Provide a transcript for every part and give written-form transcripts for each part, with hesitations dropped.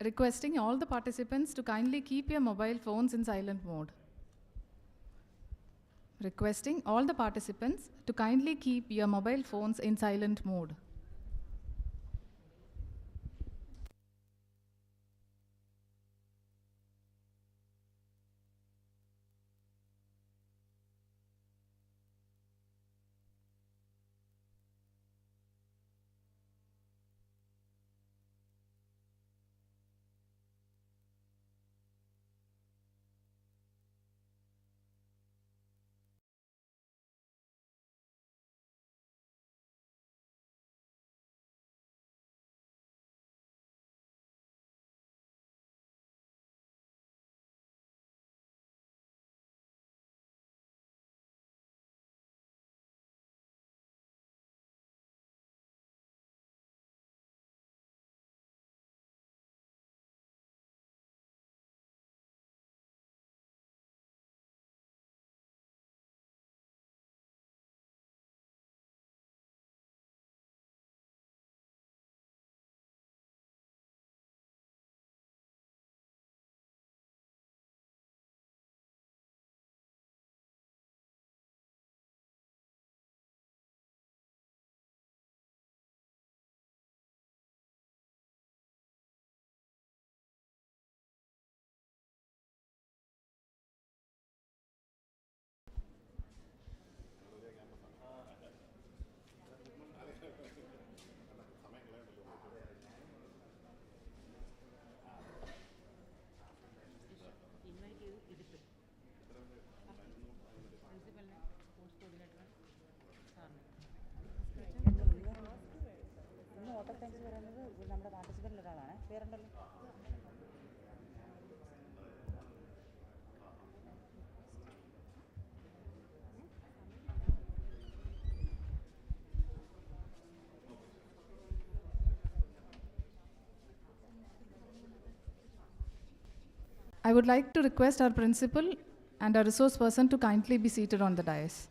requesting all the participants to kindly keep your mobile phones in silent mode. Requesting all the participants to kindly keep your mobile phones in silent mode. I would like to request our principal and our resource person to kindly be seated on the dais.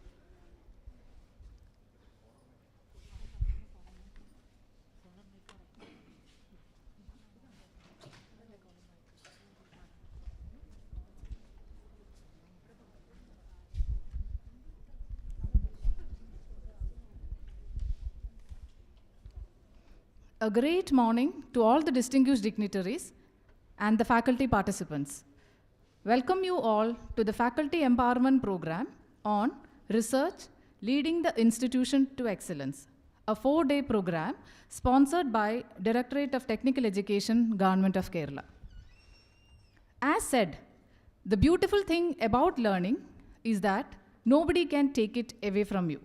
A great morning to all the distinguished dignitaries and the faculty participants. Welcome you all to the Faculty Empowerment Program on Research Leading the Institution to Excellence, a 4-day program sponsored by Directorate of Technical Education, Government of Kerala. As said, the beautiful thing about learning is that nobody can take it away from you.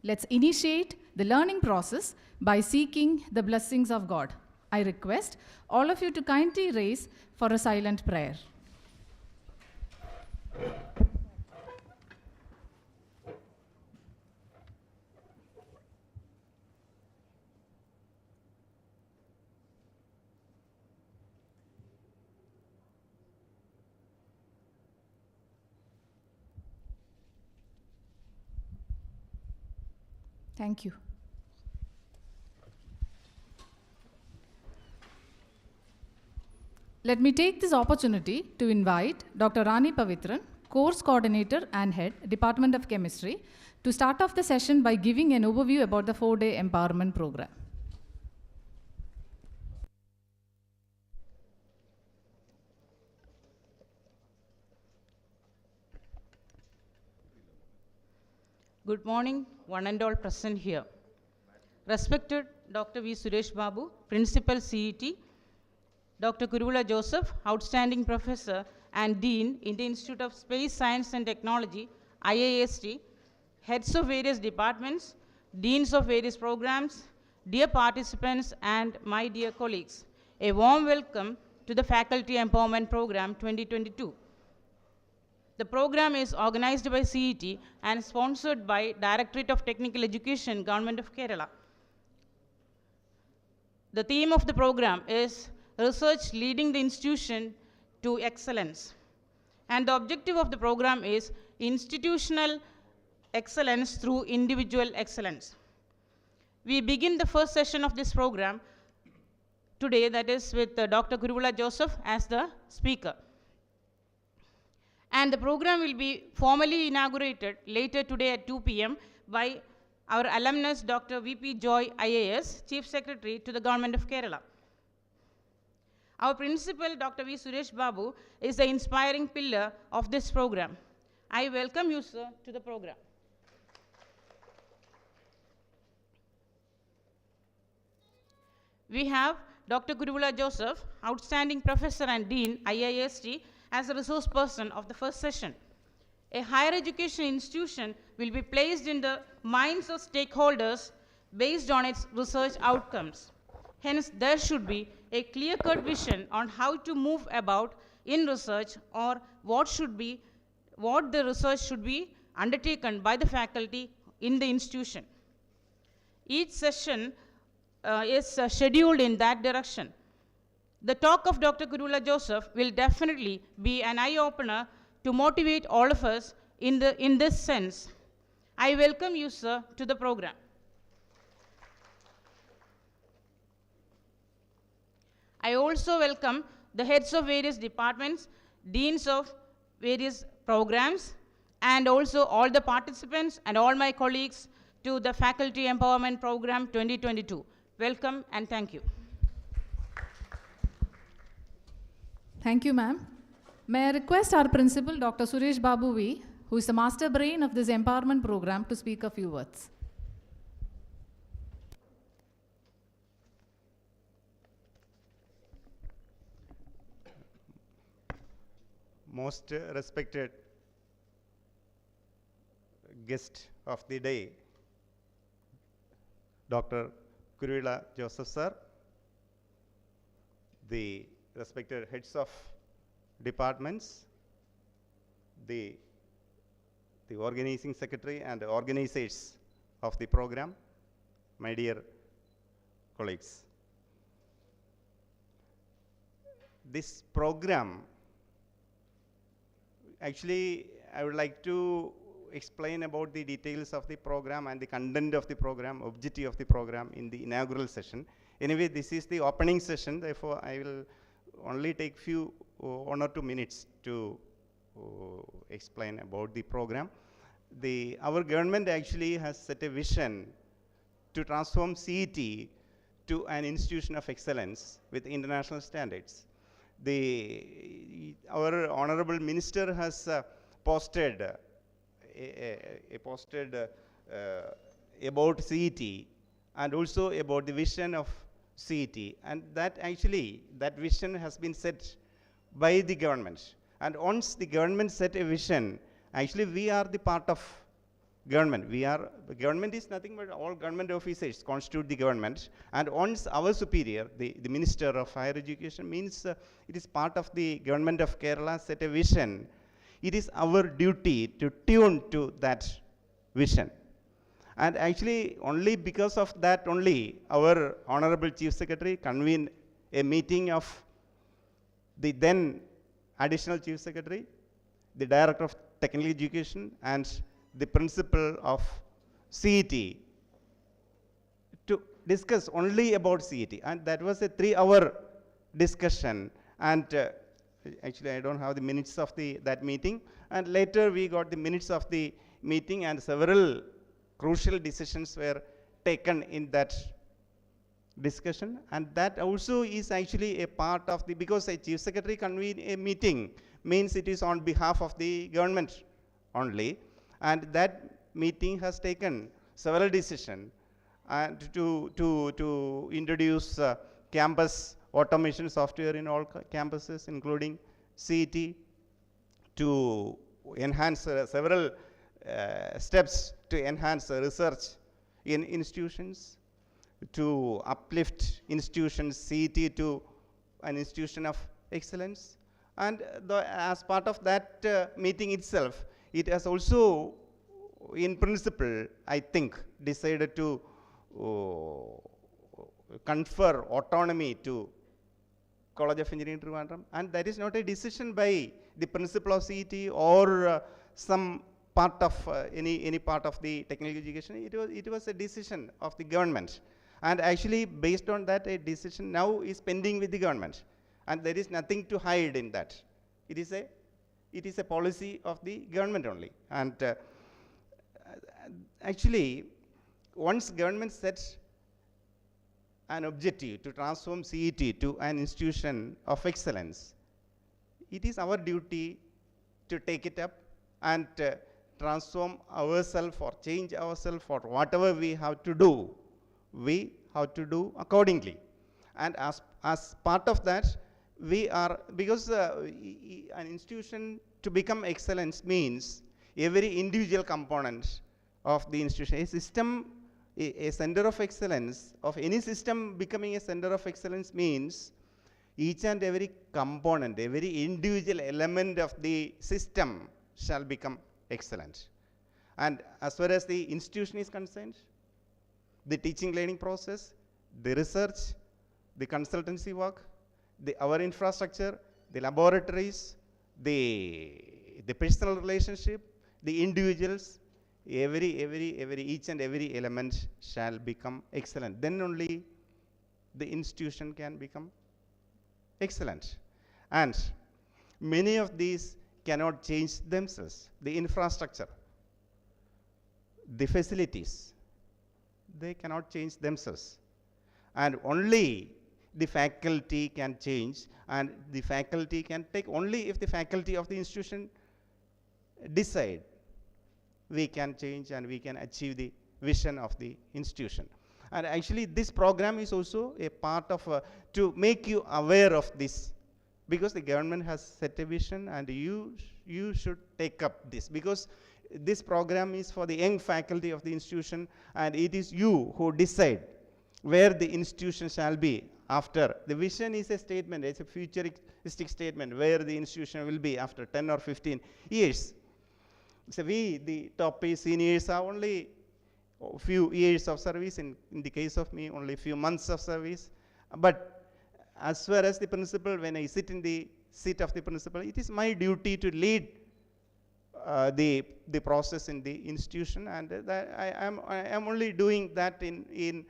Let's initiate the learning process by seeking the blessings of God. I request all of you to kindly raise for a silent prayer. Thank you. Let me take this opportunity to invite Dr. Rani Pavitran, Course Coordinator and Head, Department of Chemistry, to start off the session by giving an overview about the 4-day empowerment program. Good morning, one and all present here. Respected Dr. V. Suresh Babu, Principal CET, Dr. Kurula Joseph, Outstanding Professor and Dean in the Institute of Space Science and Technology, IIST, heads of various departments, deans of various programs, dear participants and my dear colleagues, a warm welcome to the Faculty Empowerment Program 2022. The program is organized by CET and sponsored by Directorate of Technical Education, Government of Kerala. The theme of the program is Research Leading the Institution to Excellence. And the objective of the program is institutional excellence through individual excellence. We begin the first session of this program today, that is with Dr. Kuruvula Joseph as the speaker. And the program will be formally inaugurated later today at 2 p.m. by our alumnus, Dr. V.P. Joy, IAS, Chief Secretary to the Government of Kerala. Our principal, Dr. V. Suresh Babu, is the inspiring pillar of this program. I welcome you, sir, to the program. We have Dr. Kuruvula Joseph, Outstanding Professor and Dean, IIST, as a resource person of the first session. A higher education institution will be placed in the minds of stakeholders based on its research outcomes. Hence, there should be a clear-cut vision on how to move about in research, or what the research should be undertaken by the faculty in the institution. Each session is scheduled in that direction. The talk of Dr. Kuruvula Joseph will definitely be an eye-opener to motivate all of us in this sense. I welcome you, sir, to the program. I also welcome the heads of various departments, deans of various programs, and also all the participants and all my colleagues to the Faculty Empowerment Program 2022. Welcome and thank you. Thank you, ma'am. May I request our principal, Dr. Suresh Babu V, who is the master brain of this empowerment program, to speak a few words. Most respected guest of the day, Dr. Kuruvula Joseph sir, the respected heads of departments, the organizing secretary and organizers of the program, my dear colleagues. This program, actually, I would like to explain about the details of the program and the content of the program, objective of the program in the inaugural session. Anyway, this is the opening session, therefore I will only take few 1 or 2 minutes to explain about the program. Our government actually has set a vision to transform CET to an institution of excellence with international standards. Our honorable minister has posted about CET and also about the vision of CET, and that vision has been set by the government. And once the government set a vision, actually we are the part of government. The government is nothing but all government officers constitute the government, and once our superior, the Minister of Higher Education, means it is part of the government of Kerala, set a vision. It is our duty to tune to that vision. And actually only because of that only our Honorable Chief Secretary convened a meeting of the then Additional Chief Secretary, the Director of Technical Education, and the Principal of CET to discuss only about CET. And that was a 3-hour discussion. And actually I don't have the minutes of that meeting. And later we got the minutes of the meeting, and several crucial decisions were taken in that discussion. And that also is actually a part of because a Chief Secretary convened a meeting means it is on behalf of the government only. And that meeting has taken several decisions and to introduce campus automation software in all campuses, including CET, to enhance several steps to enhance research in institutions, to uplift institutions CET to an institution of excellence. And as part of that meeting itself, it has also, in principle, I think, decided to confer autonomy to College of Engineering Trivandrum. And that is not a decision by the principal of CET or some part of any part of the technical education. It was a decision of the government. And actually, based on that, a decision now is pending with the government. And there is nothing to hide in that. It is a policy of the government only. And actually, once government sets an objective to transform CET to an institution of excellence, it is our duty to take it up and transform ourselves or change ourselves or whatever we have to do, we have to do accordingly. And as part of that, we are, because an institution to become excellence means every individual component of the institution, a system, a center of excellence of any system becoming a center of excellence means each and every component, every individual element of the system shall become excellent. And as far as the institution is concerned, the teaching learning process, the research, the consultancy work, our infrastructure, the laboratories, the personal relationship, the individuals, each and every element shall become excellent. Then only the institution can become excellent. And many of these cannot change themselves. The infrastructure, the facilities, they cannot change themselves. And only the faculty can change, and the faculty can take only if the faculty of the institution decide we can change and we can achieve the vision of the institution. And actually this program is also a part of to make you aware of this, because the government has set a vision and you should take up this, because this program is for the young faculty of the institution, and it is you who decide where the institution shall be after. The vision is a statement, it's a futuristic statement where the institution will be after 10 or 15 years. So we, the top seniors, are only a few years of service, in the case of me only a few months of service. But as far as the principal, when I sit in the seat of the principal, it is my duty to lead the process in the institution, and that I am only doing that in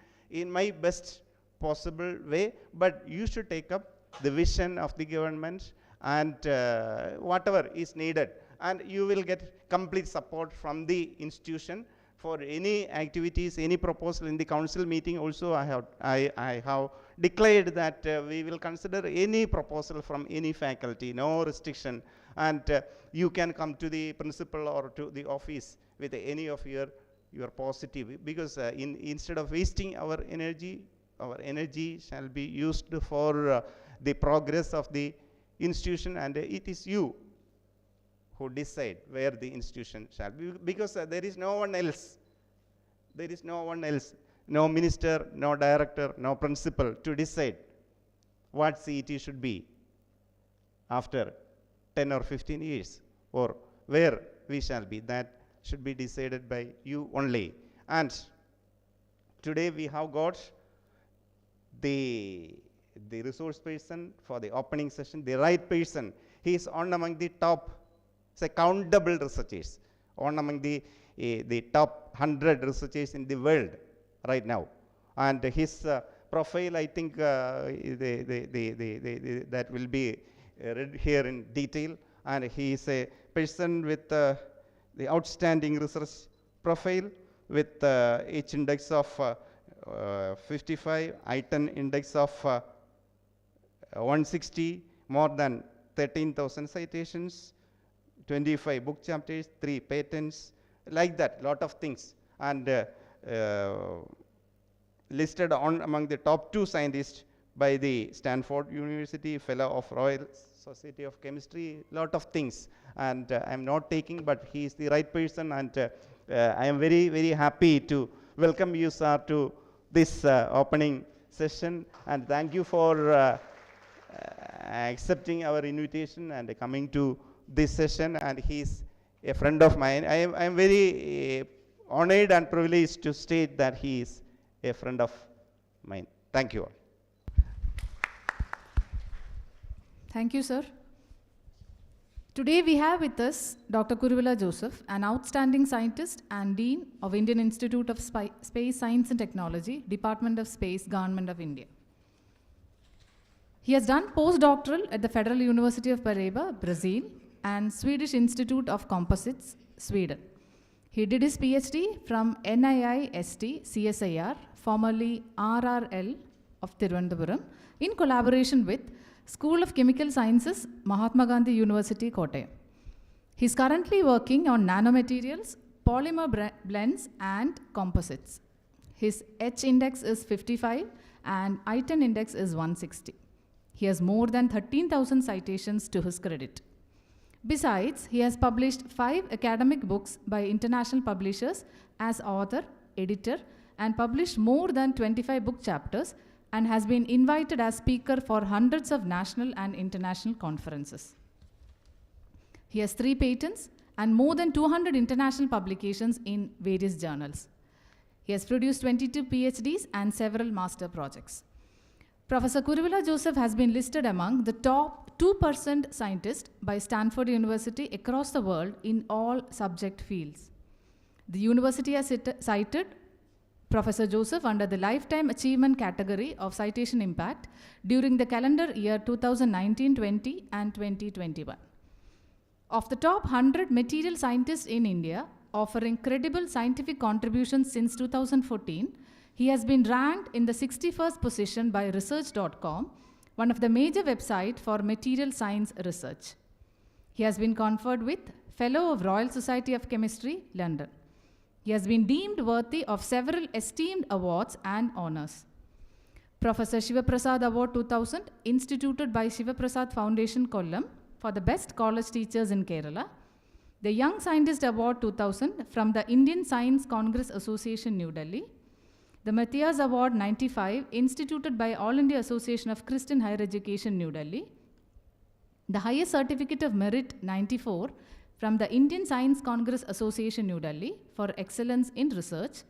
my best possible way. But you should take up the vision of the government and whatever is needed, and you will get complete support from the institution for any activities, any proposal. In the council meeting also I have declared that we will consider any proposal from any faculty, no restriction, and you can come to the principal or to the office with any of your positive, because instead of wasting our energy shall be used for the progress of the institution, and it is you who decide where the institution shall be, because there is no one else. There is no one else, no minister, no director, no principal to decide what CET should be after 10 or 15 years, or where we shall be. That should be decided by you only. And today we have got the resource person for the opening session, the right person. He is on among the top, say, countable researchers, on among the top 100 researchers in the world right now. And his profile, I think that will be read here in detail. And he is a person with the outstanding research profile, with H index of 55, ITEN index of 160, more than 13,000 citations, 25 book chapters, 3 patents, like that, lot of things. And listed on among the top 2 scientists by the Stanford University, fellow of Royal Society of Chemistry, lot of things. And I am not taking, but he is the right person, and I am very, very happy to welcome you, sir, to this opening session, and thank you for accepting our invitation and coming to this session. And he is a friend of mine. I am very honored and privileged to state that he is a friend of mine. Thank you all. Thank you, sir. Today we have with us Dr. Kuruvilla Joseph, an outstanding scientist and Dean of Indian Institute of Space Science and Technology, Department of Space, Government of India. He has done postdoctoral at the Federal University of Paraíba, Brazil, and Swedish Institute of Composites, Sweden. He did his PhD from NIIST CSIR, formerly RRL of Thiruvananthapuram, in collaboration with School of Chemical Sciences, Mahatma Gandhi University, Kottayam. He is currently working on nanomaterials, polymer blends, and composites. His H index is 55 and I-10 index is 160. He has more than 13,000 citations to his credit. Besides, he has published 5 academic books by international publishers as author, editor, and published more than 25 book chapters, and has been invited as speaker for hundreds of national and international conferences. He has 3 patents and more than 200 international publications in various journals. He has produced 22 PhDs and several master projects. Professor Kuruvilla Joseph has been listed among the top 2% scientists by Stanford University across the world in all subject fields. The university has cited Professor Joseph under the Lifetime Achievement category of citation impact during the calendar year 2019-20 and 2021. Of the top 100 material scientists in India offering credible scientific contributions since 2014, he has been ranked in the 61st position by Research.com, one of the major websites for material science research. He has been conferred with Fellow of Royal Society of Chemistry, London. He has been deemed worthy of several esteemed awards and honors. Professor Shiva Prasad Award 2000, instituted by Shiva Prasad Foundation, Kollam, for the best college teachers in Kerala. The Young Scientist Award 2000 from the Indian Science Congress Association, New Delhi. The Matthias Award 95, instituted by All India Association of Christian Higher Education, New Delhi. The Highest Certificate of Merit 94, from the Indian Science Congress Association, New Delhi, for excellence in research.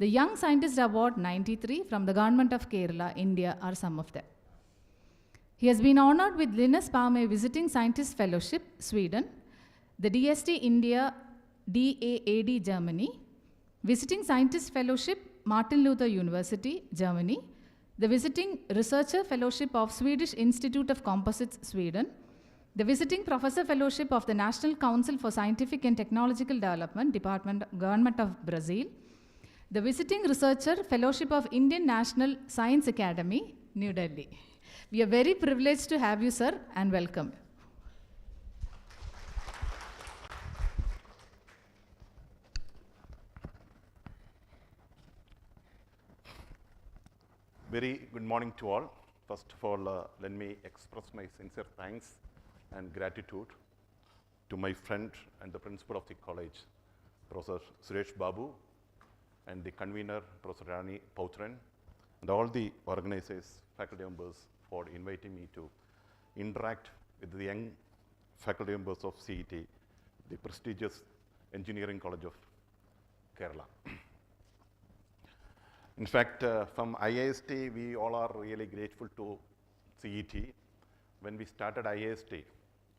The Young Scientist Award 93 from the Government of Kerala, India are some of them. He has been honored with Linus Palme Visiting Scientist Fellowship, Sweden, the DST India DAAD, Germany, Visiting Scientist Fellowship, Martin Luther University, Germany, the Visiting Researcher Fellowship of Swedish Institute of Composites, Sweden, the Visiting Professor Fellowship of the National Council for Scientific and Technological Development, Government of Brazil, the Visiting Researcher Fellowship of Indian National Science Academy, New Delhi. We are very privileged to have you, sir, and welcome. Very good morning to all. First of all, let me express my sincere thanks and gratitude to my friend and the principal of the college, Professor Suresh Babu, and the convener, Professor Rani Pautran, and all the organizers, faculty members, for inviting me to interact with the young faculty members of CET, the prestigious Engineering College of Kerala. In fact, from IIST, we all are really grateful to CET. When we started IIST,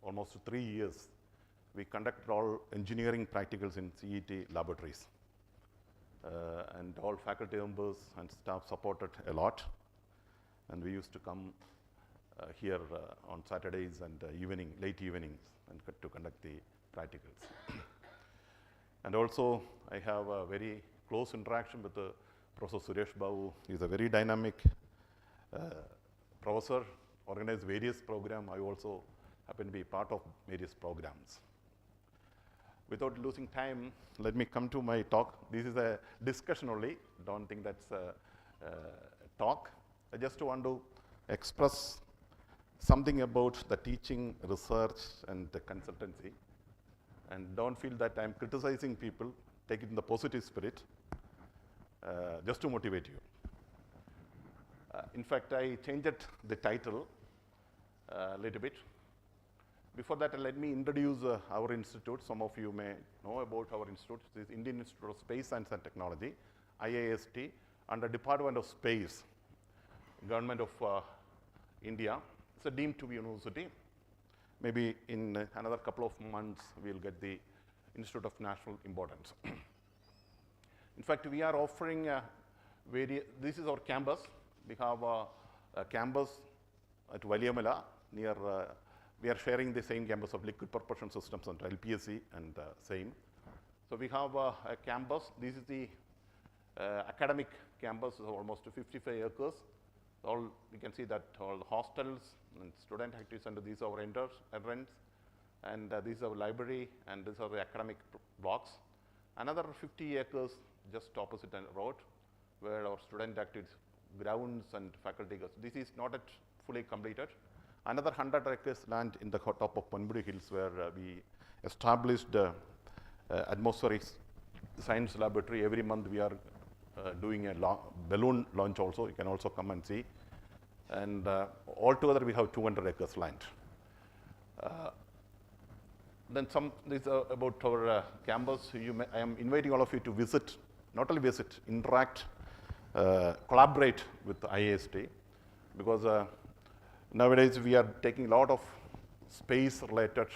almost 3 years, we conducted all engineering practicals in CET laboratories. And all faculty members and staff supported a lot. And we used to come here on Saturdays and late evenings, and to conduct the practicals. And also, I have a very close interaction with Professor Suresh Babu. He's a very dynamic professor, organized various programs. I also happen to be part of various programs. Without losing time, let me come to my talk. This is a discussion only. Don't think that's a talk. I just want to express something about the teaching, research, and the consultancy. And don't feel that I'm criticizing people. Take it in the positive spirit, just to motivate you. In fact, I changed the title a little bit. Before that, let me introduce our institute. Some of you may know about our institute. This is Indian Institute of Space Science and Technology, IIST, under Department of Space, Government of India. It's a deemed to be university. maybe in another couple of months, we'll get the Institute of National Importance. In fact, we are offering this is our campus. We have a campus at Valiamala near, we are sharing the same campus of liquid propulsion systems and LPSC and same. So we have a campus. This is the academic campus, is almost 55 acres. All you can see that all hostels and student activity center, these are our entrance, and this is our library, and these are the academic blocks. Another 50 acres just opposite the road, where our student activities, grounds and faculty goes. This is not yet fully completed. Another 100 acres land in the top of Ponbudi Hills, where we established atmospheric science laboratory. Every month we are doing a balloon launch also. You can also come and see. And altogether we have 200 acres land. Then this about our campus. I am inviting all of you to visit, not only visit, interact, collaborate with IAST, because nowadays we are taking a lot of space-related,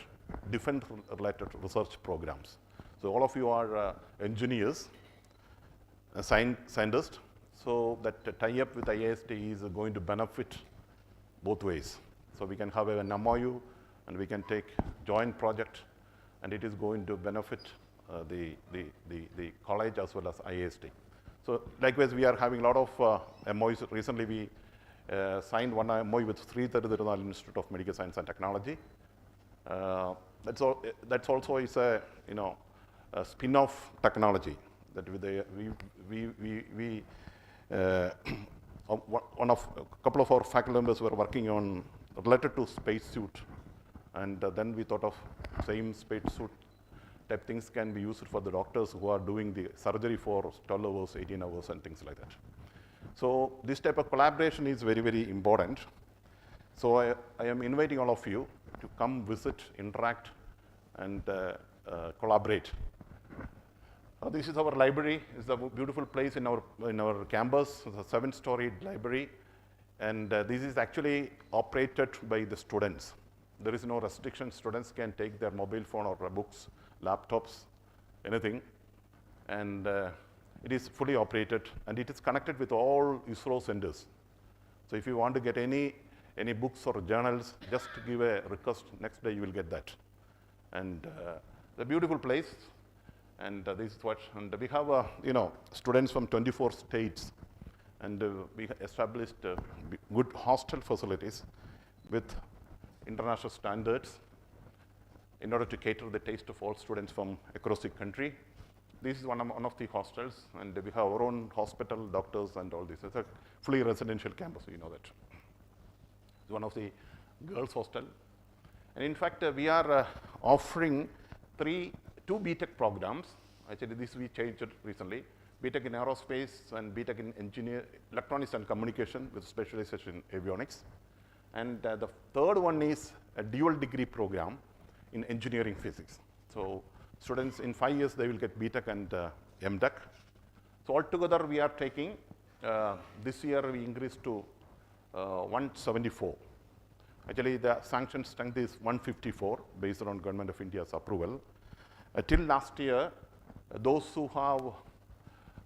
defense-related research programs. So all of you are engineers, scientists, so that tie-up with IAST is going to benefit both ways. So we can have an MOU, and we can take joint project, and it is going to benefit the college as well as IAST. So likewise, we are having a lot of MOUs. Recently, we signed one MOU with Sri Thiruthirunal Institute of Medical Science and Technology. That's also is a a spin-off technology that a couple of our faculty members were working on related to spacesuit, and then we thought of same spacesuit type things can be used for the doctors who are doing the surgery for 12 hours, 18 hours, and things like that. So this type of collaboration is very, very important. So I am inviting all of you to come visit, interact, and collaborate. This is our library. It's a beautiful place in our campus. It's a 7-story library, and this is actually operated by the students. There is no restriction. Students can take their mobile phone or books, laptops, anything, and it is fully operated, and it is connected with all ISRO centers. So if you want to get any books or journals, just give a request. Next day you will get that. And the beautiful place. And this is what, and we have students from 24 states, and we established good hostel facilities with international standards in order to cater the taste of all students from across the country. This is one of the hostels, and we have our own hospital, doctors, and all this. It's a fully residential campus, you know that. It's one of the girls' hostel. And in fact, we are offering two BTech programs. Actually, this we changed it recently. BTech in aerospace and BTech in electronics and communication with specialization in avionics. And the third one is a dual degree program in engineering physics. So students in 5 years, they will get BTech and MTech. So altogether, we are taking, this year we increased to 174. Actually, the sanction strength is 154 based on Government of India's approval. Till last year, those who have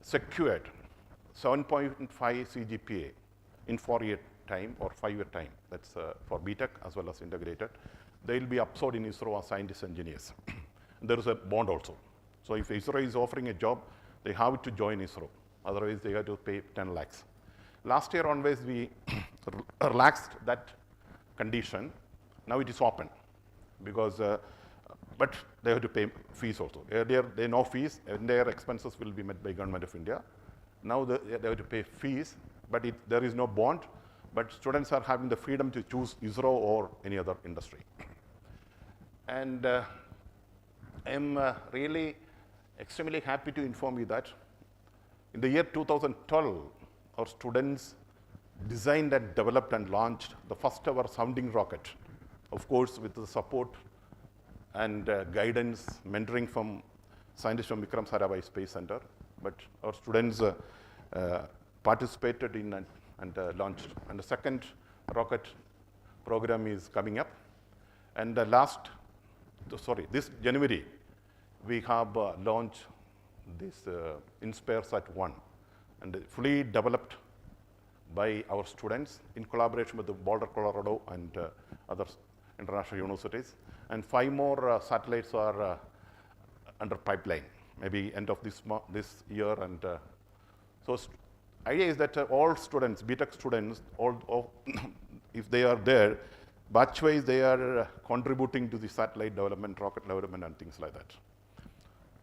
secured 7.5 CGPA in 4-year time or 5-year time, that's for BTech as well as integrated, they will be absorbed in ISRO as scientists engineers. There is a bond also. So if ISRO is offering a job, they have to join ISRO. Otherwise, they have to pay 10 lakhs. Last year onwards, we relaxed that condition. Now it is open because, but they have to pay fees also. Earlier, they no fees, and their expenses will be met by Government of India. Now they have to pay fees, but there is no bond, but students are having the freedom to choose ISRO or any other industry. And I am really extremely happy to inform you that in the year 2012, our students designed and developed and launched the first ever sounding rocket, of course, with the support and guidance, mentoring from scientists from Vikram Sarabhai Space Center. But our students participated in and launched. And the second rocket program is coming up. And this January, we have launched this InspireSat-1, and fully developed by our students in collaboration with the Boulder, Colorado, and other international universities. And 5 more satellites are under pipeline, maybe end of this year. And so idea is that all students, BTech students, if they are there, batch-wise they are contributing to the satellite development, rocket development, and things like that.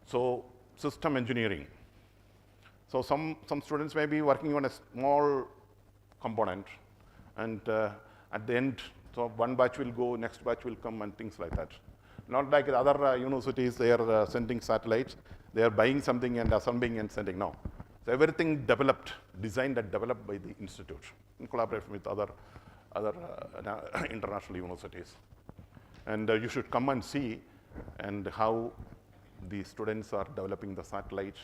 So system engineering. So some students may be working on a small component, and at the end, so one batch will go, next batch will come, and things like that. Not like other universities, they are sending satellites, they are buying something and assembling and sending. No. So everything designed and developed by the institute in collaboration with other international universities. And you should come and see and how the students are developing the satellite,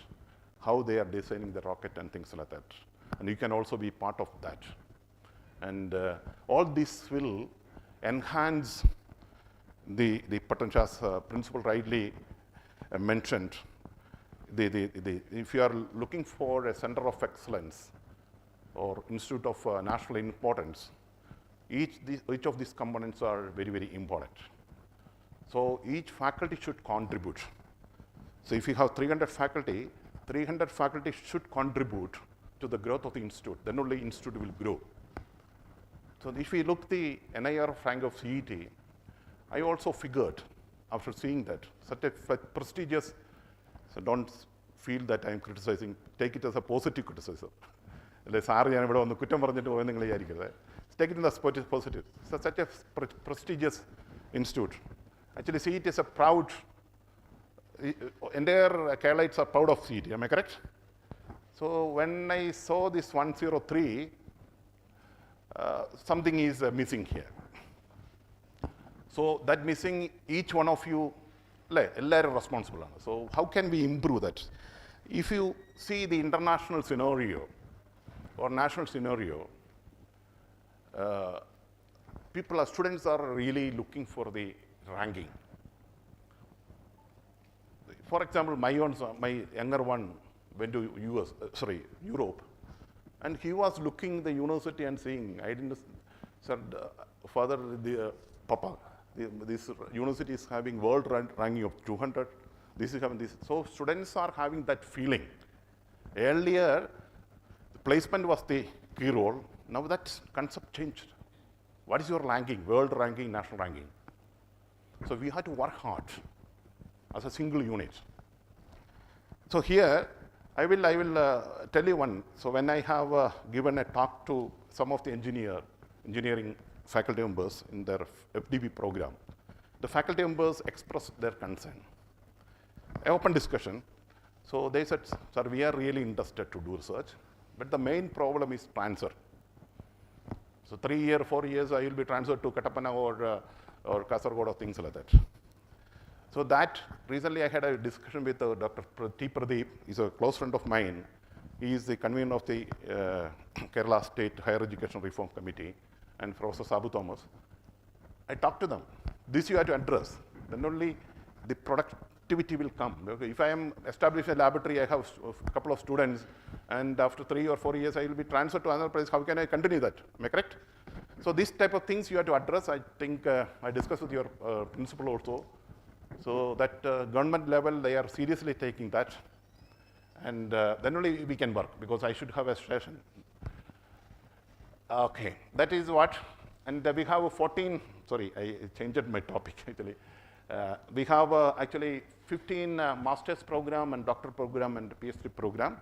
how they are designing the rocket and things like that. And you can also be part of that. And all this will enhance the potential, as Principal rightly mentioned. If you are looking for a center of excellence or institute of national importance, each of these components are very, very important. So each faculty should contribute. So if you have 300 faculty should contribute to the growth of the institute. Then only institute will grow. So if we look the NIR rank of CET, I also figured after seeing that such a prestigious, so don't feel that I am criticizing, take it as a positive criticism. Take it as positive. So such a prestigious institute. Actually, CET is a proud, entire Keralites are proud of CET, am I correct? So when I saw this 103, something is missing here. So that missing, each one of you, are responsible. So how can we improve that? If you see the international scenario or national scenario, students are really looking for the ranking. For example, my younger one went to Europe, and he was looking the university and saying, I didn't, said, father, Papa, this university is having world ranking of 200. This is having this. So students are having that feeling. Earlier, the placement was the key role. Now that concept changed. What is your ranking? World ranking, national ranking. So we had to work hard as a single unit. So here, I will tell you one. So when I have given a talk to some of the engineering faculty members in their FDP program, the faculty members expressed their concern. An open discussion. So they said, sir, we are really interested to do research, but the main problem is transfer. So 3 years, 4 years, I will be transferred to Kattappana or Kasaragod or things like that. So that, recently I had a discussion with Dr. T. Pradeep, he's a close friend of mine. He is the convener of the Kerala State Higher Education Reform Committee, and Professor Sabu Thomas. I talked to them. This you have to address. Then only the productivity will come. Okay, if I am establishing a laboratory, I have a couple of students, and after 3 or 4 years, I will be transferred to another place. How can I continue that? Am I correct? So this type of things you have to address. I think I discussed with your principal also. So that government level, they are seriously taking that. And then only we can work, because I should have a session. Okay, that is what. And we have 14, sorry, I changed my topic actually. We have actually 15 master's program and doctor program and PhD program.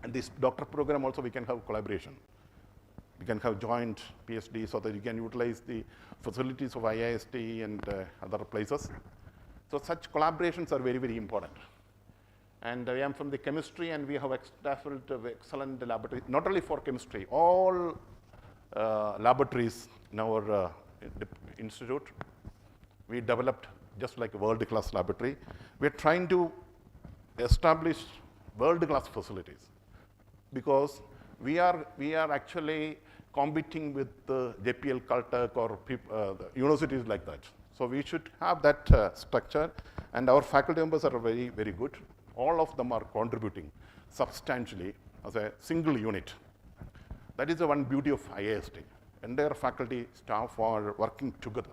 And this doctor program also we can have collaboration. We can have joint PhD so that you can utilize the facilities of IIST and other places. So such collaborations are very, very important. And I am from the chemistry, and we have established excellent laboratory, not only for chemistry, all laboratories in our institute. We developed just like a world-class laboratory. We're trying to establish world-class facilities, because we are actually competing with JPL, Caltech, or the universities like that. So we should have that structure, and our faculty members are very, very good. All of them are contributing substantially as a single unit. That is the one beauty of IIST. Entire faculty staff are working together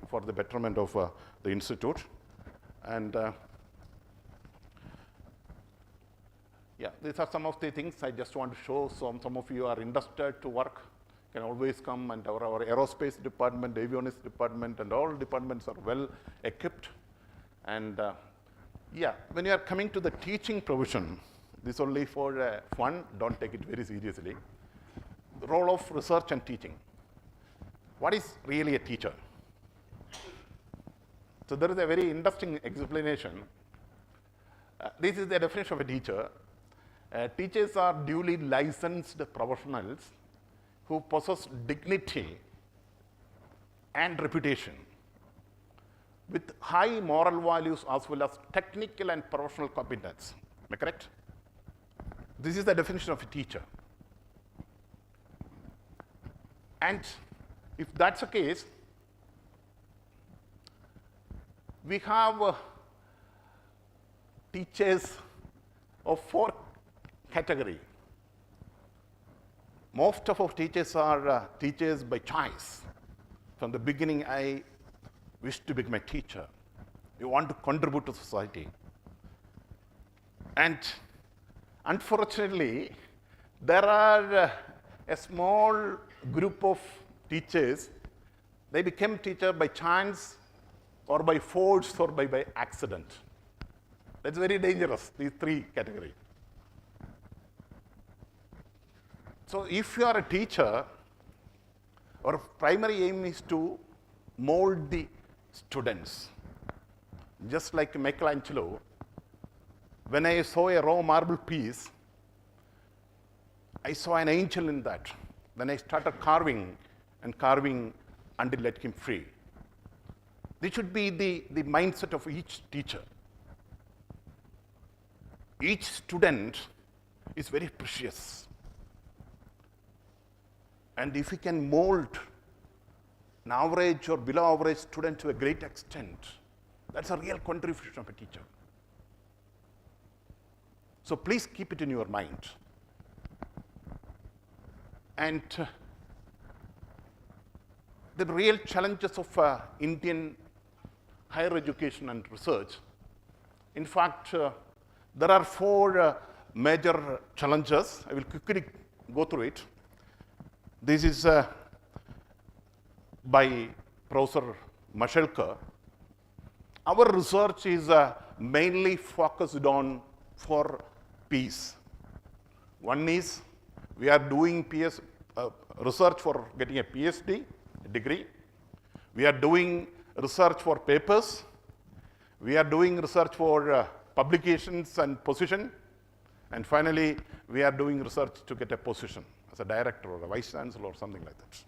for the betterment of the institute. And yeah, these are some of the things I just want to show. Some of you are interested to work, can always come, and our aerospace department, avionics department, and all departments are well equipped. And yeah, when you are coming to the teaching provision, this is only for fun, don't take it very seriously. The role of research and teaching. What is really a teacher? So there is a very interesting explanation. This is the definition of a teacher. Teachers are duly licensed professionals who possess dignity and reputation with high moral values as well as technical and professional competence. Am I correct? This is the definition of a teacher. And if that's the case, we have teachers of 4 categories. Most of our teachers are teachers by choice. From the beginning, I wish to become a teacher. You want to contribute to society. And unfortunately, there are a small group of teachers. They became teacher by chance or by force or by accident. That's very dangerous, these 3 categories. So if you are a teacher, our primary aim is to mold the students. Just like Michelangelo, when I saw a raw marble piece, I saw an angel in that. Then I started carving and carving until it came free. This should be the mindset of each teacher. Each student is very precious. And if we can mold an average or below average student to a great extent, that's a real contribution of a teacher. So please keep it in your mind. And the real challenges of Indian higher education and research, in fact, there are 4 major challenges. I will quickly go through it. This is by Professor Mashelkar. Our research is mainly focused on 4 P's. One is we are doing research for getting a PhD degree. We are doing research for papers. We are doing research for publications and position. And finally, we are doing research to get a position as a director or a vice chancellor or something like that.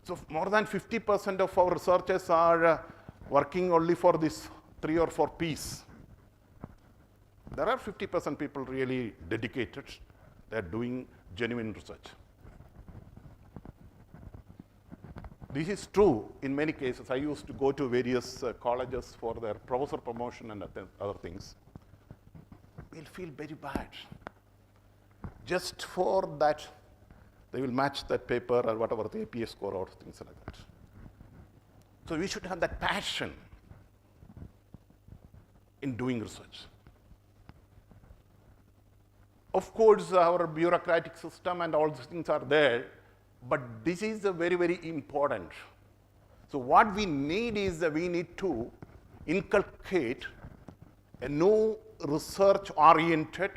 So more than 50% of our researchers are working only for these 3 or 4 P's. There are 50% people really dedicated. They're doing genuine research. This is true in many cases. I used to go to various colleges for their professor promotion and other things. We'll feel very bad. Just for that, they will match that paper or whatever the APA score or things like that. So we should have that passion in doing research. Of course, our bureaucratic system and all these things are there, but this is very, very important. So what we need is we need to inculcate a new research-oriented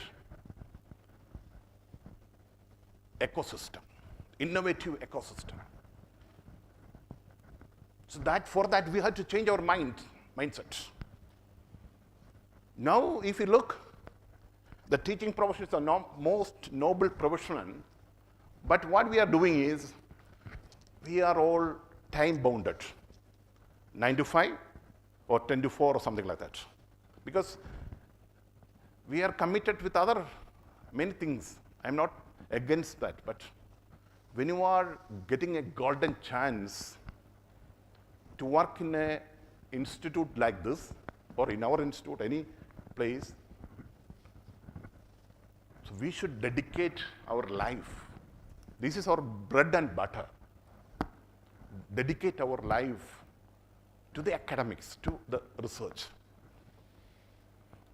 ecosystem, innovative ecosystem. So for that, we have to change our mindset. Now, if you look, the teaching profession is the most noble profession, but what we are doing is, we are all time-bounded, 9 to 5 or 10 to 4 or something like that. Because we are committed with many things. I'm not against that, but when you are getting a golden chance to work in an institute like this, or in our institute, any place, so we should dedicate our life. This is our bread and butter. Dedicate our life to the academics, to the research.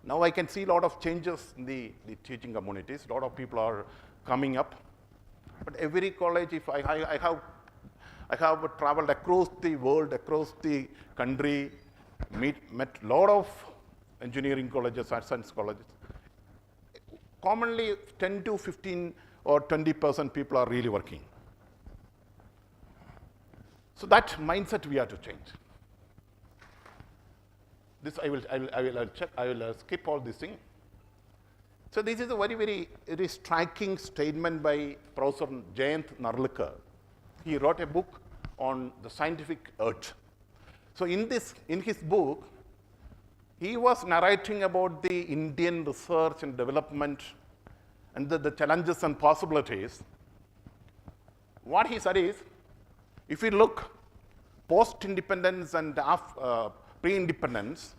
Now I can see a lot of changes in the teaching communities. A lot of people are coming up. But every college, if I have traveled across the world, across the country, met a lot of engineering colleges, art science colleges. Commonly 10 to 15 or 20% people are really working. So that mindset we have to change. This I will skip all this thing. So this is a very striking statement by Professor Jayant Narlikar. He wrote a book on the scientific earth. So in his book, he was narrating about the Indian research and development and the challenges and possibilities. What he said is, if we look post-independence and pre-independence,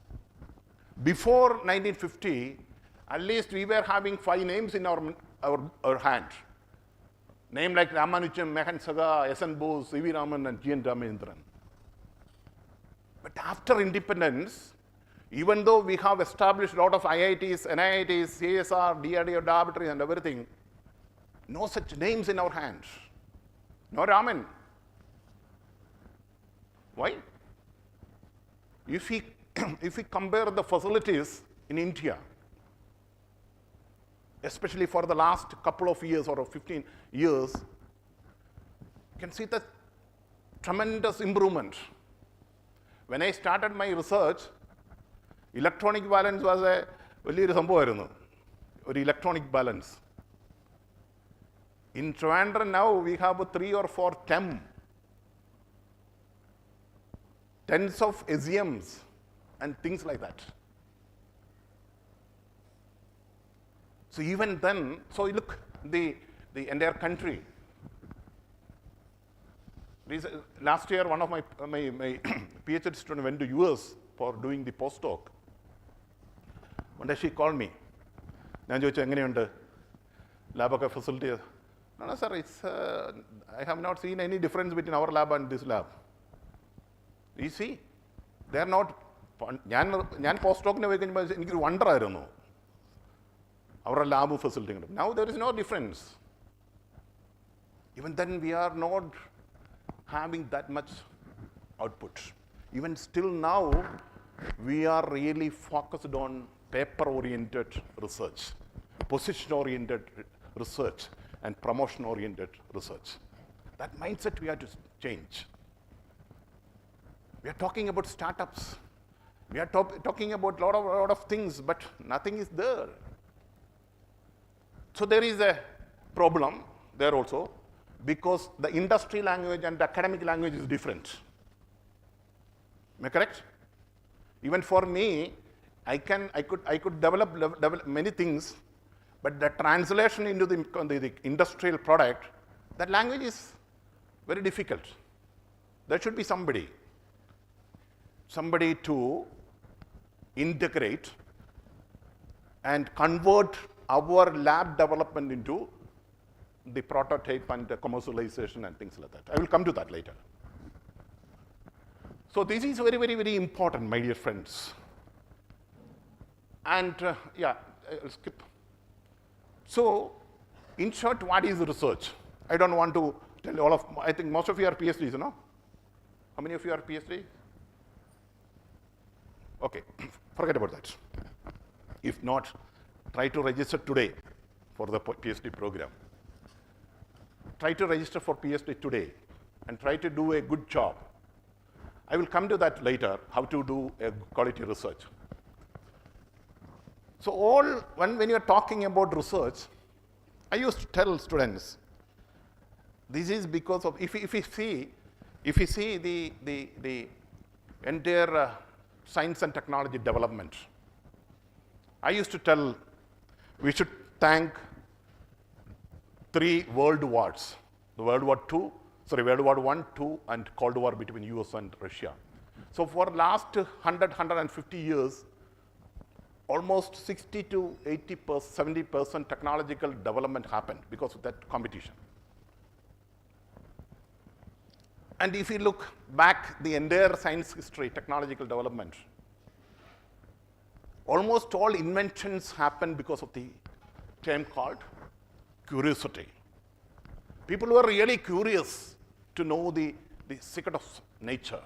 before 1950, at least we were having 5 names in our hand. Names like Ramanujan, Meghan Saga, S.N. Bose, C.V. Raman, and G.N. Ramendran. But after independence, even though we have established a lot of IITs, NIITs, CSR, DRDO laboratories, and everything, no such names in our hands. No Raman. Why? If we compare the facilities in India, especially for the last couple of years or 15 years, you can see the tremendous improvement. When I started my research, electronic balance was a electronic balance. In Trivandrum now, we have 3 or 4 tens of SEMs and things like that. So even then, so look, the entire country. Last year, one of my PhD student went to US for doing the postdoc. One day she called me. I said, lab facility. No, sir, I have not seen any difference between our lab and this lab. You see, they are not. ഞാൻ പോസ്റ്റോക്കിന് പോയി കഴിയുമ്പോൾ എനിക്കൊരു വണ്ടറായിരുന്നു അവരുടെ lab facility. Now there is no difference. Even then we are not having that much output. Even still now, we are really focused on paper-oriented research, position-oriented research, and promotion-oriented research. That mindset we have to change. We are talking about startups. We are talking about a lot of things, but nothing is there. So there is a problem there also, because the industry language and the academic language is different. Am I correct? Even for me, I could develop many things, but the translation into the industrial product, that language is very difficult. There should be somebody to integrate and convert our lab development into the prototype and the commercialization and things like that. I will come to that later. So this is very important, my dear friends. And I'll skip. So in short, what is research? I don't want to tell all of, I think most of you are PhDs, no? How many of you are PhDs? Okay, forget about that. If not, try to register today for the PhD program. Try to register for PhD today and try to do a good job. I will come to that later, how to do a quality research. So when you are talking about research, I used to tell students, this is because of, if you see the entire science and technology development, I used to tell we should thank three world wars, the World War I, II, and Cold War between US and Russia. So for last 150 years, almost 60 to 80%, 70% technological development happened because of that competition. And if you look back the entire science history, technological development, almost all inventions happened because of the term called curiosity. People were really curious to know the secret of nature.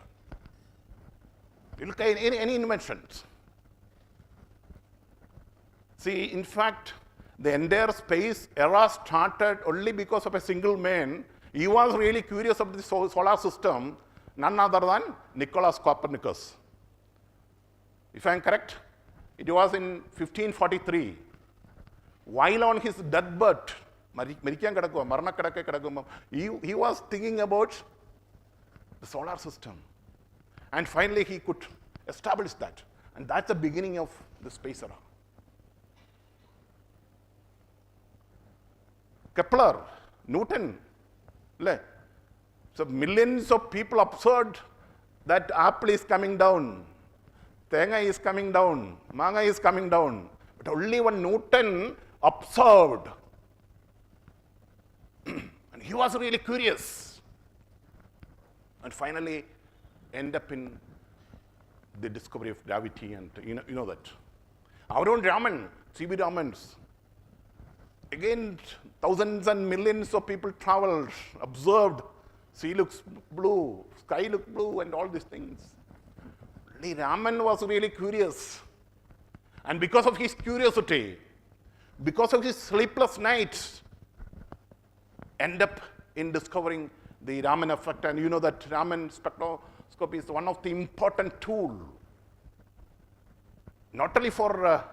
You look at any inventions. See, in fact, the entire space era started only because of a single man. He was really curious about the solar system, none other than Nicolaus Copernicus. If I am correct, it was in 1543. While on his deathbed, he was thinking about the solar system. And finally, he could establish that. And that's the beginning of the space era. Kepler, Newton, so millions of people observed that apple is coming down, tenga is coming down, manga is coming down. But only one Newton observed. And he was really curious. And finally, end up in the discovery of gravity, and you know that. Our own Raman, C.V. Raman's, again, thousands and millions of people traveled, observed, sea looks blue, sky looks blue, and all these things. Only Raman was really curious. And because of his curiosity, because of his sleepless nights, end up in discovering the Raman effect. And you know that Raman spectroscopy is one of the important tools, not only for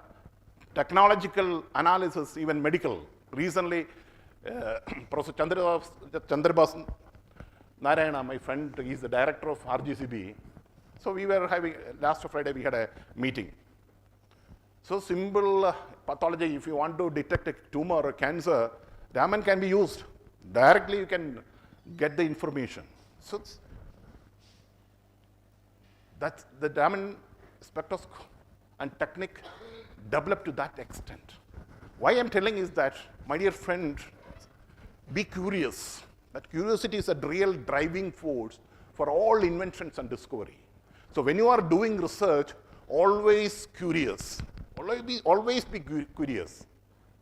technological analysis, even medical. Recently, Professor Chandrabas Narayana, my friend, is the director of RGCB. So we were having, last Friday we had a meeting. So simple pathology, if you want to detect a tumor or cancer, Raman can be used. Directly you can get the information. So that's the Raman spectroscope and technique developed to that extent. Why I'm telling is that, my dear friend, be curious. That curiosity is a real driving force for all inventions and discovery. So when you are doing research, always curious. Always be curious.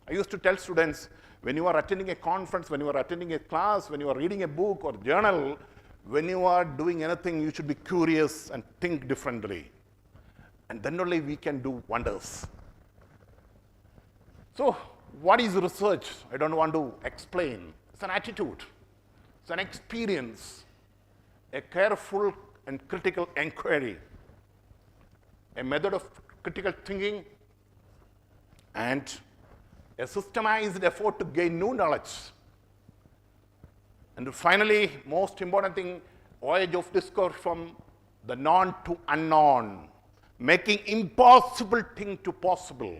I used to tell students, when you are attending a conference, when you are attending a class, when you are reading a book or journal, when you are doing anything, you should be curious and think differently. And then only we can do wonders. So what is research? I don't want to explain. It's an attitude. It's an experience, a careful and critical inquiry, a method of critical thinking, and a systemized effort to gain new knowledge. And finally, most important thing, voyage of discovery from the known to unknown, making impossible thing to possible.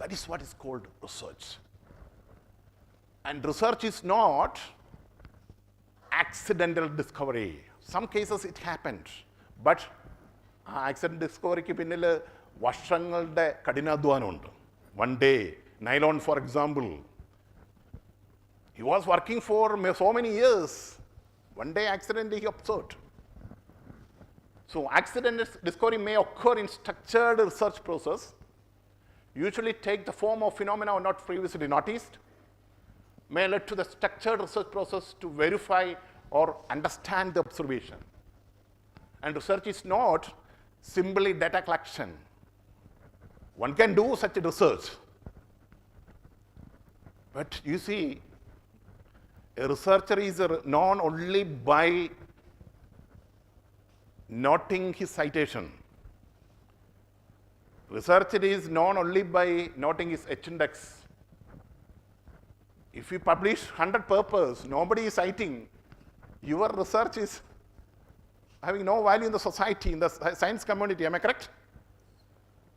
That is what is called research. And research is not accidental discovery. Some cases it happened, but accident discovery ki pinnil varshangalude kadinadhwanam undu. One day, nylon for example, he was working for so many years. One day accidentally he observed. So accidental discovery may occur in structured research process, usually take the form of phenomena not previously noticed, may lead to the structured research process to verify or understand the observation. And research is not simply data collection. One can do such a research. But you see, a researcher is known only by noting his citation. Researcher is known only by noting his H-index. If you publish 100 papers, nobody is citing, your research is having no value in the society, in the science community. Am I correct?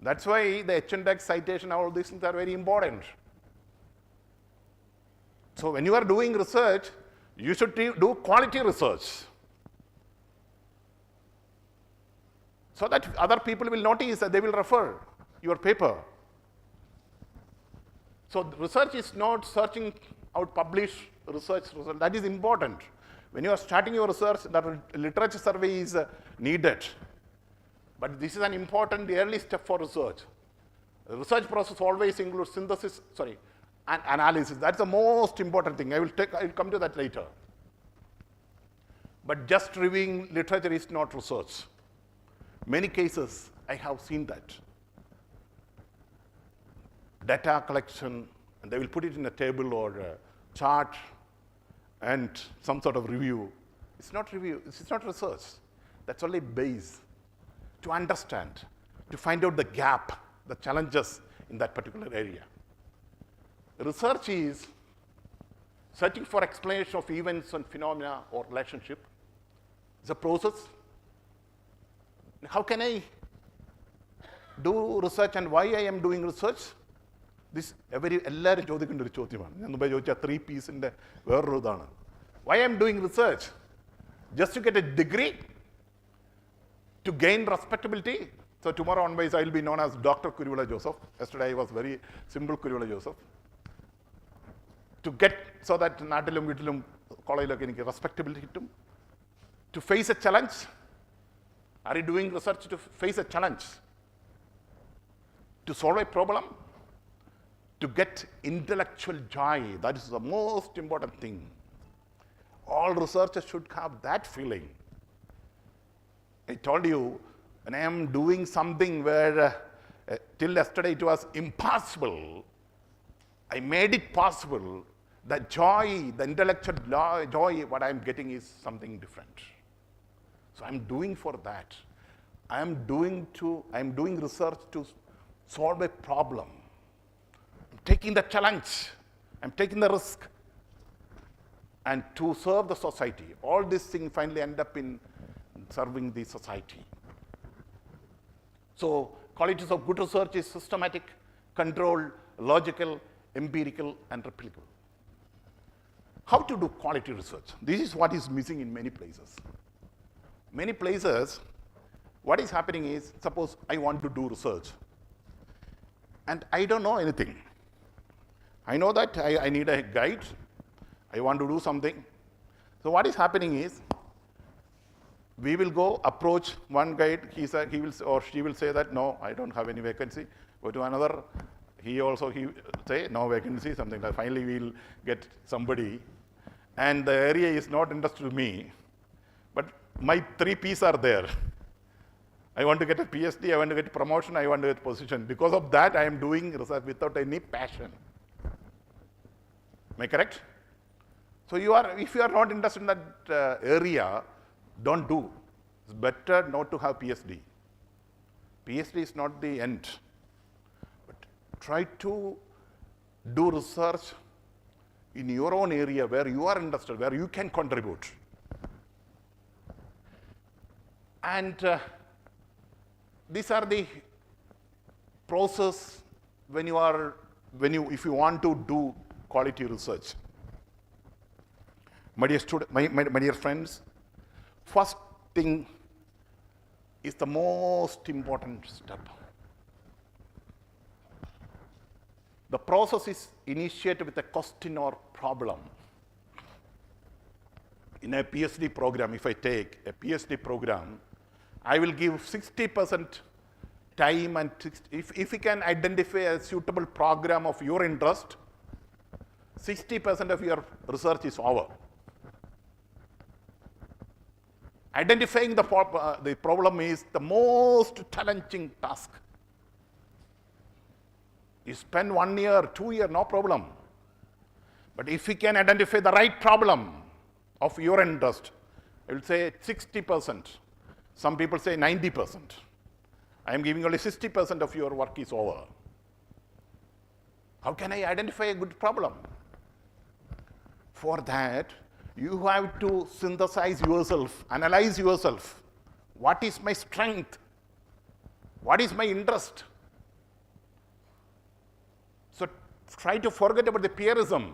That's why the H-index, citation, all these things are very important. So when you are doing research, you should do quality research, so that other people will notice that they will refer your paper. So research is not searching out published research. That is important. When you are starting your research, that literature survey is needed. But this is an important early step for research. The research process always includes synthesis, and analysis. That's the most important thing. I will come to that later. But just reviewing literature is not research. Many cases, I have seen that. Data collection, and they will put it in a table or a chart and some sort of review. It's not review, it's not research. That's only base to understand, to find out the gap, the challenges in that particular area. Research is searching for explanation of events and phenomena or relationship. It's a process. How can I do research and why I am doing research? This എല്ലാവരും ചോദിക്കേണ്ട ഒരു ചോദ്യമാണ്. ഞാൻ മുമ്പേ ചോദിച്ച 3 പീസിൻ്റെ വേറൊരു ഇതാണ്. Why I am doing research? Just to get a degree? To gain respectability? So tomorrow onwards I will be known as Dr. Kuruvula Joseph. Yesterday I was very simple Kuruvula Joseph. To get, so that നാട്ടിലും വീട്ടിലും കോളേജിലൊക്കെ എനിക്ക് respectability കിട്ടും. To face a challenge? Are you doing research to face a challenge? To solve a problem? To get intellectual joy, that is the most important thing. All researchers should have that feeling. I told you, when I am doing something where till yesterday it was impossible, I made it possible. The joy, the intellectual joy, what I am getting is something different. So I'm doing for that. I'm doing research to solve a problem. I'm taking the challenge. I'm taking the risk. And to serve the society. All these things finally end up in serving the society. So qualities of good research is systematic, controlled, logical, empirical, and replicable. How to do quality research? This is what is missing in many places. Many places, what is happening is, suppose I want to do research, and I don't know anything. I know that I need a guide. I want to do something. So what is happening is, we will go approach one guide. He will or she will say that no, I don't have any vacancy. Go to another. He say no vacancy, something like. Finally, we'll get somebody, and the area is not interested to me, but my 3 P's are there. I want to get a PhD. I want to get promotion. I want to get position. Because of that, I am doing research without any passion. Am I correct? So if you are not interested in that area, don't do. It's better not to have PhD. PhD is not the end. But try to do research in your own area where you are interested, where you can contribute. And these are the process if you want to do quality research. My dear friends, first thing is the most important step. The process is initiated with a question or problem. In a PhD program, if I take a PhD program, I will give 60% time, and if you can identify a suitable program of your interest, 60% of your research is over. Identifying the problem is the most challenging task. You spend 1 year, 2 years, no problem. But if you can identify the right problem of your interest, I will say 60%. Some people say 90%. I am giving only 60% of your work is over. How can I identify a good problem? For that, you have to synthesize yourself, analyze yourself. What is my strength? What is my interest? So try to forget about the peerism.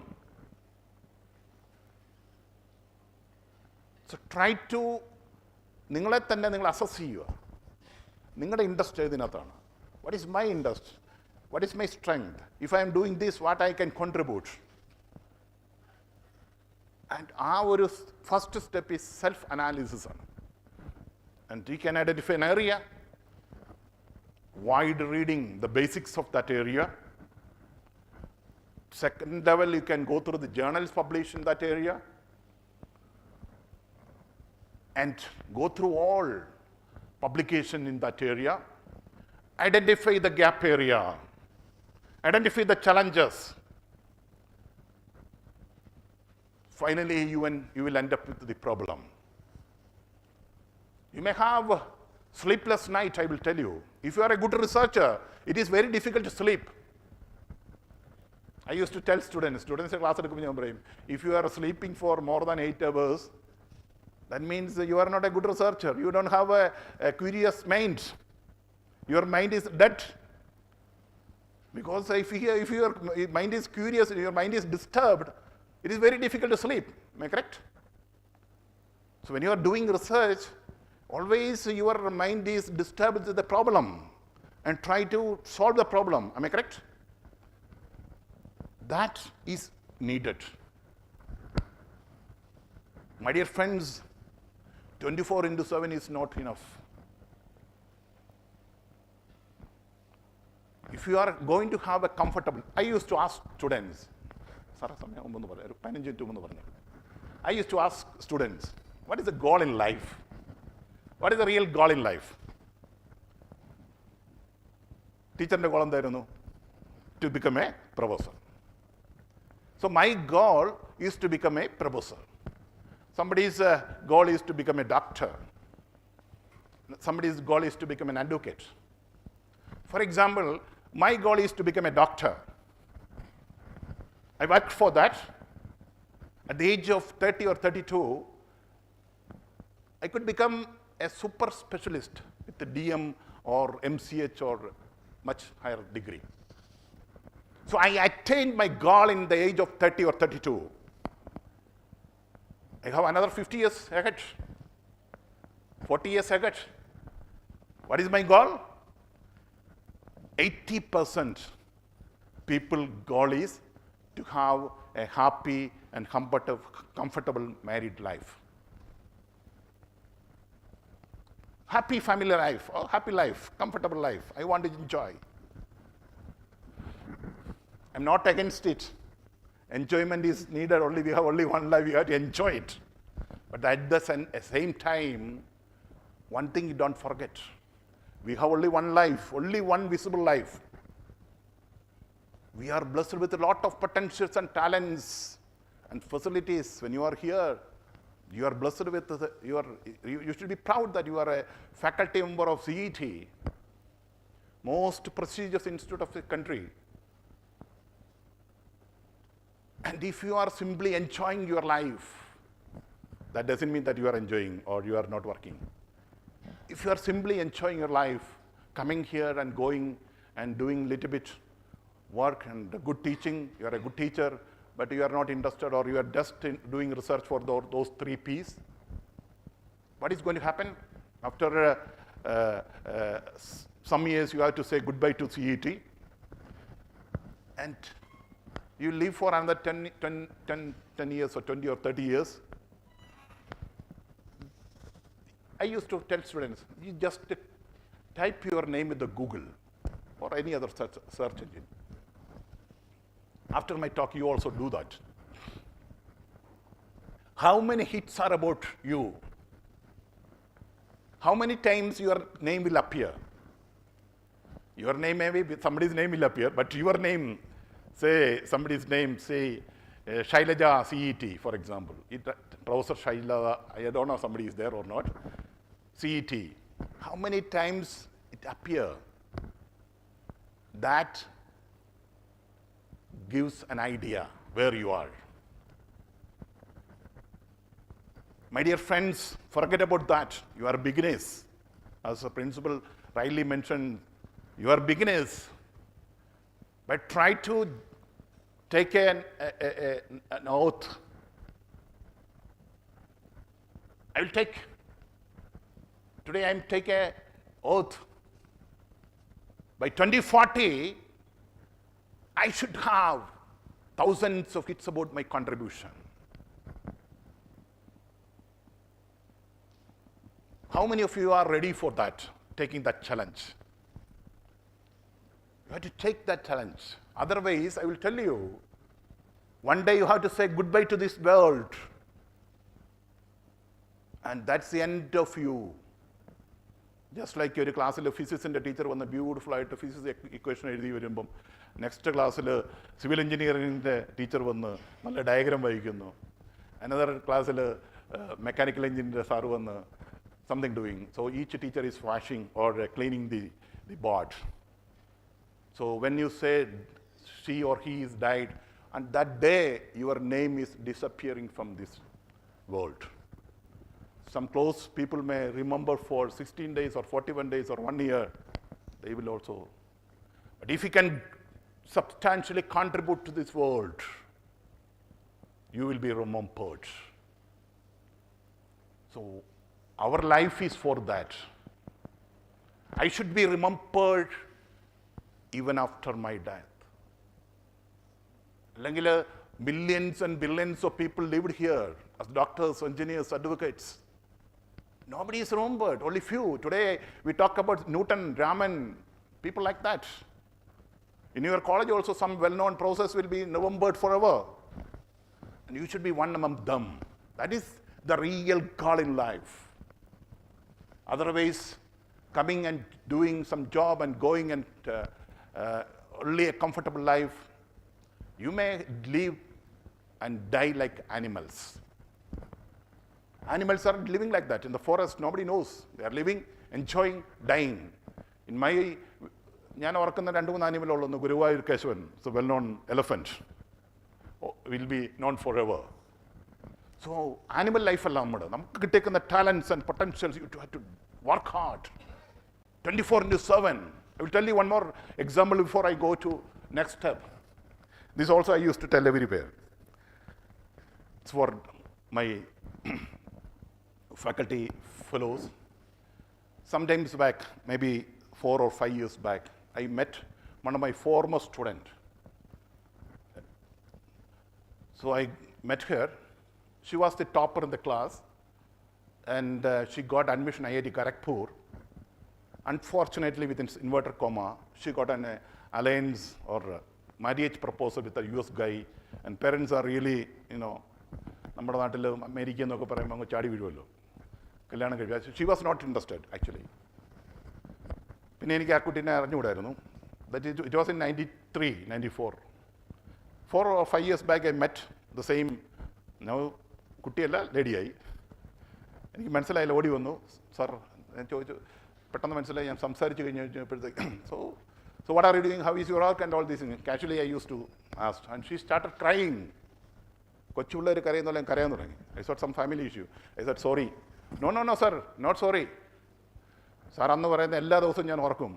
So try to നിങ്ങളെ തന്നെ നിങ്ങൾ assess ചെയ്യുക. നിങ്ങളുടെ interest ഏതിനകത്താണ്? What is my interest? What is my strength? If I am doing this, what I can contribute? And ആ ഒരു first step is self analysis ആണ്. And you can identify an area, wide reading the basics of that area. Second level, you can go through the journals published in that area and go through all publication in that area. Identify the gap area. Identify the challenges. Finally, you will end up with the problem. You may have sleepless night, I will tell you. If you are a good researcher, it is very difficult to sleep. I used to tell students class എടുക്കുമ്പോൾ ഞാൻ പറയും, if you are sleeping for more than 8 hours, that means you are not a good researcher. You don't have a curious mind. Your mind is dead. Because if your mind is curious, your mind is disturbed, it is very difficult to sleep. Am I correct? So when you are doing research, always your mind is disturbed with the problem and try to solve the problem. Am I correct? That is needed. My dear friends, 24/7 is not enough. If you are going to have a comfortable, I used to ask students, I used to ask students, what is the goal in life? What is the real goal in life? ടീച്ചറിൻ്റെ goal എന്തായിരുന്നു? To become a professor. So my goal is to become a professor. Somebody's goal is to become a doctor. Somebody's goal is to become an advocate. For example, my goal is to become a doctor. I worked for that. At the age of 30 or 32, I could become a super specialist with a DM or MCH or much higher degree. So I attained my goal in the age of 30 or 32. I have another 50 years ahead, 40 years ahead. What is my goal? 80% people goal is to have a happy and comfortable married life. Happy family life, or happy life, comfortable life. I want to enjoy. I'm not against it. Enjoyment is needed. We have only one life. We have to enjoy it. But at the same time, one thing you don't forget. We have only one life, only one visible life. We are blessed with a lot of potentials and talents and facilities. When you are here, you are blessed with, you should be proud that you are a faculty member of CET, most prestigious institute of the country. And if you are simply enjoying your life, that doesn't mean that you are enjoying or you are not working. If you are simply enjoying your life, coming here and going and doing little bit work and good teaching, you are a good teacher, but you are not interested or you are just doing research for those 3 P's, what is going to happen? After some years, you have to say goodbye to CET, and you live for another 10 years or 20 or 30 years. I used to tell students, you just type your name in the Google or any other search engine. After my talk, you also do that. How many hits are about you? How many times your name will appear? Your name may be, somebody's name will appear, but your name, say somebody's name, say Shailaja CET, for example. Professor Shailaja, I don't know if somebody is there or not. CET. How many times it appear? That gives an idea where you are. My dear friends, forget about that. You are beginners. As the principal rightly mentioned, you are beginners. But try to take an oath I will take, today I am take a oath. By 2040, I should have thousands of hits about my contribution. How many of you are ready for that, taking that challenge? You have to take that challenge. Otherwise, I will tell you, one day you have to say goodbye to this world. And that's the end of you. Just like your class physics and the teacher was a beautiful physics equation. Next class, civil engineering teacher was a diagram. Another class, mechanical engineer something doing. So each teacher is washing or cleaning the board. So when you say she or he is died, and that day your name is disappearing from this world. Some close people may remember for 16 days or 41 days or 1 year. They will also. But if you can substantially contribute to this world, you will be remembered. So our life is for that. I should be remembered even after my death. Millions and billions of people lived here as doctors, engineers, advocates. Nobody is remembered, only few. Today we talk about Newton, Raman, people like that. In your college also some well-known professors will be remembered forever. And you should be one among them. That is the real goal in life. Otherwise, coming and doing some job and going and only a comfortable life, you may live and die like animals. Animals are living like that. In the forest, nobody knows. They are living, enjoying, dying. In my, I work in the animal, Guruvayur Keshavan, it's a well-known elephant, will be known forever. So, animal life, we take the talents and potentials, you have to work hard. 24/7. I will tell you one more example before I go to next step. This also I used to tell everywhere. It's for my faculty fellows. Sometimes back, maybe 4 or 5 years back, I met one of my former students. So I met her. She was the topper in the class, and she got admission IIT Kharagpur. Unfortunately, with inverted comma, she got an alliance or marriage proposal with a US guy, and parents are really, നമ്മുടെ നാട്ടിൽ America എന്നൊക്കെ പറയുമ്പോൾ അങ്ങ് ചാടി വീഴുമല്ലോ കല്യാണം കഴിക്കുക. She was not interested actually. പിന്നെ എനിക്ക് ആ കുട്ടീനെ അറിഞ്ഞുകൂടായിരുന്നു. That it was in 93, 94. 4 or 5 years back I met the same, കുട്ടിയല്ല ലേഡിയായി. എനിക്ക് മനസ്സിലായില്ല, ഓടി വന്നു. സാർ ഞാൻ ചോദിച്ചു, പെട്ടെന്ന് മനസ്സിലായി, ഞാൻ സംസാരിച്ച് കഴിഞ്ഞപ്പോഴത്തേക്ക് so what are you doing, how is your work and all these things. Casually I used to ask, and she started crying. കൊച്ചുപിള്ളേർ കരയുന്നല്ലോ കരയാൻ തുടങ്ങി. I thought some family issue. I said sorry. No sir, not sorry. Sir അന്ന് പറയുന്ന എല്ലാ ദിവസവും ഞാൻ ഓർക്കും.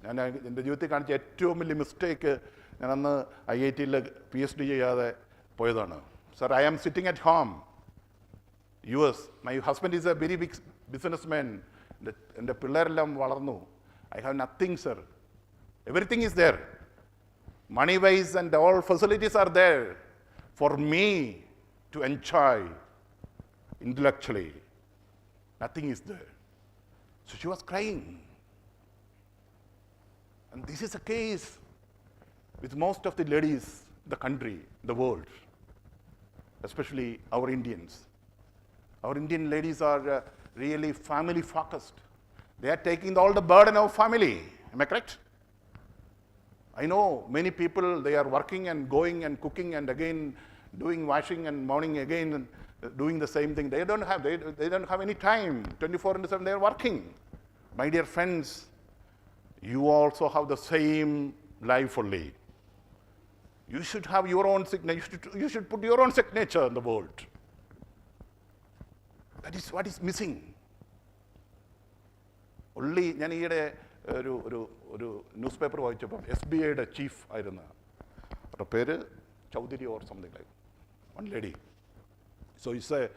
ഞാൻ എൻ്റെ ജീവിതത്തിൽ കാണിച്ച ഏറ്റവും വലിയ മിസ്റ്റേക്ക് ഞാൻ അന്ന് IIT-യിൽ PhD ചെയ്യാതെ പോയതാണ്. Sir, I am sitting at home, US. My husband is a very big businessman. എൻ്റെ പിള്ളേരെല്ലാം വളർന്നു. I have nothing, sir. Everything is there. Money-wise and all facilities are there for me to enjoy intellectually. Nothing is there. So she was crying. And this is a case with most of the ladies in the country, the world, especially our Indians. Our Indian ladies are really family focused. They are taking all the burden of family. Am I correct? I know many people, they are working and going and cooking and again doing washing and morning again and doing the same thing. They don't have any time. 24/7 they are working. My dear friends, you also have the same life only. You should have your own signature. You should put your own signature in the world. That is what is missing. Only ഞാൻ ഈയിടെ ഒരു news paper വായിച്ചപ്പോൾ SBIയുടെ chief ആയിരുന്ന അവരുടെ പേര് Chaudhary or something like one lady. So it's a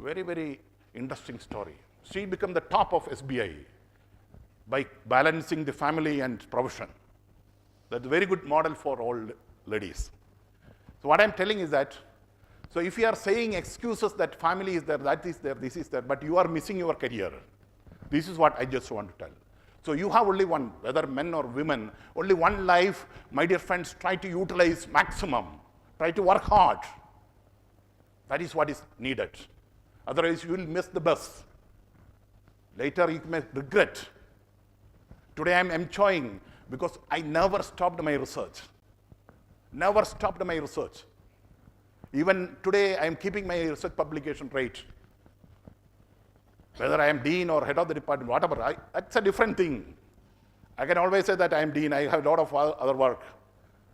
very very Interesting story. She became the top of SBI by balancing the family and profession. That's a very good model for all ladies. So what I'm telling is that, so if you are saying excuses that family is there, that is there, this is there, but you are missing your career. This is what I just want to tell. So you have only one, whether men or women, only one life. My dear friends, try to utilize maximum. Try to work hard. That is what is needed. Otherwise, you will miss the bus. Later, you may regret. Today, I'm enjoying because I never stopped my research. Never stopped my research. Even today, I'm keeping my research publication rate. Whether I am dean or head of the department, whatever, that's a different thing. I can always say that I am dean, I have a lot of other work.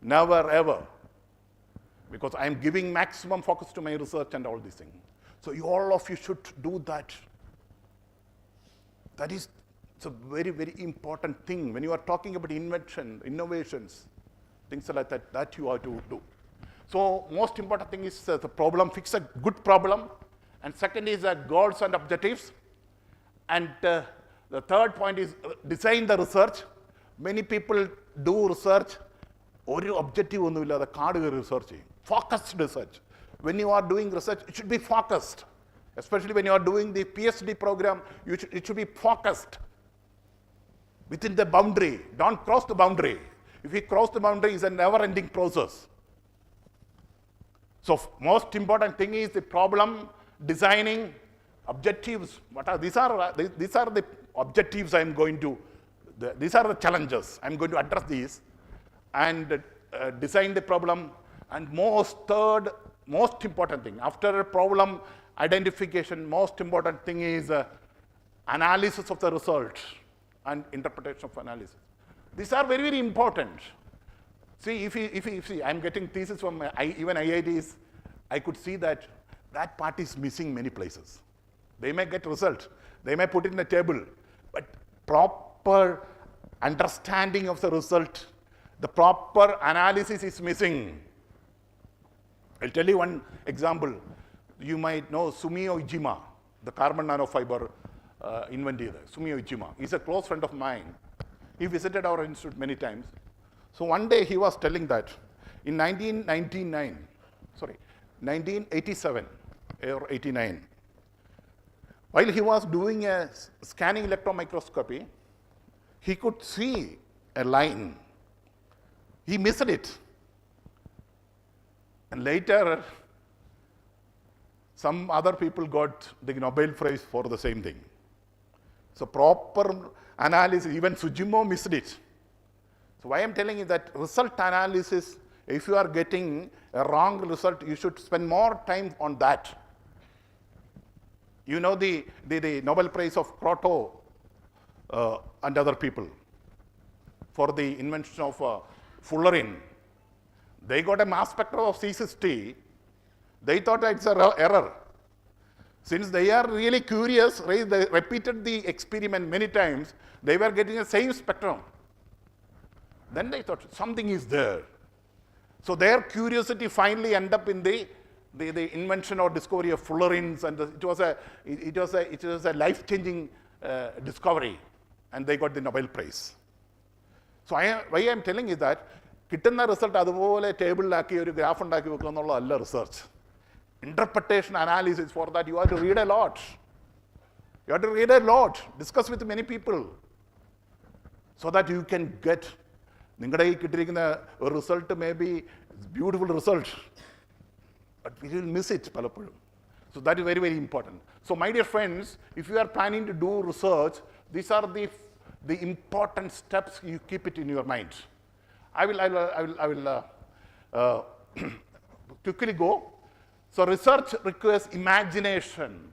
Never, ever. Because I am giving maximum focus to my research and all these things. So all of you should do that. That is a very, very important thing. When you are talking about invention, innovations, things like that, that you have to do. So most important thing is the problem, fix a good problem. And second is goals and objectives. And the third point is design the research. Many people do research. One objective the card research. Focused research. When you are doing research, it should be focused. Especially when you are doing the PhD program, it should be focused. Within the boundary. Don't cross the boundary. If you cross the boundary, it's a never-ending process. So most important thing is the problem, designing, objectives. These are the objectives I'm going to, these are the challenges. I'm going to address these and design the problem. And most important thing, after a problem identification, most important thing is analysis of the result and interpretation of analysis. These are very, very important. See, if you see, I'm getting thesis from even IITs, I could see that part is missing many places. They may get result, they may put it in a table, but proper understanding of the result, the proper analysis is missing. I'll tell you one example. You might know Sumio Ujima, the carbon nanofiber inventor. Sumio Ujima, he's a close friend of mine. He visited our institute many times. So one day he was telling that in 1987 or 89, while he was doing a scanning electron microscopy, he could see a line. He missed it. And later, some other people got the Nobel Prize for the same thing. So proper analysis, even Sujimo missed it. So why I'm telling you that result analysis, if you are getting a wrong result, you should spend more time on that. You know the Nobel Prize of Kroto and other people for the invention of fullerene. They got a mass spectrum of C60. They thought it's an error. Since they are really curious, they repeated the experiment many times, they were getting the same spectrum. Then they thought something is there. So their curiosity finally ended up in the invention or discovery of fullerenes, and it was a life-changing discovery, and they got the Nobel Prize. So why I'm telling is that kittanna result adupole table aaki oru graph undaki vekkunnalla alla research. Interpretation analysis, for that you have to read a lot. You have to read a lot, discuss with many people, so that you can get a result, maybe beautiful result, but we will miss it. So that is very, very important. So my dear friends, if you are planning to do research, these are the important steps. You keep it in your mind. I will quickly go. So research requires imagination.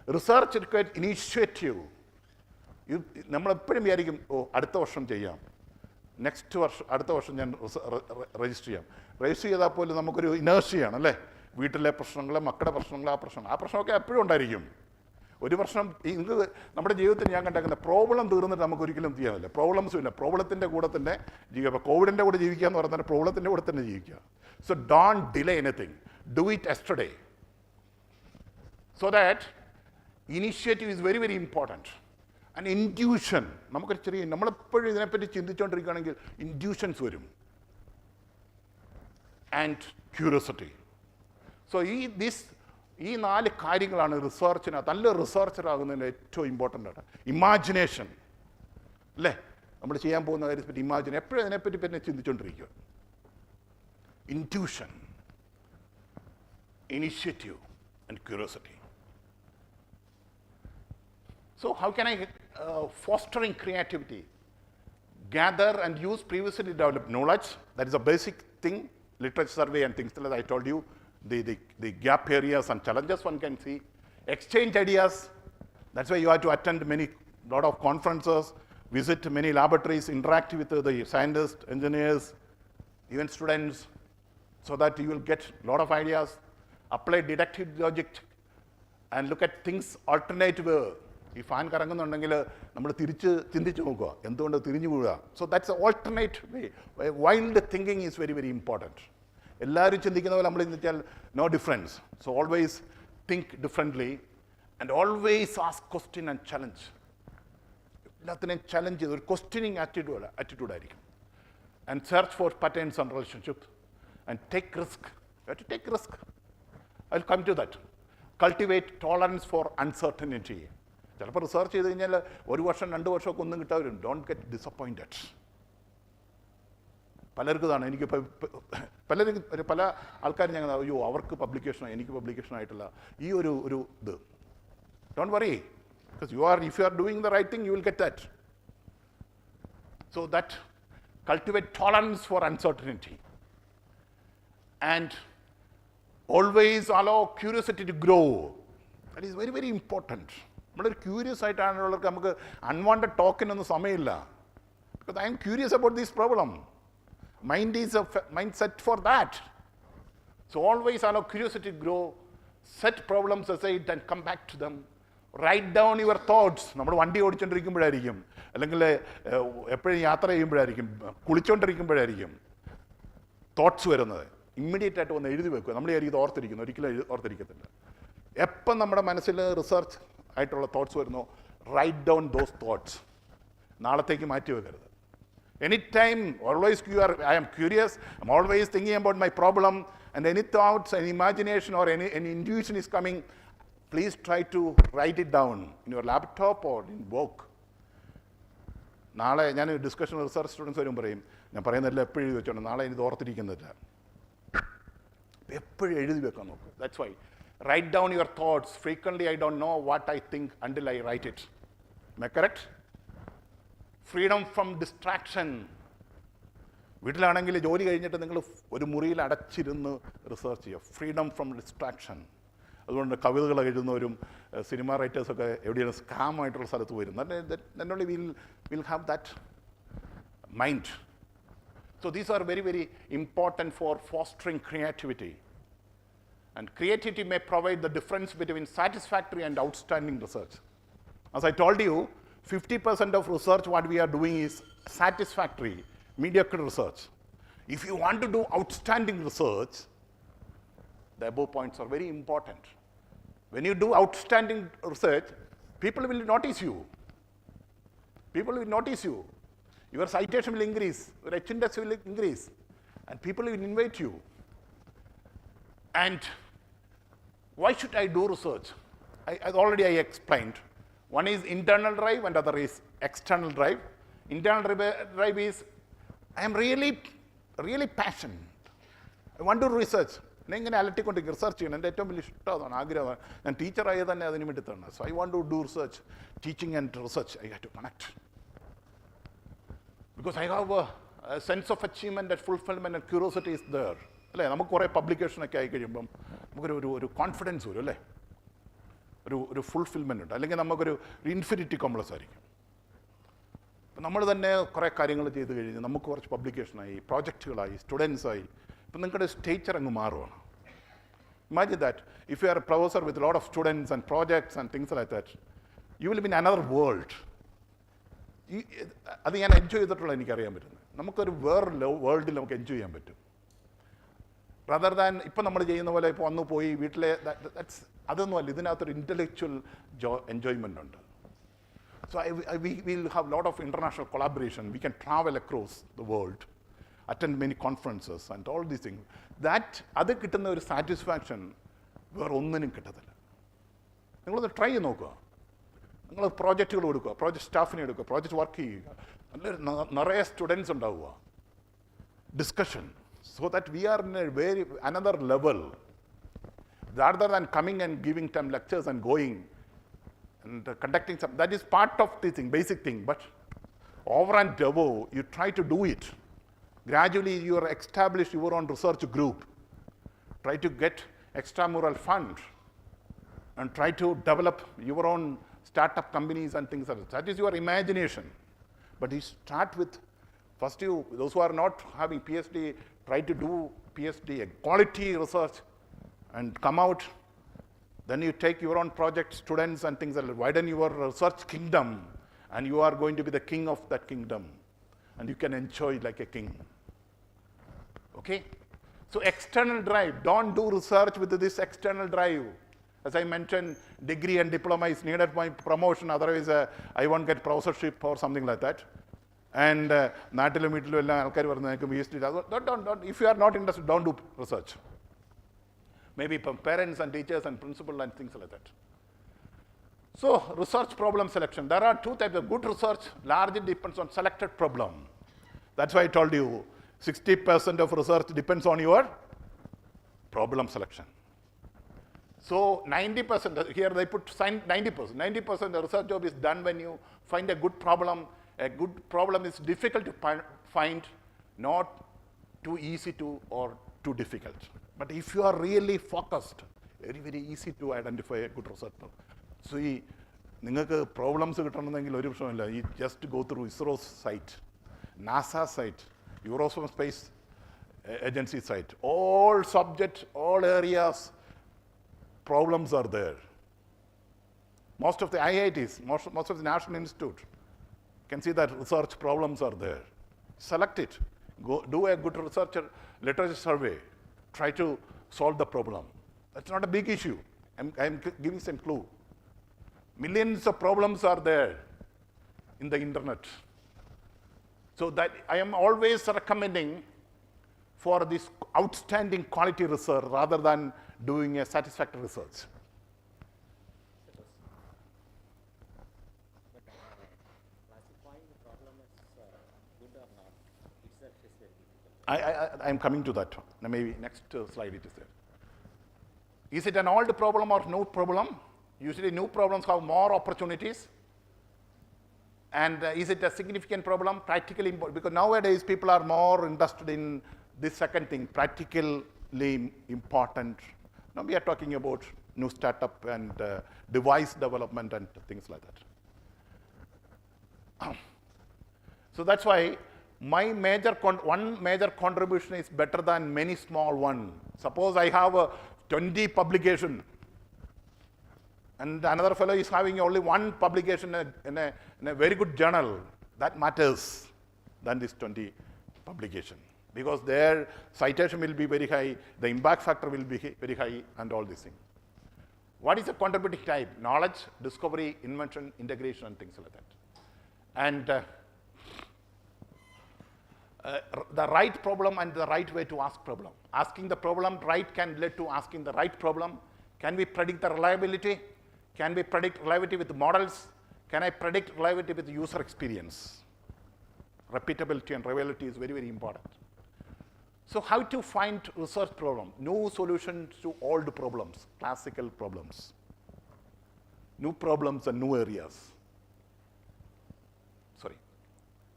Research requires initiative. Next വർഷം അടുത്ത വർഷം ഞാൻ register ചെയ്യാം. Register ചെയ്താൽ പോലും നമുക്കൊരു ഇനേർഷ്യയാണ് അല്ലേ? വീട്ടിലെ പ്രശ്നങ്ങൾ, മക്കളുടെ പ്രശ്നങ്ങൾ, ആ പ്രശ്നമൊക്കെ എപ്പോഴും ഉണ്ടായിരിക്കും. ഒരു പ്രശ്നം നമ്മുടെ ജീവിതത്തിൽ ഞാൻ കണ്ടേക്കുന്ന പ്രോബ്ലം തീർന്നിട്ട് നമുക്ക് ഒരിക്കലും ചെയ്യാനില്ല. പ്രോബ്ലംസും ഇല്ല. പ്രോബ്ലത്തിൻ്റെ കൂടെ തന്നെ ജീവിക്കുക. ഇപ്പോൾ കോവിഡിൻ്റെ കൂടെ ജീവിക്കുക എന്ന് പറഞ്ഞാൽ പ്രോബ്ലത്തിൻ്റെ കൂടെ തന്നെ ജീവിക്കുക. So don't delay anything. Do it yesterday. So that Initiative is very, very important. And intuition. നമ്മളെപ്പോഴും ഇതിനെപ്പറ്റി ചിന്തിച്ചുകൊണ്ടിരിക്കുകയാണെങ്കിൽ intuitions വരും. And curiosity. So ഈ 4 കാര്യങ്ങളാണ് റിസർച്ചിനകത്ത് നല്ല റിസർച്ചർ ആകുന്നതിന് ഏറ്റവും ഇമ്പോർട്ടൻ്റ് ആണ്. ഇമാജിനേഷൻ അല്ലേ, നമ്മൾ ചെയ്യാൻ പോകുന്ന കാര്യത്തെപ്പറ്റി ഇമാജിൻ, എപ്പോഴും അതിനെപ്പറ്റി പിന്നെ ചിന്തിച്ചുകൊണ്ടിരിക്കുക. Intuition, initiative and curiosity. So how can I fostering creativity? Gather and use previously developed knowledge. That is a basic thing. Literature survey and things like I told you. The gap areas and challenges one can see. Exchange ideas. That's why you have to attend lot of conferences, visit many laboratories, interact with the scientists, engineers, even students, so that you will get a lot of ideas. Apply deductive logic and look at things alternative. ഈ fan കറങ്ങുന്നുണ്ടെങ്കിൽ നമ്മൾ തിരിച്ച് ചിന്തിച്ച് നോക്കുക, എന്തുകൊണ്ട് തിരിഞ്ഞു പോവുക. So that's a alternate way. Wild thinking is very, very important. എല്ലാവരും ചിന്തിക്കുന്ന പോലെ നമ്മൾ ചിന്തിച്ചാൽ no difference. So always think differently and always ask question and challenge. എല്ലാത്തിനെയും ചലഞ്ച് ചെയ്ത് ഒരു ക്വസ്റ്റ്യനിങ് ആറ്റിറ്റ്യൂഡായിരിക്കും. And search for patterns and relationship and take risk. You have to take risk. I will come to that. Cultivate tolerance for uncertainty. ചിലപ്പോൾ research ചെയ്ത് കഴിഞ്ഞാൽ 1 വർഷം 2 വർഷമൊക്കെ ഒന്നും കിട്ടാവരും. Don't get disappointed. പലർക്കും ഇതാണ്. എനിക്ക് പല ആൾക്കാരും ഞങ്ങൾ അയ്യോ അവർക്ക് പബ്ലിക്കേഷൻ, എനിക്ക് പബ്ലിക്കേഷൻ ആയിട്ടില്ല. ഈ ഒരു ഇത് don't worry, because if you are doing the right thing you will get that. So that cultivate tolerance for uncertainty and always allow curiosity to grow. That is very, very important. നമ്മളൊരു curious ആയിട്ടാണുള്ളവർക്ക് നമുക്ക് unwanted ടോക്കിനൊന്നും സമയമില്ല. Because I am curious about this problem. Mind is a mind set for that. So always allow curiosity to grow, set problems aside and come back to them. Write down your thoughts. നമ്മൾ വണ്ടി ഓടിച്ചുകൊണ്ടിരിക്കുമ്പോഴായിരിക്കും, അല്ലെങ്കിൽ എപ്പോഴും യാത്ര ചെയ്യുമ്പോഴായിരിക്കും, കുളിച്ചുകൊണ്ടിരിക്കുമ്പോഴായിരിക്കും thoughts വരുന്നത്. Immediate ആയിട്ട് വന്ന് എഴുതി വെക്കുക. നമ്മൾ ഇത് ഓർത്തിരിക്കുന്നു, ഒരിക്കലും ഓർത്തിരിക്കത്തില്ല. എപ്പം നമ്മുടെ മനസ്സിൽ റിസർച്ച് ആയിട്ടുള്ള തോട്ട്സ് വരുന്നു, റൈറ്റ് ഡൗൺ ദോസ് തോട്ട്സ്. നാളത്തേക്ക് മാറ്റി വെക്കരുത്. Anytime, always I am curious, I'm always thinking about my problem, and any thoughts, any imagination or any intuition is coming, please try to write it down in your laptop or in book. നാളെ ഞാൻ discussion research students വരും പറയും, ഞാൻ പറയുന്നതെല്ലാം എപ്പോഴും എഴുതി വെച്ചോണ്ട് നാളെ ഇത് ഓർത്തിരിക്കുന്നില്ല. എപ്പോഴും എഴുതി വെക്കാൻ നോക്കുക. That's why. Write down your thoughts. Frequently I don't know what I think until I write it. Am I correct? Freedom from distraction. വീട്ടിലാണെങ്കിൽ ജോലി കഴിഞ്ഞിട്ട് നിങ്ങൾ ഒരു മുറിയിൽ അടച്ചിരുന്ന് റിസർച്ച് ചെയ്യുക. Freedom from distraction. അതുകൊണ്ട് കവിതകൾ എഴുതുന്നവരും സിനിമ റൈറ്റേഴ്സൊക്കെ എവിടെയാണ് സ്കാം ആയിട്ടുള്ള സ്ഥലത്ത് വരും. then only we'll have that mind. So these are very, very important for fostering creativity. And creativity may provide the difference between satisfactory and outstanding research. As I told you, 50% of research what we are doing is satisfactory, mediocre research. If you want to do outstanding research, the above points are very important. When you do outstanding research, people will notice you. People will notice you. Your citation will increase, your H-index will increase, and people will invite you. And why should I do research? As already I explained. One is internal drive and other is external drive. Internal drive is, I am really, really passionate. I want to do research. ഞാൻ ഇങ്ങനെ അലട്ടിക്കൊണ്ടിരിക്കും, research ചെയ്യണം. എൻ്റെ ഏറ്റവും വലിയ ഇഷ്ടമാണ്, ആഗ്രഹമാണ്. ഞാൻ ടീച്ചറായത് തന്നെ അതിന് വേണ്ടി തന്നെ. So I want to do research, teaching and research. I have to connect. Because I have a sense of achievement and fulfilment and curiosity is there. അല്ലേ, നമുക്ക് കുറേ പബ്ലിക്കേഷനൊക്കെ ആയി കഴിയുമ്പം നമുക്കൊരു കോൺഫിഡൻസ് വരും. അല്ലേ, ഒരു ഫുൾഫിൽമെൻ്റ് ഉണ്ട്. അല്ലെങ്കിൽ നമുക്കൊരു ഇൻഫിനിറ്റി കോംപ്ലക്സ് ആയിരിക്കും. ഇപ്പം നമ്മൾ തന്നെ കുറേ കാര്യങ്ങൾ ചെയ്ത് കഴിഞ്ഞ് നമുക്ക് കുറച്ച് പബ്ലിക്കേഷനായി, പ്രോജക്റ്റുകളായി, സ്റ്റുഡൻസായി. ഇപ്പം നിങ്ങളുടെ സ്റ്റേച്ചർ അങ്ങ് മാറുകയാണ്. Imagine that if you R A professor with lot of students and projects and things like that, U will be in another world. അത് ഞാൻ എൻജോയ് ചെയ്തിട്ടുള്ള എനിക്കറിയാൻ പറ്റുന്നത്. നമുക്കൊരു വേറെ വേൾഡിൽ നമുക്ക് എൻജോയ് ചെയ്യാൻ പറ്റും. റദർ ദാൻ ഇപ്പം നമ്മൾ ചെയ്യുന്ന പോലെ ഇപ്പോൾ വന്നു പോയി വീട്ടിലെ അതൊന്നുമല്ല, ഇതിനകത്തൊരു ഇൻ്റലക്ച്വൽ എൻജോയ്മെൻ്റ് ഉണ്ട്. So we will have a lot of international collaboration. We can travel across the world, attend many conferences and all these things. അത് കിട്ടുന്ന ഒരു സാറ്റിസ്ഫാക്ഷൻ വേറെ ഒന്നിനും കിട്ടത്തില്ല. നിങ്ങളൊന്ന് ട്രൈ ചെയ്ത് നോക്കുക. നിങ്ങൾ പ്രോജക്റ്റുകൾ കൊടുക്കുക, പ്രോജക്റ്റ് സ്റ്റാഫിനെ എടുക്കുക, പ്രോജക്റ്റ് വർക്ക് ചെയ്യുക, നല്ലൊരു നിറയെ സ്റ്റുഡൻസ് ഉണ്ടാവുക, discussion, so that we are in a very another level, rather than coming and giving them lectures and going and conducting some. That is part of the thing, basic thing, but over and above, you try to do it. Gradually, you are establish your own research group, try to get extramural fund, and try to develop your own startup companies and things like that. That is your imagination. But you start with, first those who are not having PhD, try to do PhD, quality research, and come out. Then you take your own project, students and things like that. Widen your research kingdom, and you are going to be the king of that kingdom. And you can enjoy like a king. Okay? So external drive, don't do research with this external drive. As I mentioned, degree and diploma is needed for promotion, otherwise I won't get professorship or something like that. And നാട്ടിലും വീട്ടിലും എല്ലാം ആൾക്കാർ പറഞ്ഞു എനിക്ക് PhD. Don't, if you are not interested, don't do research. Maybe parents and teachers and principal and things like that. So research problem selection. There are two types of good research. Largely depends on selected problem. That's why I told you 60% of research depends on your problem selection. So 90%, here they put 90%. 90% the research job is done when you find a good problem. A good problem is difficult to find, not too easy to or too difficult. But if you are really focused, very, very easy to identify a good research problem. So നിങ്ങൾക്ക് problems കിട്ടണമെന്നെങ്കിൽ ഒരു പ്രശ്നമില്ല. You just go through ISRO's site, NASA site, Space Agency site. All subjects, all areas, problems are there. Most of the IITs, most of the National Institute, can see that research problems are there. Select it. Go do a good researcher literature survey. Try to solve the problem. That's not a big issue. I'm giving some clue. Millions of problems are there in the internet. So that I am always recommending for this outstanding quality research rather than doing a satisfactory research. I'm coming to that. Maybe next slide it is there. Is it an old problem or new problem? Usually new problems have more opportunities. And is it a significant problem? Practically important, because nowadays people are more interested in this second thing, practically important. Now we are talking about new startup and device development and things like that. So that's why my one major contribution is better than many small ones. Suppose I have 20 publication, and another fellow is having only one publication in a very good journal. That matters than this 20 publication, because their citation will be very high, the impact factor will be very high, and all these things. What is the contributing type? Knowledge, discovery, invention, integration, and things like that. And the right problem and the right way to ask problem. Asking the problem right can lead to asking the right problem. Can we predict the reliability? Can we predict reliability with models? Can I predict reliability with user experience? Repeatability and reliability is very, very important. So how to find research problem? New solutions to old problems, classical problems. New problems and new areas. Sorry.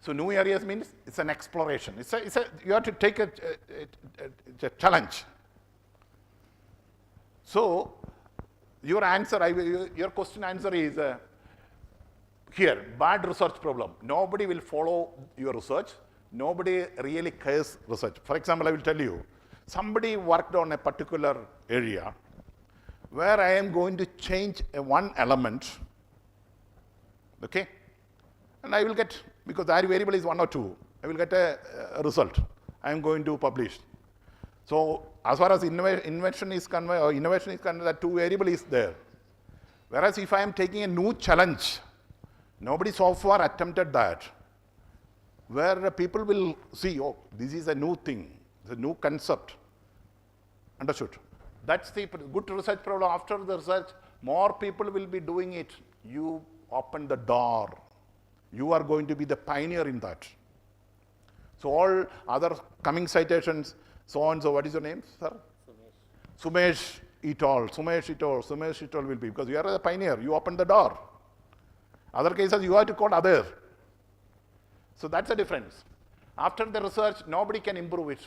So new areas means it's an exploration. You have to take it's a challenge. So your answer, your question answer is here, bad research problem. Nobody will follow your research. Nobody really cares research. For example, I will tell you, somebody worked on a particular area where I am going to change one element, okay? And I will get, because that variable is 1 or 2, I will get a result. I am going to publish. So as far as invention is concerned, or innovation is concerned, that two variable is there. Whereas if I am taking a new challenge, nobody so far attempted that, where people will see, oh, this is a new thing, it's a new concept. Understood? That's the good research problem. After the research, more people will be doing it. You open the door. You are going to be the pioneer in that. So all other coming citations, so and so, what is your name, sir? Sumesh et al. Sumesh et al. Sumesh et al. Will be, because you are the pioneer. You open the door. Other cases, you have to call other. So that's the difference. After the research, nobody can improve it.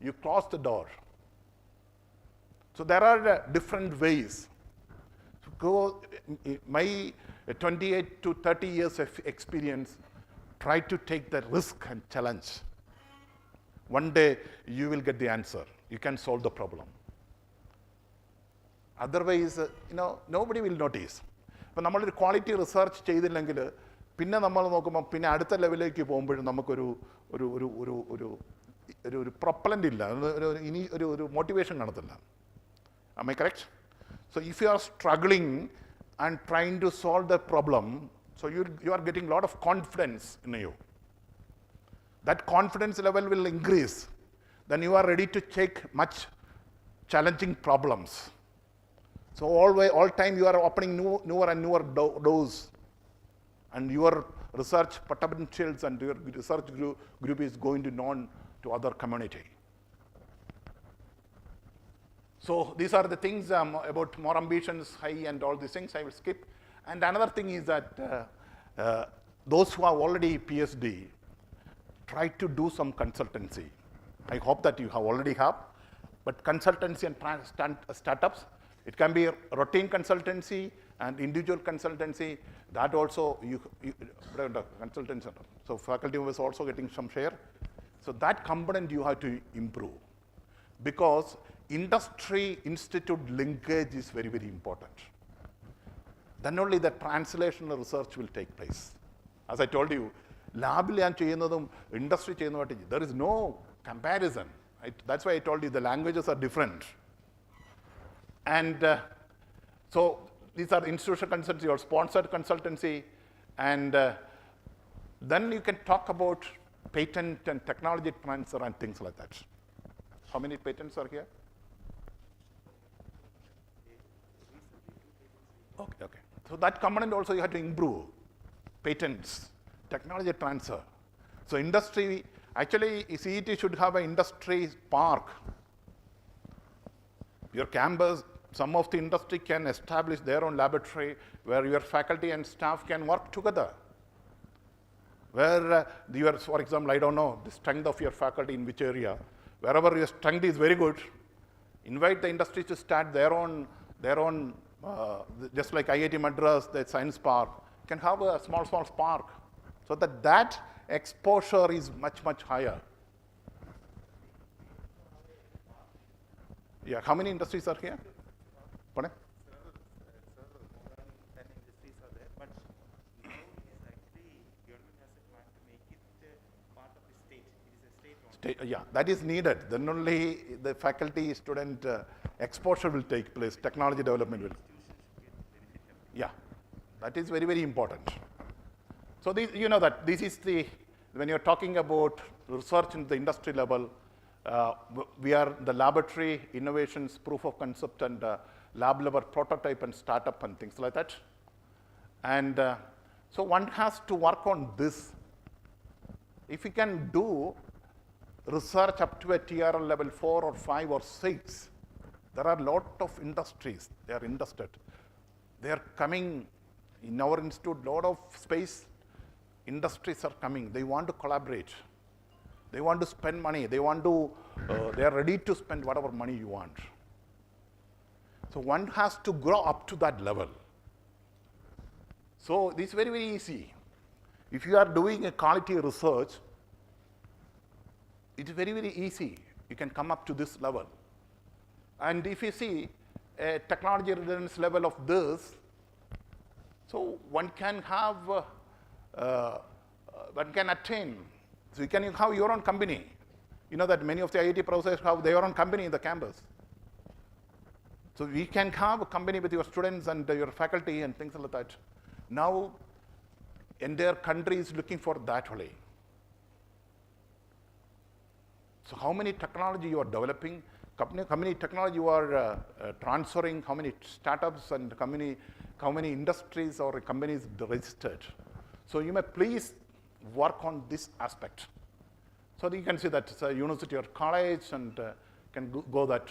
You close the door. So there are different ways. So go, my 28 to 30 years of experience, try to take the risk and challenge. One day you will get the answer. You can solve the problem. Otherwise, nobody will notice. But we quality research ചെയ്തില്ലെങ്കിൽ പിന്നെ നമ്മൾ നോക്കുമ്പോൾ പിന്നെ അടുത്ത ലെവലിലേക്ക് പോകുമ്പോഴും നമുക്കൊരു ഒരു പ്രൊപ്പലൻ്റ് ഇല്ല, ഒരു മോട്ടിവേഷൻ കാണത്തില്ല. Am I correct? So if you are struggling and trying to solve the problem, so you are getting a lot of confidence in you. That confidence level will increase. Then you are ready to take much challenging problems. So all time you are opening newer and newer doors. And your research potentials and your research group is going to known to other community. So these are the things about more ambitions, high and all these things I will skip. And another thing is that those who have already PhD, try to do some consultancy. I hope that you have already have, but consultancy and startups, it can be routine consultancy and individual consultancy. That also, consultancy. So faculty was also getting some share. So that component you have to improve, because industry institute linkage is very, very important. Then only the translational research will take place. As I told you, lab industry there is no comparison. That's why I told you the languages are different. And so these are institutional consultancy or sponsored consultancy. And then you can talk about patent and technology transfer and things like that. How many patents are here? Okay. So that component also you have to improve. Patents, technology transfer. So industry, actually CET should have an industry park. Your campus, some of the industry can establish their own laboratory where your faculty and staff can work together. Where for example, I don't know the strength of your faculty in which area. Wherever your strength is very good, invite the industry to start their own, just like IIT Madras, the science park, can have a small spark, so that exposure is much, much higher. Yeah, how many industries are here? Pardon? Yeah, that is needed. Then only the faculty student exposure will take place, technology development will. Yeah, that is very, very important. So you know that this is when you're talking about research in the industry level, we are the laboratory, innovations, proof of concept, and lab level prototype and startup and things like that. And so one has to work on this. If you can do research up to a TRL level 4 or 5 or 6, there are a lot of industries, they are interested. They are coming in our institute, lot of space, industries are coming, they want to collaborate. They want to spend money, they are ready to spend whatever money you want. So one has to grow up to that level. So this is very, very easy. If you are doing a quality research, it is very, very easy. You can come up to this level. And if you see a technology readiness level of this, so one can have, one can attain. So you can have your own company. You know that many of the IIT professors have their own company in the campus. So we can have a company with your students and your faculty and things like that. Now, entire country is looking for that only. So how many technology you are developing, how many technology you are transferring, how many startups and how many industries or companies registered. So you may please work on this aspect. So you can see that it's a university or college and can go that.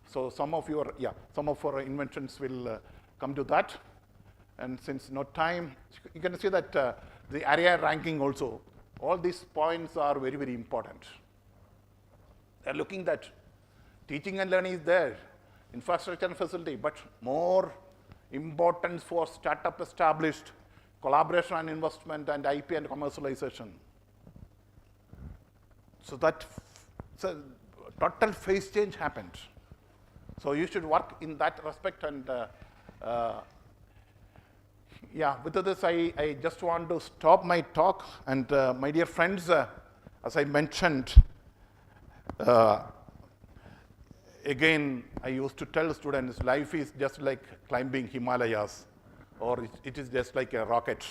So some of our inventions will come to that. And since no time, you can see that the area ranking also, all these points are very, very important. They're looking that teaching and learning is there, infrastructure and facility, but more importance for startup established, collaboration and investment, and IP and commercialization. So that total phase change happened. So you should work in that respect. And with this, I just want to stop my talk. And my dear friends, as I mentioned, again, I used to tell students, life is just like climbing Himalayas, or it is just like a rocket.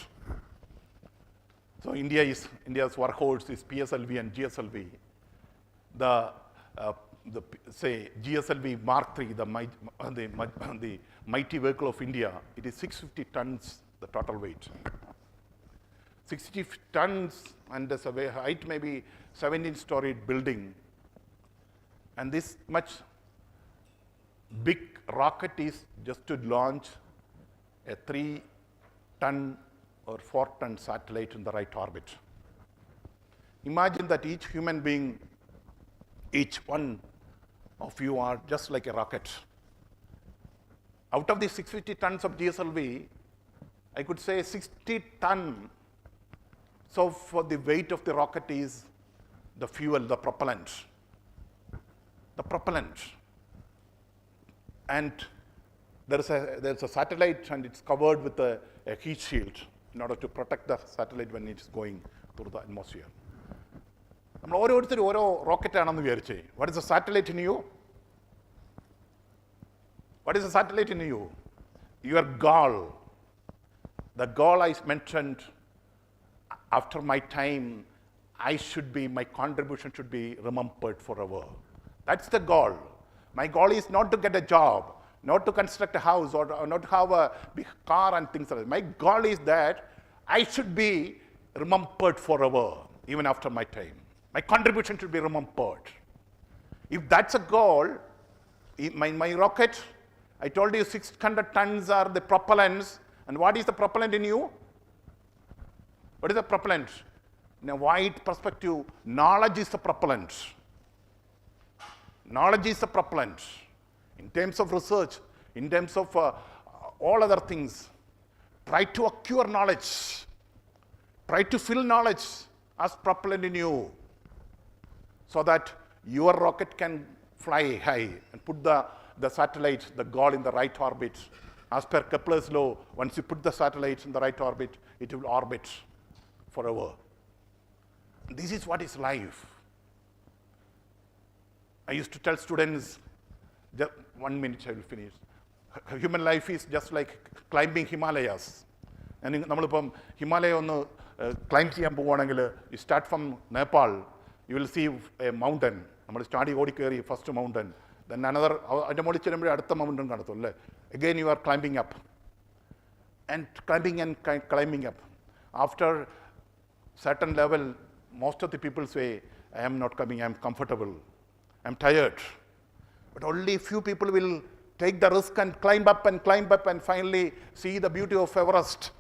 So India's workhorse is PSLV and GSLV. The GSLV Mark III, the mighty vehicle of India, it is 650 tons, the total weight. 60 tons, and the height may be 17-storied building. And this much big rocket is just to launch a 3-ton or 4-ton satellite in the right orbit. Imagine that each human being, each one of you are just like a rocket. Out of the 650 tons of GSLV, I could say 60 tons. So for the weight of the rocket is the fuel, the propellant. The propellant. And there's a satellite, and it's covered with a heat shield in order to protect the satellite when it's going through the atmosphere. What is a satellite in you? What is a satellite in you? Your goal. The goal I mentioned, after my time, my contribution should be remembered forever. That's the goal. My goal is not to get a job, not to construct a house, or not to have a big car and things like that. My goal is that I should be remembered forever, even after my time. My contribution should be remembered. If that's a goal, my rocket, I told you 600 tons are the propellants. And what is the propellant in you? What is the propellant? In a wide perspective, knowledge is the propellant. Knowledge is the propellant. In terms of research, in terms of all other things, try to acquire knowledge. Try to fill knowledge as propellant in you, so that your rocket can fly high and put the satellite, the goal, in the right orbit. As per Kepler's law, once you put the satellite in the right orbit, it will orbit forever. This is what is life. I used to tell students, just 1 minute I will finish. Human life is just like climbing Himalayas. And in Himalaya climb you start from Nepal, you will see a mountain. We study Odikeri, first mountain. Then another mountain. Again you are climbing up. And climbing up. After certain level, most of the people say, I am not coming, I am comfortable. I am tired. But only few people will take the risk and climb up and finally see the beauty of Everest.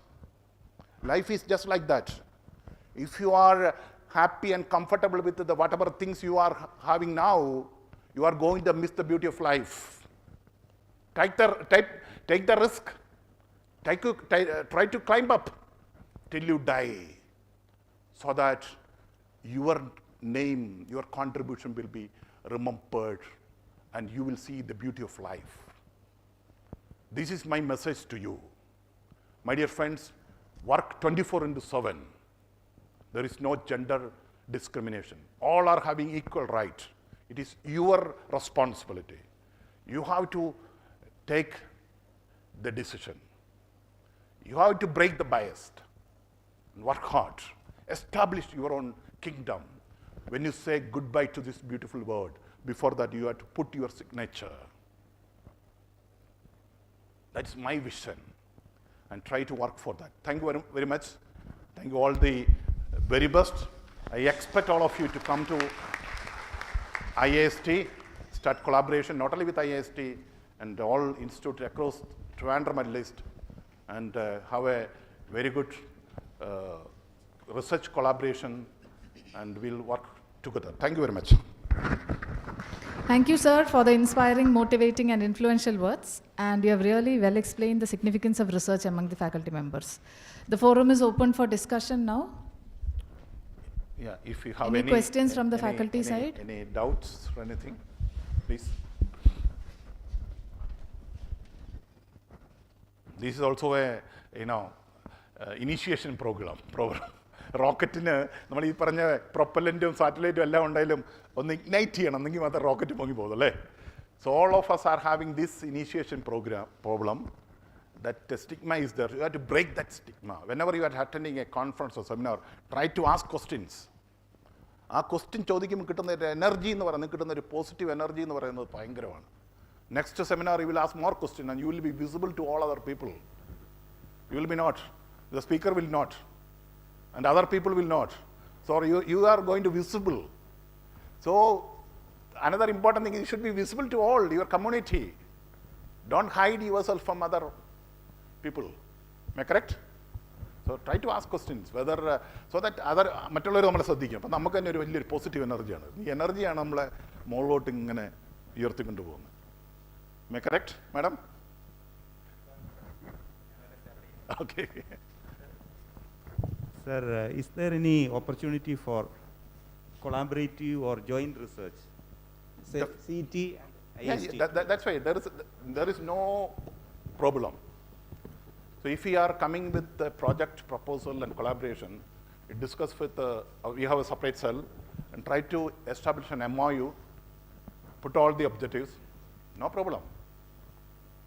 Life is just like that. If you are happy and comfortable with whatever things you are having now, you are going to miss the beauty of life. Take the risk. Try to climb up till you die, so that your name, your contribution will be remembered, and you will see the beauty of life. This is my message to you. My dear friends, work 24/7. There is no gender discrimination. All are having equal right. It is your responsibility. You have to take the decision. You have to break the bias and work hard. Establish your own kingdom. When you say goodbye to this beautiful word, before that you have to put your signature. That's my vision, and try to work for that. Thank you very, very much. Thank you all the very best. I expect all of you to come to IIST, start collaboration not only with IIST and all institutes across Trivandrum at least, and have a very good research collaboration, and we'll work together. Thank you very much. Thank you, sir, for the inspiring, motivating, and influential words. And you have really well explained the significance of research among the faculty members. The forum is open for discussion now. Yeah, if you have Any questions from the faculty side? Any doubts or anything, please. This is also a initiation program. റോക്കറ്റിന് നമ്മൾ ഈ പറഞ്ഞ പ്രൊപ്പല്ലൻറ്റും സാറ്റലൈറ്റും എല്ലാം ഉണ്ടായാലും ഒന്ന് ignite ചെയ്യണം, എന്നെങ്കിൽ മാത്രം rocket പൊങ്ങി പോകും അല്ലേ. So all of us are having this initiation problem. That stigma is there. You have to break that stigma. Whenever you are attending a conference or seminar, try to ask questions. ആ question ചോദിക്കുമ്പോൾ കിട്ടുന്ന ഒരു energy എന്ന് പറയുന്നത്, കിട്ടുന്ന ഒരു positive energy എന്ന് പറയുന്നത് ഭയങ്കരമാണ്. Next seminar you will ask more question and you will be visible to all other people. You will be note, the speaker will note, and other people will not. So you are going to visible. So another important thing is you should be visible to all your community. Don't hide yourself from other people. Am I correct? So try to ask questions, whether so that other മറ്റുള്ളവർ നമ്മളെ ശ്രദ്ധിക്കും. അപ്പം നമുക്ക് തന്നെ ഒരു വലിയൊരു positive എനർജിയാണ്. ഈ എനർജിയാണ് നമ്മളെ മുകളിലോട്ട് ഇങ്ങനെ ഉയർത്തിക്കൊണ്ട് പോകുന്നത്. Am I correct, madam? Okay. Sir, is there any opportunity for collaborative or joint research? Say CET and IIST. That's why there is no problem. So if we are coming with the project proposal and collaboration, we discuss with we have a separate cell and try to establish an MOU, put all the objectives, no problem.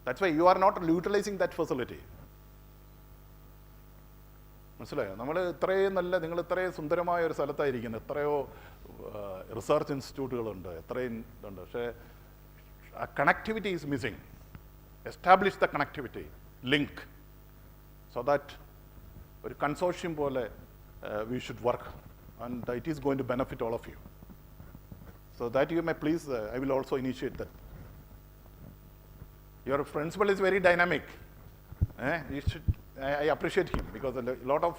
That's why you are not utilizing that facility. മനസ്സിലായോ? നമ്മൾ ഇത്രയും നല്ല, നിങ്ങൾ ഇത്രയും സുന്ദരമായ ഒരു സ്ഥലത്തായിരിക്കുന്നത്, എത്രയോ research ഇൻസ്റ്റിറ്റ്യൂട്ടുകളുണ്ട്, എത്രയും ഇതുണ്ട്, പക്ഷേ ആ connectivity is missing. Establish the connectivity link so that ഒരു കൺസോർഷ്യം പോലെ we should work and it is going to benefit all of you. So that you may please, I will also initiate that. Your principal is very dynamic. You should, I appreciate him because a lot of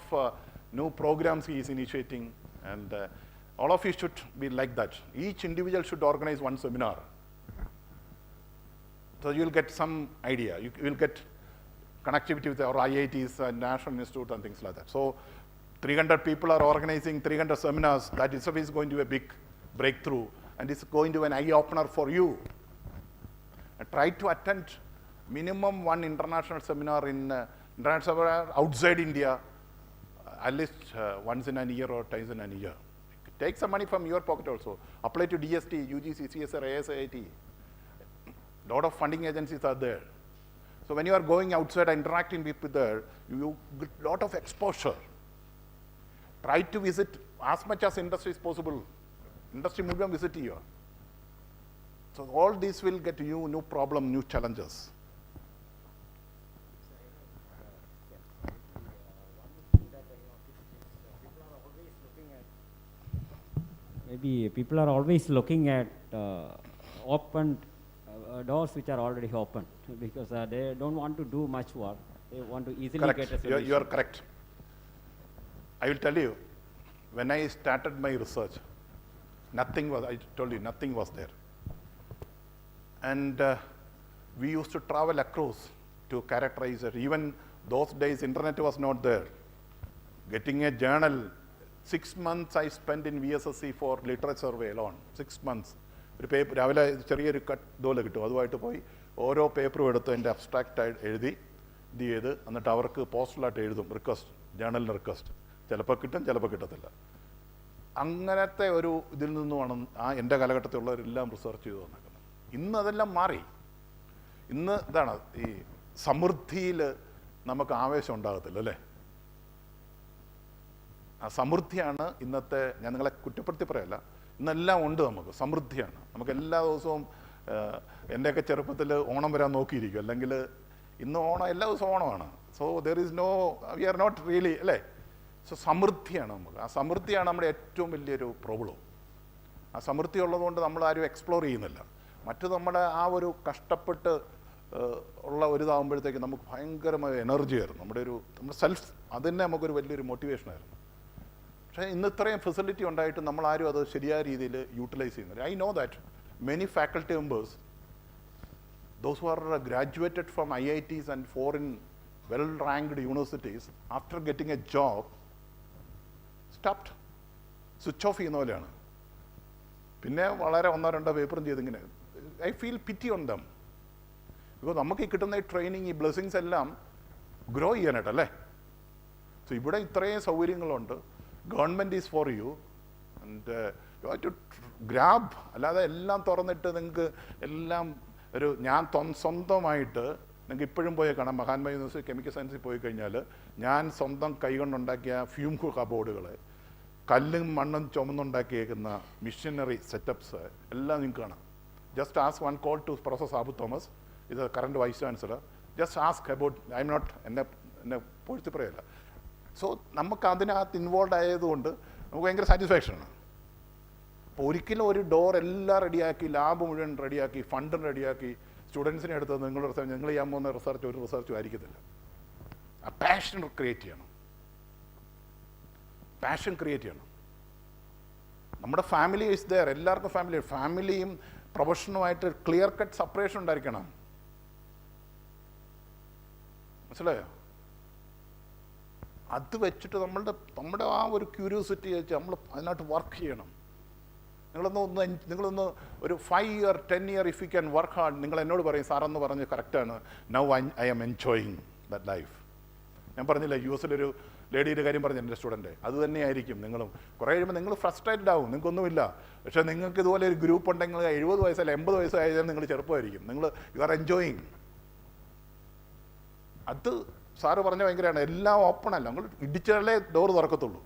new programs he is initiating, and all of you should be like that. Each individual should organize one seminar. So you will get some idea. You will get connectivity with our IITs and National Institute and things like that. So 300 people are organizing 300 seminars. That itself is going to be a big breakthrough, and it's going to be an eye-opener for you. And try to attend minimum one international seminar outside India, at least once in a year or twice in a year. Take some money from your pocket also. Apply to DST, UGC, CSR, ASIIT. Lot of funding agencies are there. So when you are going outside and interacting with people there, you get lot of exposure. Try to visit as much as industry is possible. Industry will visit you. So all this will get you new problem, new challenges. Maybe people are always looking at open doors which are already open, because they don't want to do much work. They want to easily Correct. get a solution. You are correct. I will tell you, when I started my research, I told you, nothing was there. And we used to travel across to characterize it. Even those days, internet was not there. Getting a journal, 6 months I spent in VSSC for literature survey alone. 6 months. ഒരു paper രാവിലെ ചെറിയൊരു ഇതുപോലെ കിട്ടും, അതുമായിട്ട് പോയി ഓരോ പേപ്പറും എടുത്ത് എൻ്റെ അബ്സ്ട്രാക്റ്റ് എഴുതി ഇത് ചെയ്ത് എന്നിട്ട് അവർക്ക് പോസ്റ്റലായിട്ട് എഴുതും റിക്വസ്റ്റ്, ജേണലിന് റിക്വസ്റ്റ്. ചിലപ്പോൾ കിട്ടും, ചിലപ്പോൾ കിട്ടത്തില്ല. അങ്ങനത്തെ ഒരു ഇതിൽ നിന്നുമാണ് എൻ്റെ കാലഘട്ടത്തിലുള്ളവരെല്ലാം റിസർച്ച് ചെയ്ത് വന്നേക്കുന്നത്. ഇന്ന് അതെല്ലാം മാറി. ഇന്ന് ഇതാണ് ഈ സമൃദ്ധിയിൽ നമുക്ക് ആവേശം ഉണ്ടാകത്തില്ല അല്ലേ. ആ സമൃദ്ധിയാണ് ഇന്നത്തെ, ഞാൻ നിങ്ങളെ കുറ്റപ്പെടുത്തി പറയല്ല, ഇന്നെല്ലാം ഉണ്ട്, നമുക്ക് സമൃദ്ധിയാണ്. നമുക്ക് എല്ലാ ദിവസവും, എൻ്റെയൊക്കെ ചെറുപ്പത്തിൽ ഓണം വരാൻ നോക്കിയിരിക്കും, അല്ലെങ്കിൽ ഇന്ന് ഓണം, എല്ലാ ദിവസവും ഓണമാണ്. So there is no, we are not really അല്ലേ. സോ സമൃദ്ധിയാണ് നമുക്ക്, ആ സമൃദ്ധിയാണ് നമ്മുടെ ഏറ്റവും വലിയൊരു പ്രോബ്ലം. ആ സമൃദ്ധി ഉള്ളതുകൊണ്ട് നമ്മൾ ആരും എക്സ്പ്ലോർ ചെയ്യുന്നില്ല. മറ്റു നമ്മുടെ ആ ഒരു കഷ്ടപ്പെട്ട് ഉള്ള ഒരു ഇതാകുമ്പോഴത്തേക്ക് നമുക്ക് ഭയങ്കരമായ എനർജി ആയിരുന്നു, നമ്മുടെ സെൽഫ്, അതിനെ നമുക്കൊരു വലിയൊരു മോട്ടിവേഷനായിരുന്നു. പക്ഷേ ഇന്ന് ഇത്രയും ഫെസിലിറ്റി ഉണ്ടായിട്ട് നമ്മൾ ആരും അത് ശരിയായ രീതിയിൽ യൂട്ടിലൈസ് ചെയ്യുന്നില്ല. I know that many faculty members, those who are graduated from IITs and foreign well-ranked universities, after getting a job, stopped, switch off ചെയ്യുന്ന പോലെയാണ്. പിന്നെ വളരെ 1-2 പേപ്പറും ചെയ്തിങ്ങനെ. I feel pity on them. Because നമുക്ക് ഈ കിട്ടുന്ന ഈ ട്രെയിനിങ്, ഈ ബ്ലെസ്സിങ്സ് എല്ലാം ഗ്രോ ചെയ്യാനായിട്ടല്ലേ. സോ ഇവിടെ ഇത്രയും സൗകര്യങ്ങളുണ്ട്. Government is for you and you have to grab. അല്ലാതെ എല്ലാം തുറന്നിട്ട് നിങ്ങൾക്ക് എല്ലാം ഞാൻ സ്വന്തമായിട്ട്, നിങ്ങൾക്ക് ഇപ്പോഴും പോയി കാണാം, മഹാത്മാ യൂണിവേഴ്സിറ്റി കെമിക്കൽ സയൻസിൽ പോയി കഴിഞ്ഞാൽ ഞാൻ സ്വന്തം കൈകൊണ്ടുണ്ടാക്കിയ ഫ്യൂം കബോർഡുകൾ, കല്ലും മണ്ണും ചുമന്നുണ്ടാക്കിയേക്കുന്ന മിഷനറി സെറ്റപ്സ് എല്ലാം നിങ്ങൾക്ക് കാണാം. Just ask one call to professor Sabu Thomas, ഇത് current vice chancellor. Just ask about, I am not, എന്നെ പൊഴുത്തി പറയല്ല. സോ നമുക്ക് അതിനകത്ത് ഇൻവോൾവ് ആയതുകൊണ്ട് നമുക്ക് ഭയങ്കര സാറ്റിസ്ഫാക്ഷനാണ്. അപ്പോൾ ഒരിക്കലും ഒരു ഡോർ എല്ലാം റെഡിയാക്കി, ലാബ് മുഴുവൻ റെഡിയാക്കി, ഫണ്ടും റെഡിയാക്കി, സ്റ്റുഡൻസിനെ എടുത്തത് നിങ്ങൾ ചെയ്യാൻ പോകുന്ന റിസർച്ച് ഒരു റിസർച്ചും ആയിരിക്കത്തില്ല. ആ പാഷൻ ക്രിയേറ്റ് ചെയ്യണം, പാഷൻ ക്രിയേറ്റ് ചെയ്യണം. നമ്മുടെ ഫാമിലി ഈസ് ദെയർ, എല്ലാവർക്കും ഫാമിലിയും പ്രൊഫഷനുമായിട്ട് ക്ലിയർ കട്ട് സെപ്പറേഷൻ ഉണ്ടായിരിക്കണം. മനസ്സിലായോ? അത് വെച്ചിട്ട് നമ്മുടെ ആ ഒരു ക്യൂരിയോസിറ്റി വെച്ച് നമ്മൾ അതിനകത്ത് വർക്ക് ചെയ്യണം. നിങ്ങളൊന്ന് ഒരു 5 year 10 year if you can work hard, നിങ്ങൾ എന്നോട് പറയും സാറെന്ന് പറഞ്ഞ് കറക്റ്റാണ്, now I am enjoying that life. ഞാൻ പറഞ്ഞില്ല US ലേഡിയുടെ കാര്യം പറഞ്ഞു, എൻ്റെ സ്റ്റുഡൻറ്റ്, അത് തന്നെയായിരിക്കും നിങ്ങളും. കുറേ കഴിയുമ്പോൾ നിങ്ങൾ ഫ്രസ്ട്രേറ്റഡ് ആവും, നിങ്ങൾക്കൊന്നുമില്ല. പക്ഷേ നിങ്ങൾക്ക് ഇതുപോലെ ഒരു ഗ്രൂപ്പ് ഉണ്ടെങ്കിൽ 70 വയസ്സല്ല 80 വയസ്സായാലും നിങ്ങൾ ചെറുപ്പമായിരിക്കും, നിങ്ങൾ യു ആർ എൻജോയിങ്. അത് സാറ് പറഞ്ഞ ഭയങ്കരമാണ്. എല്ലാം ഓപ്പണല്ല, നിങ്ങൾ ഇടിച്ചാലേ ഡോറ് തുറക്കത്തുള്ളൂ.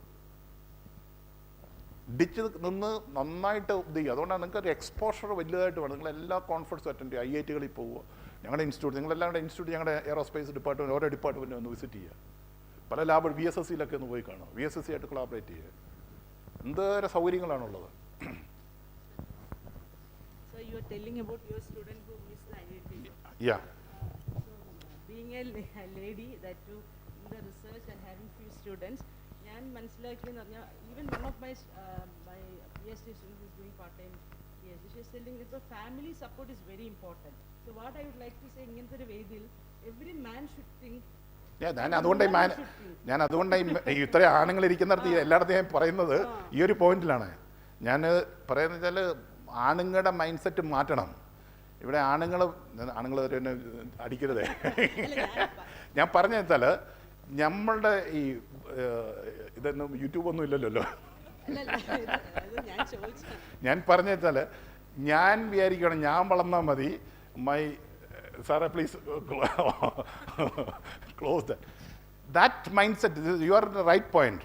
ഇടിച്ച് നിന്ന് നന്നായിട്ട് ഇത് ചെയ്യുക. അതുകൊണ്ടാണ് നിങ്ങൾക്ക് ഒരു എക്സ്പോഷർ വലുതായിട്ട് വേണം. നിങ്ങൾ എല്ലാ കോൺഫറൻസും അറ്റൻഡ് ചെയ്യുക, IITകളിൽ പോവുക, ഞങ്ങളുടെ ഇൻസ്റ്റിറ്റ്യൂട്ട്, നിങ്ങളെല്ലാവരുടെ ഇൻസ്റ്റിറ്റ്യൂട്ട്, ഞങ്ങളുടെ എയറോസ്പേസ് ഡിപ്പാർട്ട്മെൻറ്റ്, ഓരോ ഡിപ്പാർട്ട്മെൻറ്റ് ഒന്ന് വിസിറ്റ് ചെയ്യുക. പല ലാബ് VSSCയിലൊക്കെ ഒന്ന് പോയി കാണുക, VSSC ആയിട്ട് കൊളാബറേറ്റ് ചെയ്യുക. എന്തോരം സൗകര്യങ്ങളാണുള്ളത്. So you are telling about your student who missed the IIT. Yeah. Being a lady that too in the research and having few students, ഞാൻ മനസ്സിലാക്കിയെന്ന് പറഞ്ഞാൽ even one of my PhD students is doing part-time PhD. She is telling that the family support is very important. So what I would like to say, ഇങ്ങനത്തെ ഒരു വേദിയിൽ every man should think. ഞാൻ അതുകൊണ്ടായി ഇത്ര ആണുങ്ങൾ ഇരിക്കുന്നിടത്ത് എല്ലായിടത്തും ഞാൻ പറയുന്നത് ഈ ഒരു പോയിന്റിലാണ്. ഞാൻ പറയുന്നത് വെച്ചാൽ ആണുങ്ങളുടെ മൈൻഡ് സെറ്റ് മാറ്റണം. ഇവിടെ ആണുങ്ങൾ എന്നെ അടിക്കരുതേ. ഞാൻ പറഞ്ഞു വെച്ചാൽ നമ്മളുടെ ഈ ഇതൊന്നും യൂട്യൂബൊന്നും ഇല്ലല്ലോ. ഞാൻ പറഞ്ഞു വെച്ചാൽ ഞാൻ വിചാരിക്കണം ഞാൻ വളർന്നാൽ മതി. Sir, please close that. That mindset, you are at the right point.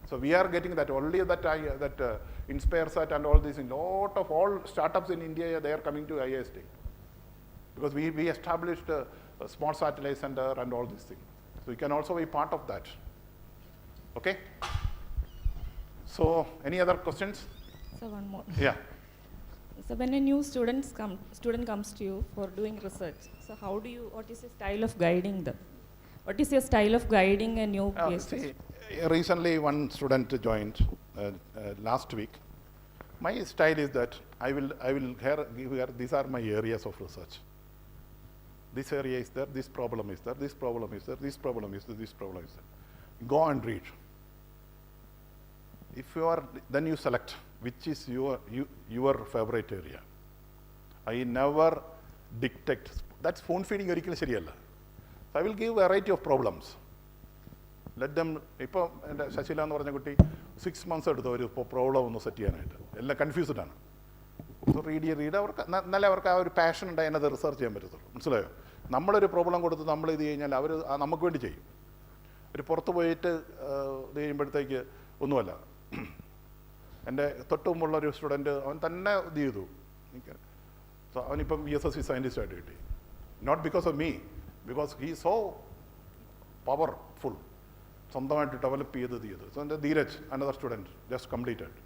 So we are getting that only that InspireSat and all these, lot of all startups in India, they are coming to IIST. Because we established a small satellite center and all these things. So you can also be part of that. Okay? So any other questions? So one more. Yeah. So when a new student comes to you for doing research, so what is your style of guiding them? What is your style of guiding a new PhD? Recently one student joined last week. My style is that I will give her, these are my areas of research. This area is there, this problem is there, this problem is there, this problem is there, this problem is there. Go and read. If you are, then you select which is your favorite area. I never dictate. That's phone feeding ഒരിക്കലും ശരിയല്ല. So I will give a variety of problems. Let them, ഇപ്പോൾ എൻ്റെ ശശില എന്ന് പറഞ്ഞ കുട്ടി 6 months എടുത്തു ഒരു problem ഒന്ന് സെറ്റ് ചെയ്യാനായിട്ട്. എല്ലാം കൺഫ്യൂസ്ഡ് ആണ്. സോ റീഡ് അവർക്ക് എന്നാലേ അവർക്ക് ആ ഒരു പാഷൻ ഉണ്ടായി അതിനകത്ത് റിസർച്ച് ചെയ്യാൻ പറ്റത്തുള്ളൂ. മനസ്സിലായോ? നമ്മളൊരു പ്രോബ്ലം കൊടുത്ത് നമ്മൾ ഇത് കഴിഞ്ഞാൽ അവർ നമുക്ക് വേണ്ടി ചെയ്യും. ഒരു പുറത്ത് പോയിട്ട് ഇത് ചെയ്യുമ്പോഴത്തേക്ക് ഒന്നുമല്ല. എൻ്റെ തൊട്ട് മുമ്പുള്ള ഒരു സ്റ്റുഡൻറ്റ് അവൻ തന്നെ ഇത് ചെയ്തു. സോ അവനിപ്പം VSSC സയൻറ്റിസ്റ്റായിട്ട് കിട്ടി. Not because of me, because he so powerful. സ്വന്തമായിട്ട് ഡെവലപ്പ് ചെയ്ത്. സോ എൻ്റെ Dheeraj another student just completed.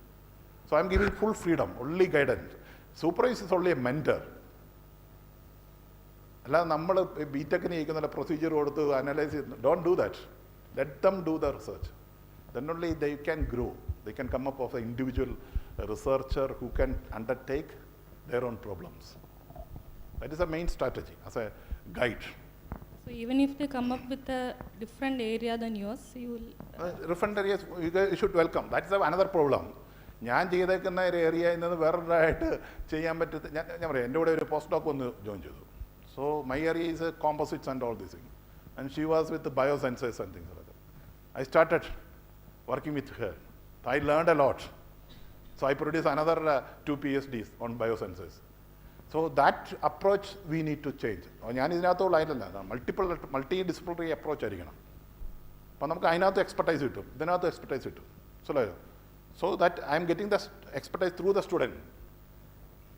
So I'm giving full freedom, only guidance. Supervise is only a mentor. അല്ലാതെ നമ്മൾ ബിടെക്കിന് ചെയ്യുന്ന പ്രൊസീജിയർ കൊടുത്ത് അനലൈസ് ചെയ്ത്, don't do that. Let them do the research. Then only they can grow. They can come up of an individual researcher who can undertake their own problems. That is the main strategy as a guide. So even if they come up with a different area than yours, you will... Different areas you should welcome. That is another problem. ഞാൻ ചെയ്തേക്കുന്ന ഒരു ഏരിയയിൽ നിന്ന് വേറൊരായിട്ട് ചെയ്യാൻ പറ്റുന്ന ഞാൻ പറയാം, എൻ്റെ കൂടെ ഒരു പോസ്റ്റ് ഡോക്ക് ഒന്ന് ജോയിൻ ചെയ്തു. So my area is composites and all these thing and she was with biosensors and things like that. I started working with her. I learned a lot. So I produce another 2 PhDs on biosensors. So that approach we need to change. ഞാൻ ഇതിനകത്തുള്ള അതിലല്ല, multi disciplinary approach ആയിരിക്കണം. അപ്പം നമുക്ക് അതിനകത്ത് expertise കിട്ടും, ഇതിനകത്ത് expertise കിട്ടും. മനസ്സിലായോ? So that I am getting the expertise through the student.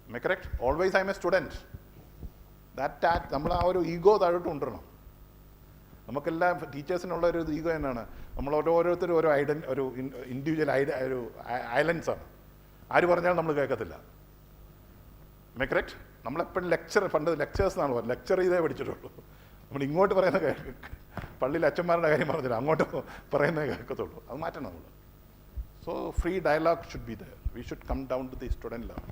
Am I correct? Always I am a student. That നമ്മൾ ആ ഒരു ഈഗോ താഴോട്ട് കൊണ്ടുവരണം. നമുക്കെല്ലാം ടീച്ചേഴ്സിനുള്ള ഒരു ഈഗോ എന്നാണ്, നമ്മൾ ഓരോരുത്തരും ഒരു ഇൻഡിവിജ്വൽ ഒരു ഐലൻഡ്സാണ്. ആര് പറഞ്ഞാലും നമ്മൾ കേൾക്കത്തില്ല. Am I correct? നമ്മളെപ്പോഴും പണ്ട് ലെക്ചേഴ്സ് എന്നാണ് പറയുന്നത്, ലെക്ചർ ചെയ്തേ പഠിച്ചിട്ടുള്ളൂ. നമ്മൾ ഇങ്ങോട്ട് പറയുന്ന പള്ളിയിൽ അച്ഛന്മാരുടെ കാര്യം പറഞ്ഞില്ല, അങ്ങോട്ട് പറയുന്നേ കേൾക്കത്തുള്ളൂ. അത് മാറ്റണം നമ്മൾ. So free dialogue should be there. We should come down to the student level.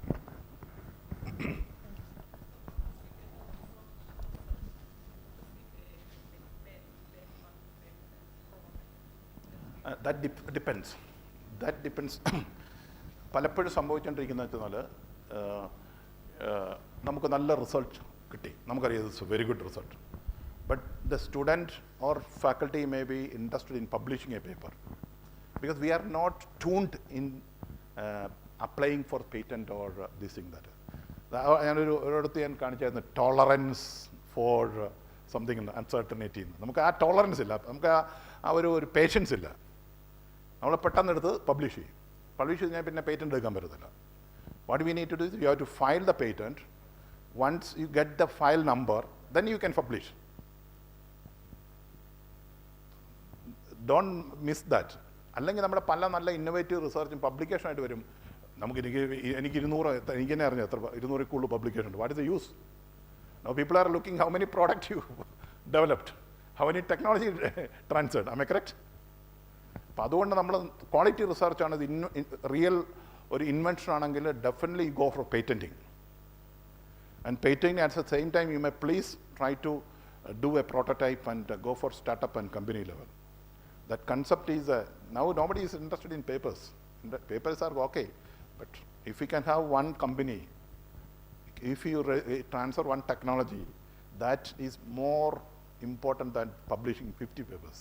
That depends. That depends. പലപ്പോഴും സംഭവിച്ചുകൊണ്ടിരിക്കുന്നത് വെച്ചാൽ നമുക്ക് നല്ല റിസൾട്ട് കിട്ടി, നമുക്കറിയാം it's a very good result. But the student or faculty may be interested in publishing A paper. Because we are not tuned in applying for patent or this thing that. ഞാനൊരിടത്ത് ഞാൻ കാണിച്ചായിരുന്നു tolerance for something uncertainty. നമുക്ക് ആ tolerance ഇല്ല, നമുക്ക് ആ ഒരു patients ഇല്ല. നമ്മൾ പെട്ടെന്ന് എടുത്ത് പബ്ലിഷ് ചെയ്യും. പബ്ലിഷ് ചെയ്ത് ഞാൻ പിന്നെ പേറ്റന്റ് എടുക്കാൻ പറ്റത്തില്ല. What we need to do is you have to file the patent. Once you get the file number then you can publish. Don't miss that. അല്ലെങ്കിൽ നമ്മുടെ പല നല്ല ഇന്നോവേറ്റീവ് റിസർച്ചും പബ്ലിക്കേഷനായിട്ട് വരും. എനിക്ക് 200, എനിക്ക് തന്നെ അറിഞ്ഞു എത്ര 200 കൂടുതൽ പബ്ലിക്കേഷൻ ഉണ്ട്. What is the use? Now people are looking how many product you developed, how many technology transferred. Am I correct? അപ്പം അതുകൊണ്ട് നമ്മൾ ക്വാളിറ്റി റിസർച്ചാണ് ഇത്. റിയൽ ഒരു ഇൻവെൻഷൻ ആണെങ്കിൽ definitely go for patenting. And patenting at the same time you may please try to do a prototype and go for startup and company level. That concept is, now nobody is interested in papers. Papers are okay, but if we can have one company, if you transfer one technology, that is more important than publishing 50 papers.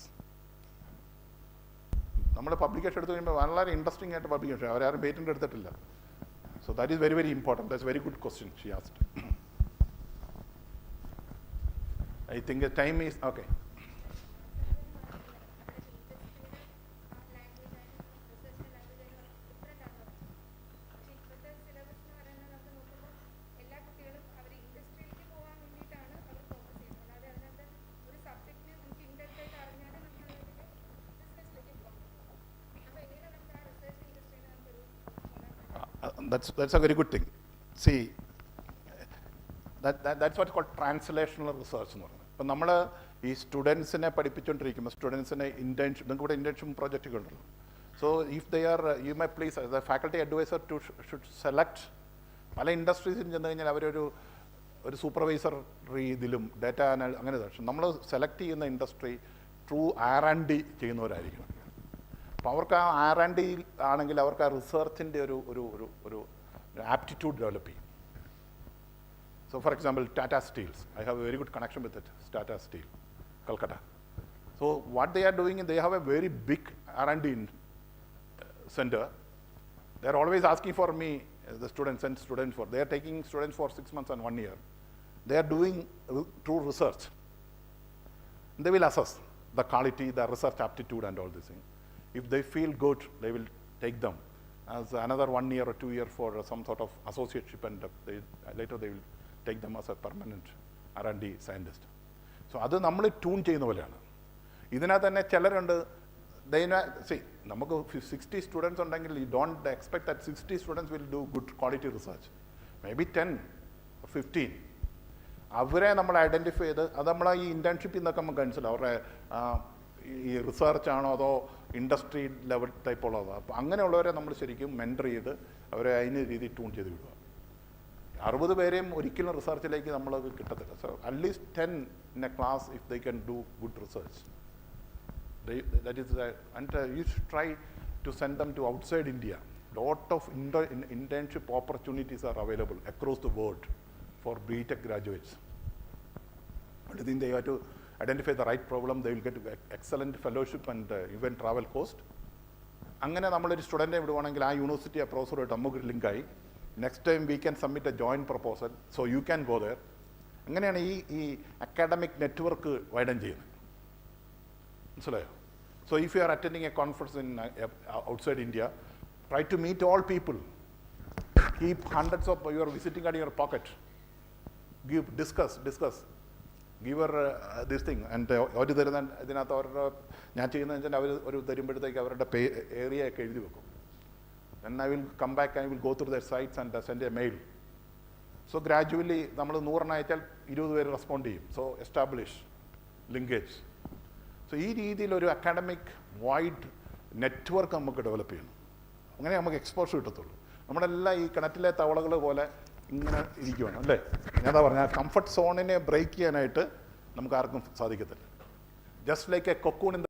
നമ്മുടെ publication എടുത്തു കഴിയുമ്പോൾ വളരെ interesting ആയിട്ട് publication, അവരാരും patent എടുത്തിട്ടില്ല. So that is very, very important. That's a very good question she asked. I think the time is okay. that's a very good thing. See, that's what's called translational research എന്ന് പറയുന്നത്. ഇപ്പം നമ്മൾ ഈ സ്റ്റുഡൻസിനെ പഠിപ്പിച്ചുകൊണ്ടിരിക്കുമ്പോൾ സ്റ്റുഡൻസിനെ നിങ്ങൾക്ക് ഇവിടെ internship project ഉണ്ടല്ലോ. So if they are you may please the faculty advisor to should select. പല ഇൻഡസ്ട്രീസിൽ ചെന്ന് കഴിഞ്ഞാൽ അവരൊരു സൂപ്പർവൈസർ ഇതിലും ഡാറ്റ അങ്ങനെ പക്ഷെ നമ്മൾ സെലക്ട് ചെയ്യുന്ന ഇൻഡസ്ട്രി ട്രൂ R&D ചെയ്യുന്നവരായിരിക്കണം. അപ്പോൾ അവർക്ക് ആ R&D ആണെങ്കിൽ അവർക്ക് ആ റിസർച്ചിൻ്റെ ഒരു ആപ്റ്റിറ്റ്യൂഡ് ഡെവലപ്പ് ചെയ്യും. So for example, Tata Steels, I have a very good connection with it, Tata Steel, Calcutta. So what they are doing is they have a very big R&D center. They are always asking for me, the students and students for, they are taking students for 6 months and 1 year. They are doing true research. They will assess the quality, the research aptitude and all this thing. If they feel good, they will take them as another 1 year or 2 year for some sort of associateship, and later they will take them as a permanent R&D scientist. So അത് നമ്മൾ tune ചെയ്യുന്ന പോലെയാണ്. ഇതിനകത്ത് തന്നെ ചിലരുണ്ട്, നമുക്ക് 60 students ഉണ്ടെങ്കിൽ you don't expect that 60 students will do good quality research. May be 10 or 15. അവരെ നമ്മൾ ഐഡൻറ്റിഫൈ ചെയ്ത് അത് നമ്മൾ ഈ ഇൻറ്റേൺഷിപ്പിൽ നിന്നൊക്കെ നമുക്ക് മനസ്സിലാവും അവരുടെ ഈ റിസർച്ച് ആണോ അതോ ഇൻഡസ്ട്രി ലെവൽ ടൈപ്പ് ഉള്ളതോ. അപ്പോൾ അങ്ങനെയുള്ളവരെ നമ്മൾ ശരിക്കും മെൻറ്റർ ചെയ്ത് അവരെ അതിന് രീതി ട്യൂൺ ചെയ്ത് വിടുക. 60 പേരെയും ഒരിക്കലും റിസർച്ചിലേക്ക് നമ്മളത് കിട്ടത്തില്ല. So at least 10 in A class if they can do good research. That is and you should try to send them to outside India. Lot of internship opportunities are available across the world for BTech graduates. But I think they have to identify the right problem. They will get excellent fellowship and even travel cost. അങ്ങനെ നമ്മളൊരു സ്റ്റുഡൻറ്റിനെ വിടുവാണെങ്കിൽ ആ university ആ പ്രൊഫസറുമായിട്ട് നമുക്ക് ലിങ്കായി next time we can submit a joint proposal so you can go there. അങ്ങനെയാണ് ഈ academic network widen ചെയ്യുന്നത്. മനസ്സിലായോ? So if you are attending a conference in outside India, try to meet all people. Keep hundreds of your visiting card in your pocket. Discuss. Give her this thing. And അവർ തരുന്ന ഇതിനകത്ത് അവരുടെ ഞാൻ ചെയ്യുന്നതെന്ന് വെച്ചാൽ അവർ ഒരു തരുമ്പോഴത്തേക്ക് അവരുടെ ഏരിയ ഒക്കെ എഴുതി വെക്കും. Then I will come back and I will go through their sites and send a mail. So gradually നമ്മൾ 100 അയച്ചാൽ 20 പേര് റെസ്പോണ്ട് ചെയ്യും. So establish linkage. സോ ഈ രീതിയിൽ ഒരു അക്കാഡമിക് വൈഡ് നെറ്റ്വർക്ക് നമുക്ക് ഡെവലപ്പ് ചെയ്യണം. അങ്ങനെ നമുക്ക് എക്സ്പോഷർ കിട്ടത്തുള്ളൂ. നമ്മളെല്ലാം ഈ കിണറ്റിലെ തവളകൾ പോലെ ഇങ്ങനെ ഇരിക്കുകയാണ് അല്ലേ. ഞാൻ എന്താ പറഞ്ഞാൽ കംഫർട്ട് സോണിനെ ബ്രേക്ക് ചെയ്യാനായിട്ട് നമുക്ക് ആർക്കും സാധിക്കത്തില്ല. Just like A cocoon in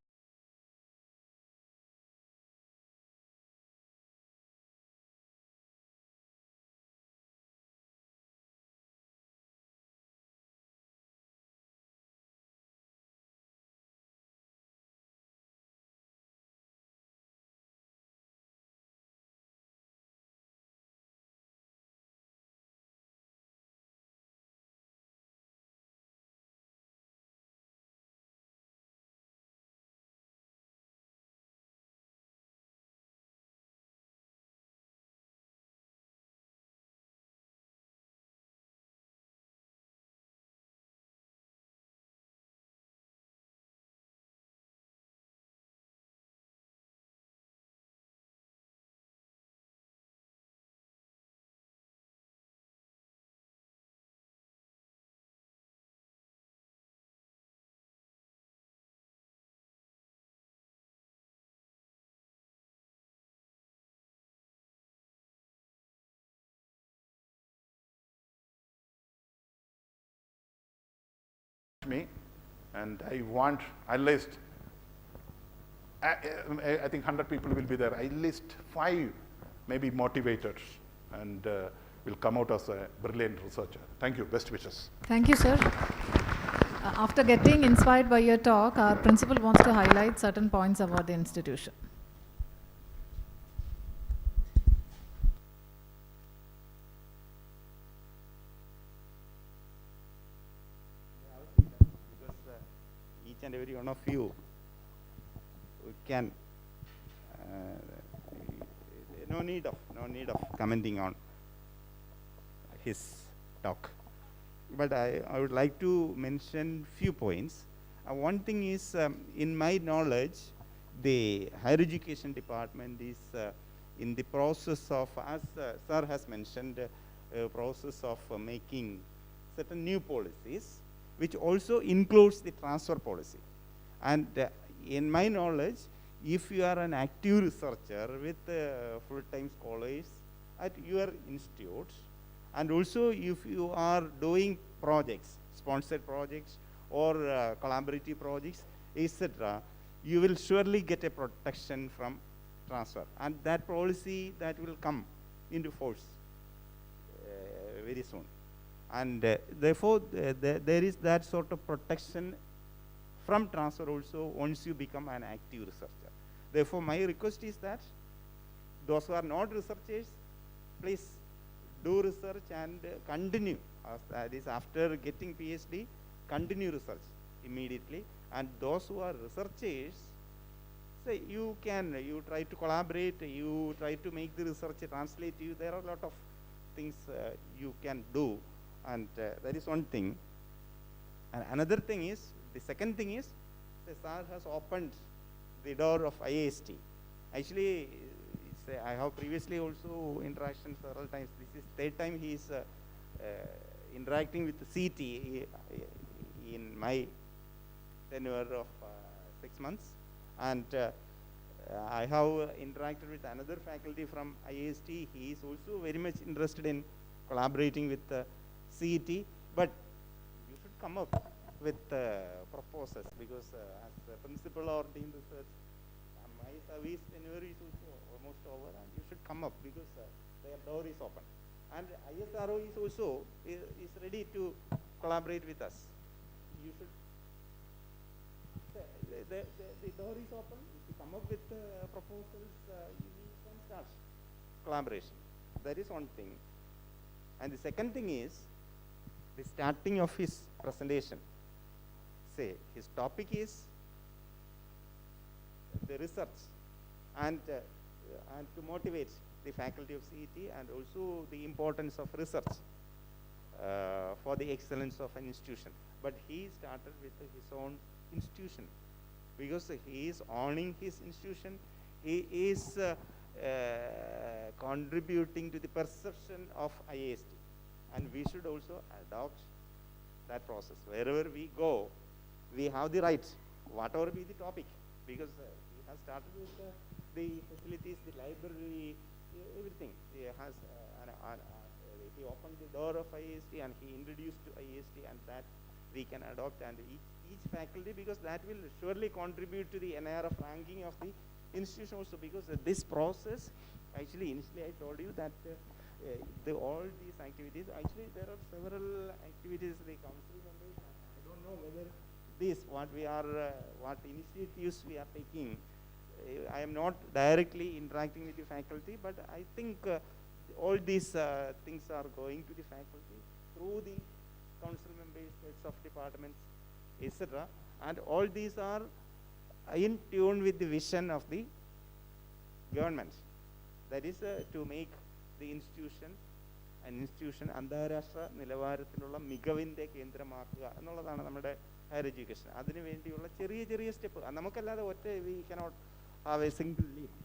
me, and I want at least I think 100 people will be there. At least 5 may be motivated and will come out as a brilliant researcher. Thank you. Best wishes. Thank you, sir. After getting inspired by your talk, our principal wants to highlight certain points about the institution. And every one of you can no need of commenting on his talk, but I would like to mention few points. One thing is, in my knowledge, the higher education department is in the process of, as sir has mentioned, process of making certain new policies, which also includes the transfer policy. And in my knowledge, if you are an active researcher with full-time scholars at your institute, and also if you are doing projects, sponsored projects or collaborative projects, etc., you will surely get a protection from transfer. And that policy that will come into force very soon. And therefore, there is that sort of protection from transfer also once you become an active researcher. Therefore, my request is that those who are not researchers, please do research and continue. That is, after getting PhD, continue research immediately. And those who are researchers, say you try to collaborate, you try to make the research translate to you. There are a lot of things you can do, and that is one thing. And another thing is, the second thing is, the sir has opened the door of IAST. Actually, I have previously also interaction several times. This is third time he is interacting with the CT in my tenure of 6 months. And I have interacted with another faculty from IAST. He is also very much interested in collaborating with CET, but you should come up with proposals, because as a principal or dean research, my service tenure is also almost over, and you should come up, because their door is open. And ISRO is also is ready to collaborate with us. You should, the door is open. If you come up with proposals, we can start collaboration. That is one thing. And the second thing is the starting of his presentation. Say his topic is the research, and to motivate the faculty of CET, and also the importance of research for the excellence of an institution. But he started with his own institution, because he is owning his institution. He is contributing to the perception of IAST, and we should also adopt that process. Wherever we go, we have the right, whatever be the topic, because he has started with the facilities, the library, everything. He has he opened the door of IAST, and he introduced to IAST, and that we can adopt, and each faculty, because that will surely contribute to the NIRF ranking of the institution also, because this process, actually initially I told you that all these activities, actually there are several activities the council members, I don't know whether this, what initiatives we are taking, I am not directly interacting with the faculty, but I think all these things are going to the faculty through the council members, heads of departments, etc. And all these are in tune with the vision of the government. That is to make the institution അന്താരാഷ്ട്ര നിലവാരത്തിലുള്ള മികവിൻ്റെ കേന്ദ്രമാക്കുക എന്നുള്ളതാണ് നമ്മുടെ higher education. അതിനു വേണ്ടിയുള്ള ചെറിയ ചെറിയ step, നമുക്കല്ലാതെ we cannot have a single leap.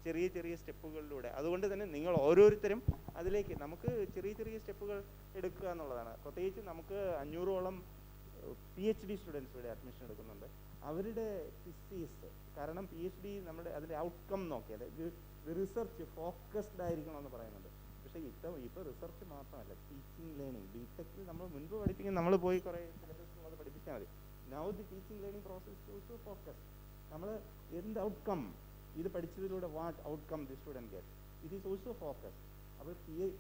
ചെറിയ ചെറിയ സ്റ്റെപ്പുകളിലൂടെ, അതുകൊണ്ട് തന്നെ നിങ്ങൾ ഓരോരുത്തരും അതിലേക്ക് നമുക്ക് ചെറിയ ചെറിയ സ്റ്റെപ്പുകൾ എടുക്കുക എന്നുള്ളതാണ്. പ്രത്യേകിച്ച് നമുക്ക് 500ഓളം PhD സ്റ്റുഡൻസ് ഇവിടെ അഡ്മിഷൻ എടുക്കുന്നുണ്ട്. അവരുടെ തിസീസ്, കാരണം PhD നമ്മുടെ അതിൻ്റെ ഔട്ട്കം നോക്കിയാൽ റിസർച്ച് ഫോക്കസ്ഡ് ആയിരിക്കണമെന്ന് പറയുന്നുണ്ട്. പക്ഷേ ഇപ്പോൾ റിസർച്ച് മാത്രമല്ല, ടീച്ചിങ് ലേണിംഗ്, ബിടെക്കിൽ നമ്മൾ മുൻപ് പഠിപ്പിക്കും, നമ്മൾ പോയി കുറേ സിലബസ് ഉള്ളത് പഠിപ്പിച്ചാൽ മതി. Now the teaching learning process also focus. നമ്മൾ എന്ത് ഔട്ട്കം, ഇത് പഠിച്ചതിലൂടെ what outcome the student get, it is also focus. അപ്പോൾ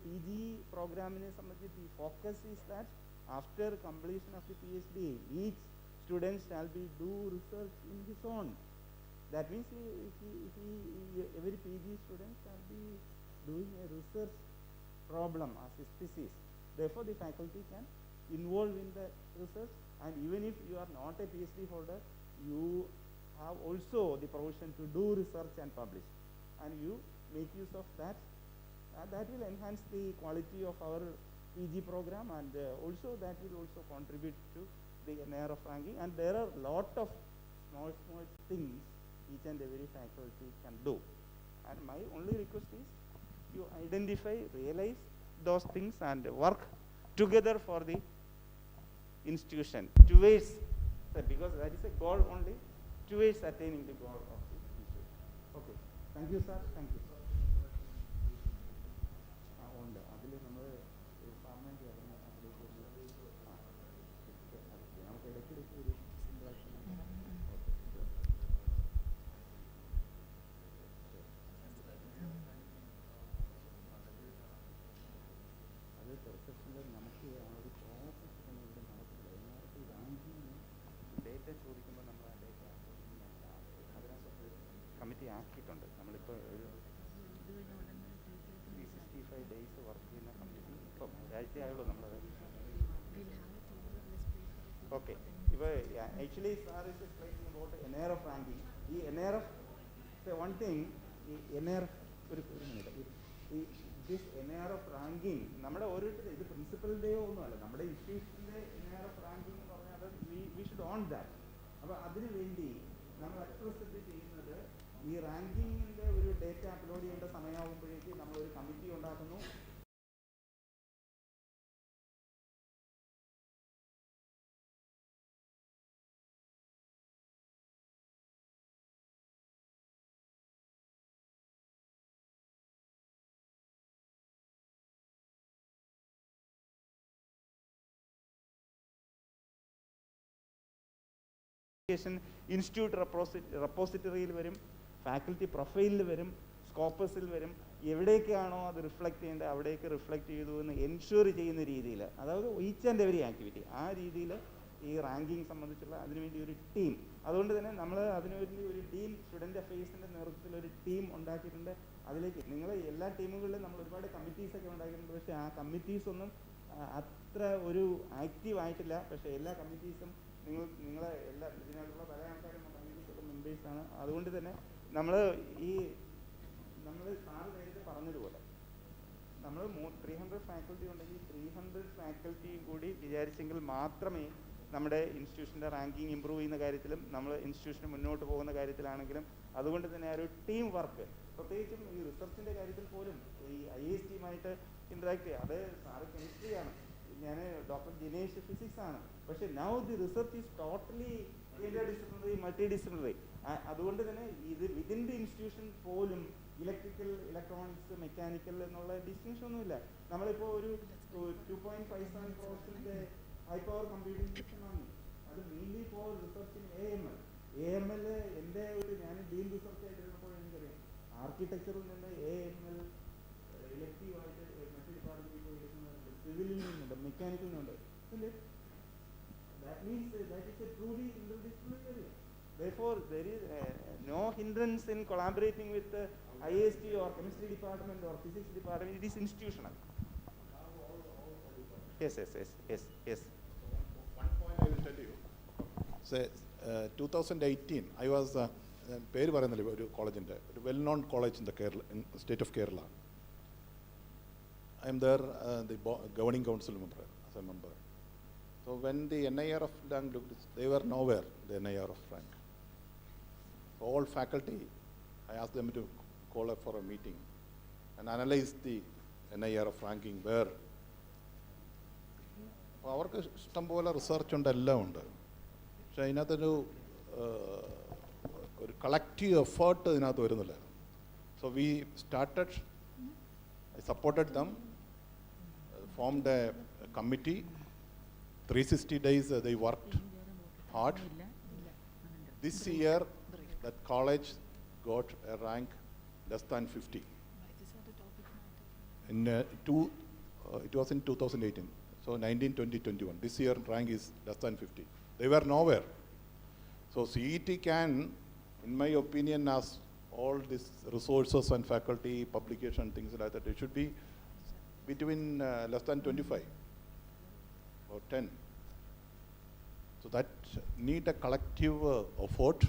PG പ്രോഗ്രാമിനെ സംബന്ധിച്ച് the focus is that after completion of the PhD, each student shall be do research in his own. That means every PG student shall be doing a research problem as his thesis. Therefore, the faculty can involve in the research, and even if you are not a PhD holder, you have also the provision to do research and publish, and you make use of that. That will enhance the quality of our PG program, and also that will also contribute to the NIRF ranking. And there are lot of small things each and every faculty can do. And my only request is you identify, realize those things and work together for the institution towards, because that is a goal only, towards attaining the goal of the institution. Okay, thank you sir, thank you. Data ചോദിക്കുമ്പോൾ നമ്മൾ ആ data അതിനകത്ത് committee ആക്കിയിട്ടുണ്ട്. നമ്മളിപ്പോൾ ഒരു 365 days work ചെയ്യുന്ന committee ഇപ്പം ഒരാഴ്ചയായുള്ളൂ നമ്മൾ. ഓക്കെ, ഇപ്പോൾ actually sir is explaining about NARF ranking. ഈ NARF വൺ തിങ്, ഈ NARF ഒരു മിനിറ്റ്, ഈ ദിസ് NARF റാങ്കിങ് നമ്മുടെ ഓരോരുത്തരും, ഇത് പ്രിൻസിപ്പലിൻ്റെയോ ഒന്നുമല്ല, നമ്മുടെ ഇൻസ്റ്റിറ്റ്യൂഷൻ്റെ NARF റാങ്കിങ് എന്ന് പറഞ്ഞാൽ അത് വി ഷുഡ് ഓൺ ദാറ്റ്. അപ്പോൾ അതിനു വേണ്ടി നമ്മൾ അക്സെപ്റ്റ് ചെയ്യുന്നത് ഈ റാങ്കിങ്ങിൻ്റെ ഒരു ഡേറ്റ അപ്ലോഡ് ചെയ്യേണ്ട സമയമാകുമ്പോഴേക്ക് നമ്മളൊരു കമ്മിറ്റി ഉണ്ടാക്കുന്നു. ഇൻസ്റ്റിറ്റ്യൂട്ട് റെപ്പോസിറ്ററിയിൽ വരും, ഫാക്കൽറ്റി പ്രൊഫൈലിൽ വരും, സ്കോപ്പസിൽ വരും. എവിടേക്കാണോ അത് റിഫ്ലക്റ്റ് ചെയ്യേണ്ടത് അവിടേക്ക് റിഫ്ലക്റ്റ് ചെയ്തു എന്ന് എൻഷുർ ചെയ്യുന്ന രീതിയിൽ, അതായത് ഈച്ച് ആൻഡ് എവരി ആക്ടിവിറ്റി ആ രീതിയിൽ ഈ റാങ്കിങ് സംബന്ധിച്ചുള്ള അതിനുവേണ്ടി ഒരു ടീം, അതുകൊണ്ട് തന്നെ നമ്മൾ അതിനുവേണ്ടി ഒരു ടീം സ്റ്റുഡൻറ്റ് അഫയേഴ്സിൻ്റെ നേതൃത്വത്തിൽ ഒരു ടീം ഉണ്ടാക്കിയിട്ടുണ്ട്. അതിലേക്ക് നിങ്ങൾ എല്ലാ ടീമുകളിലും നമ്മൾ ഒരുപാട് കമ്മിറ്റീസൊക്കെ ഉണ്ടാക്കിയിട്ടുണ്ട്. പക്ഷേ ആ കമ്മിറ്റീസൊന്നും അത്ര ഒരു ആക്റ്റീവ് ആയിട്ടില്ല. പക്ഷേ എല്ലാ കമ്മിറ്റീസും നിങ്ങളെ എല്ലാ ഇതിനകത്തുള്ള പല ആൾക്കാരും കമ്മിറ്റീസൊക്കെ മെമ്പേഴ്സാണ്. അതുകൊണ്ട് തന്നെ നമ്മൾ സാറ് നേരത്തെ പറഞ്ഞതുപോലെ നമ്മൾ 300 ഫാക്കൽറ്റി ഉണ്ടെങ്കിൽ 300 ഫാക്കൽറ്റിയും കൂടി വിചാരിച്ചെങ്കിൽ മാത്രമേ നമ്മുടെ ഇൻസ്റ്റിറ്റ്യൂഷൻ്റെ റാങ്കിങ് ഇമ്പ്രൂവ് ചെയ്യുന്ന കാര്യത്തിലും നമ്മൾ ഇൻസ്റ്റിറ്റ്യൂഷന് മുന്നോട്ട് പോകുന്ന കാര്യത്തിലാണെങ്കിലും, അതുകൊണ്ട് തന്നെ ആ ഒരു ടീം വർക്ക്, പ്രത്യേകിച്ചും ഈ റിസർച്ചിൻ്റെ കാര്യത്തിൽ പോലും ഈ IAS ടീമായിട്ട് ഇൻട്രാക്ട് ചെയ്യുക. അത് സാറ് കെമിസ്ട്രിയാണ്, ഞാൻ ഡോക്ടർ ജിനേഷ് ഫിസിക്സ് ആണ്. പക്ഷേ now the research is totally Inter disciplinary, multi disciplinary. അതുകൊണ്ട് തന്നെ ഇത് വിതിൻ ദി ഇൻസ്റ്റിറ്റ്യൂഷൻ പോലും ഇലക്ട്രിക്കൽ, ഇലക്ട്രോണിക്സ്, മെക്കാനിക്കൽ എന്നുള്ള ഡിസ്റ്റിങ്ഷൻ ഒന്നുമില്ല. നമ്മളിപ്പോൾ ഒരു 2.57 ക്രോസിൻ്റെ ഹൈ പവർ കമ്പ്യൂട്ടിംഗ് സിസ്റ്റം വാങ്ങി. അത് mainly for research in AML. എൻ്റെ ഞാൻ ഡീൻ റിസർച്ച് ആയിട്ടിരുന്നപ്പോൾ എനിക്കറിയാം ആർക്കിടെക്ചറിൽ നിന്ന് AML ഇലക്റ്റീവായിട്ട് മറ്റു ഡിപ്പാർട്ട്മെൻറ്റിൽ പോയിരിക്കുന്നുണ്ട്, സിവിലിൽ നിന്നുണ്ട്, മെക്കാനിക്കൽ നിന്നുണ്ട്. That means that is a truly interdisciplinary area. Therefore, there is no hindrance in collaborating with the IST or chemistry department or physics department. It is institutional. Yes. One point I will tell you. Say 2018, I was പേര് പറയുന്നില്ല, ഒരു കോളേജിൻ്റെ, ഒരു well known college in the Kerala, in state of Kerala. I am there, the governing council member, as a member. So when the NIRF rank looked, they were nowhere, the NIRF rank. So all faculty, I asked them to call up for a meeting and analyze the NIRF ranking where. അപ്പോൾ അവർക്ക് ഇഷ്ടം പോലെ research ഉണ്ട്, എല്ലാം ഉണ്ട്. പക്ഷേ അതിനകത്തൊരു collective effort ഇതിനകത്ത് വരുന്നില്ല. So we started, I supported them, formed a committee. 360 days they worked hard. This year that college got a rank less than 50. It was in 2018. So 19, 20, 21. This year rank is less than 50. They were nowhere. So CET can, in my opinion, as all these resources and faculty, publication, things like that, it should be between less than 25 or 10. So that need a collective effort.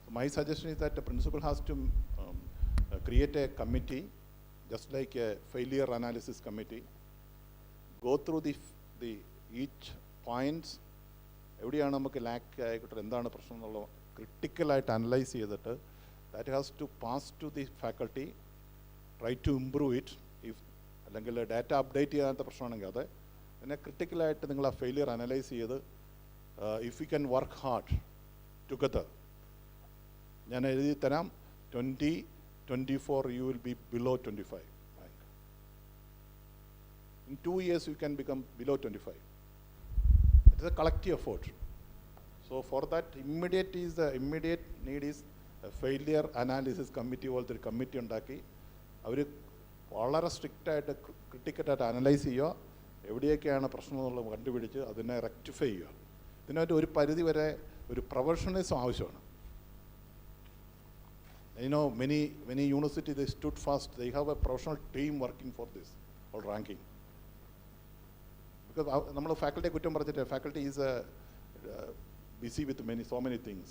So my suggestion is that the principal has to create a committee, just like a failure analysis committee, go through the each points, എവിടെയാണ് നമുക്ക് ലാക്ക് ആയിക്കോട്ടെ, എന്താണ് പ്രശ്നം എന്നുള്ളത് ക്രിട്ടിക്കലായിട്ട് analyse ചെയ്തിട്ട് that has to pass to the faculty, try to improve it. If അല്ലെങ്കിൽ data update ചെയ്യാത്ത പ്രശ്നമാണെങ്കിൽ അത് പിന്നെ ക്രിട്ടിക്കലായിട്ട് നിങ്ങൾ ആ ഫെയിലിയർ അനലൈസ് ചെയ്ത് if you can work hard together, ഞാൻ എഴുതി തരാം, 2024 you will be below 25 rank. In 2 years you can become below 25. It is a collective effort. So for that immediate need is a failure analysis committee പോലത്തെ ഒരു committee ഉണ്ടാക്കി അവർ വളരെ സ്ട്രിക്റ്റായിട്ട് ക്രിട്ടിക്കലായിട്ട് analyse ചെയ്യുക, എവിടെയൊക്കെയാണ് പ്രശ്നം എന്നുള്ളത് കണ്ടുപിടിച്ച് അതിനെ റെക്ടിഫൈ ചെയ്യുക. ഇതിനായിട്ട് ഒരു പരിധി വരെ ഒരു പ്രൊഫഷണലിസം ആവശ്യമാണ്. You know, many universities, they stood fast. They have a professional team working for this, or ranking. Because നമ്മൾ ഫാക്കൽറ്റിയെ കുറ്റം പറഞ്ഞിട്ട് faculty is busy with so many things.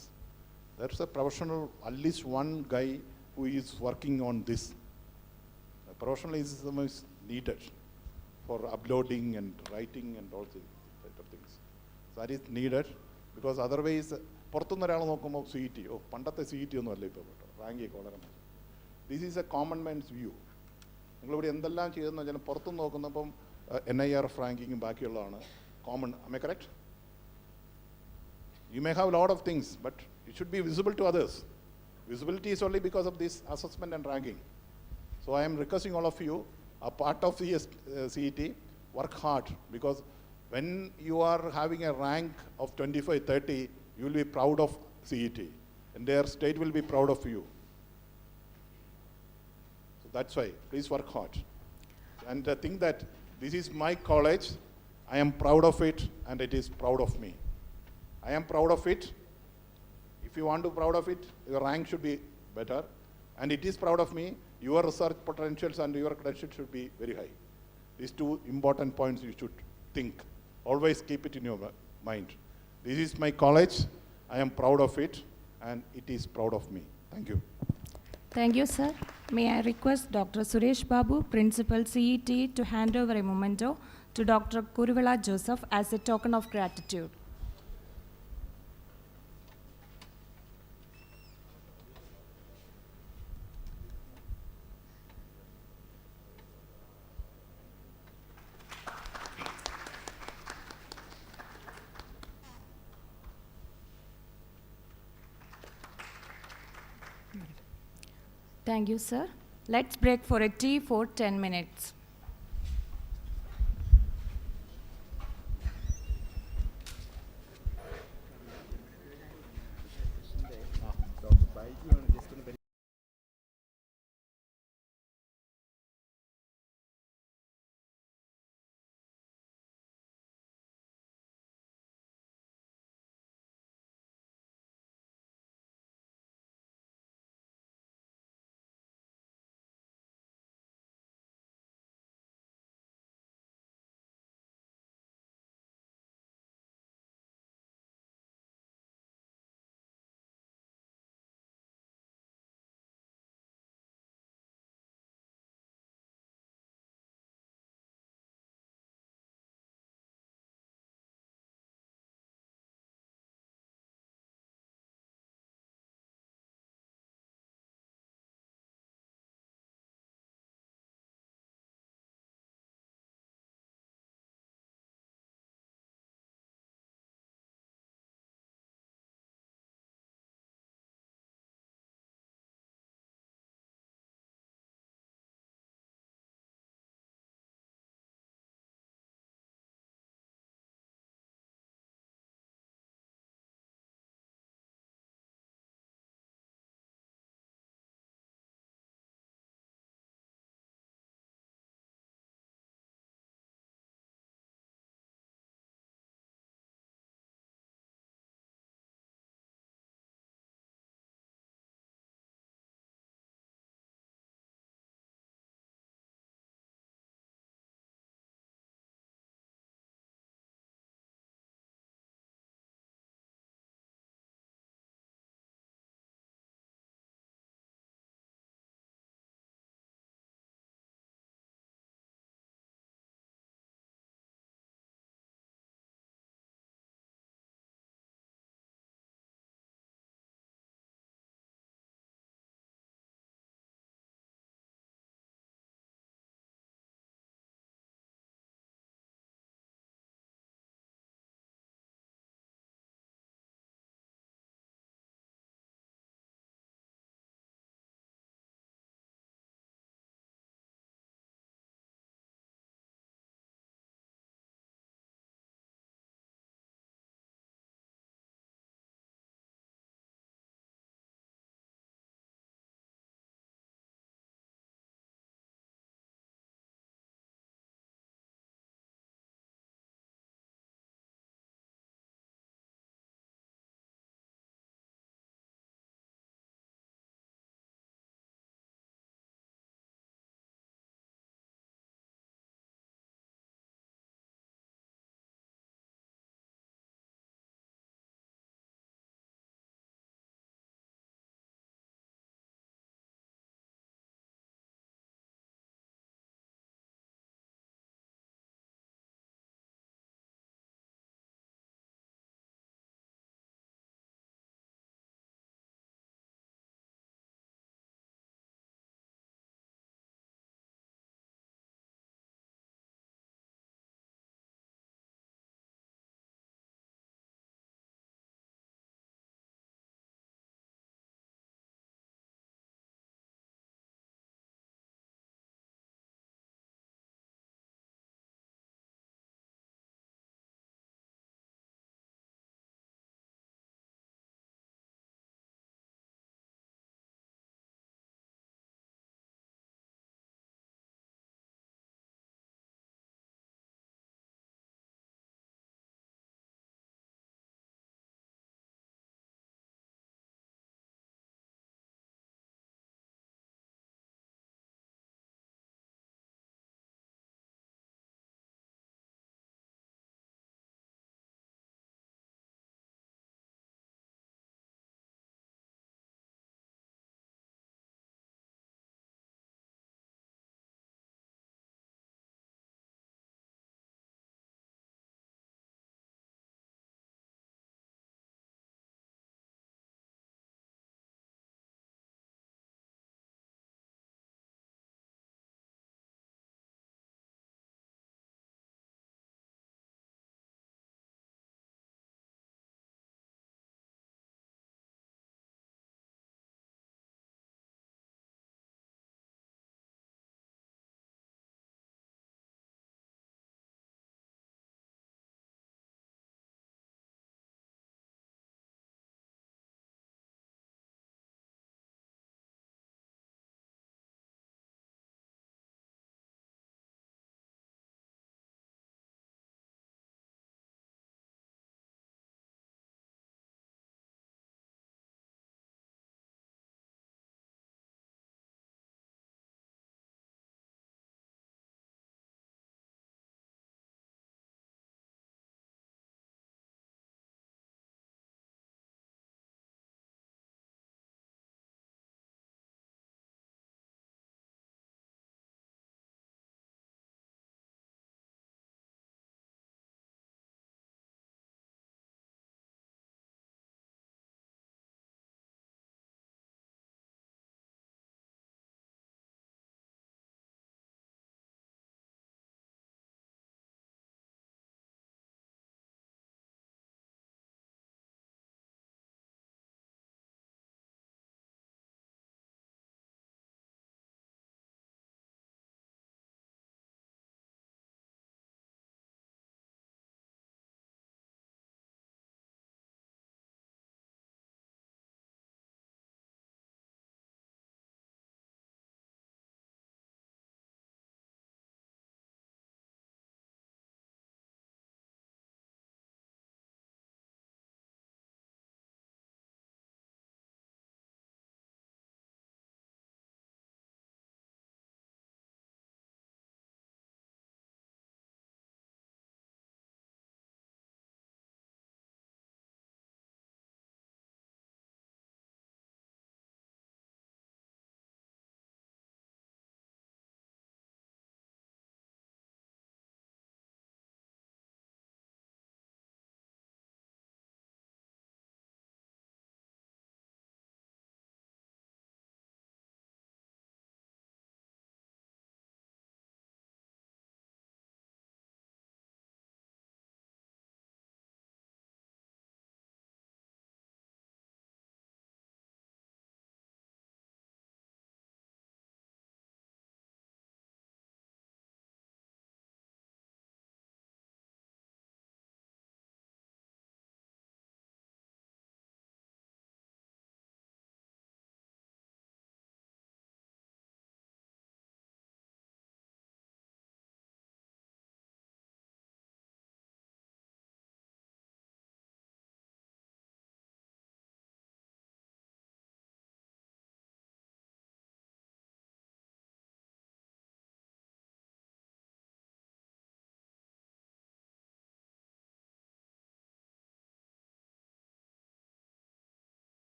There's a professional, at least one guy who is working on this. Professionalism is needed for uploading and writing and all these type of things. So that is needed, because otherwise പുറത്തുനിന്ന് ഒരാൾ നോക്കുമ്പോൾ CET, പണ്ടത്തെ CET ഒന്നും അല്ല ഇപ്പോൾ കേട്ടോ, റാങ്കിയൊക്കെ വളരെ മോശം. This is a common man's view. നിങ്ങളിവിടെ എന്തെല്ലാം ചെയ്തെന്ന് വെച്ചാൽ പുറത്തുനിന്ന് നോക്കുന്നപ്പം NIRF റാങ്കിങ്ങും ബാക്കിയുള്ളതാണ് common. am I correct? You may have a lot of things, but it should be visible to others. Visibility is only because of this assessment and ranking. So I am requesting all of you, a part of the CET, work hard, because when you are having a rank of 25, 30, you will be proud of CET, and their state will be proud of you. So that's why, please work hard. And think that this is my college, I am proud of it, and it is proud of me. I am proud of it. If you want to be proud of it, your rank should be better, and it is proud of me. Your research potentials and your credentials should be very high. These two important points you should think. Always keep it in your mind. This is my college. I am proud of it, and it is proud of me. Thank you. Thank you, sir. May I request Dr. Suresh Babu, Principal CET, to hand over a memento to Dr. Kuruvela Joseph as a token of gratitude. Thank you, sir. Let's break for a tea for 10 minutes.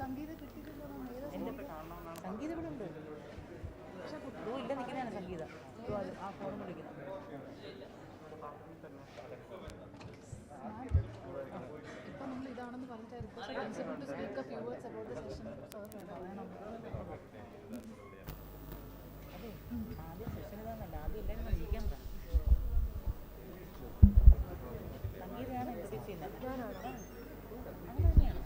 സംഗീത ഇവിടെ ഉണ്ട് പക്ഷെ ഇല്ല നിൽക്കുന്നതാണ് സംഗീത ആ phone വിളിക്കുന്നത് ഇപ്പം നമ്മൾ ഇതാണെന്ന് പറഞ്ഞിട്ട് speak A few words about the session അതെ ആദ്യം സെഷൻ ഇതാന്നല്ല ആദ്യം എല്ലാവരും ഇരിക്കാൻ പറ സംഗീതമാണ് ഇൻട്രൊഡ്യൂസ് ചെയ്യുന്നത് അങ്ങനെ തന്നെയാണ്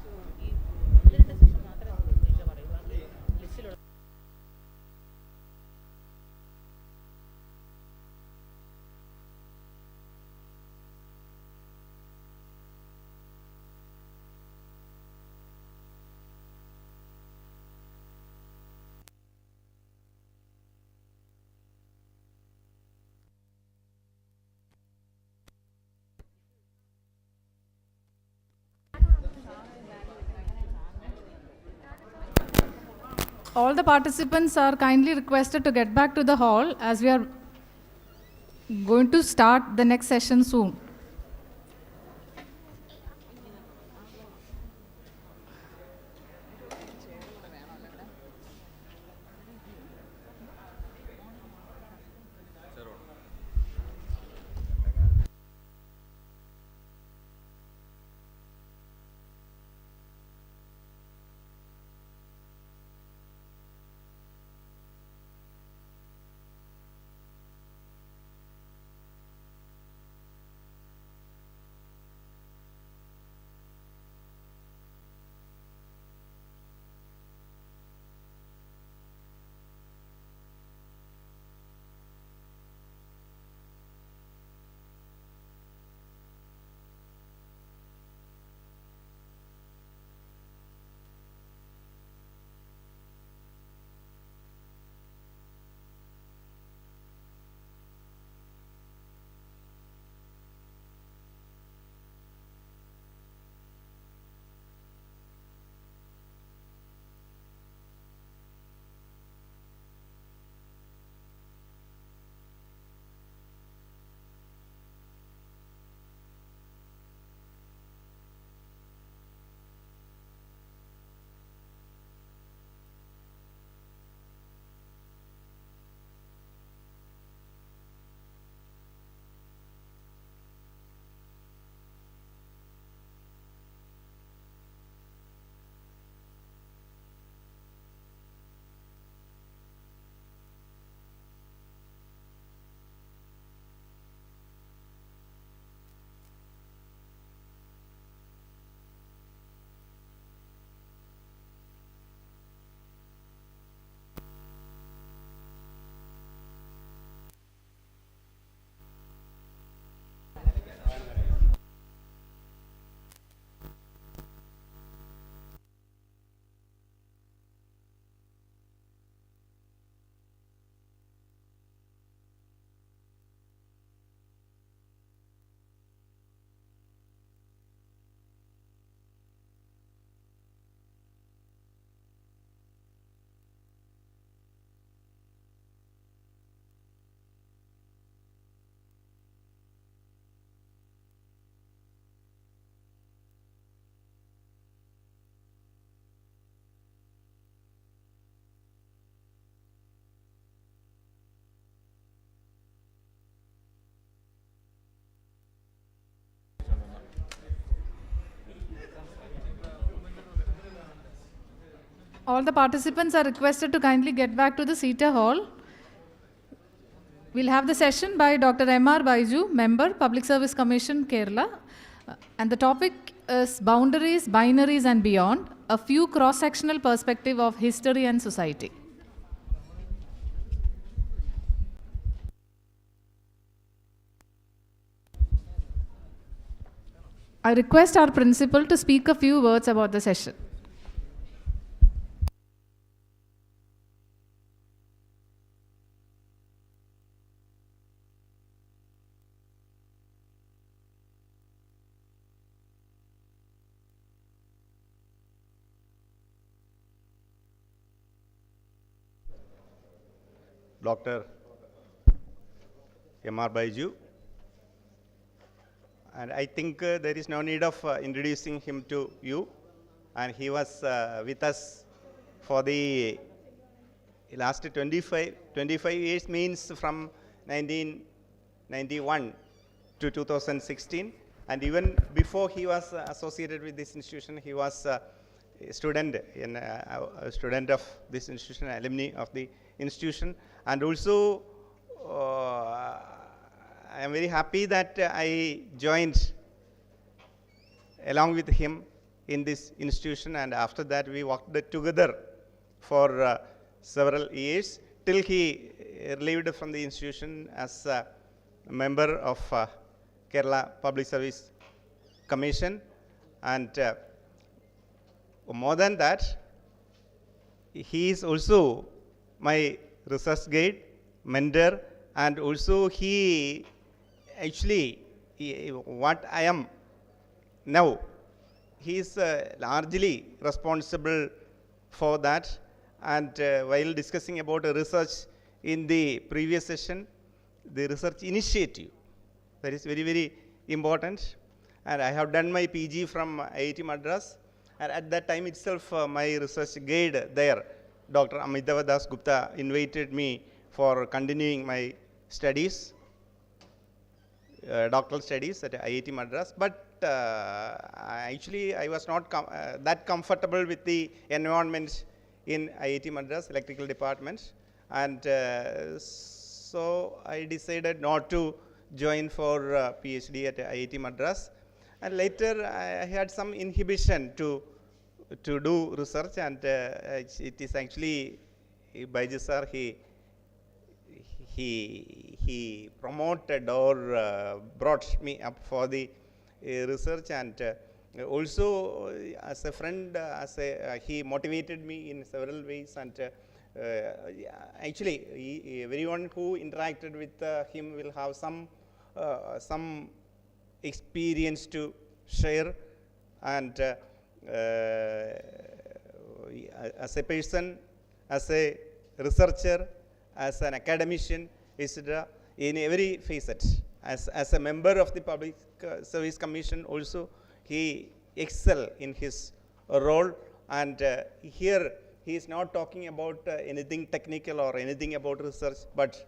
ഈ ഒന്ന് രണ്ട് സെഷൻ മാത്രമേ ഇംഗ്ലീഷിൽ പറയൂ ബാക്കി ലിസ്റ്റിലുള്ള all the participants are kindly requested to get back to the hall as we are going to start the next session soon. All the participants are requested to kindly get back to the Seater Hall. We'll have the session by Dr. M.R. Baiju, Member, Public Service Commission, Kerala. And the topic is Boundaries, Binaries and Beyond, a few cross-sectional perspective of history and society. I request our principal to speak a few words about the session. Dr. M.R. Baiju. And I think there is no need of introducing him to you. and he was with us for the last 25 years, means from 1991 to 2016. And even before he was associated with this institution, he was a student of this institution, alumni of the institution. And also, I am very happy that I joined along with him in this institution, and after that we worked together for several years till he relieved from the institution as a member of Kerala Public Service Commission. And more than that, he is also my research guide, mentor, and also he actually, what I am now, he is largely responsible for that. And while discussing about research in the previous session, the research initiative, that is very, very important. And I have done my PG from IIT Madras, and at that time itself, my research guide there, Dr. Amitava Das Gupta, invited me for continuing my studies, doctoral studies at IIT Madras. But actually, I was not that comfortable with the environment in IIT Madras electrical department, and so I decided not to join for PhD at IIT Madras. And later I had some inhibition to do research, and it is actually Baiju sir, he promoted or brought me up for the research, and also as a friend, he motivated me in several ways. And actually, everyone who interacted with him will have some experience to share. And as a person, as a researcher, as an academician, etc., in every facet, as a member of the Public Service Commission also, he excel in his role. And here he is not talking about anything technical or anything about research, but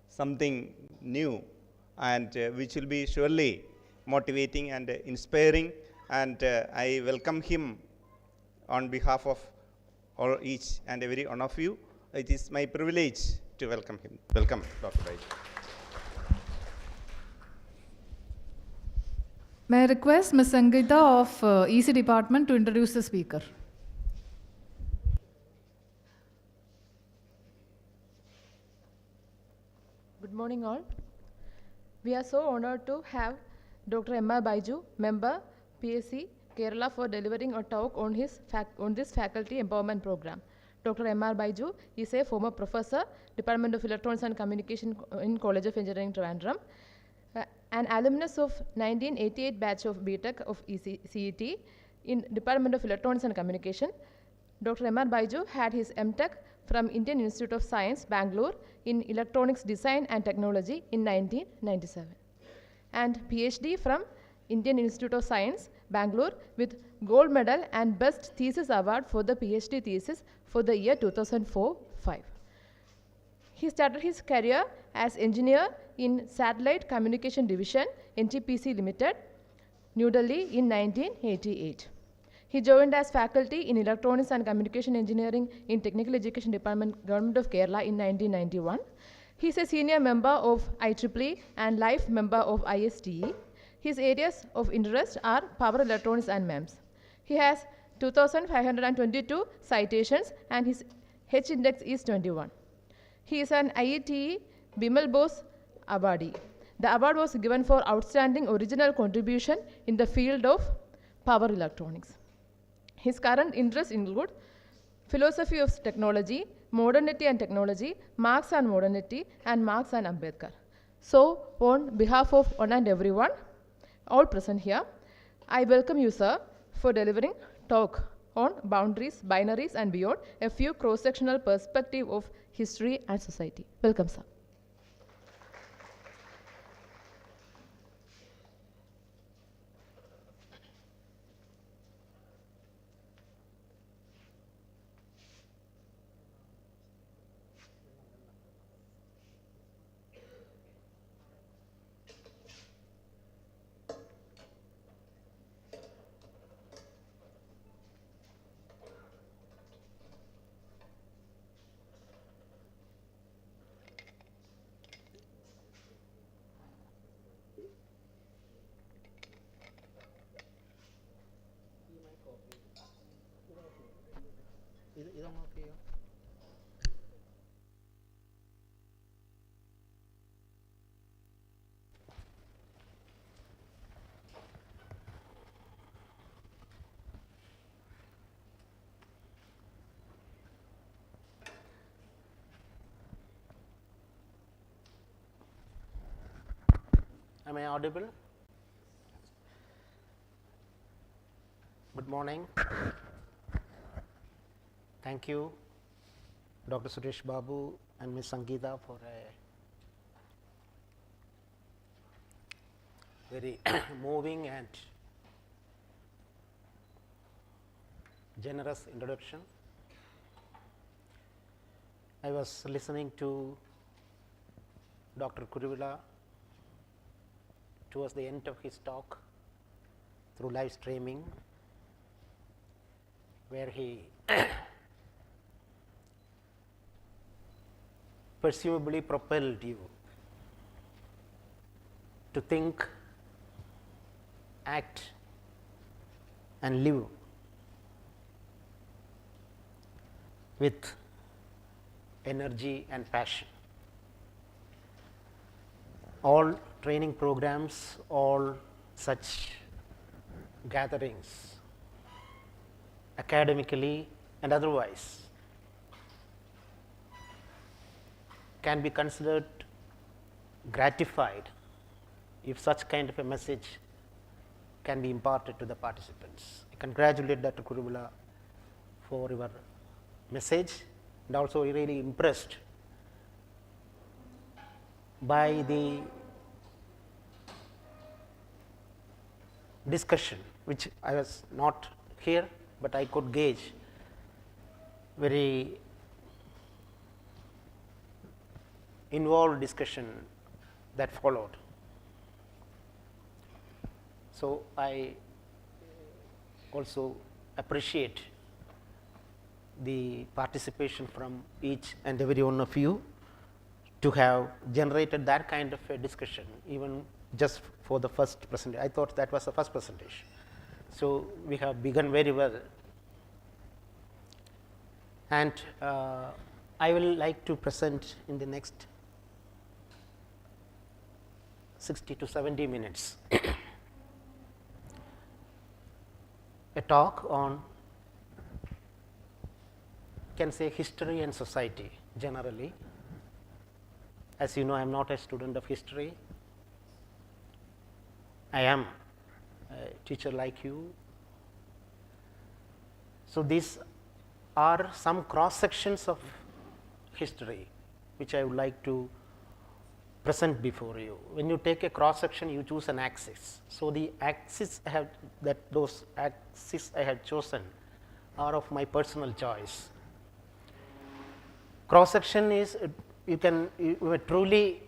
something new, and which will be surely motivating and inspiring. And I welcome him on behalf of all, each and every one of you. It is my privilege to welcome him. Welcome, Dr. Baiju. May I request Ms. Sangeeta of EC Department to introduce the speaker. Good morning all. We are so honored to have Dr. M.R. Baiju, member, PSC, Kerala, for delivering a talk on this faculty empowerment program. Dr. M.R. Baiju is a former professor, Department of Electronics and Communication in College of Engineering, Trivandrum, an alumnus of 1988 batch of BTech of CET in Department of Electronics and Communication. Dr. M.R. Baiju had his MTech from Indian Institute of Science, Bangalore, in Electronics Design and Technology in 1997, and PhD from Indian Institute of Science, Bangalore, with Gold Medal and Best Thesis Award for the PhD thesis for the year 2004-05. He started his career as engineer in Satellite Communication Division, NTPC Limited, New Delhi in 1988. He joined as faculty in Electronics and Communication Engineering in Technical Education Department, Government of Kerala in 1991. He is a senior member of IEEE and life member of ISTE. His areas of interest are power electronics and MEMS. He has 2,522 citations and his H index is 21. He is an IETE Bimal Bose awardee. The award was given for outstanding original contribution in the field of power electronics. His current interests include philosophy of technology, modernity and technology, Marx and modernity, and Marx and Ambedkar. So, on behalf of one and everyone, all present here, I welcome you, sir, for delivering talk on boundaries, binaries, and beyond, a few cross-sectional perspective of history and society. Welcome, sir. ഇതൊന്ന് of ചെയ്യോ? Am I audible? Good morning. Thank you, Dr. Suresh Babu and Ms. Sangeeta, for a very moving and generous introduction. I was listening to Dr. Kuruvilla towards the end of his talk through live streaming, where he presumably propelled you to think, act and live with energy and passion. All training programs, all such gatherings, academically and otherwise, can be considered gratified if such kind of a message can be imparted to the participants. I congratulate Dr. Kuruvilla for your message, and also really impressed by the discussion, which I was not here, but I could gauge very involved discussion that followed. So, I also appreciate the participation from each and every one of you to have generated that kind of a discussion, even just for the first presentation. I thought that was the first presentation. So, we have begun very well, and I will like to present in the next 60 to 70 minutes a talk on, can say, history and society generally. As you know, I am not a student of history. I am a teacher like you. So, these are some cross sections of history which I would like to present before you. When you take a cross section, you choose an axis. So, the axis I have, those axes I have chosen are of my personal choice. Cross section is, you can truly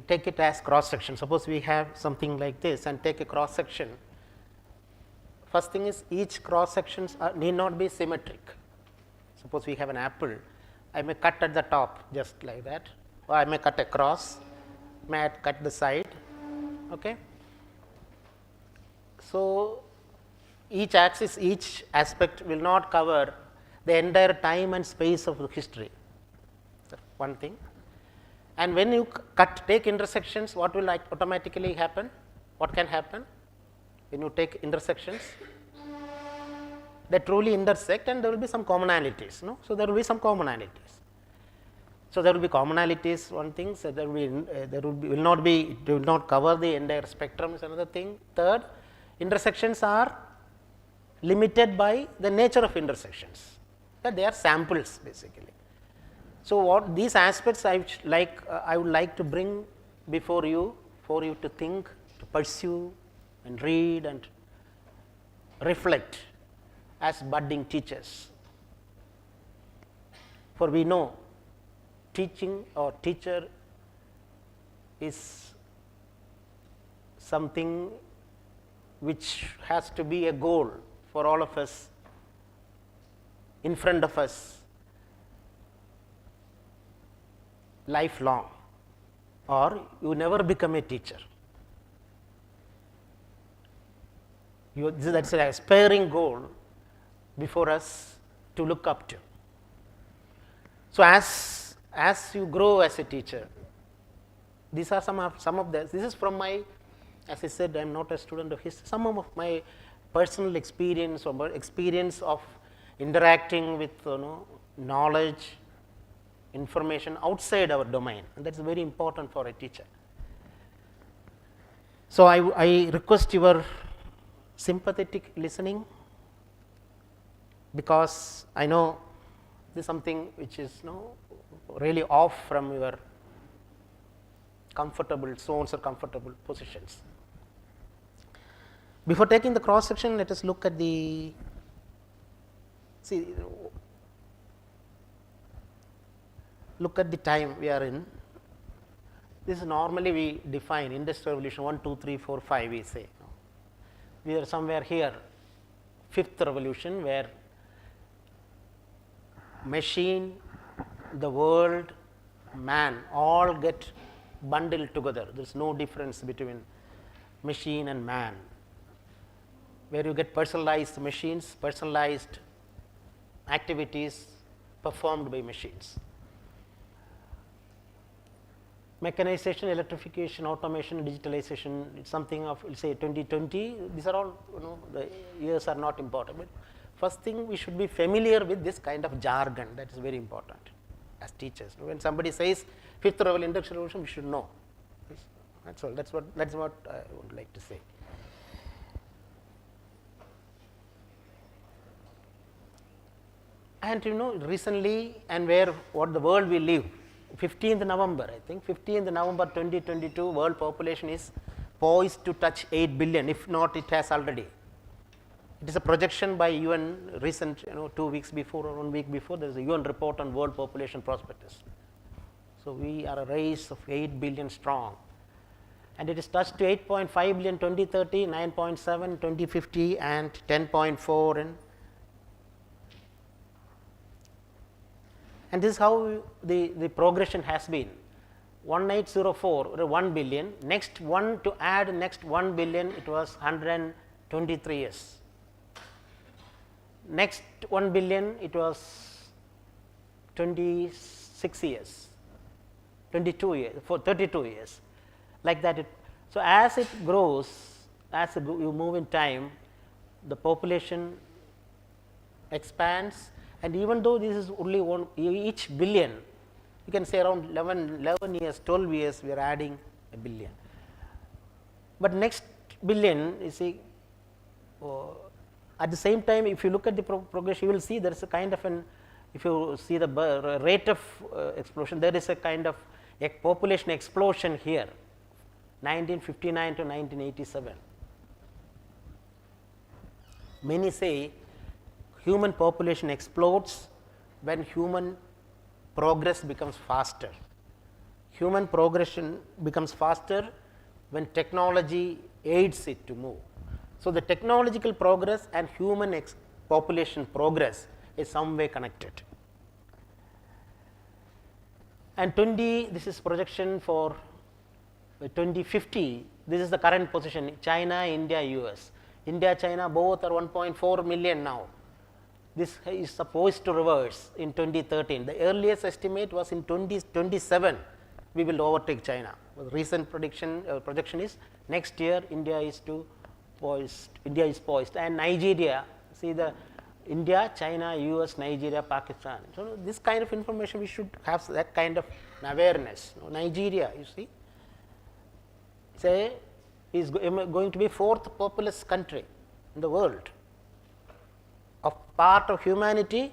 take it as cross section. Suppose we have something like this and take a cross section. First thing is, each cross sections need not be symmetric. Suppose we have an apple, I may cut at the top just like that, or I may cut across, may cut the side. Okay. So, each axis, each aspect will not cover the entire time and space of the history. One thing. And when you take intersections, what will automatically happen? What can happen when you take intersections? They truly intersect, and there will be some commonalities. No? So, there will be some commonalities. So, there will be commonalities, one thing. So, it will not cover the entire spectrum is another thing. Third, intersections are limited by the nature of intersections, that they are samples basically. So, what these aspects I would like to bring before you, for you to think, to pursue and read and reflect as budding teachers. For we know teaching or teacher is something which has to be a goal for all of us, in front of us, lifelong, or you never become a teacher. That is an aspiring goal before us to look up to. So, as you grow as a teacher, these are some of this is from my, as I said, I am not a student of history, some of my personal experience or experience of interacting with knowledge, information outside our domain, and that is very important for a teacher. So, I request your sympathetic listening, because I know this is something which is really off from your comfortable zones or comfortable positions. Before taking the cross section, let us look at the, look at the time we are in. This is normally we define industrial revolution 1, 2, 3, 4, 5 we say. We are somewhere here, fifth revolution, where machine, the world, man all get bundled together. There is no difference between machine and man, where you get personalized machines, personalized activities performed by machines. Mechanization, electrification, automation, digitalization, it's something of, we'll say 2020, these are all, the years are not important, but first thing we should be familiar with this kind of jargon, that is very important as teachers. When somebody says fifth industrial revolution, we should know. That's all, that's what I would like to say. And recently, and what the world we live, 15th November, I think 15th November 2022, world population is poised to touch 8 billion, if not it has already. It is a projection by UN recent, 2 weeks before or 1 week before, there is a UN report on world population prospectus. So, we are a race of 8 billion strong, and it is touched to 8.5 billion 2030, 9.7 2050 and 10.4 and this is how the progression has been. 1804 1 billion, next one to add next 1 billion, it was 123 years. Next 1 billion, it was 26 years, 22 years, for 32 years, like that. So, as it grows, as you move in time, the population expands, and even though this is only each billion, you can say around 11 years, 12 years, we are adding a billion. But next billion, you see, at the same time, if you look at the progression, you will see there is a kind of if you see the rate of explosion, there is a kind of a population explosion here, 1959 to 1987. Many say human population explodes when human progress becomes faster. Human progression becomes faster when technology aids it to move. So, the technological progress and human population progress is some way connected. And this is projection for 2050, this is the current position, China, India, US. India, China both are 1.4 million now. This is supposed to reverse in 2013. The earliest estimate was in 2027 we will overtake China. The recent projection is next year India is poised, and Nigeria, see the India, China, US, Nigeria, Pakistan. So, this kind of information we should have that kind of awareness. Nigeria, you see, is going to be 4th populous country in the world. Of part of humanity,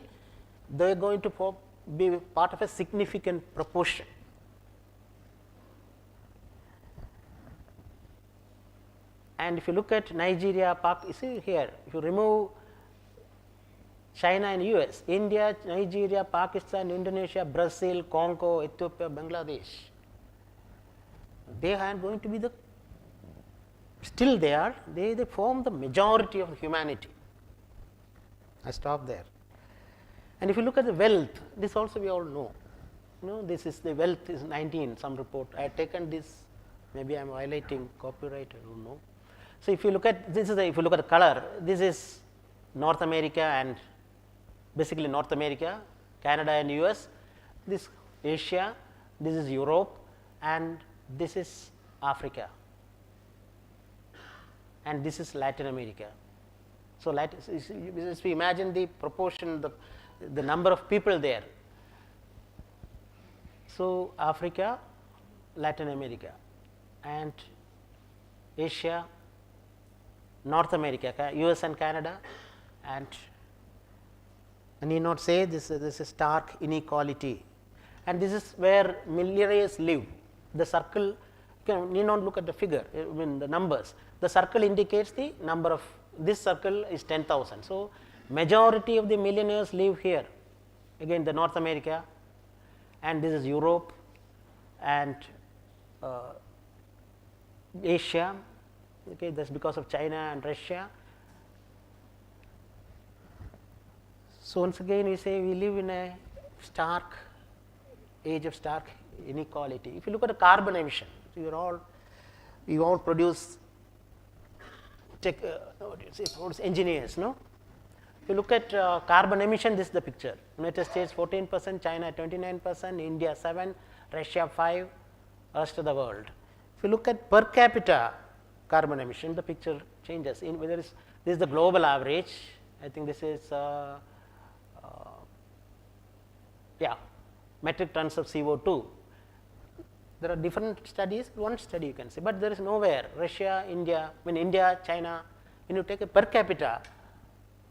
they are going to be part of a significant proportion. And if you look at Nigeria, you see here, if you remove China and US, India, Nigeria, Pakistan, Indonesia, Brazil, Congo, Ethiopia, Bangladesh, they are going to be still they form the majority of humanity. I stop there. And if you look at the wealth, this also we all know. This is the wealth is 19, some report. I have taken this, maybe I am violating copyright, I don't know. So, if you look at this if you look at the color, this is North America and basically North America, Canada and US. this Asia, this is Europe, and this is Africa, and this is Latin America. So, if we imagine the proportion, the number of people there. So, Africa, Latin America, and Asia, North America, US and Canada, and I need not say this is stark inequality, and this is where millionaires live. The circle, you need not look at the figure, I mean the numbers. The circle indicates the number of, this circle is 10,000. So, majority of the millionaires live here, again the North America, and this is Europe and Asia. Okay, that is because of China and Russia. So, once again we say we live in a stark age of stark inequality. If you look at the carbon emission, we all produce engineers, no? If you look at carbon emission, this is the picture. United States 14%, China 29%, India 7%, Russia 5%, rest of the world. If you look at per capita carbon emission, the picture changes. In whether this is the global average, I think this is metric tons of CO2. There are different studies, one study you can say, but there is nowhere Russia, India, India, China, when you take a per capita,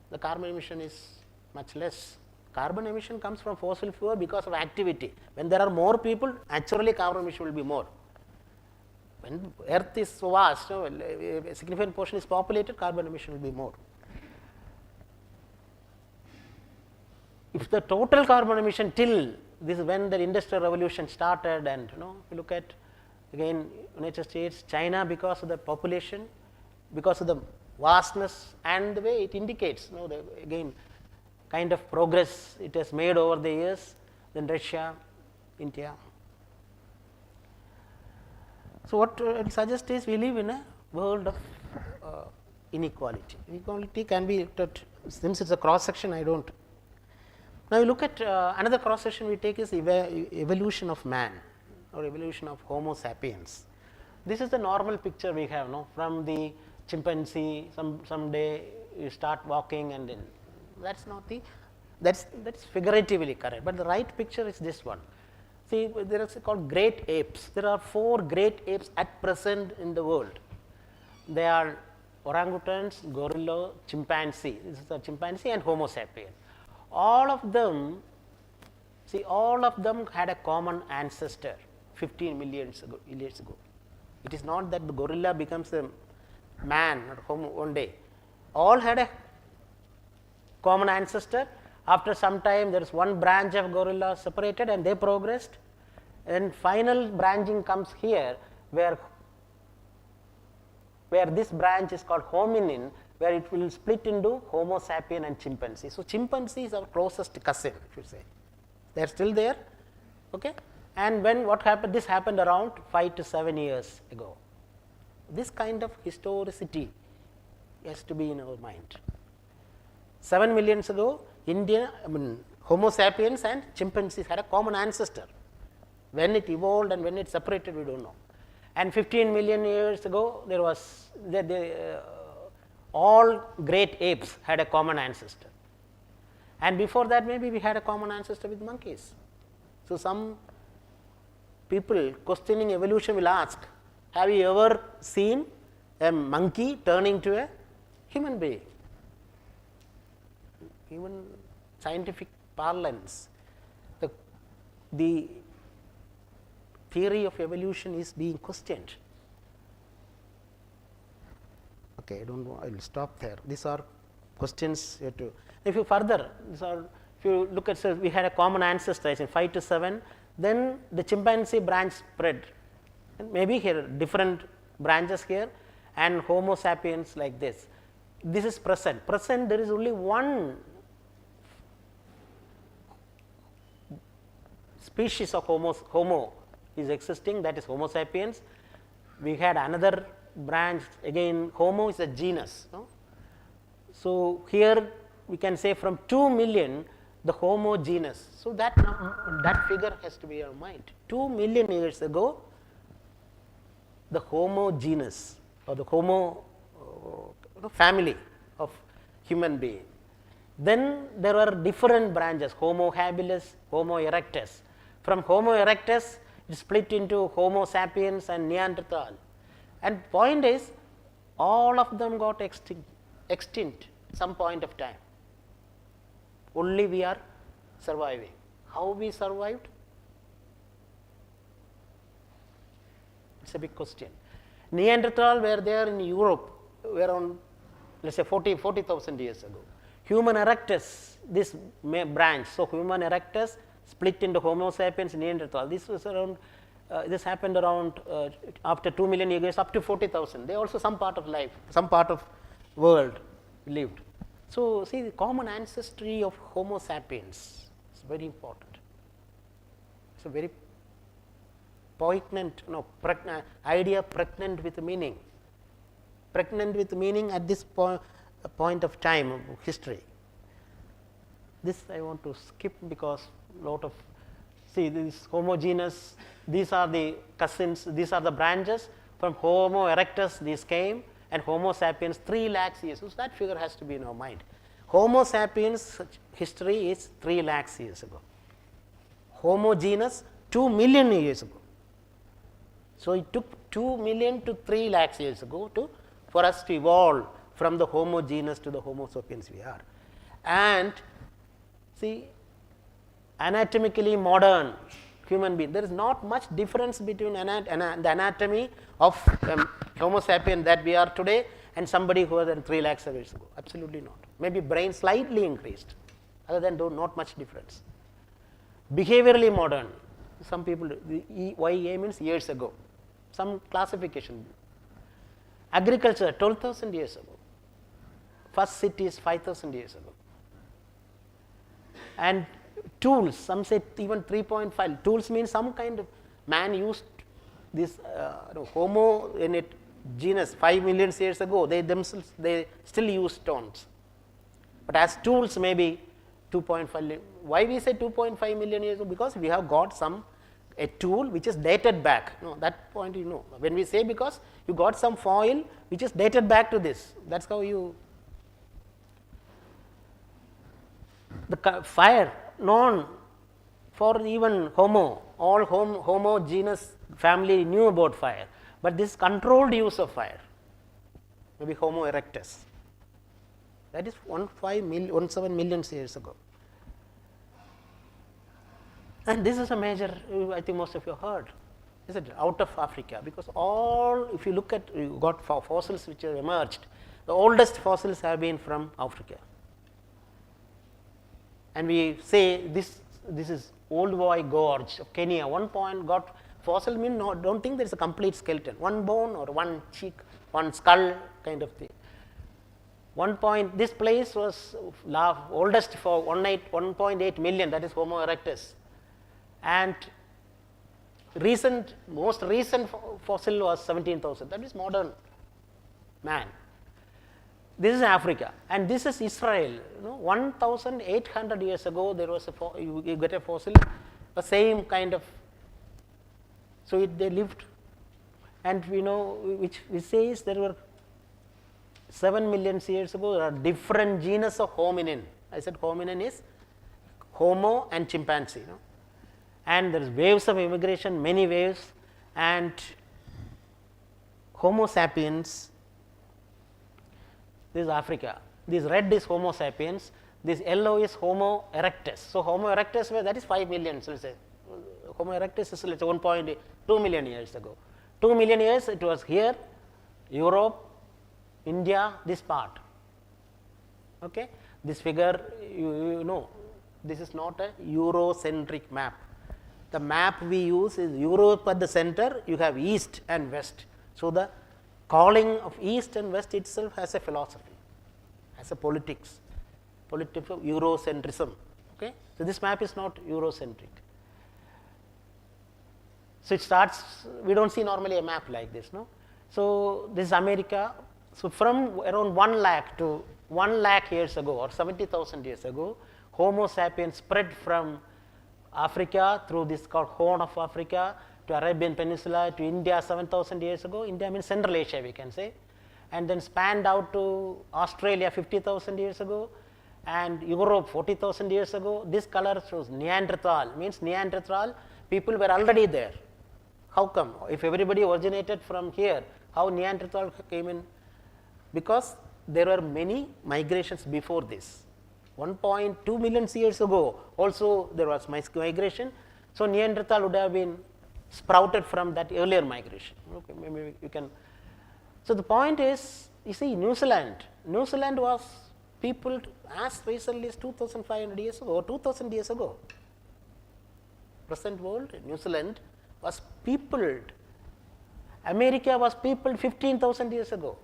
the carbon emission is much less. Carbon emission comes from fossil fuel because of activity. When there are more people, naturally carbon emission will be more. When earth is so vast, so a significant portion is populated, carbon emission will be more. If the total carbon emission till this is when the industrial revolution started, and if you look at again United States, China, because of the population, because of the vastness and the way it indicates, again kind of progress it has made over the years, then Russia, India. So, what it suggests is we live in a world of inequality. Inequality can be, since it is a cross section, I do not. Now, you look at another cross section we take is evolution of man or evolution of Homo sapiens. This is the normal picture we have, from the chimpanzee, someday you start walking, and then that is not the, that is figuratively correct, but the right picture is this one. See, there is called great apes. There are 4 great apes at present in the world. They are orangutans, gorilla, chimpanzee. This is a chimpanzee and Homo sapien. All of them, all of them had a common ancestor 15 million years ago. It is not that the gorilla becomes a man or Homo one day. All had a common ancestor. After some time, there is one branch of gorilla separated and they progressed, and final branching comes here, where this branch is called hominin, where it will split into Homo sapien and chimpanzee. So, chimpanzee is our closest cousin, if you say. They are still there, okay? And when what happened? This happened around 5 to 7 years ago. This kind of historicity has to be in our mind. 7 million ago, Homo sapiens and chimpanzees had a common ancestor. When it evolved and when it separated, we do not know. And 15 million years ago, there was all great apes had a common ancestor. And before that, maybe we had a common ancestor with monkeys. So, some people questioning evolution will ask, have you ever seen a monkey turning to a human being? Even scientific parlance, the theory of evolution is being questioned. Okay, I will stop there. These are questions you have to. If you further, if you look at, we had a common ancestor, I think 5 to 7, then the chimpanzee branch spread, and maybe here different branches here, and Homo sapiens like this. This is present. Present, there is only one species of Homo is existing, that is Homo sapiens. We had another branch, again Homo is a genus. So, here we can say from 2 million the Homo genus. So that figure has to be in our mind. 2 million years ago, the Homo genus or the Homo family of human being. Then there were different branches, Homo habilis, Homo erectus. From Homo erectus, it split into Homo sapiens and Neanderthal. And point is, all of them got extinct some point of time. Only we are surviving. How we survived? It's a big question. Neanderthal were there in Europe around, let's say 40,000 years ago. Human erectus, this branch, so Human erectus split into Homo sapiens, Neanderthal. This was around, this happened around after 2 million years up to 40,000. They also some part of life, some part of world lived. So, see the common ancestry of Homo sapiens is very important. It's a very poignant, idea pregnant with meaning. Pregnant with meaning at this point of time of history. This I want to skip because lot of, see this Homo genus, these are the cousins, these are the branches from Homo erectus, these came, and Homo sapiens 3 lakhs years. So that figure has to be in our mind. Homo sapiens history is 3 lakhs years ago. Homo genus 2 million years ago. So it took 2 million to 3 lakhs years ago for us to evolve from the Homo genus to the Homo sapiens we are. And see, anatomically modern human being, there is not much difference between the anatomy of Homo sapien that we are today and somebody who was 3 lakhs years ago. Absolutely not. Maybe brain slightly increased, other than not much difference. Behaviorally modern, some people, YEA means years ago, some classification. Agriculture 12,000 years ago, first cities 5,000 years ago. And tools, some say even 3.5. Tools means some kind of man used this Homo in it genus 5 million years ago. They themselves, they still use stones, but as tools maybe 2.5. Why we say 2.5 million years ago? Because we have got a tool which is dated back. No, that point you know. When we say because you got some foil which is dated back to this, that's how you. The fire known for even Homo, all Homo genus family knew about fire, but this controlled use of fire, maybe Homo erectus, that is 17 million years ago. And this is a major, I think most of you heard, is it out of Africa, because all, if you look at, you got fossils which have emerged, the oldest fossils have been from Africa. And we say this is Olduvai Gorge of Kenya. One point got fossil mean no, don't think there is a complete skeleton, one bone or one cheek, one skull kind of thing. One point, this place was oldest for 1.8 million, that is Homo erectus. And most recent fossil was 17,000, that is modern man. This is Africa, and this is Israel. 1,800 years ago, there was you get a fossil, the same kind of. So they lived, and we know which says there were 7 million years ago. There are different genus of hominin. I said hominin is Homo and chimpanzee. And there is waves of immigration, many waves, and Homo sapiens. This is Africa, this red is Homo sapiens, this yellow is Homo erectus. So Homo erectus, that is 5 million, so let's say Homo erectus is let's say 1.2 million years ago. 2 million years it was here, Europe, India, this part. Okay, this figure you know, this is not a Eurocentric map. The map we use is Europe at the center, you have east and west. So the calling of east and west itself has a philosophy, has a politics of Eurocentrism. Okay? So this map is not Eurocentric. So it starts, we don't see normally a map like this, no? So this is America. So from around 1 lakh to 1 lakh years ago or 70,000 years ago, Homo sapiens spread from Africa through this called Horn of Africa to Arabian Peninsula to India 7,000 years ago. India means Central Asia, we can say, and then spanned out to Australia 50,000 years ago and Europe 40,000 years ago. This color shows Neanderthal, means Neanderthal people were already there. How come? If everybody originated from here, how Neanderthal came in? Because there were many migrations before this. 1.2 million years ago also there was migration. So, Neanderthal would have been sprouted from that earlier migration. Okay, maybe you can. So, the point is, you see, New Zealand was peopled as recently as 2,500 years ago or 2,000 years ago. Present world, New Zealand was peopled. America was peopled 15,000 years ago.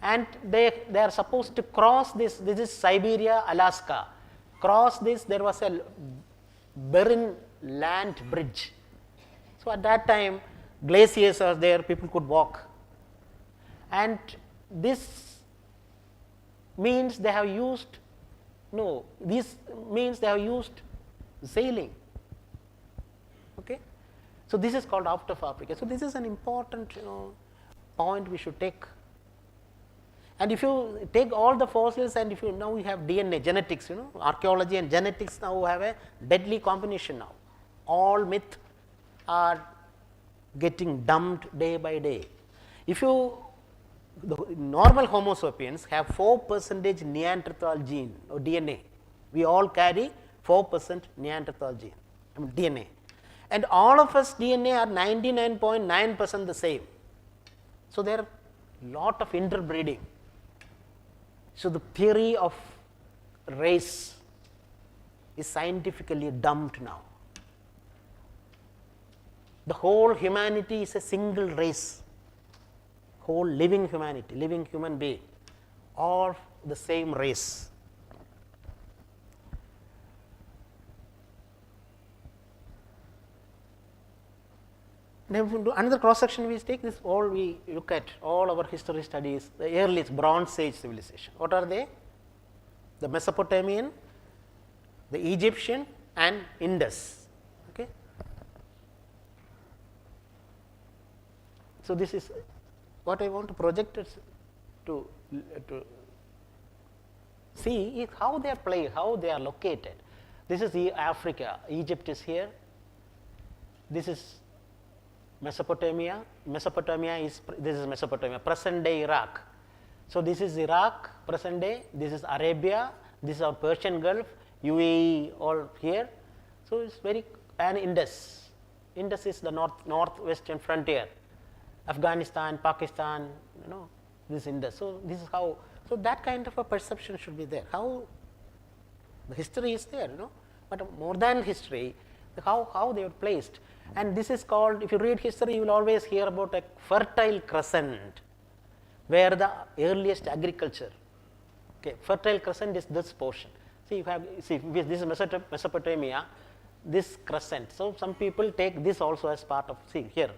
And they are supposed to cross this is Siberia, Alaska. Cross this, there was a barren land bridge. So, at that time glaciers are there, people could walk, and this means they have used sailing. Okay. So, this is called out of Africa. So, this is an important point we should take. And if you take all the fossils and if you now we have DNA genetics, archaeology and genetics now have a deadly combination now. All myths are getting dumped day by day. If the normal Homo sapiens have 4% Neanderthal gene or DNA, we all carry 4% Neanderthal gene, DNA, and all of us DNA are 99.9% the same. So, there are lot of interbreeding. So, the theory of race is scientifically dumped now. The whole humanity is a single race, whole living humanity, living human being, all the same race. Then another cross section we take this, all we look at all our history studies, the earliest Bronze Age civilization. What are they? The Mesopotamian, the Egyptian and Indus. Okay. So, this is what I want to project to see is how they are placed, how they are located. This is Africa, Egypt is here, this is Mesopotamia, this is Mesopotamia, present day Iraq. So, this is Iraq present day, this is Arabia, this is our Persian Gulf, UAE all here. So, it is very, and Indus is the northwestern frontier, Afghanistan, Pakistan, this Indus. So, this is how, so that kind of a perception should be there, how the history is there, but more than history, how they were placed. And this is called, if you read history, you will always hear about a fertile crescent, where the earliest agriculture, okay, fertile crescent is this portion. See, this is Mesopotamia, this crescent. So, some people take this also as part of, see here,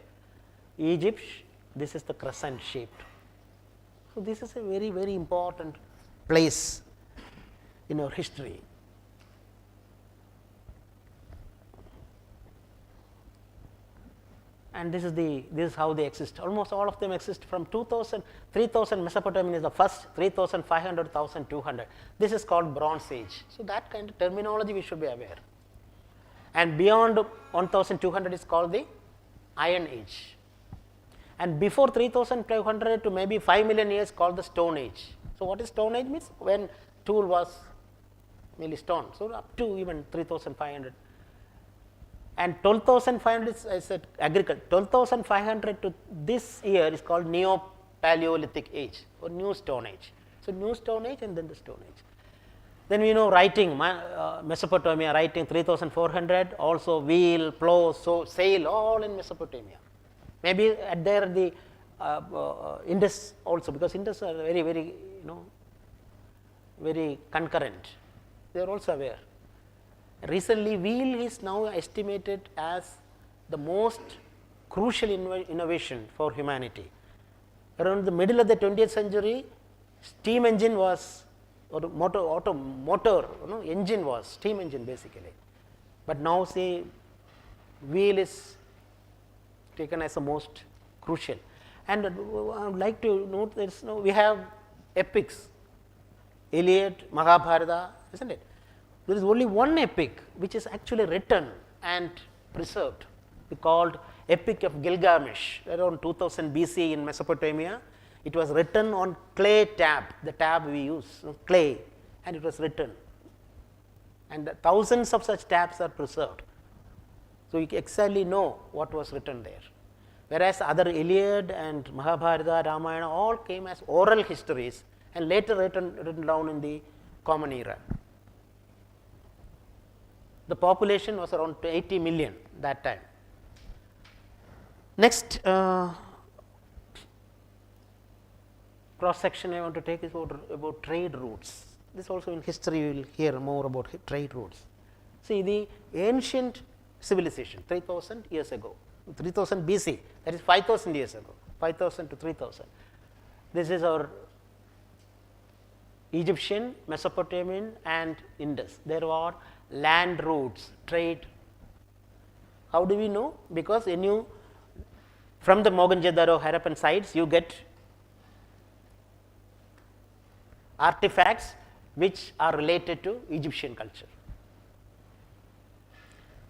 Egypt, this is the crescent shaped. So, this is a very, very important place in our history. And this is how they exist. Almost all of them exist from 2000, 3000 Mesopotamian is the first, 3500, 1200. This is called Bronze Age. So, that kind of terminology we should be aware. And beyond 1200 is called the Iron Age. And before 3500 to maybe 5 million years called the Stone Age. So, what is Stone Age means? When tool was merely stone. So, up to even 3500. And 12,500 is agriculture. 12,500 to this year is called Neo-Paleolithic Age or New Stone Age. So, New Stone Age and then the Stone Age. Then we know writing, Mesopotamia writing 3,400, also wheel, plow, sail, all in Mesopotamia. Maybe at there the Indus also, because Indus are very, very, very concurrent. They are also aware. Recently, wheel is now estimated as the most crucial innovation for humanity. Around the middle of the 20th century, steam engine was or motor, engine was, steam engine basically. But now say wheel is taken as the most crucial. And I would like to note that we have epics, Iliad, Mahabharata, isn't it? There is only one epic which is actually written and preserved, called Epic of Gilgamesh, around 2000 BC in Mesopotamia. It was written on clay tab, the tab we use, clay, and it was written. And thousands of such tabs are preserved. So, you exactly know what was written there. Whereas, other Iliad and Mahabharata, Ramayana all came as oral histories and later written down in the common era. The population was around 80 million that time. Next cross section I want to take is about trade routes. This also in history you will hear more about trade routes. See, the ancient civilization 3000 years ago, 3000 BC, that is 5000 years ago, 5000 to 3000. This is our Egyptian, Mesopotamian and Indus. There are land routes, trade. How do we know? Because when you from the Mohenjo-daro Harappan sites, you get artifacts which are related to Egyptian culture.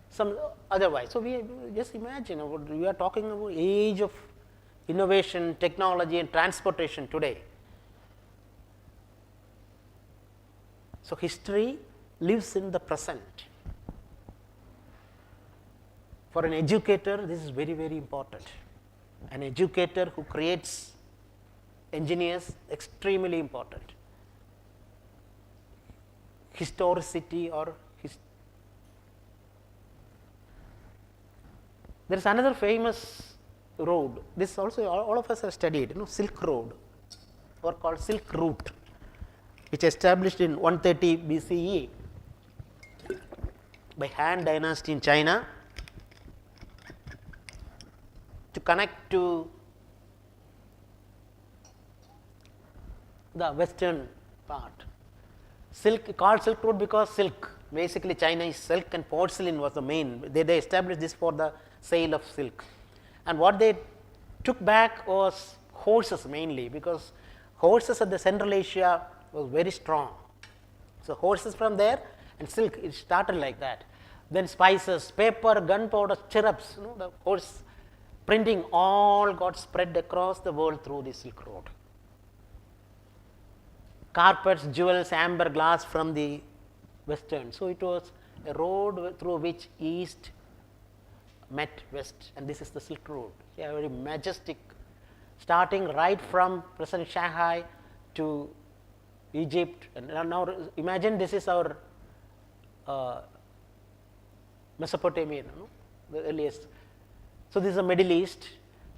Some otherwise. So, we just imagine we are talking about age of innovation, technology and transportation today. So, history lives in the present. For an educator, this is very, very important. An educator who creates engineers, extremely important. Historicity or there is another famous road. This also all of us have studied, Silk Road or called Silk Route, which established in 130 BCE by Han Dynasty in China to connect to the western part. Silk, called Silk Road because silk, basically Chinese silk and porcelain was the main. They established this for the sale of silk. And what they took back was horses mainly, because horses at the Central Asia was very strong. So, horses from there and silk, it started like that. Then spices, paper, gunpowder, stirrups, the horse printing all got spread across the world through the Silk Road. Carpets, jewels, amber, glass from the western. So, it was a road through which east met west, and this is the Silk Road. Yeah, very majestic, starting right from present Shanghai to Egypt. And now imagine this is our Mesopotamian, the earliest. So, this is the Middle East,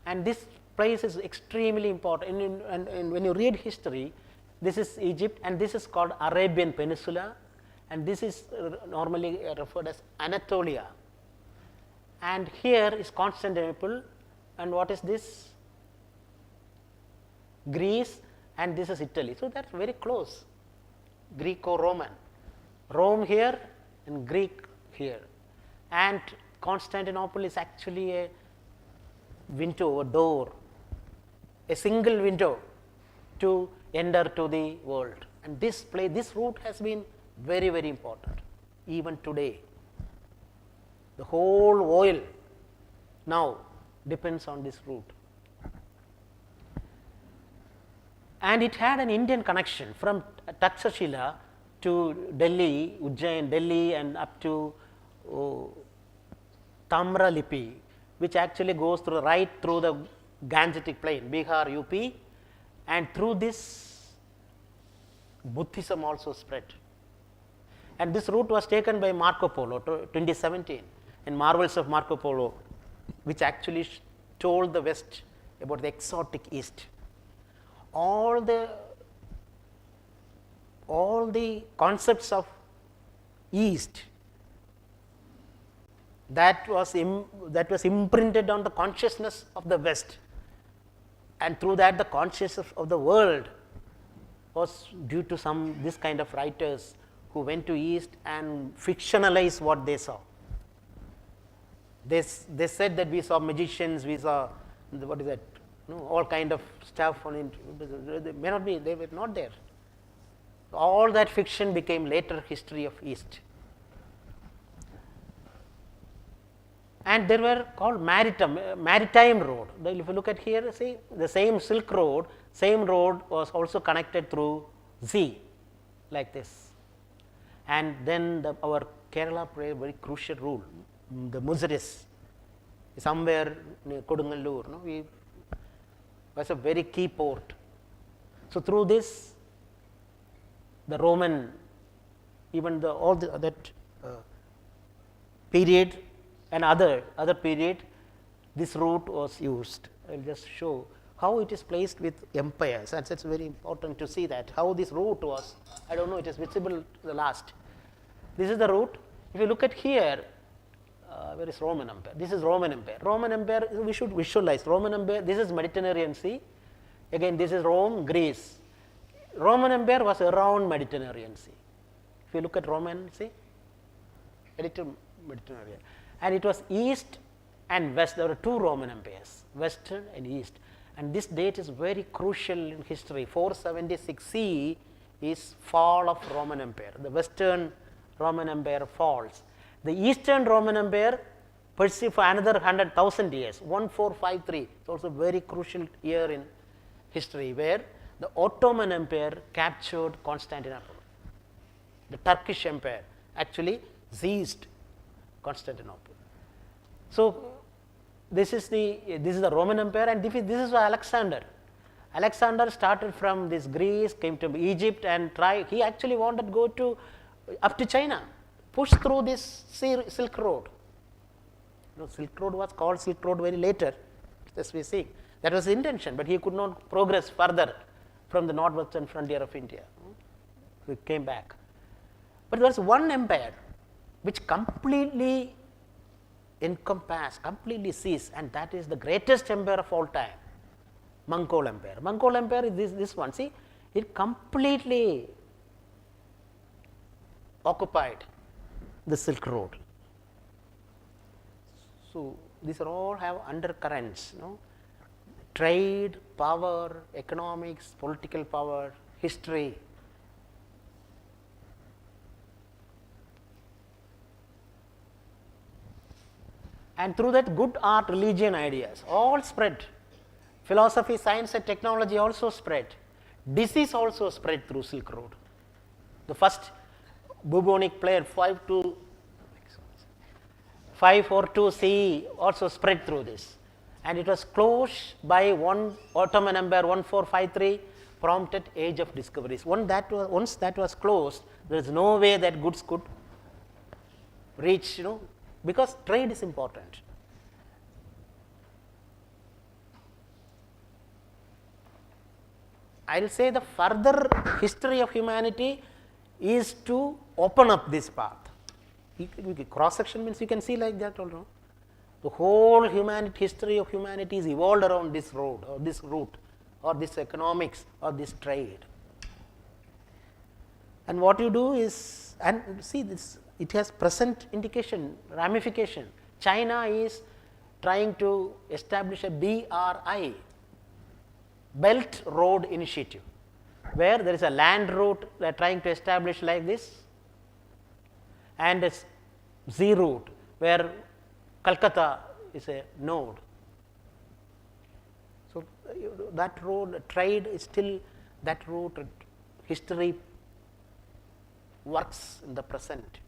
and this place is extremely important. And when you read history, this is Egypt and this is called Arabian Peninsula, and this is normally referred as Anatolia. And here is Constantinople, and what is this? Greece, and this is Italy. So, that is very close, Greco-Roman. Rome here and Greek here, and Constantinople is actually a window, a door, a single window to enter to the world. And this route has been very, very important even today. The whole oil now depends on this route. And it had an Indian connection from Takshashila to Delhi, Ujjain, Delhi, and up to Tamra Lipi, which actually goes through right through the Gangetic plain, Bihar, UP, and through this Buddhism also spread. And this route was taken by Marco Polo 2017 in Marvels of Marco Polo, which actually told the West about the exotic East. All the concepts of East that was imprinted on the consciousness of the West, and through that the consciousness of the world was due to this kind of writers who went to East and fictionalized what they saw. They said that we saw magicians, we saw what is that, all kind of stuff on it. They may not be, they were not there. All that fiction became later history of East. And there were called maritime road. If you look at here, see the same Silk Road, same road was also connected through sea, like this. And then our Kerala played a very crucial role. The Muziris, somewhere near Kodungalur, was a very key port. So through this, the Roman, even that period and other period, this route was used. I will just show how it is placed with empires, and it's very important to see that how this route was. I don't know, it is visible to the last. This is the route. If you look at here, where is Roman Empire? This is Roman Empire. Roman Empire, we should visualize Roman Empire. This is Mediterranean Sea. Again, this is Rome, Greece. Roman Empire was around Mediterranean Sea. If you look at Roman Sea, Mediterranean, and it was East and West. There were two Roman empires, Western and East. And this date is very crucial in history. 476 CE is fall of Roman Empire. The Western Roman Empire falls. The Eastern Roman Empire persists for another 100,000 years. 1453 is also a very crucial year in history, where the Ottoman Empire captured Constantinople. The Turkish Empire actually seized Constantinople. So this is the Roman Empire, and this is Alexander. Alexander started from this Greece, came to Egypt, and he actually wanted to go up to China, push through this Silk Road. Silk Road was called Silk Road very later, as we see. That was the intention, but he could not progress further from the northwestern frontier of India. So he came back. But there was one empire which completely encompassed, completely seized, and that is the greatest empire of all time, Mongol Empire. Mongol Empire is this one. See, it completely occupied the Silk Road. So these all have undercurrents, trade, power, economics, political power, history. And through that, good art, religion, ideas all spread. Philosophy, science and technology also spread. Disease also spread through Silk Road. The first bubonic plague 542 CE also spread through this, and it was closed by one Ottoman Empire 1453, prompted age of discoveries. Once that was closed, there is no way that goods could reach, because trade is important. I will say the further history of humanity is to open up this path. Cross section means you can see like that also. The whole history of humanity is evolved around this road or this route or this economics or this trade. And what you do is, and see this, it has present indication, ramification. China is trying to establish a BRI, Belt Road Initiative, where there is a land route they are trying to establish like this, and a Z route where Calcutta is a node. So that road, trade is still that route, history works in the present.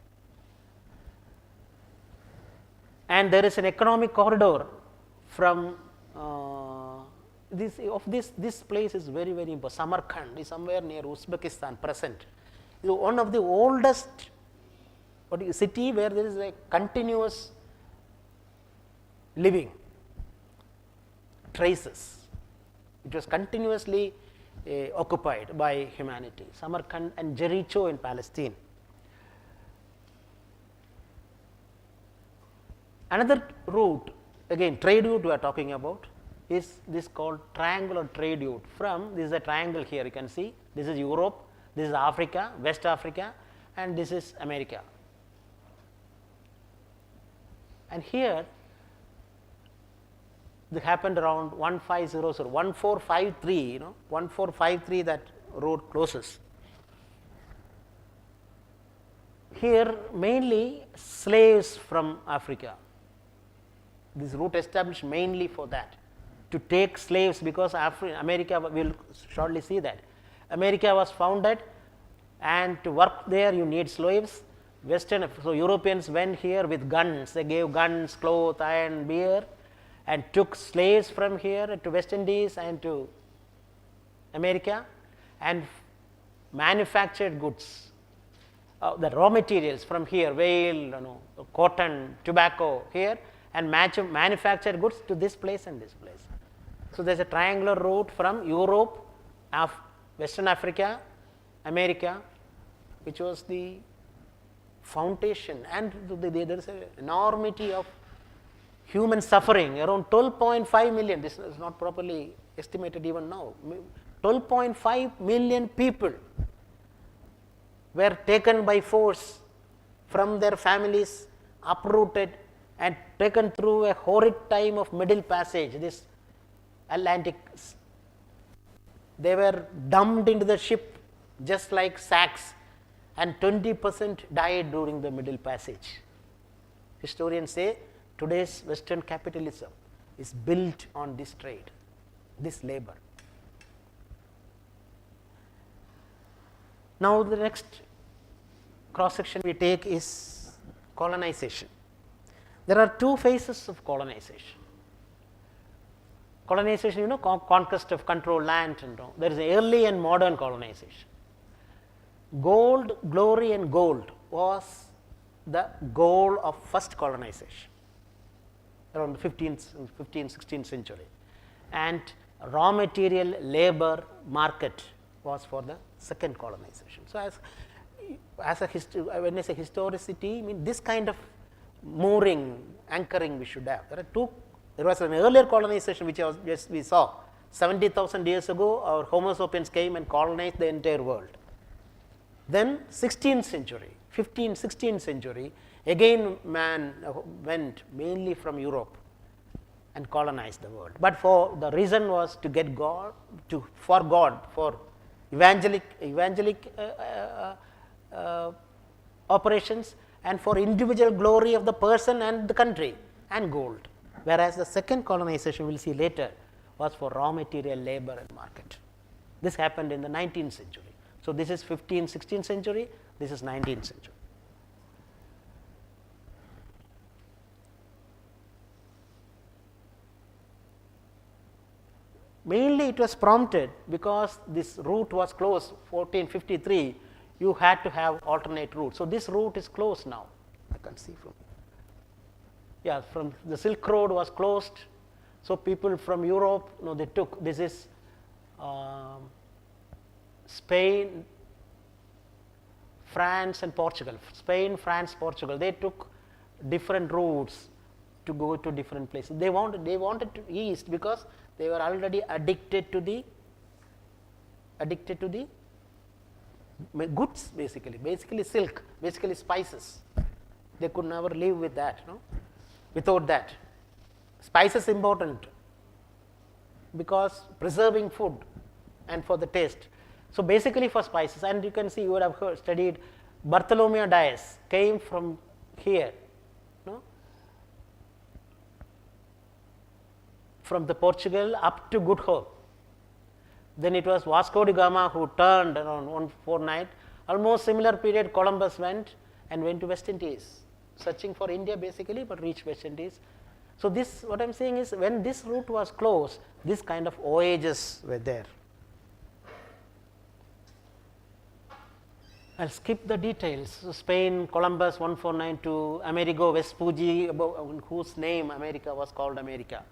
And there is an economic corridor from this place is very, very important. Samarkand is somewhere near Uzbekistan, present. It is one of the oldest city where there is a continuous living traces. It was continuously occupied by humanity. Samarkand and Jericho in Palestine. Another route, again trade route we are talking about, is this called triangular trade route from, this is a triangle here you can see, this is Europe, this is Africa, West Africa, and this is America. And here it happened around 1500, 1453, 1453 that road closes. Here mainly slaves from Africa. This route established mainly for that, to take slaves, because America, we will shortly see that. America was founded, and to work there you need slaves. So Europeans went here with guns, they gave guns, cloth, iron, beer, and took slaves from here to West Indies and to America, and manufactured goods, the raw materials from here, whale, cotton, tobacco here, and manufactured goods to this place and this place. So there is a triangular route from Europe, Western Africa, America, which was the foundation, and there is an enormity of human suffering, around 12.5 million, this is not properly estimated even now, 12.5 million people were taken by force from their families, uprooted and taken through a horrid time of Middle Passage, this Atlantic. They were dumped into the ship just like sacks, and 20% died during the Middle Passage. Historians say today's Western capitalism is built on this trade, this labor. Now the next cross section we take is colonization. There are two phases of colonization. Colonization, conquest of controlled land, and there is early and modern colonization. Gold, glory and gold was the goal of first colonization around the 15th, 16th century, and raw material labor market was for the second colonization. So as a when I say historicity, I mean this kind of mooring, anchoring we should have. There was an earlier colonization which we saw 70,000 years ago. Our Homo sapiens came and colonized the entire world. Then 16th century, 15th, 16th century, again man went mainly from Europe and colonized the world. But for the reason was to get God, for evangelic operations, and for individual glory of the person and the country, and gold. Whereas the second colonization we will see later was for raw material, labor and market. This happened in the 19th century. So this is 15th, 16th century, this is 19th century. Mainly it was prompted because this route was closed 1453, you had to have alternate route. So this route is closed now, I can see from here. Yeah, from the Silk Road was closed. So people from Europe, they took, this is Spain, France and Portugal. Spain, France, Portugal, they took different routes to go to different places. They wanted to east because they were already addicted to the goods, basically silk, basically spices. They could never live with that, without that. Spices important because preserving food and for the taste. So basically for spices, and you can see, you would have studied Bartholomew Dias came from here, from the Portugal up to Good Hope. Then it was Vasco da Gama who turned around 149. Almost similar period Columbus went to West Indies, searching for India basically, but reached West Indies. So this, what I am saying is, when this route was closed, this kind of voyages were there. I will skip the details. So Spain, Columbus 1492, to Amerigo Vespucci, in whose name America was called America.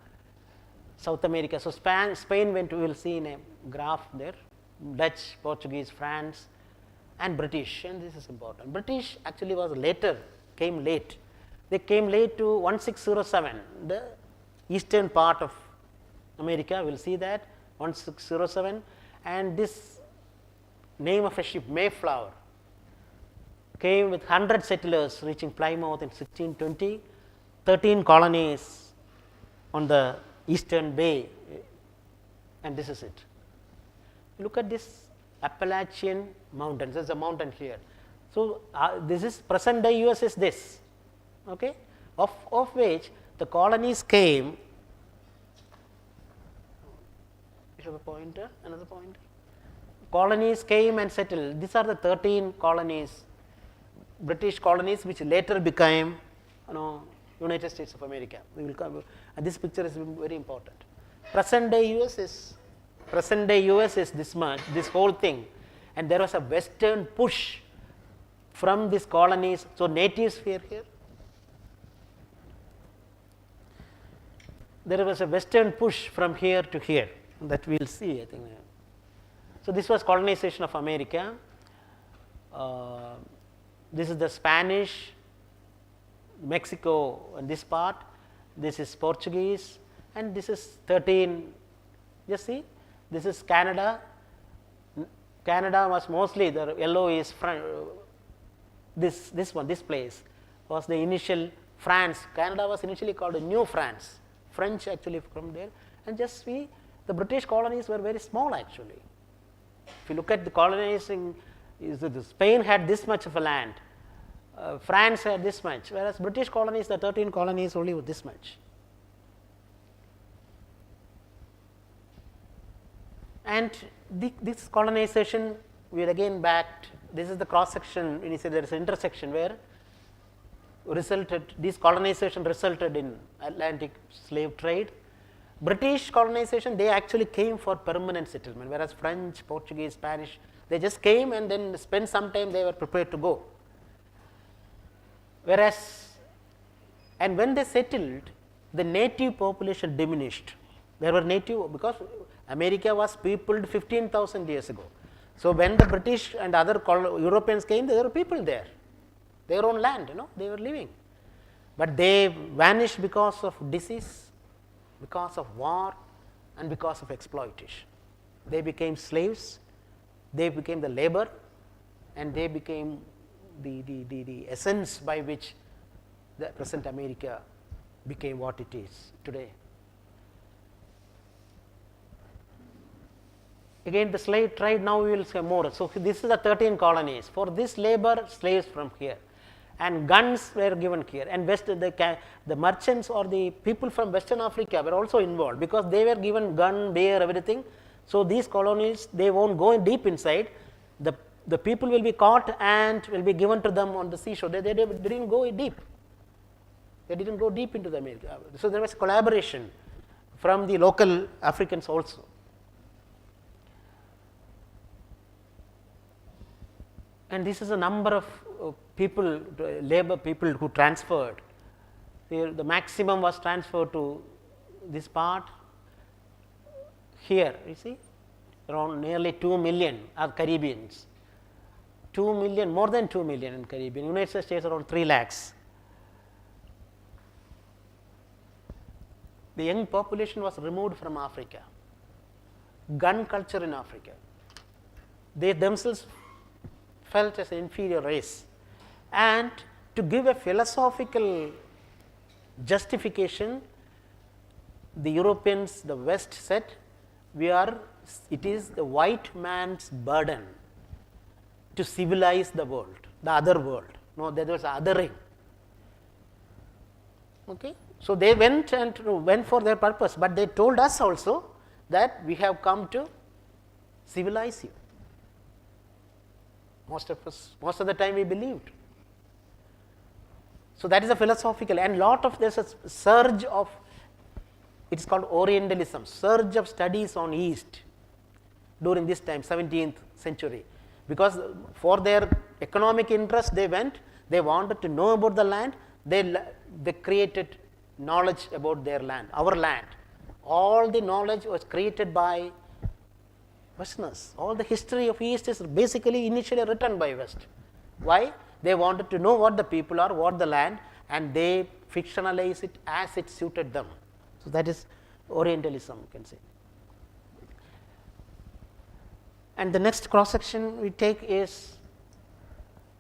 South America. So Spain went, we will see in a graph there, Dutch, Portuguese, France and British, and this is important. British actually was later, came late. They came late to 1607, the eastern part of America. We will see that 1607, and this name of a ship, Mayflower, came with 100 settlers reaching Plymouth in 1620, 13 colonies on the eastern bay, and this is it. Look at this Appalachian mountains. There is a mountain here. So, this is present day US is this, okay, of which the colonies came. You have a pointer, another pointer. Colonies came and settled. These are the 13 colonies, British colonies, which later became, United States of America. We will come, and this picture is very important. Present day US is this much, this whole thing, and there was a western push from these colonies. So, natives were here. There was a western push from here to here, that we will see, I think. So, this was colonization of America. This is the Spanish, Mexico and this part, this is Portuguese, and this is 13, just see, this is Canada. Canada was mostly, the yellow is this place was the initial France. Canada was initially called New France, French actually from there, and just see the British colonies were very small actually. If you look at the colonizing, Spain had this much of a land, France had this much, whereas British colonies, the 13 colonies only with this much. And this colonization, we are again back, this is the cross section, when you say there is an intersection where this colonization resulted in Atlantic slave trade. British colonization, they actually came for permanent settlement, whereas French, Portuguese, Spanish, they just came and then spent some time, they were prepared to go. Whereas, and when they settled, the native population diminished. There were native, because America was peopled 15,000 years ago. So, when the British and other Europeans came, there were people there, their own land, they were living. But they vanished because of disease, because of war, and because of exploitation. They became slaves, they became the labor, and they became the essence by which the present America became what it is today. Again the slave trade, now we will say more. So, this is the 13 colonies. For this labor, slaves from here, and guns were given here, and the merchants or the people from Western Africa were also involved, because they were given gun, bear, everything. So, these colonies, they won't go deep inside. The people will be caught and will be given to them on the seashore. They didn't go deep. They didn't go deep into the America. So, there was collaboration from the local Africans also. And this is a number of people, labor people who transferred. The maximum was transferred to this part here, you see, around nearly 2 million are Caribbeans. 2 million, more than 2 million in Caribbean. United States around 3 lakhs. The young population was removed from Africa. Gun culture in Africa. They themselves felt as an inferior race, and to give a philosophical justification, the Europeans, the West said, it is the white man's burden to civilize the world, the other world. No, there was othering. Okay. So, they went for their purpose, but they told us also that we have come to civilize you. Most of the time we believed. So, that is a philosophical, and lot of there is a surge of, it is called Orientalism, surge of studies on East during this time, 17th century, because for their economic interest they went, they wanted to know about the land, they created knowledge about their land, our land. All the knowledge was created by Westerners. All the history of East is basically initially written by West. Why? They wanted to know what the people are, what the land, and they fictionalize it as it suited them. So, that is Orientalism, you can say. And the next cross section we take is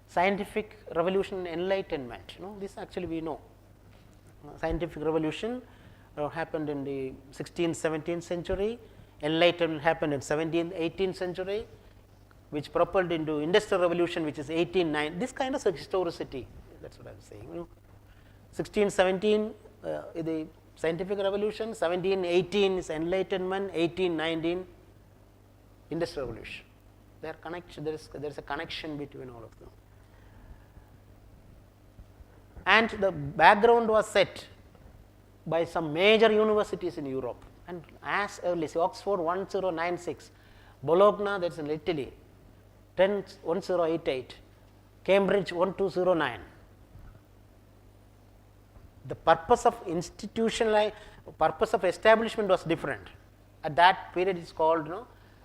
scientific revolution and enlightenment. This actually we know. Scientific revolution happened in the 16th, 17th century. Enlightenment happened in 17th, 18th century, which propelled into industrial revolution, which is 1809. This kind of historicity, that's what I am saying. 16, 17 is the scientific revolution, 17, 18 is enlightenment, 18, 19 industrial revolution. There is a connection between all of them. And the background was set by some major universities in Europe, and as early as Oxford 1096, Bologna, that is in Italy 1088, Cambridge 1209. The purpose of purpose of establishment was different. At that period, it is called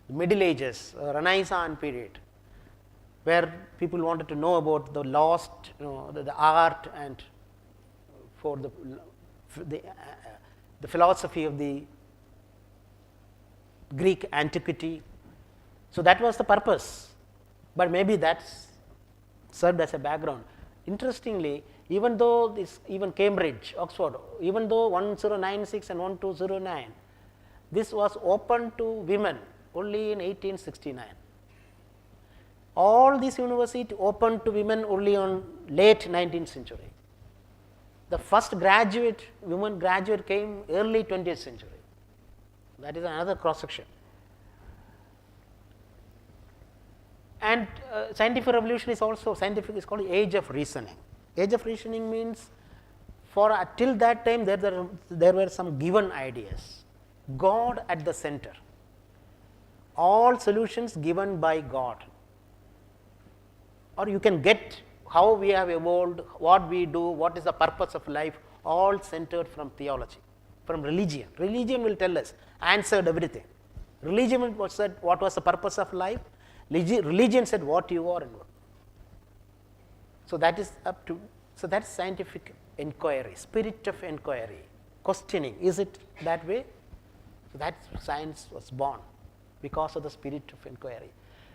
Middle Ages, Renaissance period, where people wanted to know about the lost, the art and for the philosophy of the Greek antiquity. So that was the purpose, but maybe that served as a background. Interestingly, even though even Cambridge, Oxford, even though 1096 and 1209, this was open to women only in 1869. All these universities opened to women only on late 19th century. The first women graduate came early 20th century. That is another cross section. And scientific revolution is also is called age of reasoning. Age of reasoning means till that time there were some given ideas. God at the center. All solutions given by God. Or you can get how we have evolved, what we do, what is the purpose of life, all centered from theology, from religion. Religion will tell us, answered everything. Religion said what was the purpose of life, religion said what you are and what. So that is that's scientific inquiry, spirit of inquiry, questioning, is it that way? So that science was born because of the spirit of inquiry.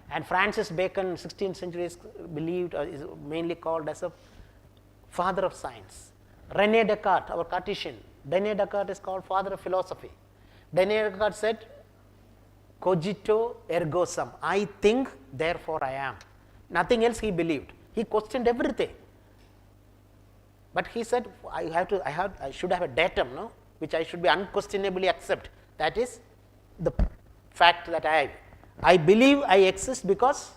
And Francis Bacon, 16th century, is believed is mainly called as a father of science. René Descartes, our Cartesian, René Descartes is called father of philosophy. René Descartes said, cogito ergo sum, I think, therefore I am. Nothing else he believed. He questioned everything. But he said, I should have a datum, which I should be unquestionably accept. That is the fact that I believe I exist because,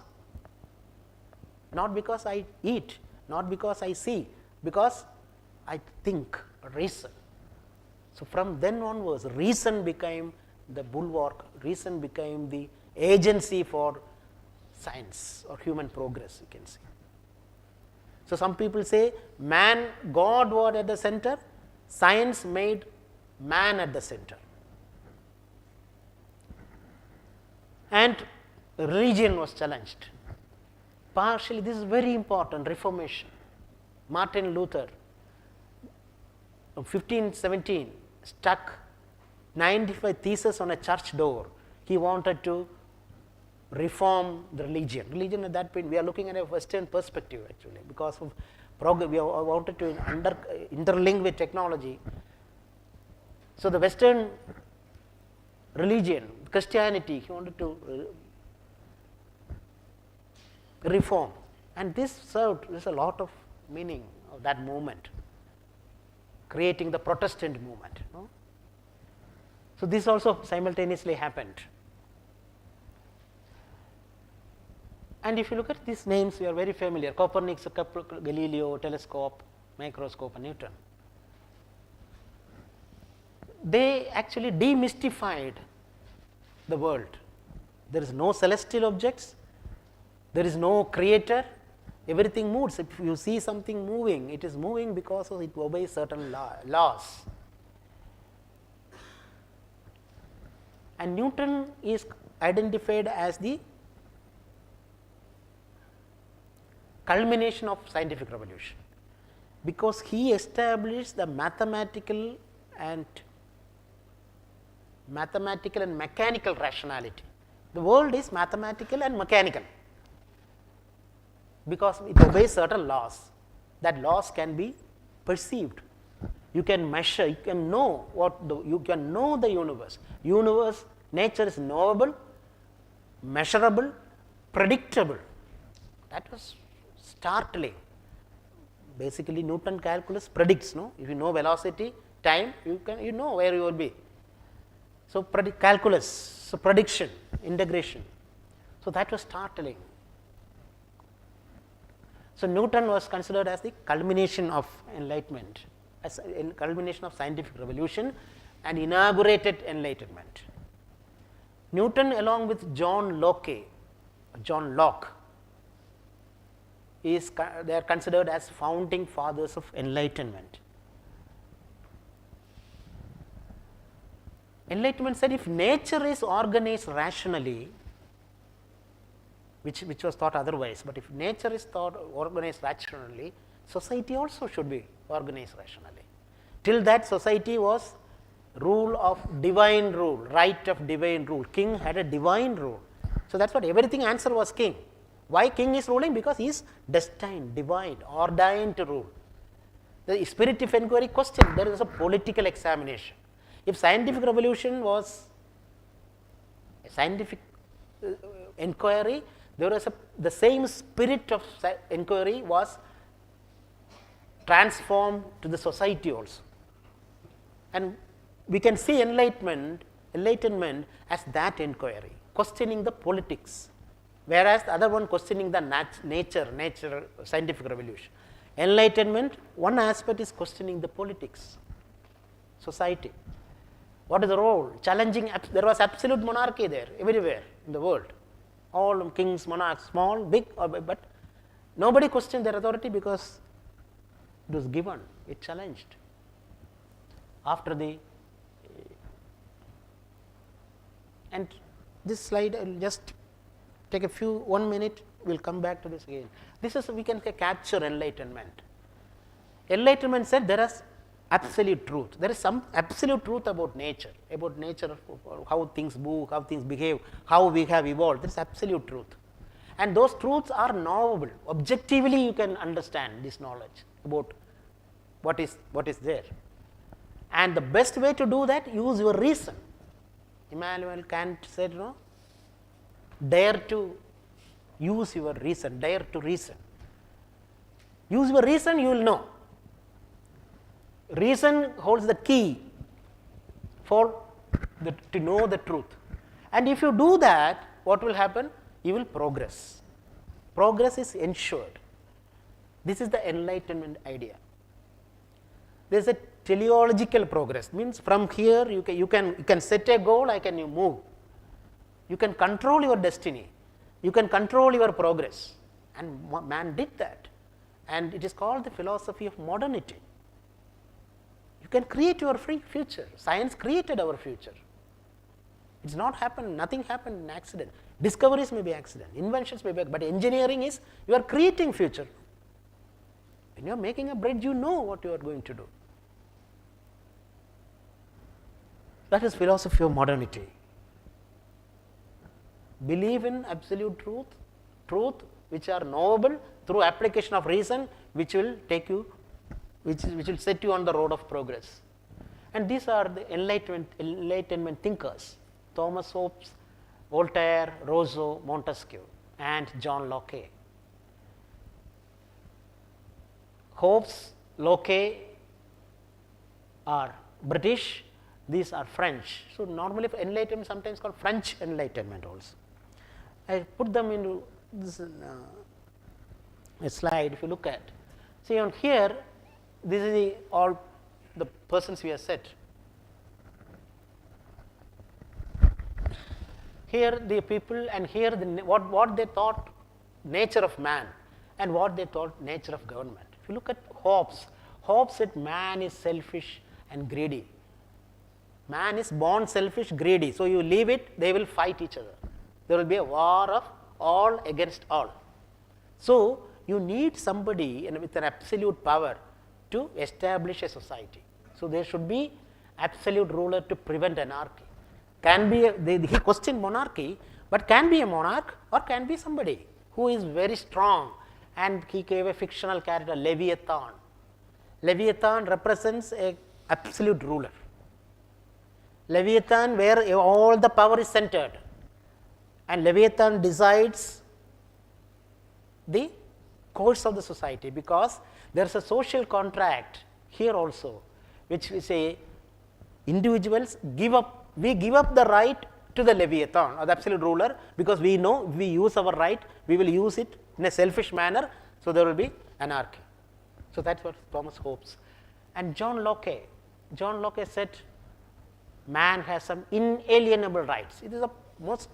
not because I eat, not because I see, because I think, reason. So from then onwards, reason became the bulwark, reason became the agency for science or human progress, you can say. So some people say God was at the center, science made man at the center. And religion was challenged. Partially, this is very important, Reformation. Martin Luther, 1517, stuck 95 theses on a church door. He wanted to reform the religion. Religion at that point, we are looking at a Western perspective actually, because of we wanted to interlink with technology. So the Western religion, Christianity, he wanted to reform, and this served, there's a lot of meaning of that movement, creating the Protestant movement. So this also simultaneously happened. And if you look at these names, we are very familiar: Copernicus, Galileo, telescope, microscope, and Newton. They actually demystified the world. There is no celestial objects, there is no creator, everything moves. If you see something moving, it is moving because it obeys certain laws. And Newton is identified as the culmination of scientific revolution, because he established the mathematical and mathematical and mechanical rationality. The world is mathematical and mechanical because it obeys certain laws. That laws can be perceived. You can measure, you can know you can know the universe. Nature is knowable, measurable, predictable. That was startling. Basically, Newton calculus predicts, no? If you know velocity, time, you know where you will be. So calculus, so prediction, integration. So that was startling. So Newton was considered as the culmination of enlightenment, as a culmination of scientific revolution and inaugurated enlightenment. Newton along with John Locke, they are considered as founding fathers of enlightenment. Enlightenment said if nature is organized rationally, which was thought otherwise, but if nature is thought organized rationally, society also should be organized rationally. Till that, society was rule of divine rule, right of divine rule. King had a divine rule. So that's what everything answer was king. Why king is ruling? Because he is destined, divine, ordained to rule. The spirit of inquiry question, there is a political examination. If scientific revolution was a scientific inquiry, there was the same spirit of inquiry was transformed to the society also. And we can see enlightenment as that inquiry, questioning the politics, whereas the other one questioning the nature, scientific revolution. Enlightenment, one aspect is questioning the politics, society. What is the role? Challenging, there was absolute monarchy there, everywhere in the world. All kings, monarchs, small, big, but nobody questioned their authority because it was given, it challenged. After and this slide, I will just take 1 minute, we will come back to this again. This is, we can capture enlightenment. Enlightenment said there is absolute truth. There is some absolute truth about nature, how things move, how things behave, how we have evolved. There is absolute truth. And those truths are knowable. Objectively, you can understand this knowledge about what is there. And the best way to do that, use your reason. Immanuel Kant said, no, dare to use your reason, dare to reason. Use your reason, you will know. Reason holds the key to know the truth. And if you do that, what will happen? You will progress. Progress is ensured. This is the enlightenment idea. There is a teleological progress, means from here you can set a goal, you move. You can control your destiny. You can control your progress. And man did that. And it is called the philosophy of modernity. You can create your free future. Science created our future. It's not happened, nothing happened in accident. Discoveries may be accident, inventions may be, but engineering is you are creating future. When you are making a bridge, you know what you are going to do. That is philosophy of modernity. Believe in absolute truth which are knowable through application of reason, which will take you, which will set you on the road of progress. And these are the enlightenment thinkers: Thomas Hobbes, Voltaire, Rousseau, Montesquieu, and John Locke. Hobbes, Locke are British, these are French. So normally enlightenment sometimes called French enlightenment also. I put them into this a slide. If you look at, see on here, this is all the persons we have set. Here the people, and here what they thought nature of man, and what they thought nature of government. If you look at Hobbes, Hobbes said man is selfish and greedy. Man is born selfish, greedy. So you leave it, they will fight each other. There will be a war of all against all. So you need somebody with an absolute power to establish a society. So there should be absolute ruler to prevent anarchy. can be, he questioned monarchy, but can be a monarch or can be somebody who is very strong, and he gave a fictional character Leviathan. Leviathan represents a absolute ruler. Leviathan where all the power is centered, and Leviathan decides the course of the society, because there is a social contract here also, which we say individuals give up, we give up the right to the Leviathan or the absolute ruler, because we know if we use our right, we will use it in a selfish manner, so there will be anarchy. So that is what Thomas hopes. And John Locke said man has some inalienable rights. It is the most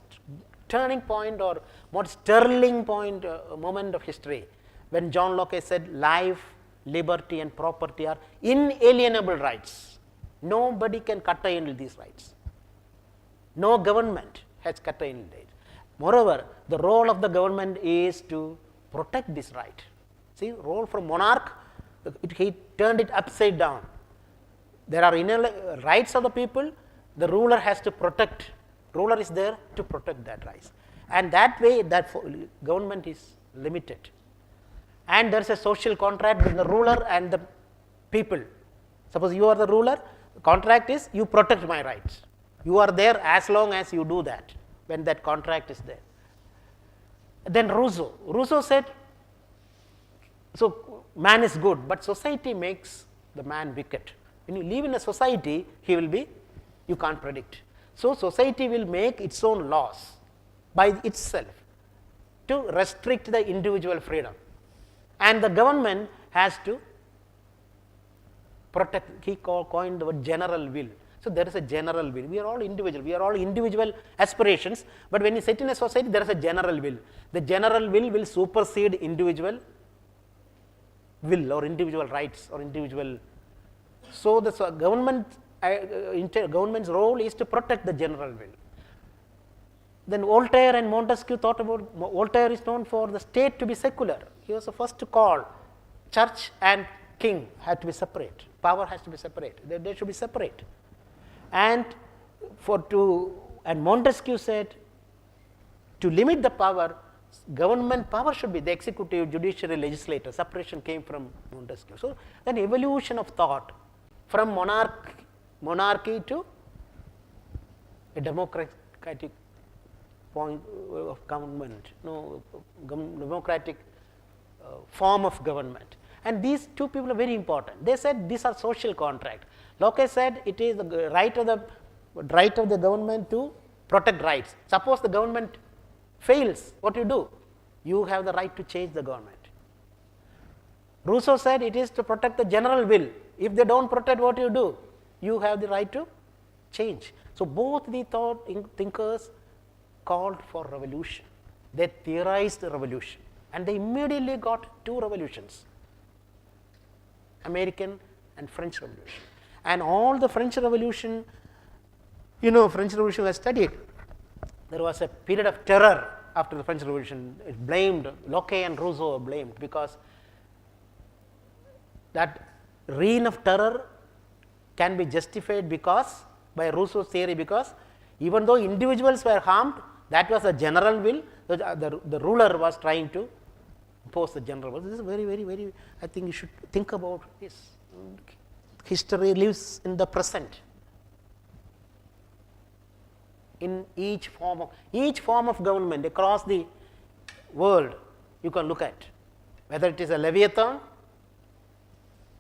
turning point or most sterling point, moment of history, when John Locke said life, liberty and property are inalienable rights. Nobody can curtail these rights. No government has curtailed it. Moreover, the role of the government is to protect this right. See, role from monarch, he turned it upside down. There are inner rights of the people, the ruler has to protect, ruler is there to protect that rights, and that way that government is limited. And there is a social contract between the ruler and the people. Suppose you are the ruler, the contract is you protect my rights. You are there as long as you do that, when that contract is there. Then Rousseau said, so man is good, but society makes the man wicked. When you live in a society, he will be, you can't predict. So society will make its own laws by itself to restrict the individual freedom, and the government has to protect. He coined the word general will. So there is a general will. We are all individual. We are all individual aspirations, but when you sit in a society, there is a general will. The general will supersede individual will or individual rights or individual. So the government's role is to protect the general will. Then Voltaire and Montesquieu thought about, Voltaire is known for the state to be secular. He was the first to call church and king had to be separate. Power has to be separate. They should be separate. And Montesquieu said, to limit the power, government power should be the executive, judiciary, legislature. Separation came from Montesquieu. So an evolution of thought from monarchy to a democratic point of government, democratic form of government. And these two people are very important. They said these are social contract. Locke said it is the right of the government to protect rights. Suppose the government fails, what do you do? You have the right to change the government. Rousseau said it is to protect the general will. If they don't protect, what do you do? You have the right to change. So both the thinkers called for revolution. They theorized the revolution, and they immediately got two revolutions, American and French Revolution. And all the French Revolution, French Revolution was studied. There was a period of terror after the French Revolution. It blamed, Locke and Rousseau were blamed, because that reign of terror can be justified by Rousseau's theory, because even though individuals were harmed, that was the general will, the ruler was trying to impose the general will. This is very, very, very, I think you should think about this. History lives in the present. In each form of government across the world, you can look at whether it is a Leviathan,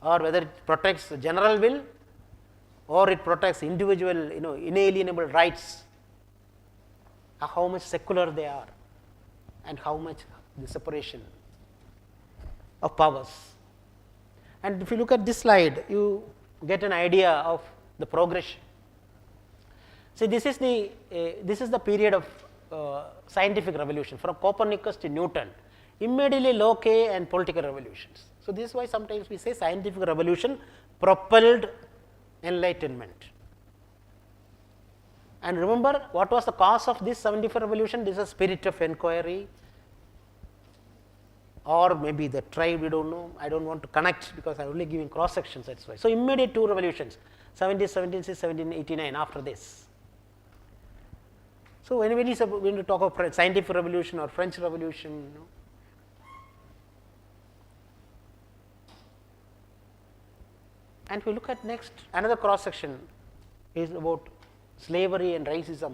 or whether it protects the general will, or it protects individual, inalienable rights, how much secular they are, and how much the separation of powers. And if you look at this slide, you get an idea of the progression. See, this is the period of scientific revolution from Copernicus to Newton, immediately Locke and political revolutions. So this is why sometimes we say scientific revolution propelled enlightenment. And remember, what was the cause of this scientific revolution? This is a spirit of inquiry, or maybe the tribe, we don't know. I don't want to connect because I am only giving cross sections, that is why. So immediate two revolutions, 1776, 1789 after this. So, when you talk of scientific revolution or French revolution, you know, and if we look at next, another cross section is about slavery and racism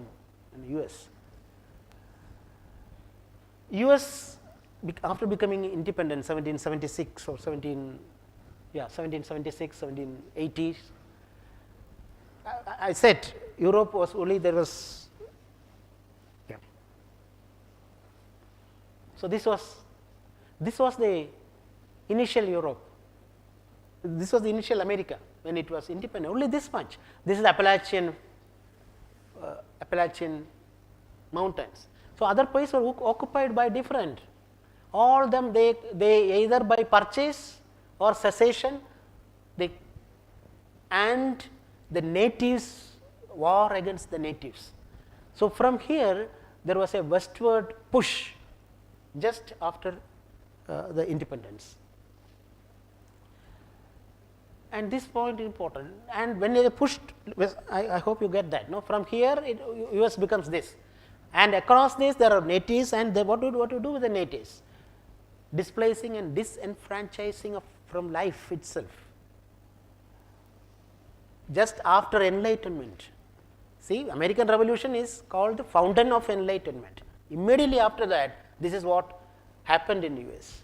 in the US. US after becoming independent 1776 or 1776, 1780s, I said Europe was only there was, yeah. So this was the initial Europe. This was the initial America when it was independent, only this much. This is Appalachian mountains. So other places were occupied by different. All them they either by purchase or cessation, and the natives, war against the natives. So from here there was a westward push just after the independence. And this point is important, and when they pushed, I hope you get that. No, from here US becomes this, and across this there are natives, and what to do with the natives? Displacing and disenfranchising from life itself. Just after Enlightenment, see, American Revolution is called the fountain of Enlightenment. Immediately after that, this is what happened in US.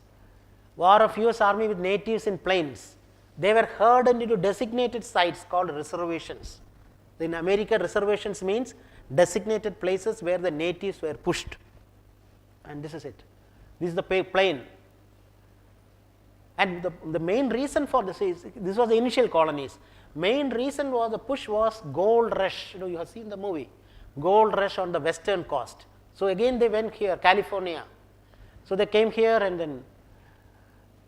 War of US Army with natives in plains. They were herded into designated sites called reservations. In America, reservations means designated places where the natives were pushed, and this is it. This is the plain. And the main reason for this is, this was the initial colonies. Main reason was the push was gold rush. You know, you have seen the movie, gold rush on the western coast. So again they went here, California. So they came here, and then,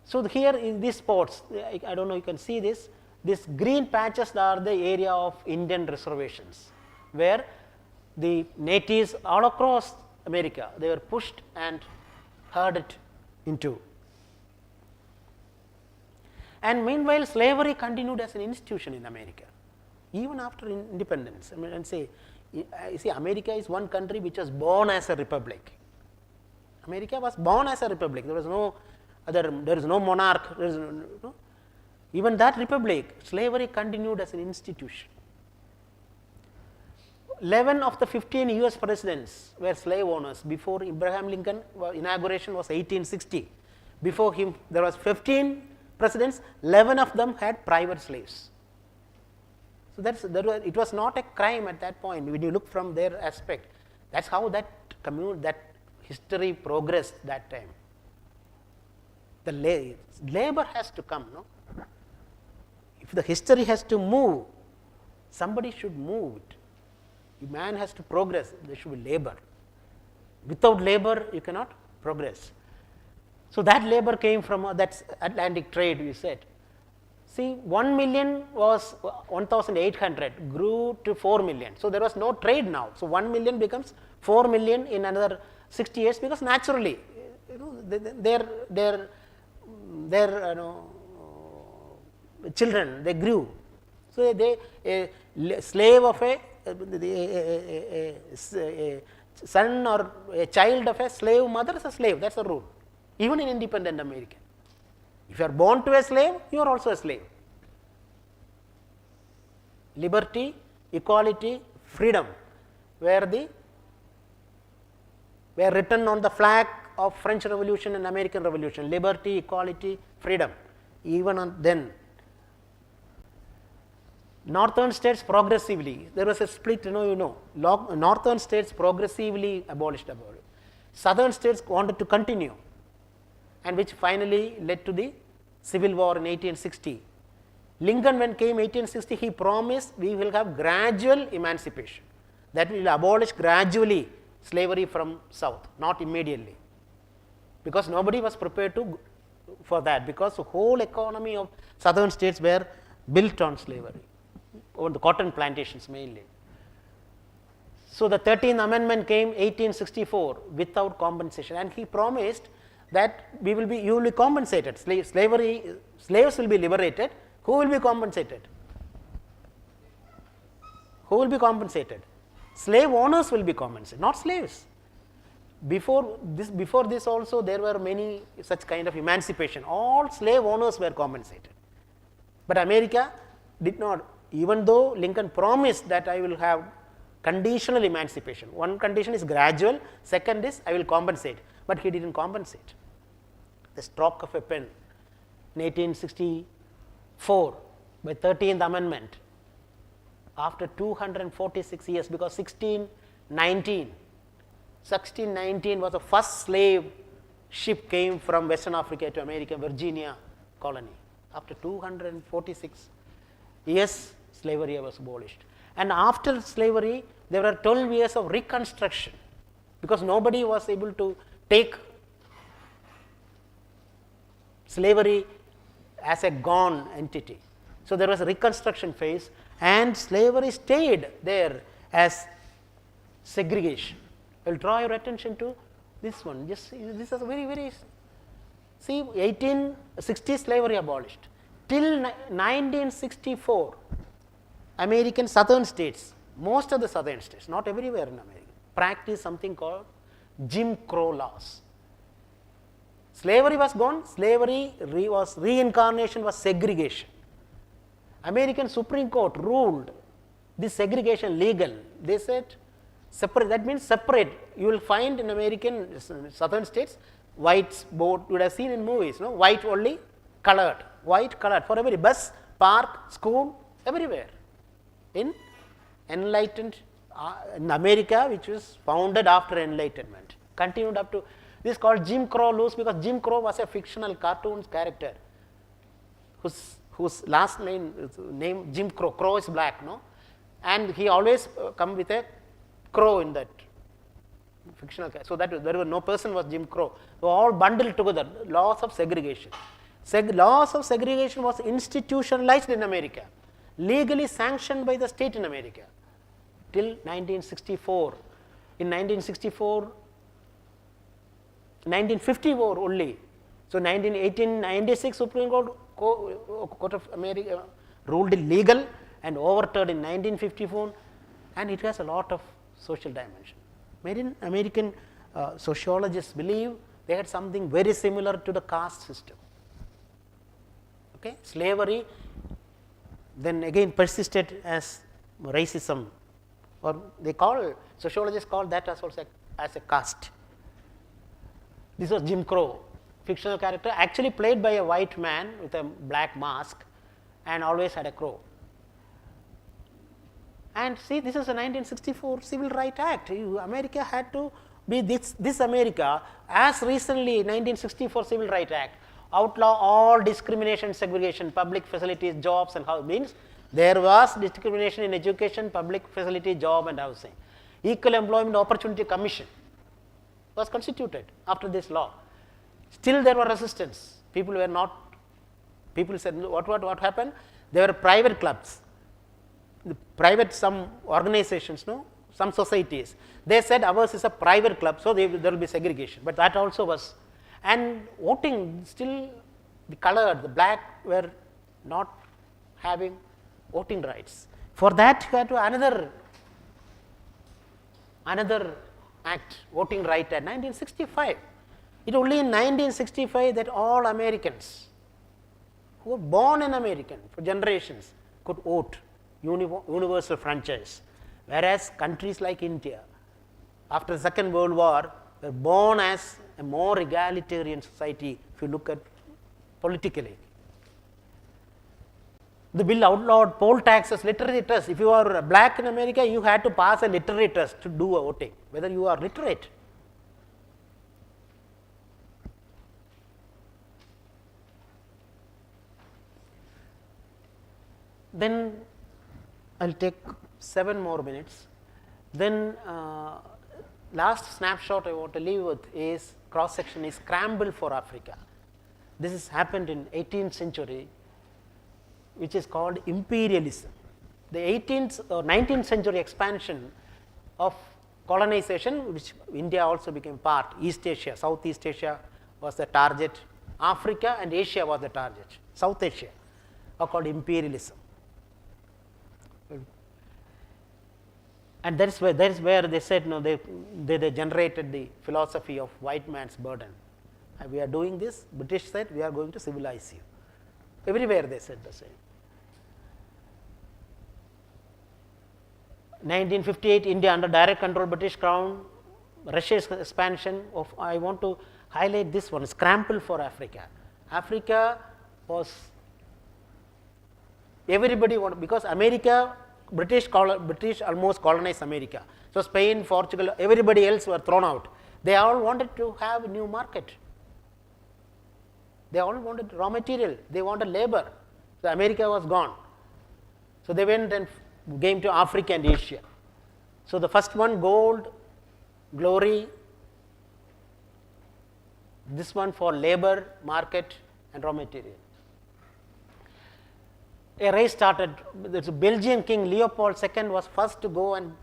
so here in these spots, I don't know, you can see this. These green patches are the area of Indian reservations, where the natives all across America, they were pushed and herded into. And meanwhile, slavery continued as an institution in America, even after independence. I mean, and say, you see, America is one country which was born as a republic. America was born as a republic. There was no other, there is no monarch. There is no, even that republic, slavery continued as an institution. 11 of the 15 US presidents were slave owners. Before Abraham Lincoln inauguration was 1860. Before him, there was 15 presidents, 11 of them had private slaves. So it was not a crime at that point when you look from their aspect. That's how that history progressed that time. The labor has to come, no? If the history has to move, somebody should move it. If man has to progress, there should be labor. Without labor, you cannot progress. So that labor came from that Atlantic trade, we said. See, 1 million was 1,800, grew to 4 million. So there was no trade now. So 1 million becomes 4 million in another 60 years, because naturally, you know, their children, they grew. So a slave of a son or a child of a slave mother is a slave. That's the rule. Even in independent America, if you are born to a slave, you are also a slave. Liberty, equality, freedom were written on the flag of French Revolution and American Revolution. Liberty, equality, freedom. Even on then, northern states progressively, there was a split. Northern states progressively abolished. Southern states wanted to continue, and which finally led to the Civil War in 1860. Lincoln, when came 1860, he promised we will have gradual emancipation, that we will abolish gradually slavery from South, not immediately, because nobody was prepared for that, because the whole economy of southern states were built on slavery, on the cotton plantations mainly. So the 13th Amendment came 1864 without compensation, and he promised that you will be compensated. Slaves will be liberated. Who will be compensated? Who will be compensated? Slave owners will be compensated, not slaves. Before this also there were many such kind of emancipation. All slave owners were compensated. But America did not, even though Lincoln promised that I will have conditional emancipation. One condition is gradual, second is I will compensate, but he did not compensate. The stroke of a pen in 1864 by 13th Amendment, after 246 years, because 1619 was the first slave ship came from Western Africa to America, Virginia colony. After 246 years, slavery was abolished. And after slavery, there were 12 years of reconstruction, because nobody was able to take slavery as a gone entity. So, there was a reconstruction phase, and slavery stayed there as segregation. I will draw your attention to this one. Just this is very see, 1860 slavery abolished. Till 1964, American southern states, most of the southern states, not everywhere in America, practiced something called Jim Crow laws. Slavery was gone, slavery was reincarnation, was segregation. American Supreme Court ruled this segregation legal. They said separate, that means separate. You will find in American southern states, white board, you would have seen in movies, no? White only, colored, white colored for every bus, park, school, everywhere. In enlightened in America, which was founded after enlightenment, continued up to this is called Jim Crow laws, because Jim Crow was a fictional cartoon character whose last name Jim Crow. Crow is black, no, and he always come with a crow in that fictional character. So that there was no person was Jim Crow. So all bundled together, laws of segregation. Laws of segregation was institutionalized in America, legally sanctioned by the state in America till 1964. In 1954 only. So 1896 Supreme Court of America ruled it legal and overturned in 1954, and it has a lot of social dimension. American sociologists believe they had something very similar to the caste system. Okay, slavery then again persisted as racism, or they call, sociologists call that as also as a caste. This was Jim Crow, fictional character actually played by a white man with a black mask and always had a crow. And see, this is a 1964 Civil Rights Act. America had to be this America as recently 1964 Civil Rights Act, outlaw all discrimination, segregation, public facilities, jobs and housing. Means there was discrimination in education, public facility, job and housing. Equal Employment Opportunity Commission was constituted after this law. Still there were resistance. People were not, people said, what happened? There were private clubs, some organizations, no, some societies. They said ours is a private club, so there will be segregation. But that also was, and voting still, the colored, the black were not having voting rights. For that you had to another act, Voting Right Act, 1965. It only in 1965 that all Americans who were born in America for generations could vote, universal franchise, whereas countries like India after the Second World War were born as a more egalitarian society if you look at politically. The bill outlawed poll taxes, literary test. If you are black in America, you had to pass a literary test to do a voting, whether you are literate. Then I will take 7 more minutes. Then last snapshot I want to leave with is cross section is scramble for Africa. This has happened in 18th century, which is called imperialism. The 18th or 19th century expansion of colonization, which India also became part, East Asia, Southeast Asia was the target, Africa and Asia was the target, South Asia are called imperialism. And that is where they said, no, they generated the philosophy of white man's burden. And we are doing this, British said, we are going to civilize you. Everywhere they said the same. 1958, India under direct control British Crown, Russia's expansion of, I want to highlight this one, scramble for Africa. Africa was, everybody wanted, because America, British almost colonized America. So Spain, Portugal, everybody else were thrown out. They all wanted to have a new market. They all wanted raw material, they wanted labor. So America was gone. So they went and came to Africa and Asia. So the first one, gold, glory, this one for labor, market and raw material. A race started. The Belgian king Leopold II was first to go and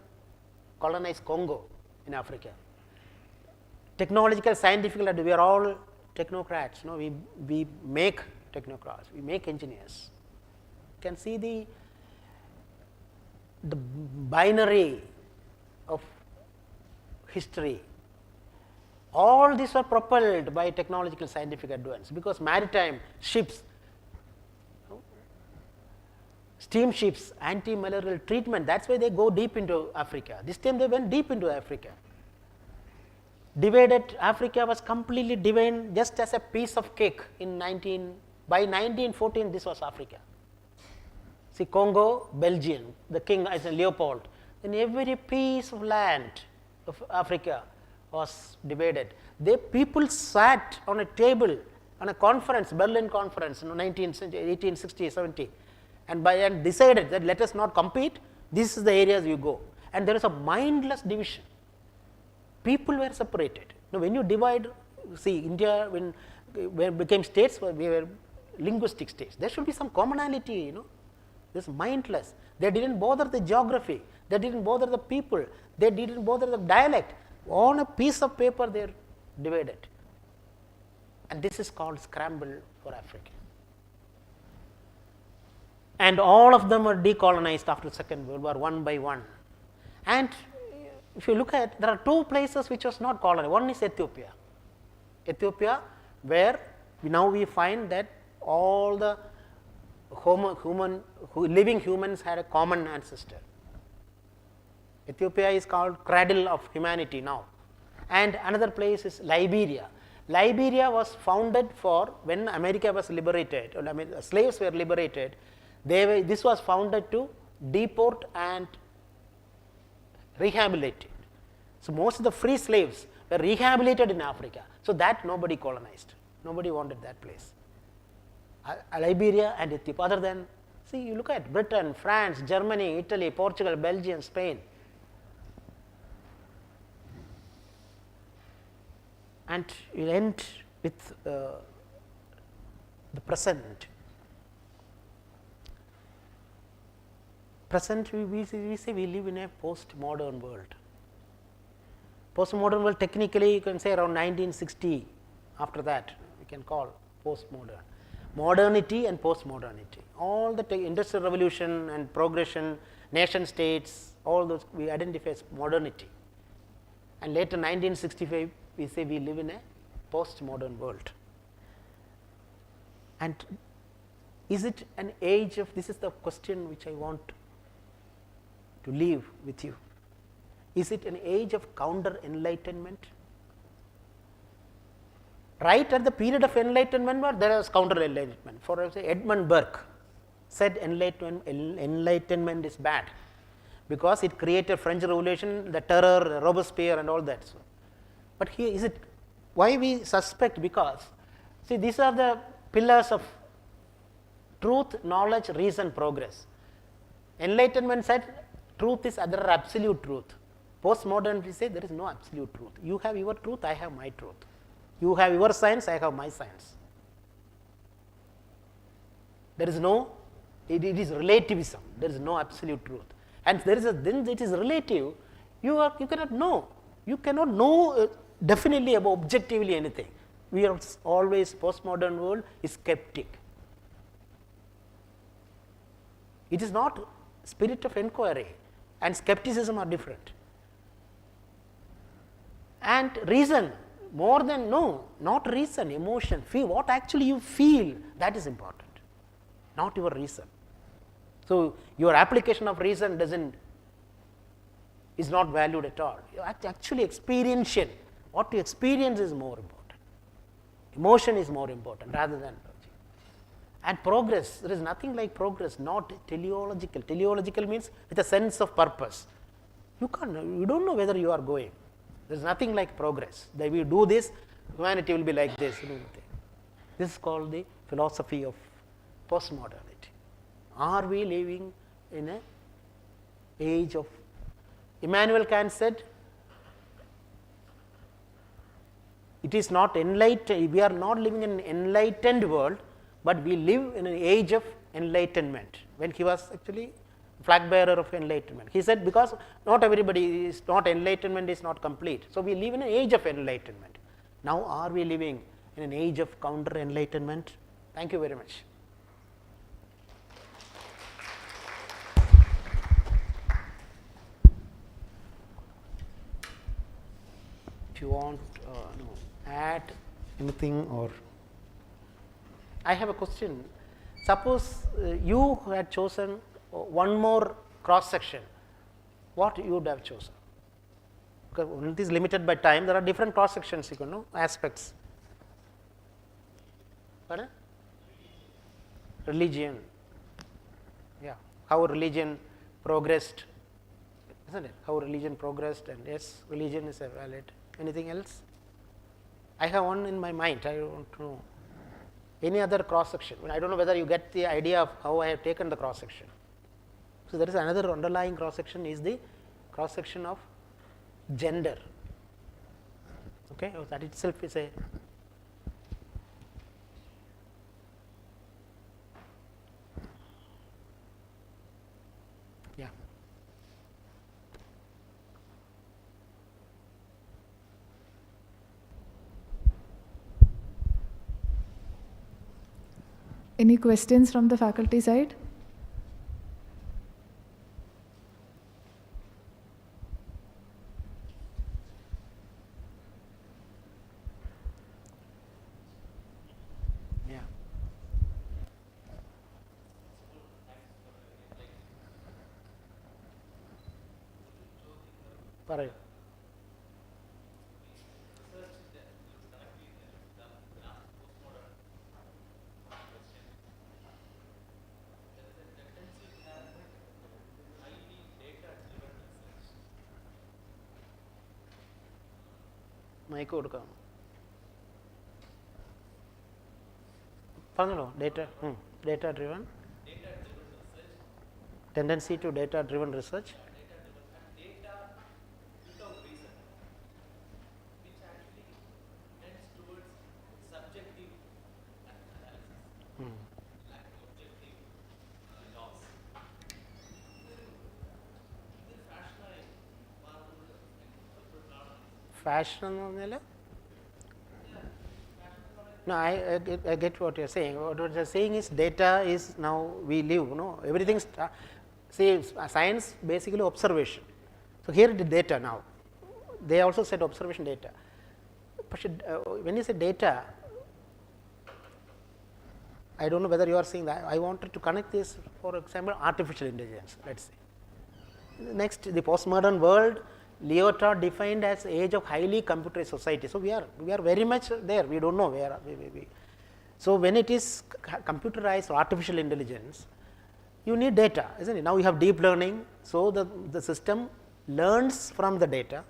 colonize Congo in Africa. Technological, scientific, we are all technocrats. No, we make technocrats, we make engineers. You can see the binary of history. All these are propelled by technological, scientific advance, because maritime ships, steamships, anti-malarial treatment, that is why they go deep into Africa. This time they went deep into Africa. Divided Africa was completely divided just as a piece of cake by 1914 this was Africa. See, Congo, Belgium, the king as a Leopold, then every piece of land of Africa was divided. People sat on a table on a conference, Berlin conference in 1860, 70, and decided that let us not compete, this is the areas you go. And there is a mindless division. People were separated. Now, when you divide, see, India, when it became states, we were linguistic states. There should be some commonality, This mindless. They didn't bother the geography. They didn't bother the people. They didn't bother the dialect. On a piece of paper, they are divided. And this is called scramble for Africa. And all of them were decolonized after the Second World War, one by one. And if you look at, there are two places which was not colonized. One is Ethiopia. Ethiopia, where now we find that all the living humans had a common ancestor. Ethiopia is called cradle of humanity now. And another place is Liberia. Liberia was founded for when America was liberated, or slaves were liberated. This was founded to deport and rehabilitate. So most of the free slaves were rehabilitated in Africa. So that nobody colonized. Nobody wanted that place. Liberia and Ethiopia. Other than, see, you look at Britain, France, Germany, Italy, Portugal, Belgium, Spain. And you end with the present. Present, we say we live in a post-modern world. Post-modern world, technically you can say around 1960, after that we can call post-modern. Modernity and post-modernity, all the industrial revolution and progression, nation states, all those we identify as modernity. And later 1965, we say we live in a post-modern world. And is it an age of, this is the question which I want to leave with you. Is it an age of counter-enlightenment? Right at the period of enlightenment, there was counter-enlightenment. For example, Edmund Burke said enlightenment is bad because it created French Revolution, the terror, Robespierre and all that. So, but here is it, why we suspect? Because, see, these are the pillars of truth, knowledge, reason, progress. Enlightenment said truth is other absolute truth. Postmodernity say there is no absolute truth. You have your truth, I have my truth. You have your science, I have my science. There is no, it is relativism. There is no absolute truth. And there is then it is relative. You cannot know. You cannot know definitely about objectively anything. We are always, postmodern world is skeptic. It is not spirit of inquiry. and skepticism are different. And reason, more than, no, not reason, emotion, feel, what actually you feel, that is important, not your reason. So, your application of reason is not valued at all. You actually experiential, what you experience is more important, emotion is more important rather than logic. And progress, there is nothing like progress, not teleological. Teleological means with a sense of purpose. You don't know whether you are going. There is nothing like progress. That we do this, humanity will be like this. This is called the philosophy of postmodernity. Are we living in an age of, Immanuel Kant said, it is not enlightened, we are not living in an enlightened world, but we live in an age of enlightenment, when he was actually flag bearer of enlightenment. He said, because not everybody is, not enlightenment is not complete. So, we live in an age of enlightenment. Now, are we living in an age of counter enlightenment? Thank you very much. If you want add anything, or I have a question. Suppose you had chosen one more cross section, what you would have chosen? Because it is limited by time, there are different cross sections, you know, aspects. Pardon? Religion, yeah, how religion progressed, isn't it? How religion progressed, and yes, religion is a valid. Anything else? I have one in my mind, I don't know. Any other cross section? I don't know whether you get the idea of how I have taken the cross section. So, there is another underlying cross section, is the cross section of gender. Okay, that itself is a yeah. Any questions from the faculty side? Yeah. Parayyu. Mike കൊടുക്കാം. പറഞ്ഞല്ലോ, data driven tendency to data driven research. Fashion എന്ന് പറഞ്ഞാൽ, no, I get what you are saying. What you are saying is data is now we live, no, everything. See, science basically observation. So, here the data now, they also said observation data. But when you say data, I don't know whether you are saying that. I wanted to connect this, for example, artificial intelligence, let us say. Next, the postmodern world, Lyotard defined as age of highly computerized society. So, we are very much there, we do not know where we. So, when it is computerized or artificial intelligence, you need data, isn't it? Now, you have deep learning. So, the system learns from the data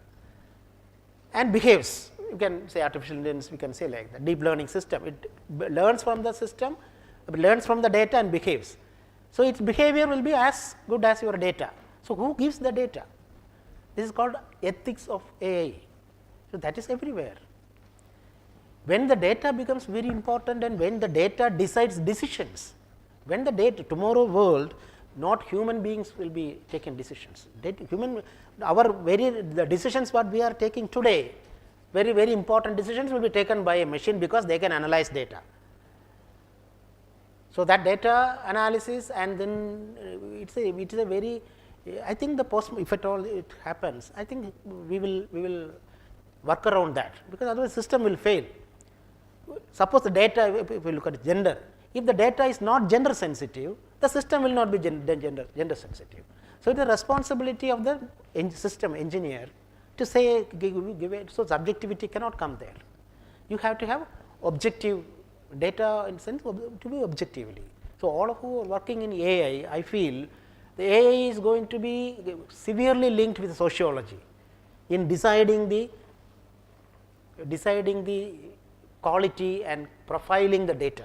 and behaves. You can say artificial intelligence, we can say like that, deep learning system. It learns from the system, it learns from the data and behaves. So, its behavior will be as good as your data. So, who gives the data? This is called ethics of AI. So, that is everywhere. When the data becomes very important and when the data decides decisions, when the data, tomorrow world, not human beings will be taking decisions. The decisions what we are taking today, very, very important decisions will be taken by a machine because they can analyze data. So, that data analysis, and then it is a very I think if at all it happens, I think we will work around that, because otherwise system will fail. Suppose the data, if we look at gender, if the data is not gender sensitive, the system will not be gender sensitive. So, it is the responsibility of the system engineer to say, give it, so subjectivity cannot come there. You have to have objective data in sense to be objectively. So, all of who are working in AI, I feel the AI is going to be severely linked with sociology in deciding the quality and profiling the data.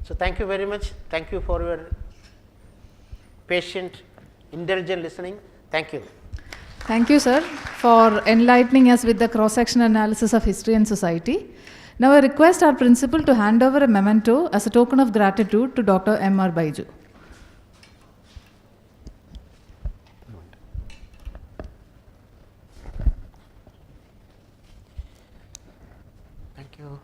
So, thank you very much. Thank you for your patient, intelligent listening. Thank you. Thank you, sir, for enlightening us with the cross-sectional analysis of history and society. Now, I request our principal to hand over a memento as a token of gratitude to Dr. M.R. Baiju. Thank you.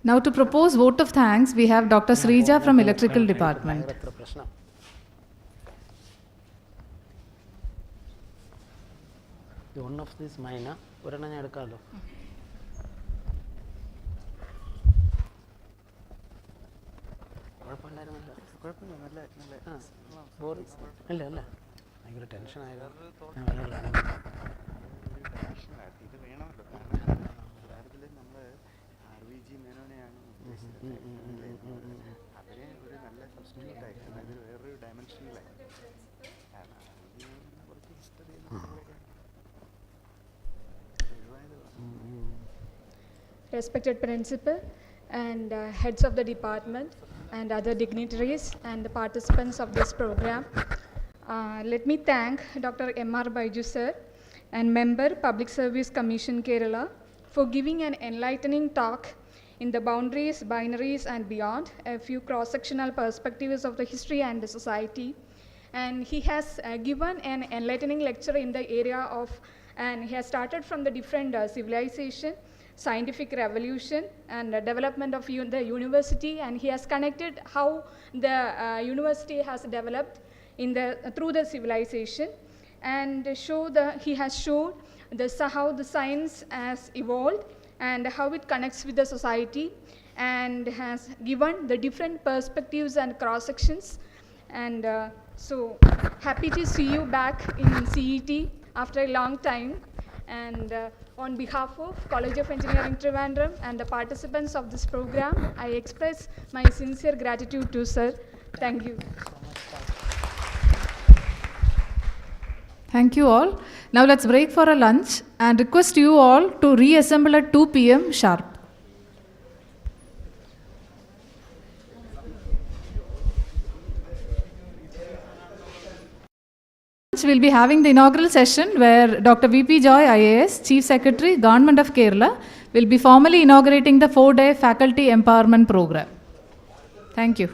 Now, to propose vote of thanks, we have Dr. Srija from Electrical Department. One of these mine, ഒരെണ്ണം ഞാൻ എടുക്കാമല്ലോ. കുഴപ്പമില്ലായിരുന്നല്ലോ. ഇല്ല അല്ല, ഭയങ്കര tension ആയിരുന്നു. ഇത് വേണമല്ലോ, യഥാർത്ഥത്തിൽ നമ്മൾ RVG മേനോനെയാണ് ഉദ്ദേശിച്ചത്. അവരെ ഒരു നല്ല സബ്സ്റ്റിറ്റ്യൂട്ടായി, അതൊരു വേറൊരു ഡയമെൻഷനിലായി. കാരണം കുറച്ച് history Respected principal and heads of the department and other dignitaries and the participants of this program, let me thank Dr. M.R. Baiju sir and member Public Service Commission Kerala for giving an enlightening talk in the boundaries, binaries and beyond, a few cross-sectional perspectives of the history and the society. And he has given an enlightening lecture in the area of, and he has started from the different civilization, scientific revolution and development of the university, and he has connected how the university has developed in through the civilization, and he has showed how the science has evolved and how it connects with the society, and has given the different perspectives and cross sections. And so happy to see you back in CET after a long time. And on behalf of College of Engineering Trivandrum and the participants of this program, I express my sincere gratitude to sir. Thank you. Thank you all. Now, let's break for a lunch and request you all to reassemble at 2 p.m. sharp. We'll be having the inaugural session where Dr. V.P. Joy, IAS, Chief Secretary, Government of Kerala, will be formally inaugurating the 4-day faculty empowerment program. Thank you.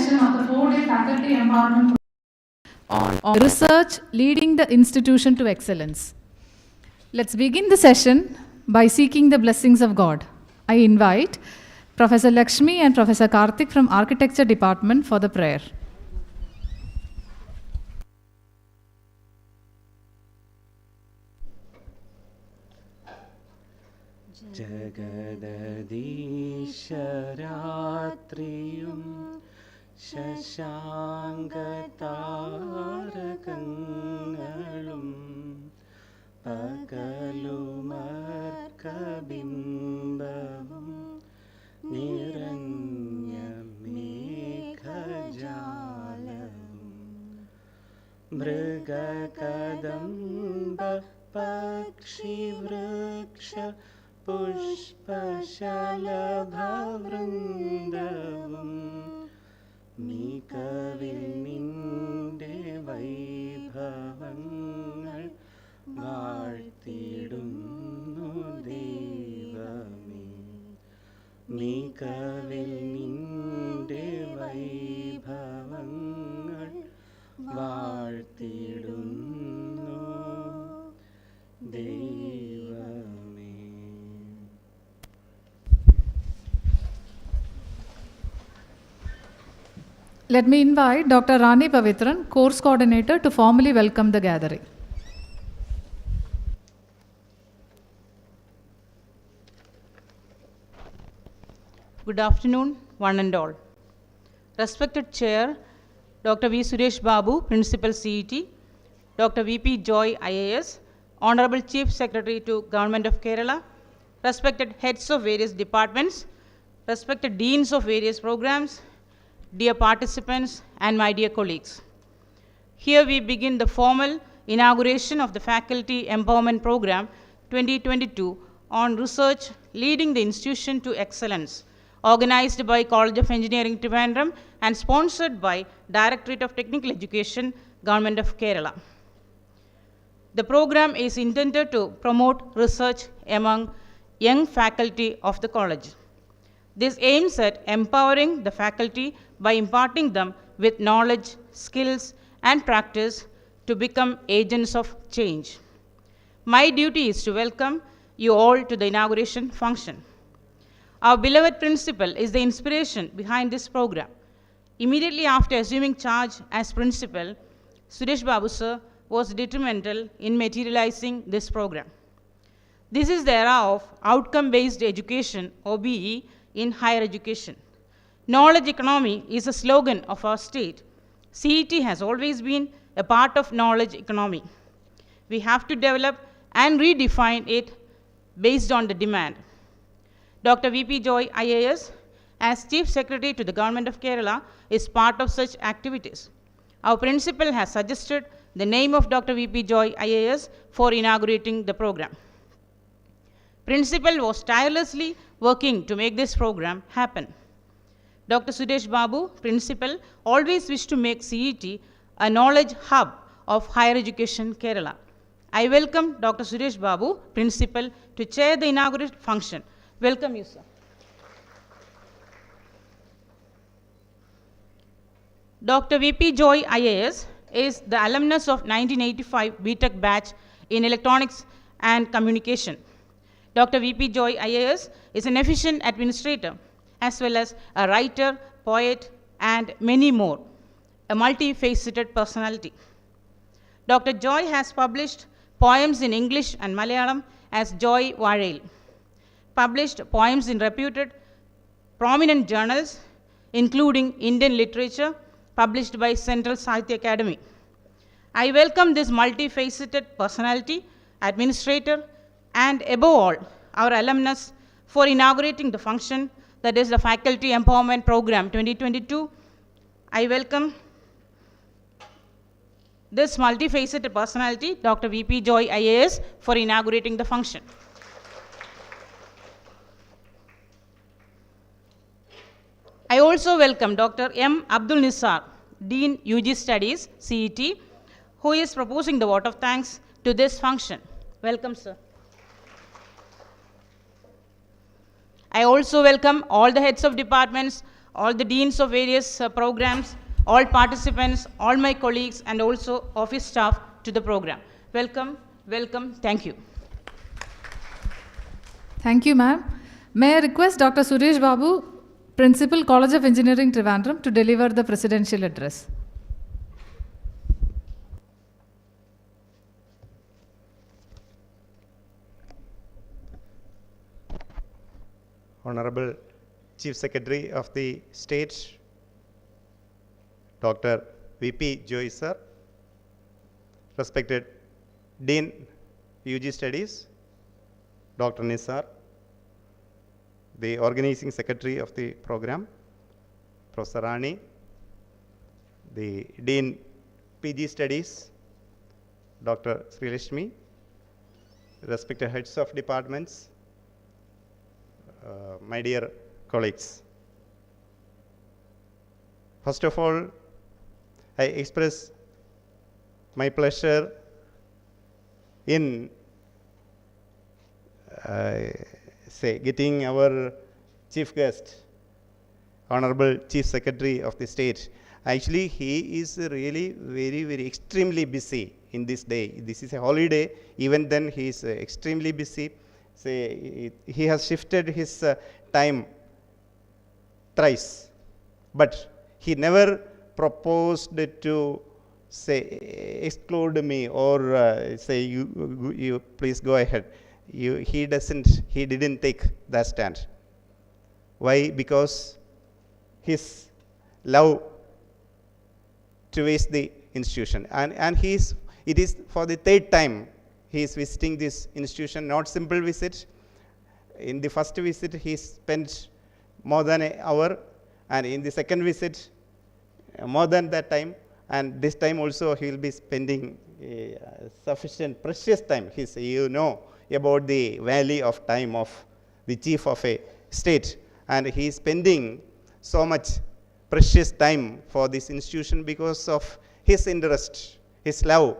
session of the 4-day faculty empowerment on research leading the institution to excellence. Let's begin the session by seeking the blessings of God. I invite Professor Lakshmi and Professor Karthik from Architecture Department for the prayer. ജഗദീശരാത്രിയും ശശാങ്കതാരകങ്ങളും പകലുമർക്കബിംബവും നിറഞ്ഞ മേഘജാലവും മൃഗകദംബ പക്ഷിവൃക്ഷ പുഷ്പശലഭവൃന്ദവും മികവിൽ നിന്റെ വൈഭവങ്ങൾ വാഴ്ത്തിടുന്നു ദൈവമേ. മികവിൽ നിന്റെ വൈഭവങ്ങൾ വാഴ്ത്തിടുന്നു ദൈവമേ. Let me invite Dr. Rani Pavitran, course coordinator, to formally welcome the gathering. Good afternoon, one and all. Respected Chair, Dr. V. Suresh Babu, Principal CET, Dr. V.P. Joy, IAS, Honorable Chief Secretary to Government of Kerala, respected heads of various departments, respected deans of various programs, dear participants, and my dear colleagues. Here we begin the formal inauguration of the Faculty Empowerment Program 2022 on research leading the institution to excellence, organized by College of Engineering, Trivandrum, and sponsored by Directorate of Technical Education, Government of Kerala. The program is intended to promote research among young faculty of the college. This aims at empowering the faculty by imparting them with knowledge, skills, and practice to become agents of change. My duty is to welcome you all to the inauguration function. Our beloved principal is the inspiration behind this program. Immediately after assuming charge as principal, Suresh Babu sir was detrimental in materializing this program. This is the era of outcome-based education, OBE, in higher education. Knowledge economy is a slogan of our state. CET has always been a part of knowledge economy. We have to develop and redefine it based on the demand. Dr. V.P. Joy, IAS, as Chief Secretary to the Government of Kerala, is part of such activities. Our principal has suggested the name of Dr. V.P. Joy, IAS, for inaugurating the program. Principal was tirelessly working to make this program happen. Dr. Suresh Babu, Principal, always wished to make CET a knowledge hub of higher education Kerala. I welcome Dr. Suresh Babu, Principal, to chair the inaugural function. Welcome you, sir. Dr. V.P. Joy, IAS, is the alumnus of 1985 BTech batch in Electronics and Communication. Dr. V.P. Joy, IAS, is an efficient administrator, as well as a writer, poet, and many more, a multifaceted personality. Dr. Joy has published poems in English and Malayalam as Joy Varel, published poems in reputed prominent journals, including Indian Literature, published by Central Sahitya Academy. I welcome this multifaceted personality, administrator, and above all, our alumnus, for inaugurating the function that is the Faculty Empowerment Program 2022. I welcome this multifaceted personality, Dr. V.P. Joy, IAS, for inaugurating the function. I also welcome Dr. M. Abdul Nisar, Dean UG Studies, CET, who is proposing the vote of thanks to this function. Welcome, sir. I also welcome all the heads of departments, all the deans of various programs, all participants, all my colleagues, and also office staff to the program. Welcome, welcome, thank you. Thank you, ma'am. May I request Dr. Suresh Babu, Principal, College of Engineering, Trivandrum, to deliver the presidential address. Honorable Chief Secretary of the State, Dr. V.P. Joy sir, respected Dean UG Studies, Dr. Nisar, the organizing secretary of the program, Professor Rani, the Dean PG Studies, Dr. Srilashmi, respected heads of departments, my dear colleagues. First of all, I express my pleasure in getting our chief guest, Honorable Chief Secretary of the State. Actually, he is really very extremely busy in this day. This is a holiday. Even then, he is extremely busy. He has shifted his time thrice, but he never proposed to exclude me or say you please go ahead. He didn't take that stand. Why? Because his love towards the institution, and it is for the third time he is visiting this institution. Not simple visit. In the first visit he spent more than an hour, and in the second visit more than that time, and this time also he will be spending sufficient precious time. You know about the value of time of the chief of a state, and he is spending so much precious time for this institution because of his interest, his love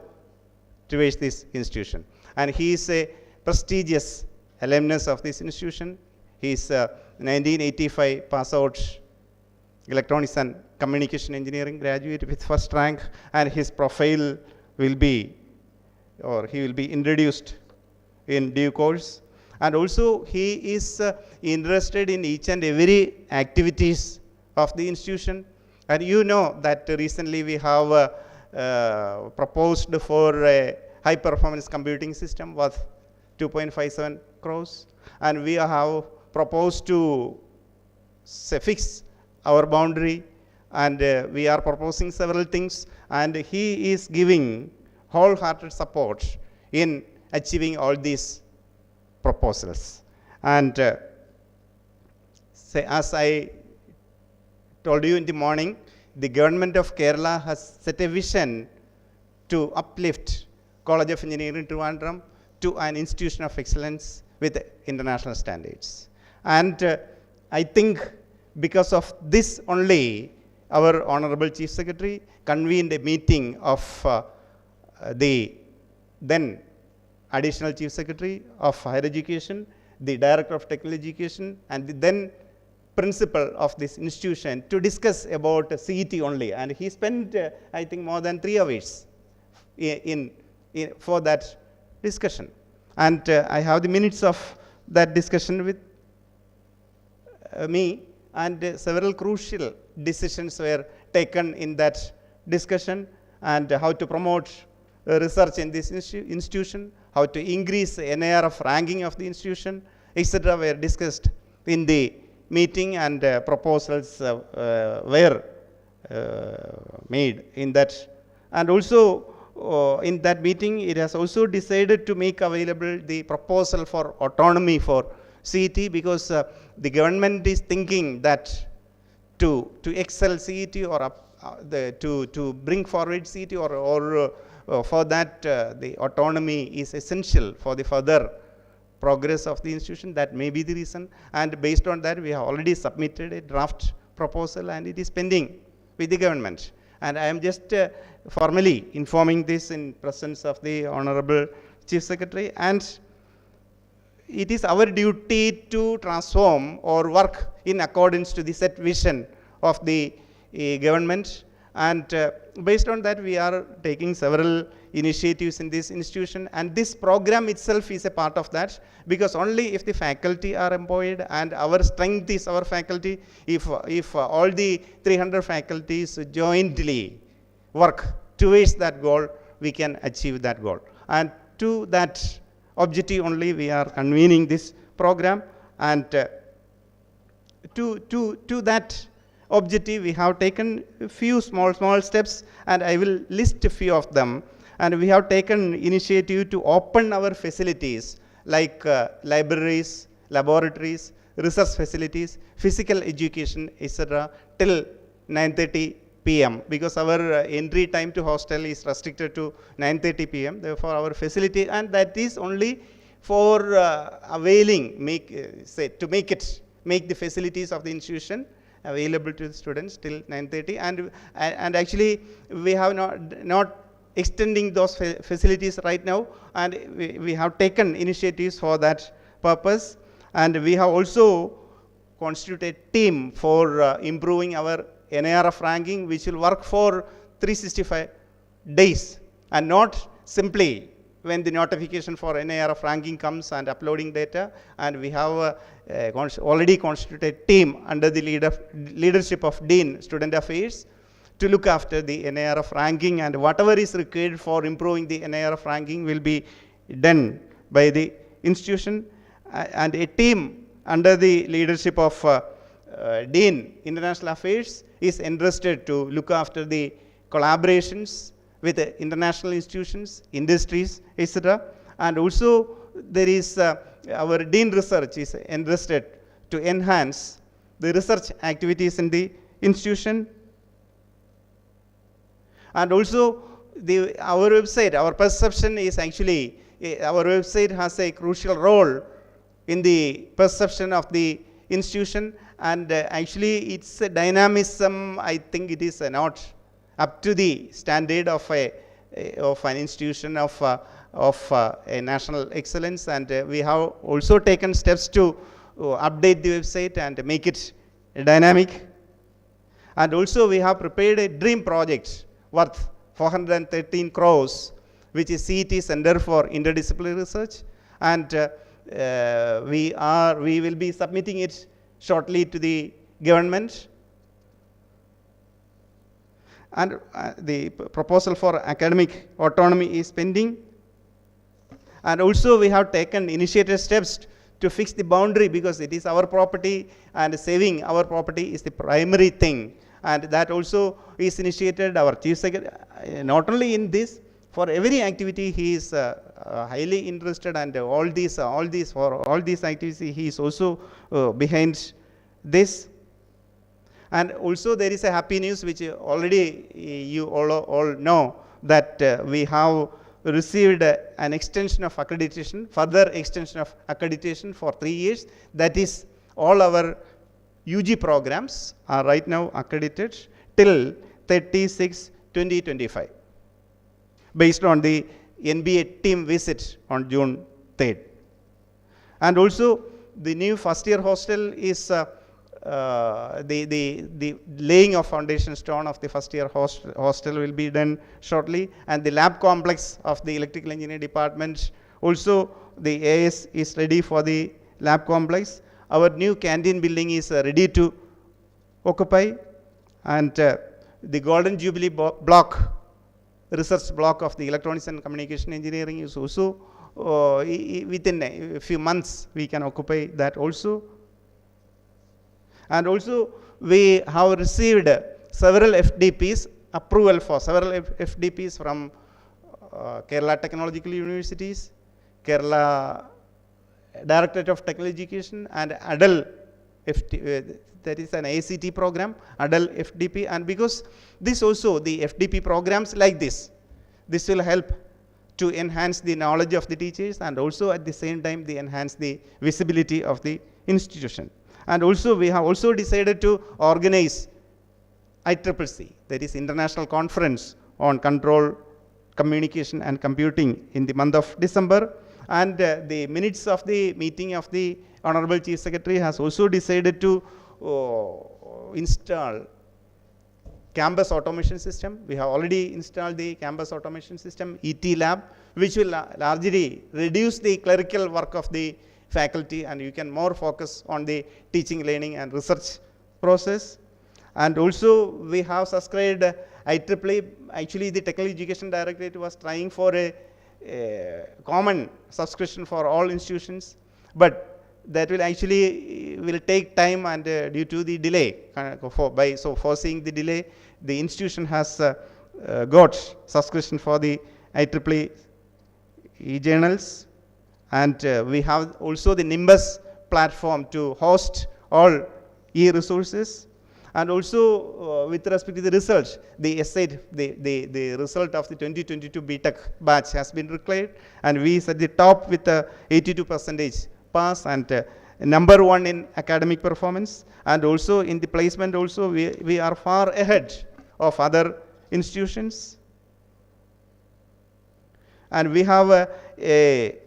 towards this institution. And he is a prestigious alumnus of this institution. He is 1985 pass out Electronics and Communication Engineering graduate with first rank, and his profile will be, or he will be introduced in due course. And also he is interested in each and every activities of the institution. And you know that recently we have proposed for a high performance computing system worth 2.57 crores, and we have proposed to fix our boundary, and we are proposing several things, and he is giving wholehearted support in achieving all these proposals. And as I told you in the morning, the government of Kerala has set a vision to uplift College of Engineering Trivandrum to an institution of excellence with international standards. And I think because of this only, our Honorable Chief Secretary convened a meeting of the then Additional Chief Secretary of Higher Education, the Director of Technical Education, and the then Principal of this institution to discuss about CET only. And he spent, I think, more than 3 hours for that discussion. And I have the minutes of that discussion with me, and several crucial decisions were taken in that discussion, and how to promote research in this institution, how to increase NIRF ranking of the institution, etc. were discussed in the meeting, and proposals were made in that. And also in that meeting it has also decided to make available the proposal for autonomy for CET, because the government is thinking that to excel CET or to bring forward CET or for that the autonomy is essential for the further progress of the institution. That may be the reason, and based on that we have already submitted a draft proposal, and it is pending with the government. And I am just formally informing this in presence of the Honorable Chief Secretary, and it is our duty to transform or work in accordance to the set vision of the government. And based on that, we are taking several initiatives in this institution, and this program itself is a part of that, because only if the faculty are employed and our strength is our faculty, if all the 300 faculties jointly work towards that goal, we can achieve that goal. And to that objective only we are convening this program, and to that objective we have taken a few small steps, and I will list a few of them. And we have taken initiative to open our facilities like libraries, laboratories, research facilities, physical education, etc. till 9:30 p.m. because our entry time to hostel is restricted to 9:30 p.m. Therefore, our facility, and that is only for availing, make the facilities of the institution available to the students till 9:30, and actually we have not extending those facilities right now, and we have taken initiatives for that purpose. And we have also constituted a team for improving our NIRF ranking, which will work for 365 days, and not simply when the notification for NIRF ranking comes and uploading data. And we have already constituted team under the leadership of Dean Student Affairs to look after the NIRF ranking, and whatever is required for improving the NIRF ranking will be done by the institution. And a team under the leadership of Dean International Affairs is entrusted to look after the collaborations with international institutions, industries, etc. And also there is our Dean Research is entrusted to enhance the research activities in the institution. And also our website, our perception is actually, our website has a crucial role in the perception of the institution, and actually its dynamism, I think it is not up to the standard of an institution of a national excellence. And we have also taken steps to update the website and make it dynamic. And also we have prepared a dream project worth 413 crores, which is CET Center for Interdisciplinary Research, and we will be submitting it shortly to the government. And the proposal for academic autonomy is pending. And also we have taken initiated steps to fix the boundary, because it is our property, and saving our property is the primary thing. And that also is initiated. Our Chief Secretary, not only in this, for every activity he is highly interested, and all these activities he is also behind this. And also there is a happy news which already you all know, that we have received an extension of accreditation, further extension of accreditation for 3 years. That is, all our UG programs are right now accredited till 30/6/2025, based on the NBA team visit on June 3rd. And also the new first year hostel is the laying of foundation stone of the first year hostel will be done shortly, and the lab complex of the electrical engineering department also, the AS is ready for the lab complex. Our new canteen building is ready to occupy, and the Golden Jubilee block, research block of the electronics and communication engineering is also within a few months we can occupy that also. And also we have received several FDPs, approval for several FDPs from Kerala Technological Universities, Kerala Directorate of Technical Education, and ADAL, that is an ACT program, ADAL FDP. And because this also, the FDP programs like this will help to enhance the knowledge of the teachers, and also at the same time they enhance the visibility of the institution. And also we have also decided to organize ICCC, that is International Conference on Control, Communication and Computing, in the month of December. And the minutes of the meeting of the Honorable Chief Secretary has also decided to install campus automation system. We have already installed the campus automation system, ET lab, which will largely reduce the clerical work of the faculty, and you can more focus on the teaching, learning and research process. And also we have subscribed IEEE. Actually the Technical Education Directorate was trying for a common subscription for all institutions, but that will actually will take time, and due to the delay, foreseeing the delay, the institution has got subscription for the IEEE e-journals, and we have also the Nimbus platform to host all e-resources. And also with respect to the results, the the result of the 2022 BTech batch has been declared, and we is at the top with 82% pass, and number 1 in academic performance, and also in the placement also we are far ahead of other institutions. And we have a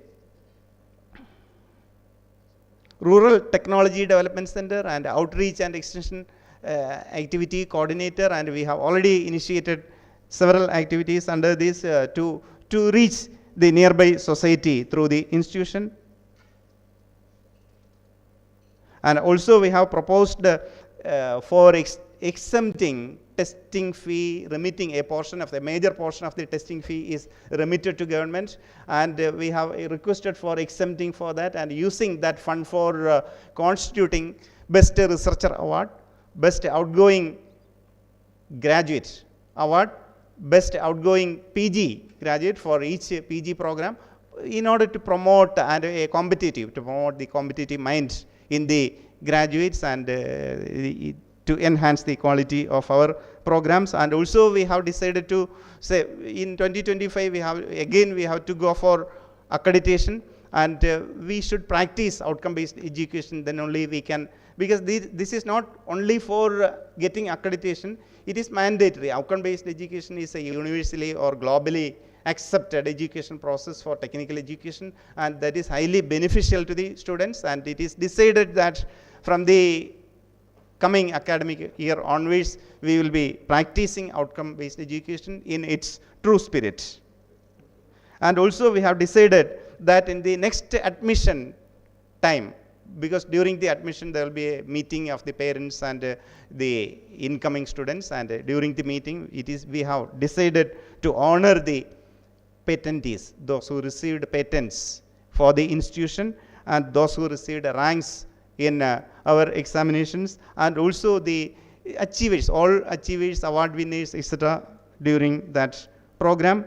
Rural Technology Development Center and Outreach and Extension activity coordinator, and we have already initiated several activities under this to reach the nearby society through the institution. And also we have proposed for exempting testing fee, remitting a portion of the major portion of the testing fee is remitted to government, and we have requested for exempting for that and using that fund for constituting Best Researcher Award, Best Outgoing Graduate Award, Best Outgoing PG Graduate for each PG program, in order to promote and promote the competitive mind in the graduates, and to enhance the quality of our programs. And also we have decided to say in 2025 we have to go for accreditation, and we should practice outcome based education, then only we can, because this is not only for getting accreditation, it is mandatory. Outcome based education is a universally or globally accepted education process for technical education, and that is highly beneficial to the students. And it is decided that from the coming academic year onwards, we will be practicing outcome based education in its true spirit. And also we have decided that in the next admission time, because during the admission there will be a meeting of the parents and the incoming students, and during the meeting we have decided to honor the patentees, those who received patents for the institution, and those who received ranks in our examinations, and also the achievers, all achievers, award winners, etc. during that program.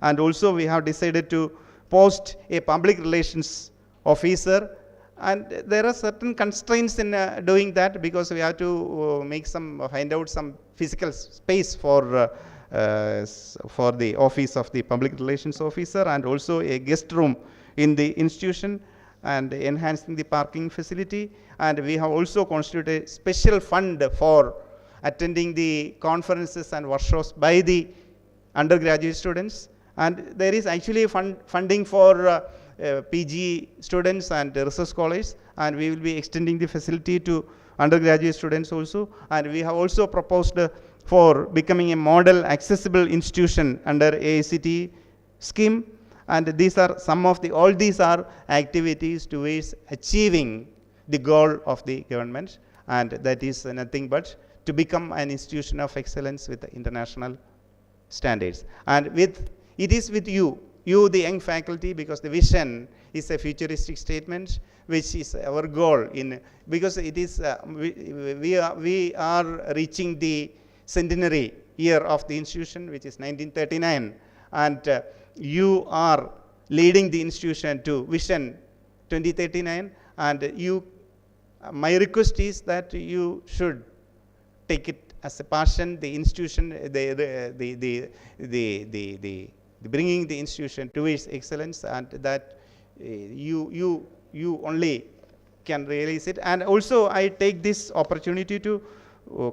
And also we have decided to post a public relations officer, and there are certain constraints in doing that, because we have to find out some physical space for the office of the public relations officer, and also a guest room in the institution, and enhancing the parking facility. And we have also constituted a special fund for attending the conferences and workshops by the undergraduate students. And there is actually funding for PG students and research scholars, and we will be extending the facility to undergraduate students also. And we have also proposed for becoming a model accessible institution under AICTE scheme. And these are some of all these are activities towards achieving the goal of the government, and that is nothing but to become an institution of excellence with international standards. And it is with you the young faculty, because the vision is a futuristic statement, which is our goal because it is we are reaching the centenary year of the institution, which is 1939, and you are leading the institution to Vision 2039, and my request is that you should take it as a passion, the institution, the bringing the institution towards excellence, and that you only can realize it. And also I take this opportunity to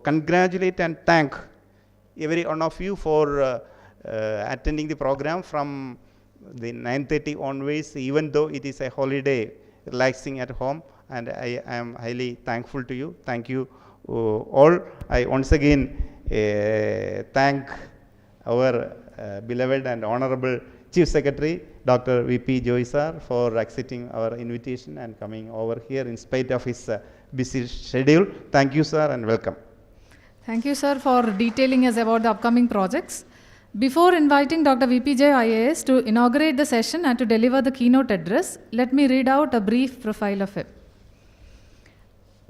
congratulate and thank every one of you for attending the program from the 9:30 onwards, even though it is a holiday, relaxing at home, and I am highly thankful to you. Thank you all, I once again thank our beloved and honorable Chief Secretary, Dr. V.P. Joy sir, for accepting our invitation and coming over here in spite of his busy schedule. Thank you, sir, and welcome. Thank you, sir, for detailing us about the upcoming projects. Before inviting Dr. V.P. Joy IAS to inaugurate the session and to deliver the keynote address, let me read out a brief profile of him.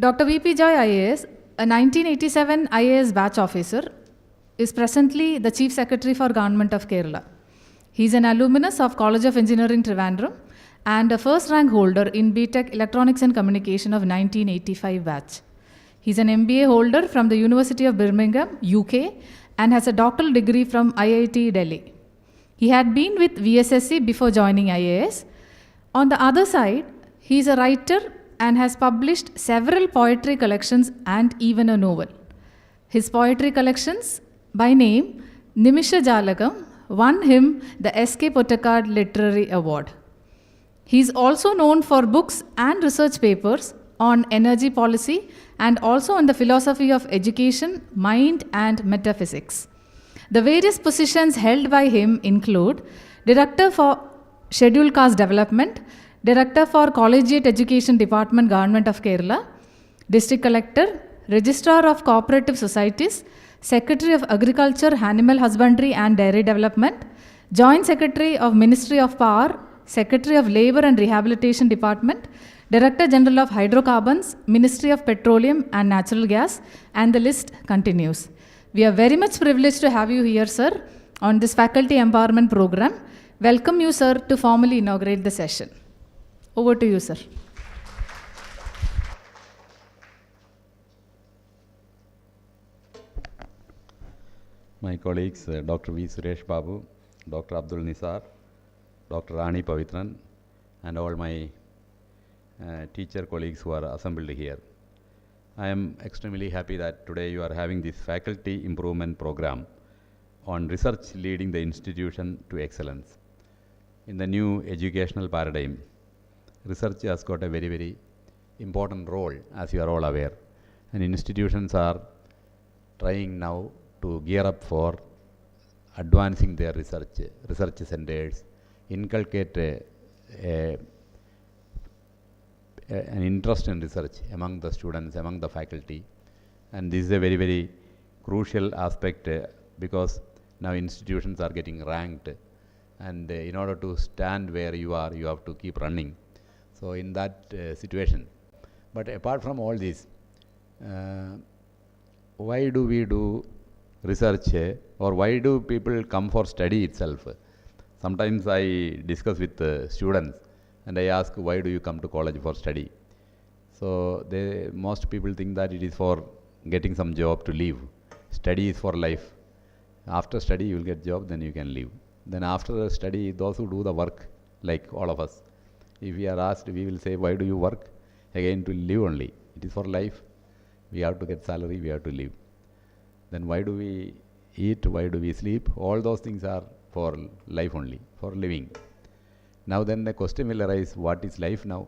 Dr. V.P. Joy IAS, a 1987 IAS batch officer, is presently the Chief Secretary for Government of Kerala. He is an alumnus of College of Engineering Trivandrum and a first rank holder in BTech Electronics and Communication of 1985 batch. He is an MBA holder from the University of Birmingham, UK, and has a doctoral degree from IIT Delhi. He had been with VSSC before joining IAS. On the other side, he is a writer and has published several poetry collections and even a novel. His poetry collections, by name Nimisha Jalagam, won him the S.K. Pottekad Literary Award. He is also known for books and research papers on energy policy and also on the philosophy of education, mind, and metaphysics. The various positions held by him include Director for Scheduled Caste Development, Director for Collegiate Education Department, Government of Kerala, District Collector, Registrar of Cooperative Societies, Secretary of Agriculture, Animal Husbandry and Dairy Development, Joint Secretary of Ministry of Power, Secretary of Labour and Rehabilitation Department, Director General of Hydrocarbons, Ministry of Petroleum and Natural Gas, and the list continues. We are very much privileged to have you here, sir, on this Faculty Empowerment Program. Welcome you, sir, to formally inaugurate the session. Over to you, sir. My colleagues, Dr. V. Suresh Babu, Dr. Abdul Nisar, Dr. Rani Pavitran, and all my teacher colleagues who are assembled here. I am extremely happy that today you are having this faculty improvement program on research leading the institution to excellence. In the new educational paradigm, research has got a very, very important role, as you are all aware. And institutions are trying now to gear up for advancing their research centers, inculcate an interest in research among the students, among the faculty. And this is a very, very crucial aspect because now institutions are getting ranked, and in order to stand where you are, you have to keep running. So in that situation. But apart from all this, why do we do research, or why do people come for study itself? Sometimes I discuss with students and I ask, why do you come to college for study? So most people think that it is for getting some job to live. Study is for life. After study you will get job, then you can live. Then after study, those who do the work, like all of us, if we are asked, we will say, why do you work? Again, to live only. It is for life. We have to get salary, we have to live. Then why do we eat? Why do we sleep? All those things are for life only, for living. Now then the question will arise, what is life now?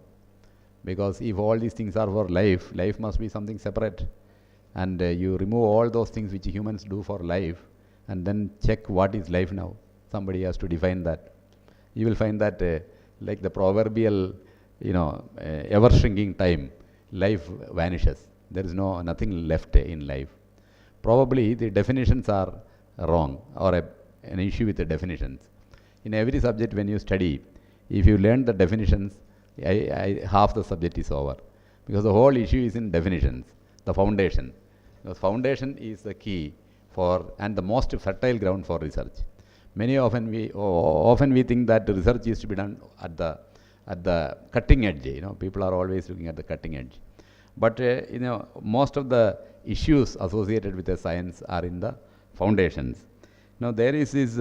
Because if all these things are for life, life must be something separate. And you remove all those things which humans do for life, and then check what is life now. Somebody has to define that. You will find that like the proverbial, ever shrinking time, life vanishes. There is nothing left in life. Probably the definitions are wrong, or an issue with the definitions. In every subject when you study, if you learn the definitions, half the subject is over. Because the whole issue is in definitions, the foundation. Because foundation is the key for, and the most fertile ground for research. Often we think that research is to be done at the cutting edge. People are always looking at the cutting edge. But most of the issues associated with the science are in the foundations. Now there is this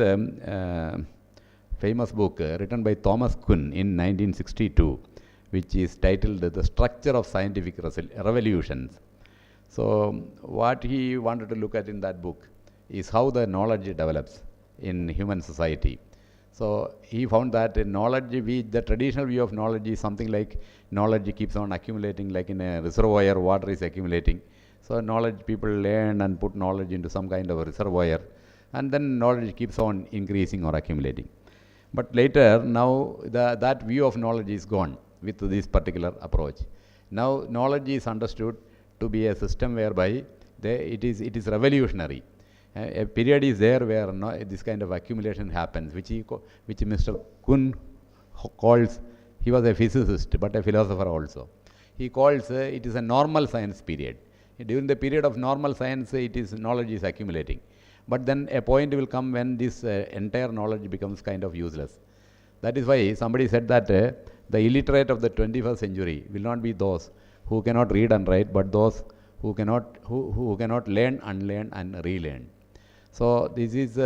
famous book written by Thomas Kuhn in 1962, which is titled The Structure of Scientific Revolutions. So what he wanted to look at in that book is how the knowledge develops in human society. So he found that knowledge, the traditional view of knowledge is something like knowledge keeps on accumulating, like in a reservoir water is accumulating. So knowledge, people learn and put knowledge into some kind of a reservoir, and then knowledge keeps on increasing or accumulating. But later, now that view of knowledge is gone with this particular approach. Now knowledge is understood to be a system whereby it is revolutionary. A period is there where this kind of accumulation happens, which Mr. Kuhn calls, he was a physicist but a philosopher also. He calls it is a normal science period. During the period of normal science, knowledge is accumulating. But then a point will come when this entire knowledge becomes kind of useless. That is why somebody said that the illiterate of the 21st century will not be those who cannot read and write, but those who cannot learn, unlearn, and relearn. So this is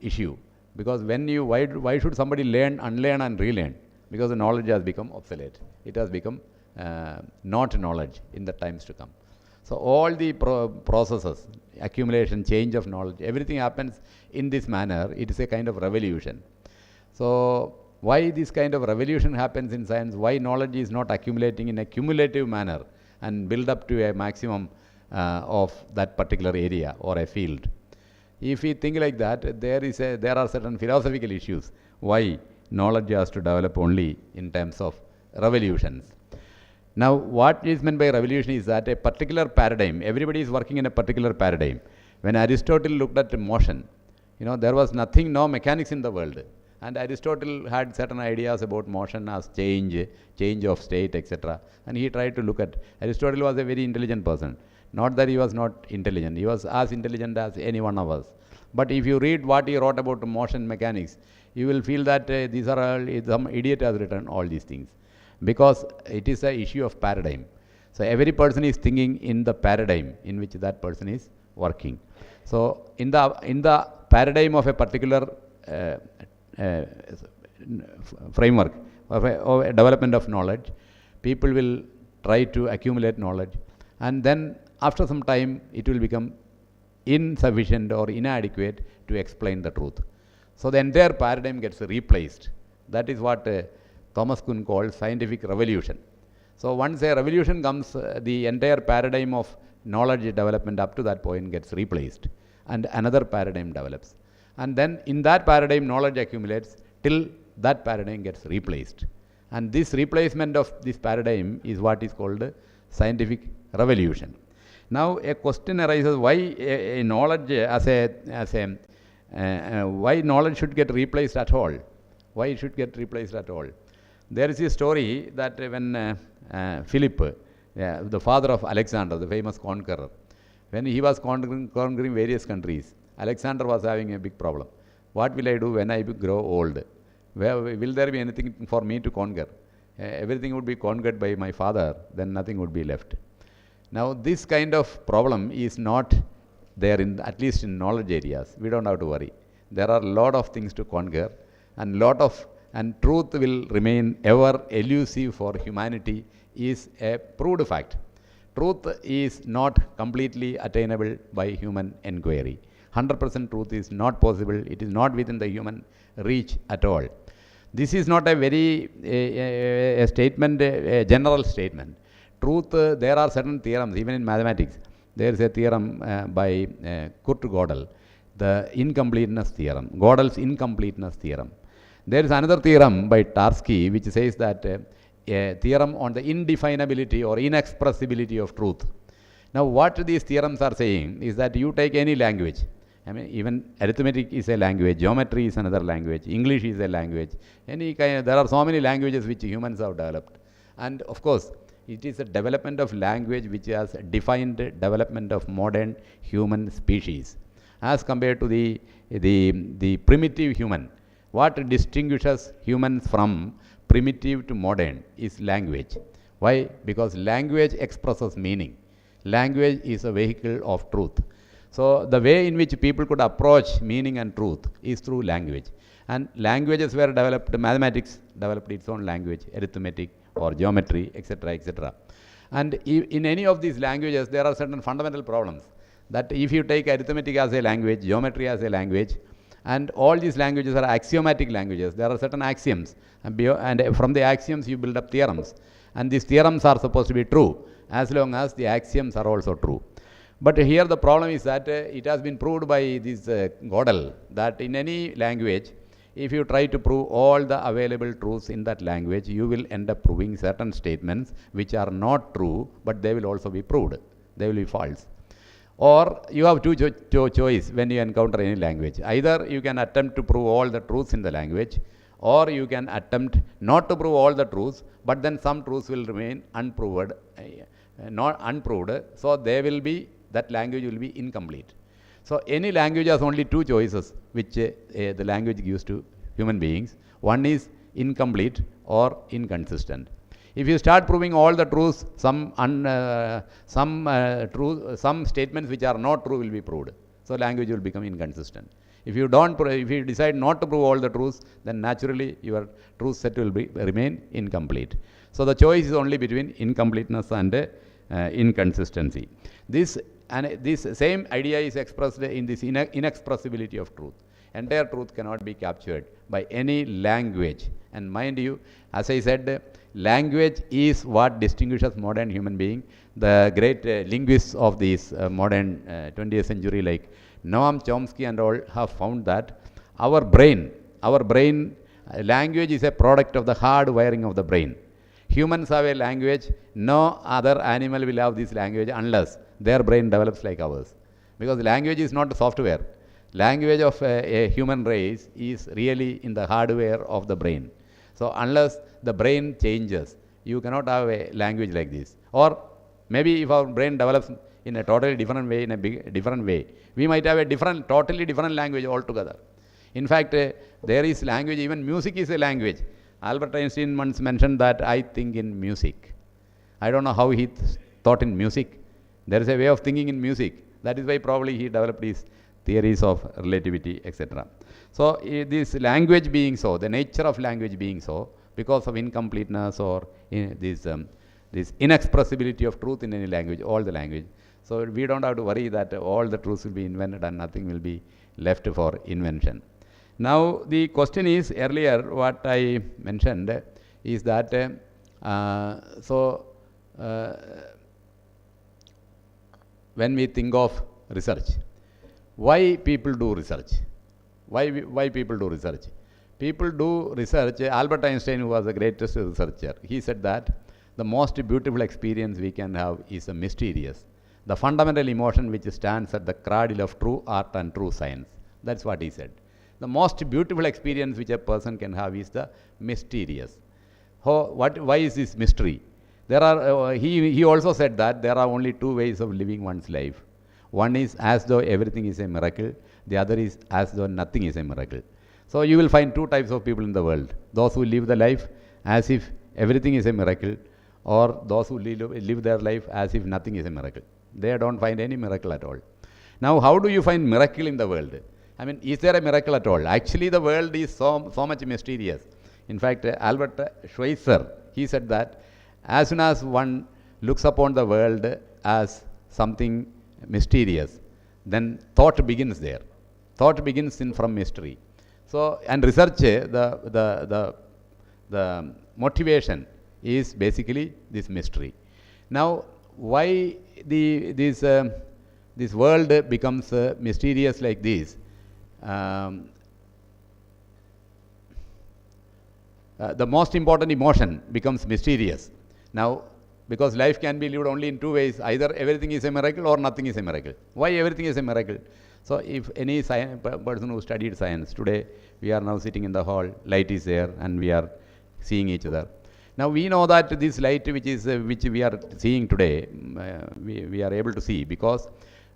issue, because why should somebody learn, unlearn, and relearn? Because the knowledge has become obsolete. It has become not knowledge in the times to come. So all the processes, accumulation, change of knowledge, everything happens in this manner. It is a kind of revolution. So why this kind of revolution happens in science? Why knowledge is not accumulating in a cumulative manner and build up to a maximum of that particular area or a field? If we think like that, there are certain philosophical issues why knowledge has to develop only in terms of revolutions. Now, what is meant by revolution is that a particular paradigm, everybody is working in a particular paradigm. When Aristotle looked at motion, there was no mechanics in the world. And Aristotle had certain ideas about motion as change of state, etc. And he tried to look at, Aristotle was a very intelligent person. Not that he was not intelligent, he was as intelligent as any one of us. But if you read what he wrote about motion mechanics, you will feel that these are all, some idiot has written all these things. Because it is an issue of paradigm. So every person is thinking in the paradigm in which that person is working. So in the paradigm of a particular framework of a development of knowledge, people will try to accumulate knowledge, and then after some time it will become insufficient or inadequate to explain the truth. So the entire paradigm gets replaced. That is what Thomas Kuhn called scientific revolution. So once a revolution comes, the entire paradigm of knowledge development up to that point gets replaced, and another paradigm develops. And then in that paradigm, knowledge accumulates till that paradigm gets replaced. And this replacement of this paradigm is what is called scientific revolution. Now a question arises, why knowledge why knowledge should get replaced at all? Why it should get replaced at all? There is a story that when Philip, the father of Alexander, the famous conqueror, when he was conquering various countries, Alexander was having a big problem. What will I do when I grow old? Will there be anything for me to conquer? Everything would be conquered by my father, then nothing would be left. Now this kind of problem is not there, at least in knowledge areas. We don't have to worry. There are a lot of things to conquer, and truth will remain ever elusive for humanity is a proved fact. Truth is not completely attainable by human inquiry. 100% truth is not possible. It is not within the human reach at all. This is not a very a general statement. Truth, there are certain theorems, even in mathematics. There is a theorem by Kurt Gödel, the incompleteness theorem, Gödel's incompleteness theorem. There is another theorem by Tarski which says that a theorem on the indefinability or inexpressibility of truth. Now what these theorems are saying is that you take any language, even arithmetic is a language, geometry is another language, English is a language, there are so many languages which humans have developed. And of course, it is a development of language which has defined development of modern human species as compared to the primitive human. What distinguishes humans from primitive to modern is language. Why? Because language expresses meaning. Language is a vehicle of truth. So the way in which people could approach meaning and truth is through language. And languages were developed, mathematics developed its own language, arithmetic or geometry, etc., etc. And in any of these languages, there are certain fundamental problems. That if you take arithmetic as a language, geometry as a language, and all these languages are axiomatic languages, there are certain axioms, and from the axioms you build up theorems. And these theorems are supposed to be true as long as the axioms are also true. But here the problem is that it has been proved by this Gödel that in any language, if you try to prove all the available truths in that language, you will end up proving certain statements which are not true, but they will also be proved. They will be false. Or you have two choice when you encounter any language. Either you can attempt to prove all the truths in the language, or you can attempt not to prove all the truths, but then some truths will remain unproved, so they will be, that language will be incomplete. So any language has only two choices which the language gives to human beings. One is incomplete or inconsistent. If you start proving all the truths, some statements which are not true will be proved. So language will become inconsistent. If you decide not to prove all the truths, then naturally your truth set will remain incomplete. So the choice is only between incompleteness and inconsistency. This same idea is expressed in this inexpressibility of truth. Entire truth cannot be captured by any language. And mind you, as I said, language is what distinguishes modern human being. The great linguists of this modern 20th century like Noam Chomsky and all have found that our brain, language is a product of the hard wiring of the brain. Humans have a language, no other animal will have this language unless their brain develops like ours. Because language is not software. Language of a human race is really in the hardware of the brain. So unless the brain changes, you cannot have a language like this. Or maybe if our brain develops in a totally different way, different way, we might have a totally different language altogether. In fact, there is language, even music is a language. Albert Einstein once mentioned that I think in music. I don't know how he thought in music. There is a way of thinking in music. That is why probably he developed his theories of relativity, etc. So this language being so, the nature of language being so, because of incompleteness or this inexpressibility of truth in any language, all the language. So we don't have to worry that all the truths will be invented and nothing will be left for invention. Now the question is, earlier what I mentioned is that when we think of research, why people do research? Why people do research? People do research. Albert Einstein, who was the greatest researcher, he said that the most beautiful experience we can have is a mysterious, the fundamental emotion which stands at the cradle of true art and true science. That's what he said. The most beautiful experience which a person can have is the mysterious. Why is this mystery? There are, he also said that there are only two ways of living one's life. One is as though everything is a miracle. The other is as though nothing is a miracle. So you will find two types of people in the world. Those who live the life as if everything is a miracle, or those who live their life as if nothing is a miracle. They don't find any miracle at all. Now, how do you find miracle in the world? I mean, is there a miracle at all? Actually, the world is so much mysterious. In fact, Albert Schweitzer, he said that as soon as one looks upon the world as something mysterious, then thought begins there. Thought begins from mystery. So, and research, the motivation is basically this mystery. Now, why this world becomes mysterious like this? The most important emotion becomes mysterious. Now, because life can be lived only in two ways, either everything is a miracle or nothing is a miracle. Why everything is a miracle? So, if any person who studied science, today we are now sitting in the hall, light is there and we are seeing each other. Now, we know that this light which we are seeing today, we are able to see because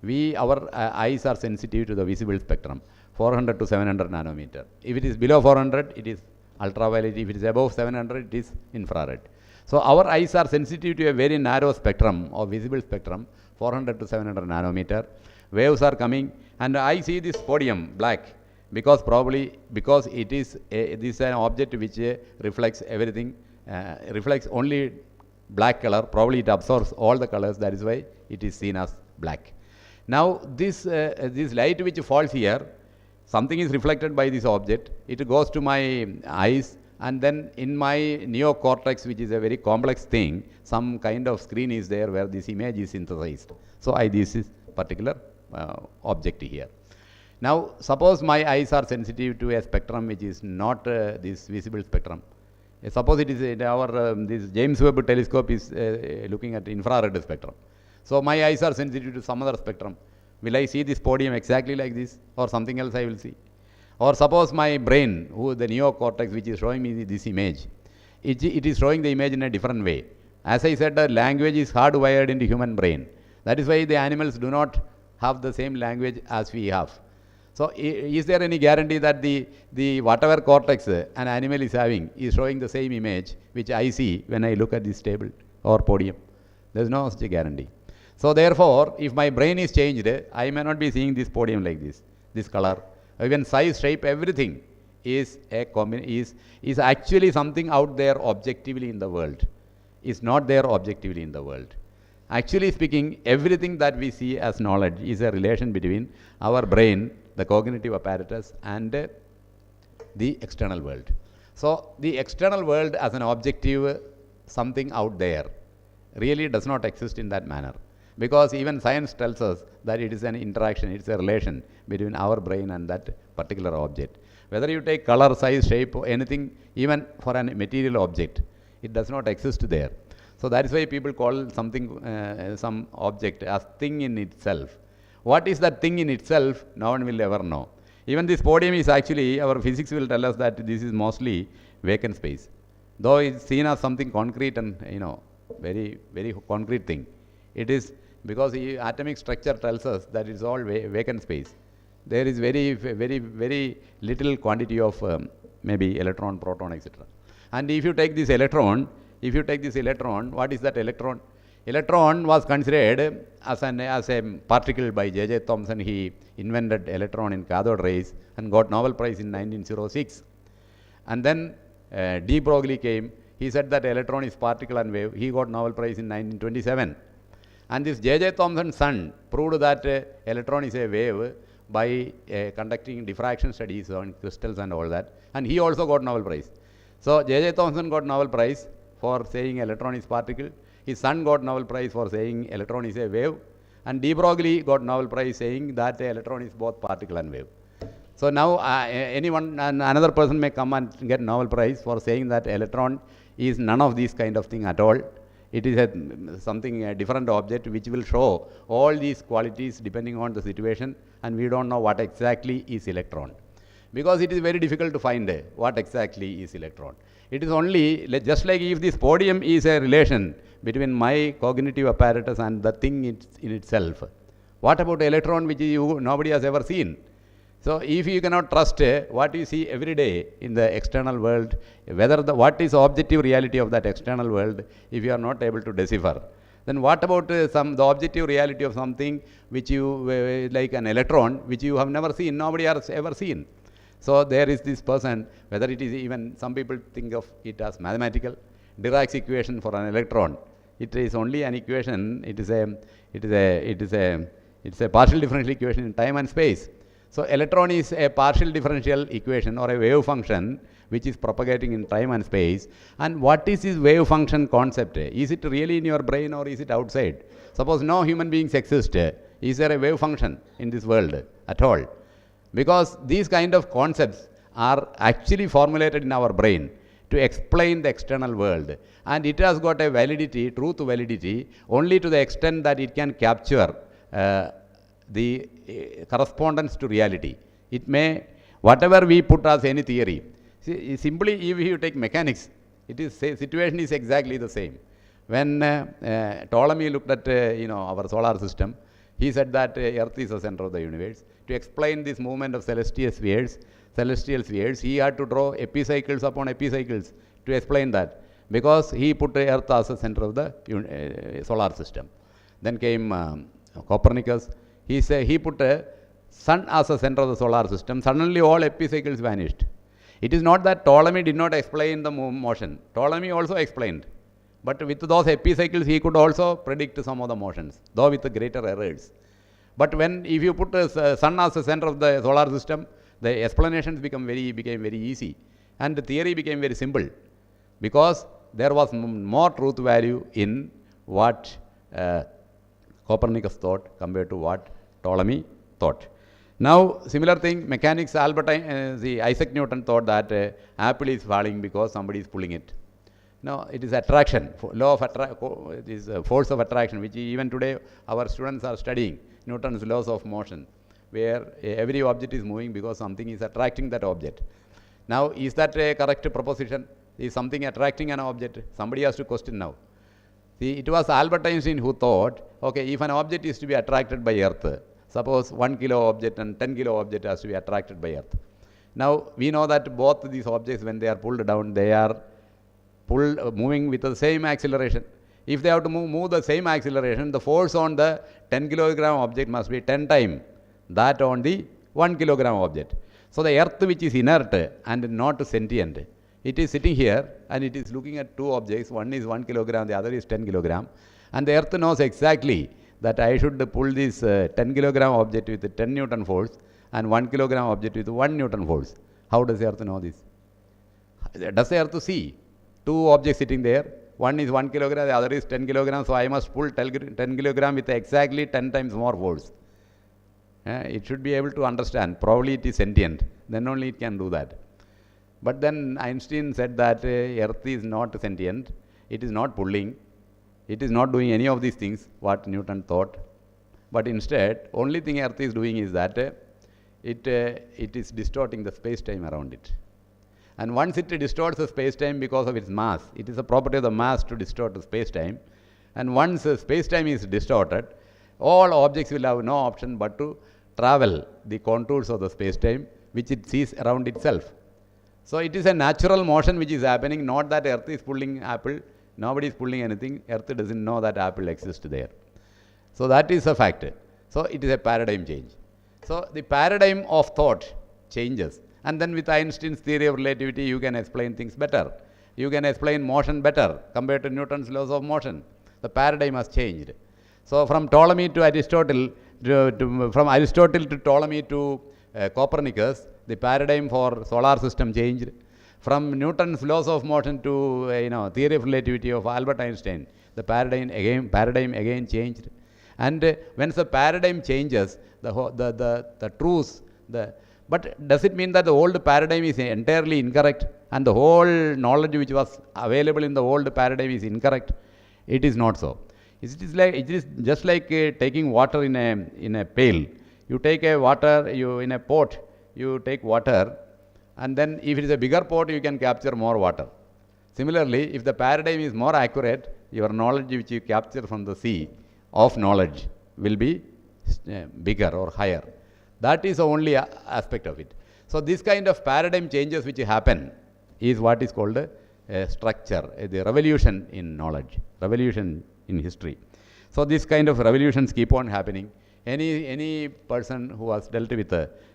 our eyes are sensitive to the visible spectrum, 400 to 700 nanometer. If it is below 400, it is ultraviolet. If it is above 700, it is infrared. So our eyes are sensitive to a very narrow spectrum or visible spectrum, 400 to 700 nanometer. Waves are coming, and I see this podium black because it is this is an object which reflects everything, reflects only black color. Probably it absorbs all the colors. That is why it is seen as black. Now this light which falls here, something is reflected by this object. It goes to my eyes And then in my neocortex, which is a very complex thing, some kind of screen is there where this image is synthesized. So this is particular object here. Now suppose my eyes are sensitive to a spectrum which is not this visible spectrum. Suppose it is our this James Webb telescope is looking at infrared spectrum. So my eyes are sensitive to some other spectrum. Will I see this podium exactly like this, or something else I will see? Or suppose my brain, the neocortex, which is showing me this image, it is showing the image in a different way. As I said, the language is hardwired into human brain. That is why the animals do not have the same language as we have. So is there any guarantee that the whatever cortex an animal is having is showing the same image which I see when I look at this table or podium? There is no such a guarantee. So therefore, if my brain is changed, I may not be seeing this podium like this color. Even size, shape, everything is actually something out there objectively in the world. Is not there objectively in the world. Actually speaking, everything that we see as knowledge is a relation between our brain, the cognitive apparatus, and the external world. So the external world as an objective, something out there, really does not exist in that manner. Because even science tells us that it is an interaction, it's a relation between our brain and that particular object. Whether you take color, size, shape, or anything, even for a material object, it does not exist there. So that is why people call something, some object as thing in itself. What is that thing in itself? No one will ever know. Even this podium is actually, our physics will tell us that this is mostly vacant space. Though it's seen as something concrete and, very, very concrete thing. It is because the atomic structure tells us that it's all vacant space. There is very, very, very little quantity of maybe electron, proton, etc. And if you take this electron, what is that electron? Electron was considered as a particle by J.J. Thomson. He invented electron in cathode rays and got Nobel Prize in 1906. And then de Broglie came. He said that electron is particle and wave. He got Nobel Prize in 1927. And this J.J. Thomson's son proved that electron is a wave by conducting diffraction studies on crystals and all that. And he also got Nobel Prize. So J.J. Thomson got Nobel Prize for saying electron is particle. His son got Nobel Prize for saying electron is a wave. And de Broglie got Nobel Prize saying that electron is both particle and wave. So now another person may come and get Nobel Prize for saying that electron is none of these kind of thing at all. It is a different object which will show all these qualities depending on the situation, and we don't know what exactly is electron. Because it is very difficult to find what exactly is electron. It is only, just like if this podium is a relation between my cognitive apparatus and the thing in itself. What about electron which nobody has ever seen? So if you cannot trust what you see every day in the external world, what is the objective reality of that external world, if you are not able to decipher, then what about the objective reality of something which you, like an electron, which you have never seen, nobody has ever seen. So there is this person, whether it is even, some people think of it as mathematical, Dirac's equation for an electron. It is only an equation, it is a partial differential equation in time and space. So electron is a partial differential equation or a wave function which is propagating in time and space. And what is this wave function concept? Is it really in your brain or is it outside? Suppose no human beings exist, is there a wave function in this world at all? Because these kind of concepts are actually formulated in our brain to explain the external world, and it has got a validity, truth validity, only to the extent that it can capture the correspondence to reality. It may, whatever we put as any theory, simply if you take mechanics, situation is exactly the same. When Ptolemy looked at our solar system, he said that Earth is the center of the universe. To explain this movement of celestial spheres, he had to draw epicycles upon epicycles to explain that, because he put Earth as the center of the solar system. Then came Copernicus. He put sun as the center of the solar system. Suddenly all epicycles vanished. It is not that Ptolemy did not explain the motion. Ptolemy also explained. But with those epicycles he could also predict some of the motions, though with greater errors. But if you put the sun as the center of the solar system, the explanations became very easy. And the theory became very simple because there was more truth value in what Copernicus thought compared to what Ptolemy thought. Now, similar thing, mechanics, Isaac Newton thought that apple is falling because somebody is pulling it. No, it is attraction, law of it is force of attraction, which even today our students are studying, Newton's laws of motion, where every object is moving because something is attracting that object. Now, is that a correct proposition? Is something attracting an object? Somebody has to question now. See, it was Albert Einstein who thought, okay, if an object is to be attracted by Earth, suppose 1 kilo object and 10 kilo object has to be attracted by Earth. Now, we know that both these objects, when they are pulled down, they are moving with the same acceleration. If they have to move the same acceleration, the force on the 10 kilogram object must be 10 times that on the 1 kilogram object. So, the Earth, which is inert and not sentient, it is sitting here and it is looking at two objects, one is 1 kilogram, the other is 10 kilogram, and the Earth knows exactly that I should pull this 10 kilogram object with 10 Newton force and 1 kilogram object with 1 Newton force. How does the Earth know this? Does the Earth see two objects sitting there? One is 1 kilogram, the other is 10 kilogram, so I must pull 10 kilogram with exactly 10 times more force. It should be able to understand. Probably it is sentient. Then only it can do that. But then Einstein said that Earth is not sentient. It is not pulling. It is not doing any of these things what Newton thought. But instead, only thing Earth is doing is that it is distorting the space-time around it. And once it distorts the space-time because of its mass, it is a property of the mass to distort the space-time. And once space-time is distorted, all objects will have no option but to travel the contours of the space-time which it sees around itself. So, it is a natural motion which is happening, not that Earth is pulling apple, nobody is pulling anything, Earth doesn't know that apple exists there. So, that is a fact. So, it is a paradigm change. So, the paradigm of thought changes, and then with Einstein's theory of relativity you can explain things better. You can explain motion better compared to Newton's laws of motion. The paradigm has changed. So, from Ptolemy to Aristotle, from Aristotle to Ptolemy to Copernicus, the paradigm for solar system changed. From Newton's laws of motion to theory of relativity of Albert Einstein, the paradigm again changed. And once the paradigm changes, the truths, but does it mean that the old paradigm is entirely incorrect and the whole knowledge which was available in the old paradigm is incorrect? It is not so. It is just like taking water in a pail. You take a water, in a pot, you take water, and then if it is a bigger pot, you can capture more water. Similarly, if the paradigm is more accurate, your knowledge which you capture from the sea of knowledge will be bigger or higher. That is the only aspect of it. So, this kind of paradigm changes which happen is what is called a structure, the revolution in knowledge, revolution in history. So, this kind of revolutions keep on happening. Any person who has dealt with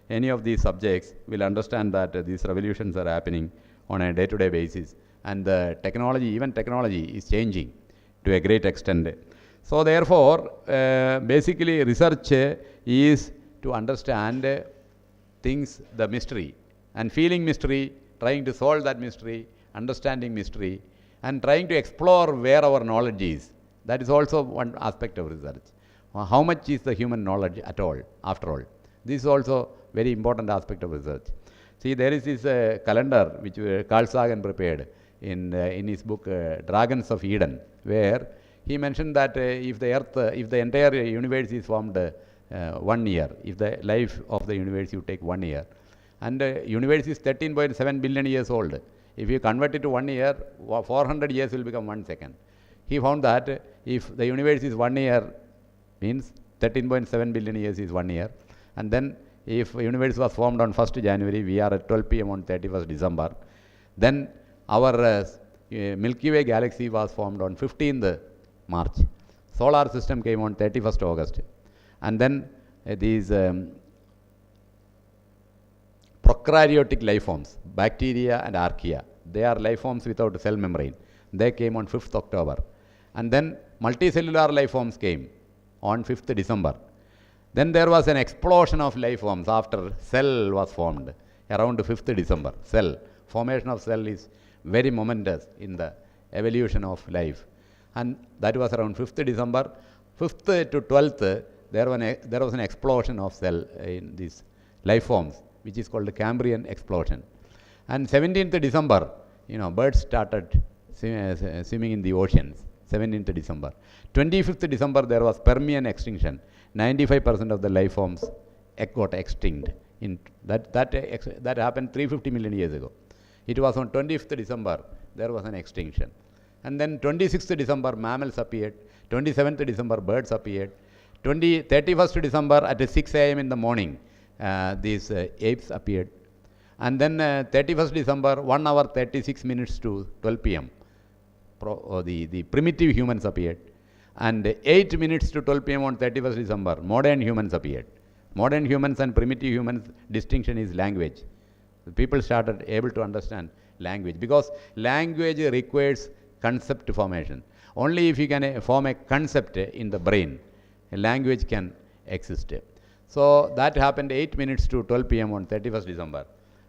any of these subjects will understand that these revolutions are happening on a day-to-day basis, and the technology, even technology is changing to a great extent. So, therefore, basically research is to understand things, the mystery, and feeling mystery, trying to solve that mystery, understanding mystery, and trying to explore where our knowledge is. That is also one aspect of research. How much is the human knowledge at all, after all? This is also very important aspect of research. See, there is this calendar which Carl Sagan prepared in his book Dragons of Eden, where he mentioned that if the entire universe is formed 1 year, if the life of the universe you take 1 year, and universe is 13.7 billion years old, if you convert it to 1 year, 400 years will become 1 second. He found that if the universe is 1 year, means 13.7 billion years is 1 year, and then if universe was formed on 1st January, we are at 12 p.m. on 31st December, then our Milky Way galaxy was formed on 15th March. Solar system came on 31st August. And then these prokaryotic life forms, bacteria and archaea, they are life forms without cell membrane. They came on 5th October. And then multicellular life forms came on 5th December. Then there was an explosion of life forms after cell was formed around 5th December. Cell, formation of cell is very momentous in the evolution of life. And that was around 5th December. 5th to 12th, there was an explosion of cell in these life forms, which is called the Cambrian explosion. And 17th December, birds started swimming in the oceans. 17th December. 25th December, there was Permian extinction. 95% of the life forms got extinct. That happened 350 million years ago. It was on 25th December, there was an extinction. And then 26th December, mammals appeared. 27th December, birds appeared. 31st December at 6 a.m. in the morning, these apes appeared. And then 31st December, 1 hour 36 minutes to 12 p.m., the primitive humans appeared. And 8 minutes to 12 p.m. on 31st December, modern humans appeared. Modern humans and primitive humans, distinction is language. The people started able to understand language, because language requires concept formation. Only if you can form a concept in the brain, a language can exist. So that happened 8 minutes to 12 p.m. on 31st December.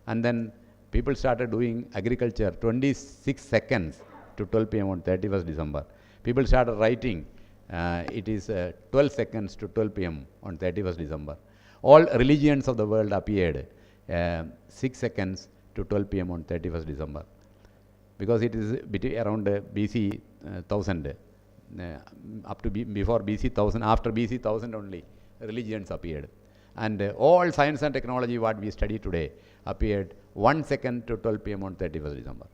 And then people started doing agriculture 26 seconds to 12 p.m. on 31st December. People started writing. It is 12 seconds to 12 p.m. on 31st December. All religions of the world appeared 6 seconds to 12 p.m. on 31st December. Because it is around BC 1000, up to before BC 1000, after BC 1000 only, religions appeared. And all science and technology what we study today appeared 1 second to 12 p.m. on 31st December.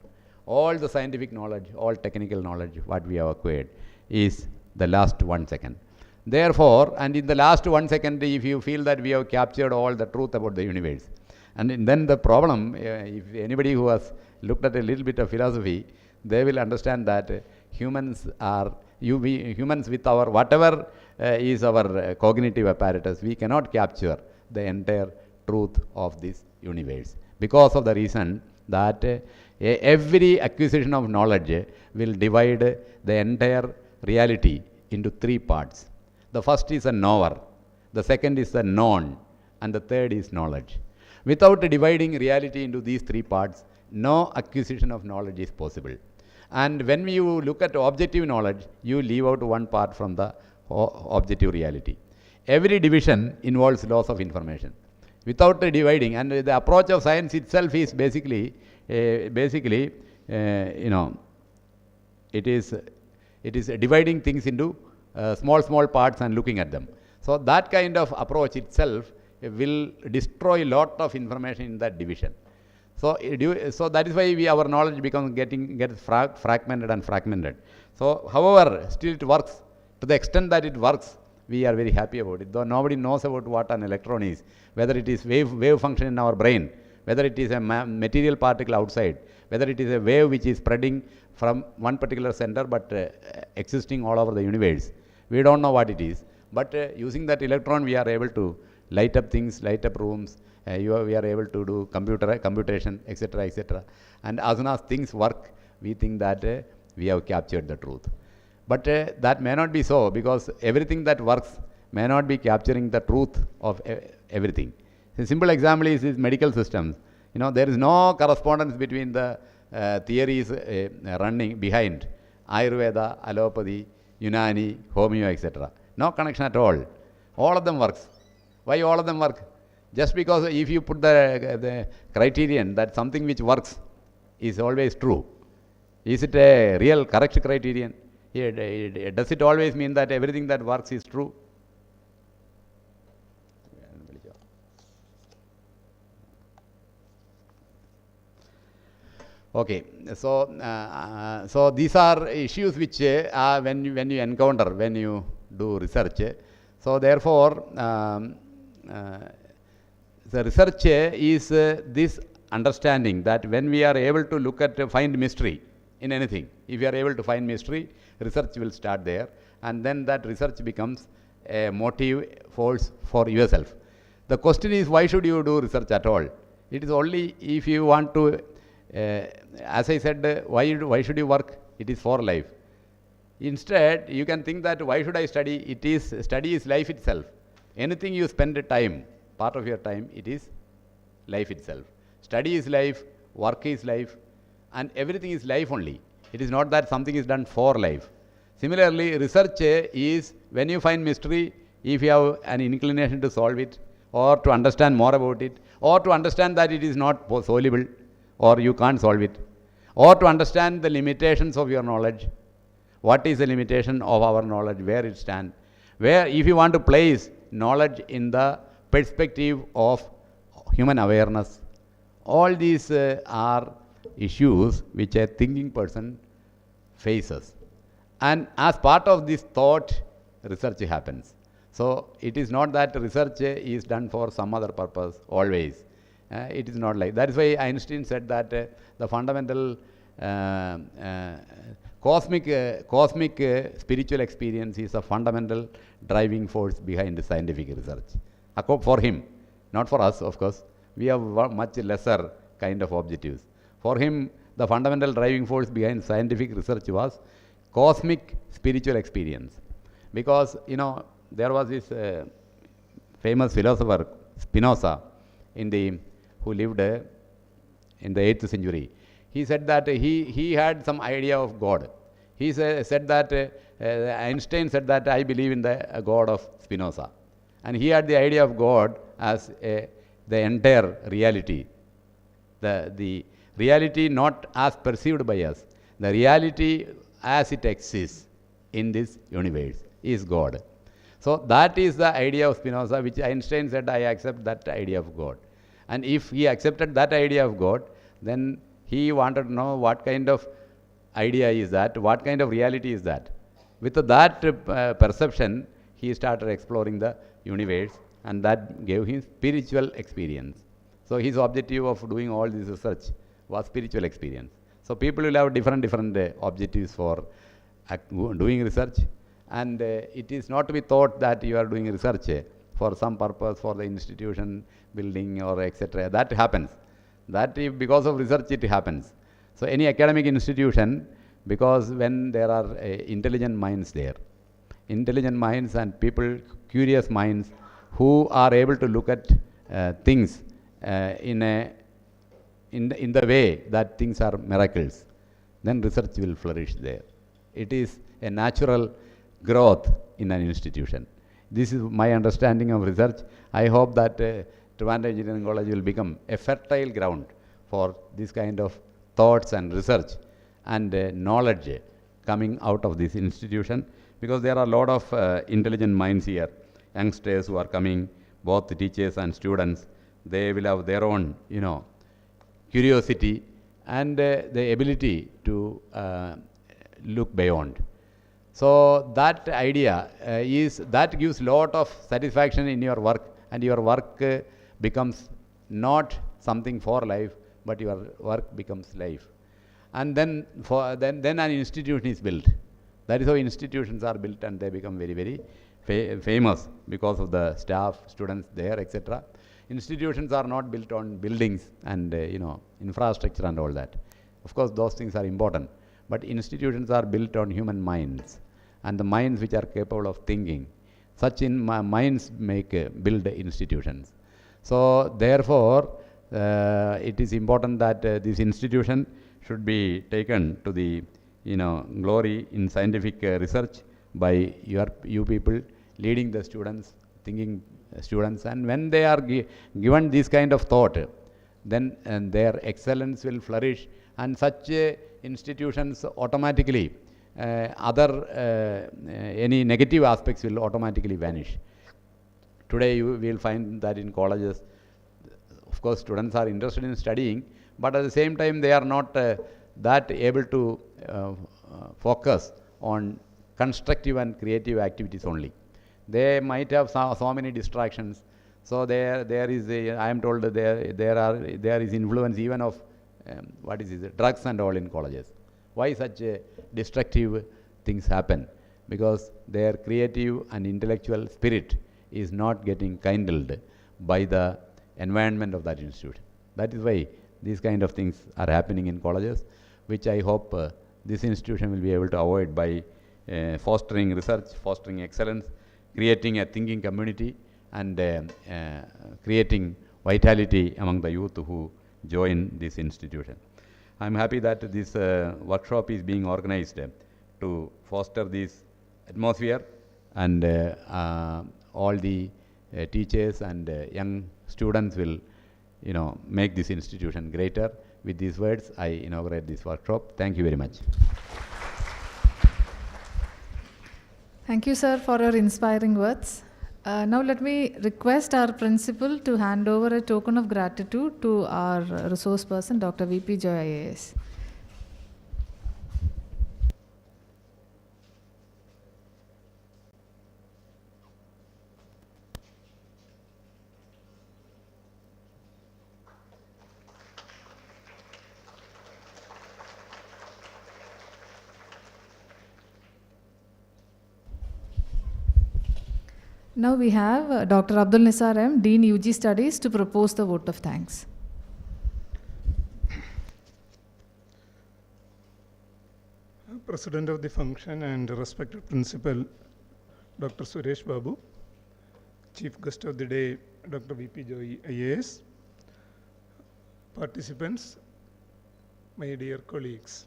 All the scientific knowledge, all technical knowledge what we have acquired is the last 1 second. Therefore, and in the last 1 second, if you feel that we have captured all the truth about the universe, and then the problem, if anybody who has looked at a little bit of philosophy, they will understand that humans with our whatever is our cognitive apparatus, we cannot capture the entire truth of this universe, because of the reason that every acquisition of knowledge will divide the entire reality into 3 parts. The first is a knower, the second is a known, and the third is knowledge. Without dividing reality into these 3 parts, no acquisition of knowledge is possible. And when you look at objective knowledge, you leave out one part from the objective reality. Every division involves loss of information. Without dividing, and the approach of science itself is basically, it is dividing things into small parts and looking at them. So that kind of approach itself will destroy a lot of information in that division. So that is why our knowledge gets fragmented. So however, still it works. To the extent that it works, we are very happy about it. Though nobody knows about what an electron is, whether it is wave function in our brain, whether it is a material particle outside, whether it is a wave which is spreading from one particular center but existing all over the universe. We don't know what it is. But using that electron, we are able to light up things, light up rooms. We are able to do computation, etc., etc. And as soon as things work, we think that we have captured the truth. But that may not be so, because everything that works may not be capturing the truth of everything. A simple example is medical systems. There is no correspondence between the theories running behind Ayurveda, Allopathy, Unani, Homeo, etc. No connection at all. All of them works. Why all of them work? Just because if you put the criterion that something which works is always true, is it a real correct criterion? Does it always mean that everything that works is true? Okay, so these are issues which when you encounter when you do research. So therefore, the research is this understanding that when we are able to find mystery in anything, if you are able to find mystery, research will start there, and then that research becomes a motive force for yourself. The question is, why should you do research at all? It is only if you want to, as I said, why should you work? It is for life. Instead, you can think that why should I study? Study is life itself. Anything you spend time, part of your time, it is life itself. Study is life, work is life, and everything is life only. It is not that something is done for life. Similarly, research is when you find mystery, if you have an inclination to solve it, or to understand more about it, or to understand that it is not soluble, or you can't solve it, or to understand the limitations of your knowledge. What is the limitation of our knowledge, where it stands? Where, if you want to place knowledge in the perspective of human awareness, all these are issues which a thinking person faces. And as part of this thought, research happens. So it is not that research is done for some other purpose always. It is not like that. Is why Einstein said that the fundamental cosmic spiritual experience is a fundamental driving force behind scientific research. For him, not for us, of course. We have much lesser kind of objectives. For him, the fundamental driving force behind scientific research was cosmic spiritual experience. Because, you know, there was this famous philosopher, Spinoza, who lived in the 8th century. He said that he had some idea of God. He said that Einstein said that I believe in the God of Spinoza. And he had the idea of God as the entire reality. The reality not as perceived by us. The reality as it exists in this universe is God. So that is the idea of Spinoza, which Einstein said, I accept that idea of God. And if he accepted that idea of God, then he wanted to know what kind of idea is that, what kind of reality is that. With that perception, he started exploring the universe, and that gave him spiritual experience. So his objective of doing all this research was spiritual experience. So people will have different objectives for doing research, and it is not to be thought that you are doing research for some purpose, for the institution building or etc. That happens. That if because of research it happens. So any academic institution, because when there are intelligent minds there, intelligent minds and people, curious minds, who are able to look at things in the way that things are miracles, then research will flourish there. It is a natural growth in an institution. This is my understanding of research. I hope that Trivandrum Engineering College will become a fertile ground for this kind of thoughts and research and knowledge coming out of this institution, because there are a lot of intelligent minds here, youngsters who are coming, both the teachers and students. They will have their own, curiosity and the ability to look beyond. So that idea that gives lot of satisfaction in your work, and your work becomes not something for life, but your work becomes life. And then an institution is built. That is how institutions are built, and they become very, very famous because of the staff, students there, etc. Institutions are not built on buildings and infrastructure and all that. Of course, those things are important, but institutions are built on human minds, and the minds which are capable of thinking. Such minds build institutions. So therefore, it is important that this institution should be taken to the glory in scientific research by you people leading the students, thinking students, and when they are given this kind of thought, then their excellence will flourish, and such institutions automatically any negative aspects will automatically vanish. Today you will find that in colleges, of course, students are interested in studying, but at the same time they are not that able to focus on constructive and creative activities only. They might have so many distractions. So there is I am told there is influence even of drugs and all in colleges. Why such destructive things happen? Because their creative and intellectual spirit is not getting kindled by the environment of that institute. That is why these kind of things are happening in colleges, which I hope this institution will be able to avoid by fostering research, fostering excellence, creating a thinking community, and creating vitality among the youth who join this institution. I'm happy that this workshop is being organized to foster this atmosphere, and all the teachers and young students will, make this institution greater. With these words, I inaugurate this workshop. Thank you very much. Thank you, sir, for your inspiring words. Now let me request our principal to hand over a token of gratitude to our resource person, Dr. V.P. Joy IAS. Now we have Dr. Abdul Nisar M., Dean UG Studies, to propose the vote of thanks. President of the function and respected Principal Dr. Suresh Babu, Chief Guest of the day Dr. V.P. Joy IAS, participants, my dear colleagues.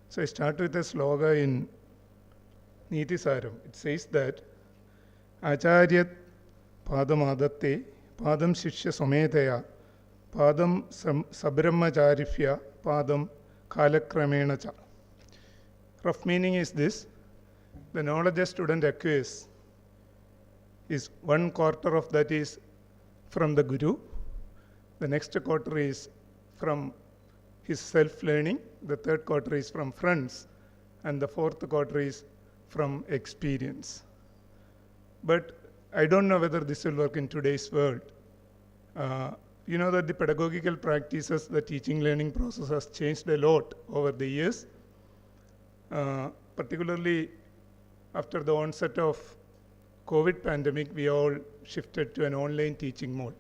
So I start with a slogan in Niti Saram. It says that Acharyat Padam Adatte, Padam Shishya Sometaya, Padam Sabrahmacharifya, Padam Kalakramena Cha. Rough meaning is this: the knowledge a student acquires is 1/4 of that is from the Guru, the next quarter is from his self-learning, the 3rd quarter is from friends, and the 4th quarter is from experience. But I don't know whether this will work in today's world. You know that the pedagogical practices, the teaching learning process has changed a lot over the years, particularly after the onset of COVID pandemic, we all shifted to an online teaching mode.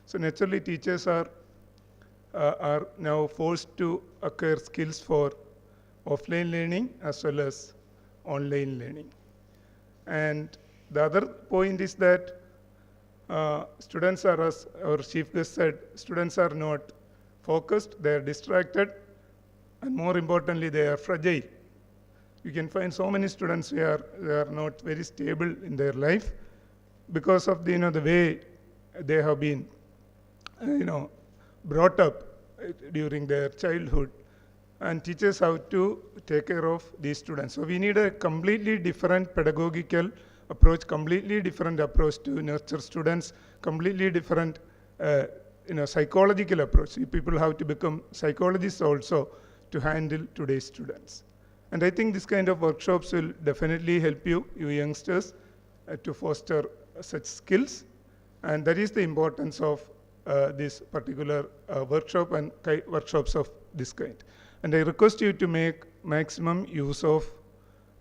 So naturally, teachers are now forced to acquire skills for offline learning as well as online learning. And the other point is that students are, as our chief guest said, students are not focused, they are distracted, and more importantly, they are fragile. You can find so many students who are not very stable in their life because of the, the way they have been brought up during their childhood, and teachers have to take care of these students. So we need a completely different pedagogical approach, completely different approach to nurture students, completely different psychological approach. People have to become psychologists also to handle today's students. And I think this kind of workshops will definitely help you youngsters, to foster such skills. And that is the importance of this particular workshop and workshops of this kind. And I request you to make maximum use of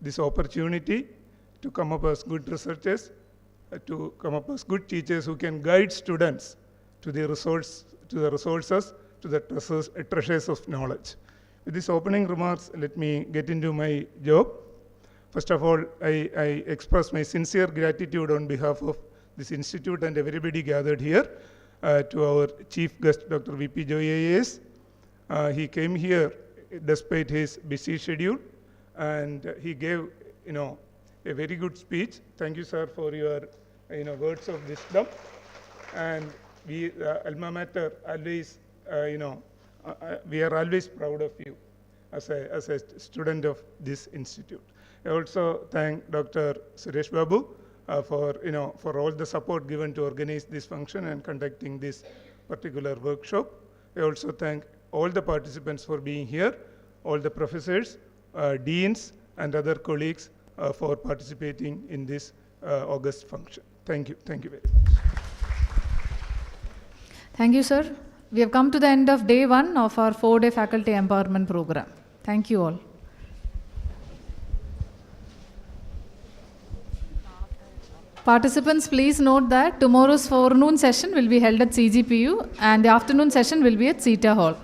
this opportunity to come up as good researchers, to come up as good teachers who can guide students to the resources, to the treasures of knowledge. With these opening remarks, let me get into my job. First of all, I express my sincere gratitude on behalf of this institute and everybody gathered here to our chief guest, Dr. V.P. Joy IAS. He came here despite his busy schedule, and he gave, a very good speech. Thank you, sir, for your, words of wisdom. And we, Alma Mater, always, we are always proud of you as a student of this institute. I also thank Dr. Suresh Babu for all the support given to organize this function and conducting this particular workshop. I also thank all the participants for being here, all the professors, deans, and other colleagues for participating in this August function. Thank you. Thank you very much. Thank you, sir. We have come to the end of day 1 of our 4-day faculty empowerment program. Thank you all. Participants, please note that tomorrow's forenoon session will be held at CGPU and the afternoon session will be at CETA Hall.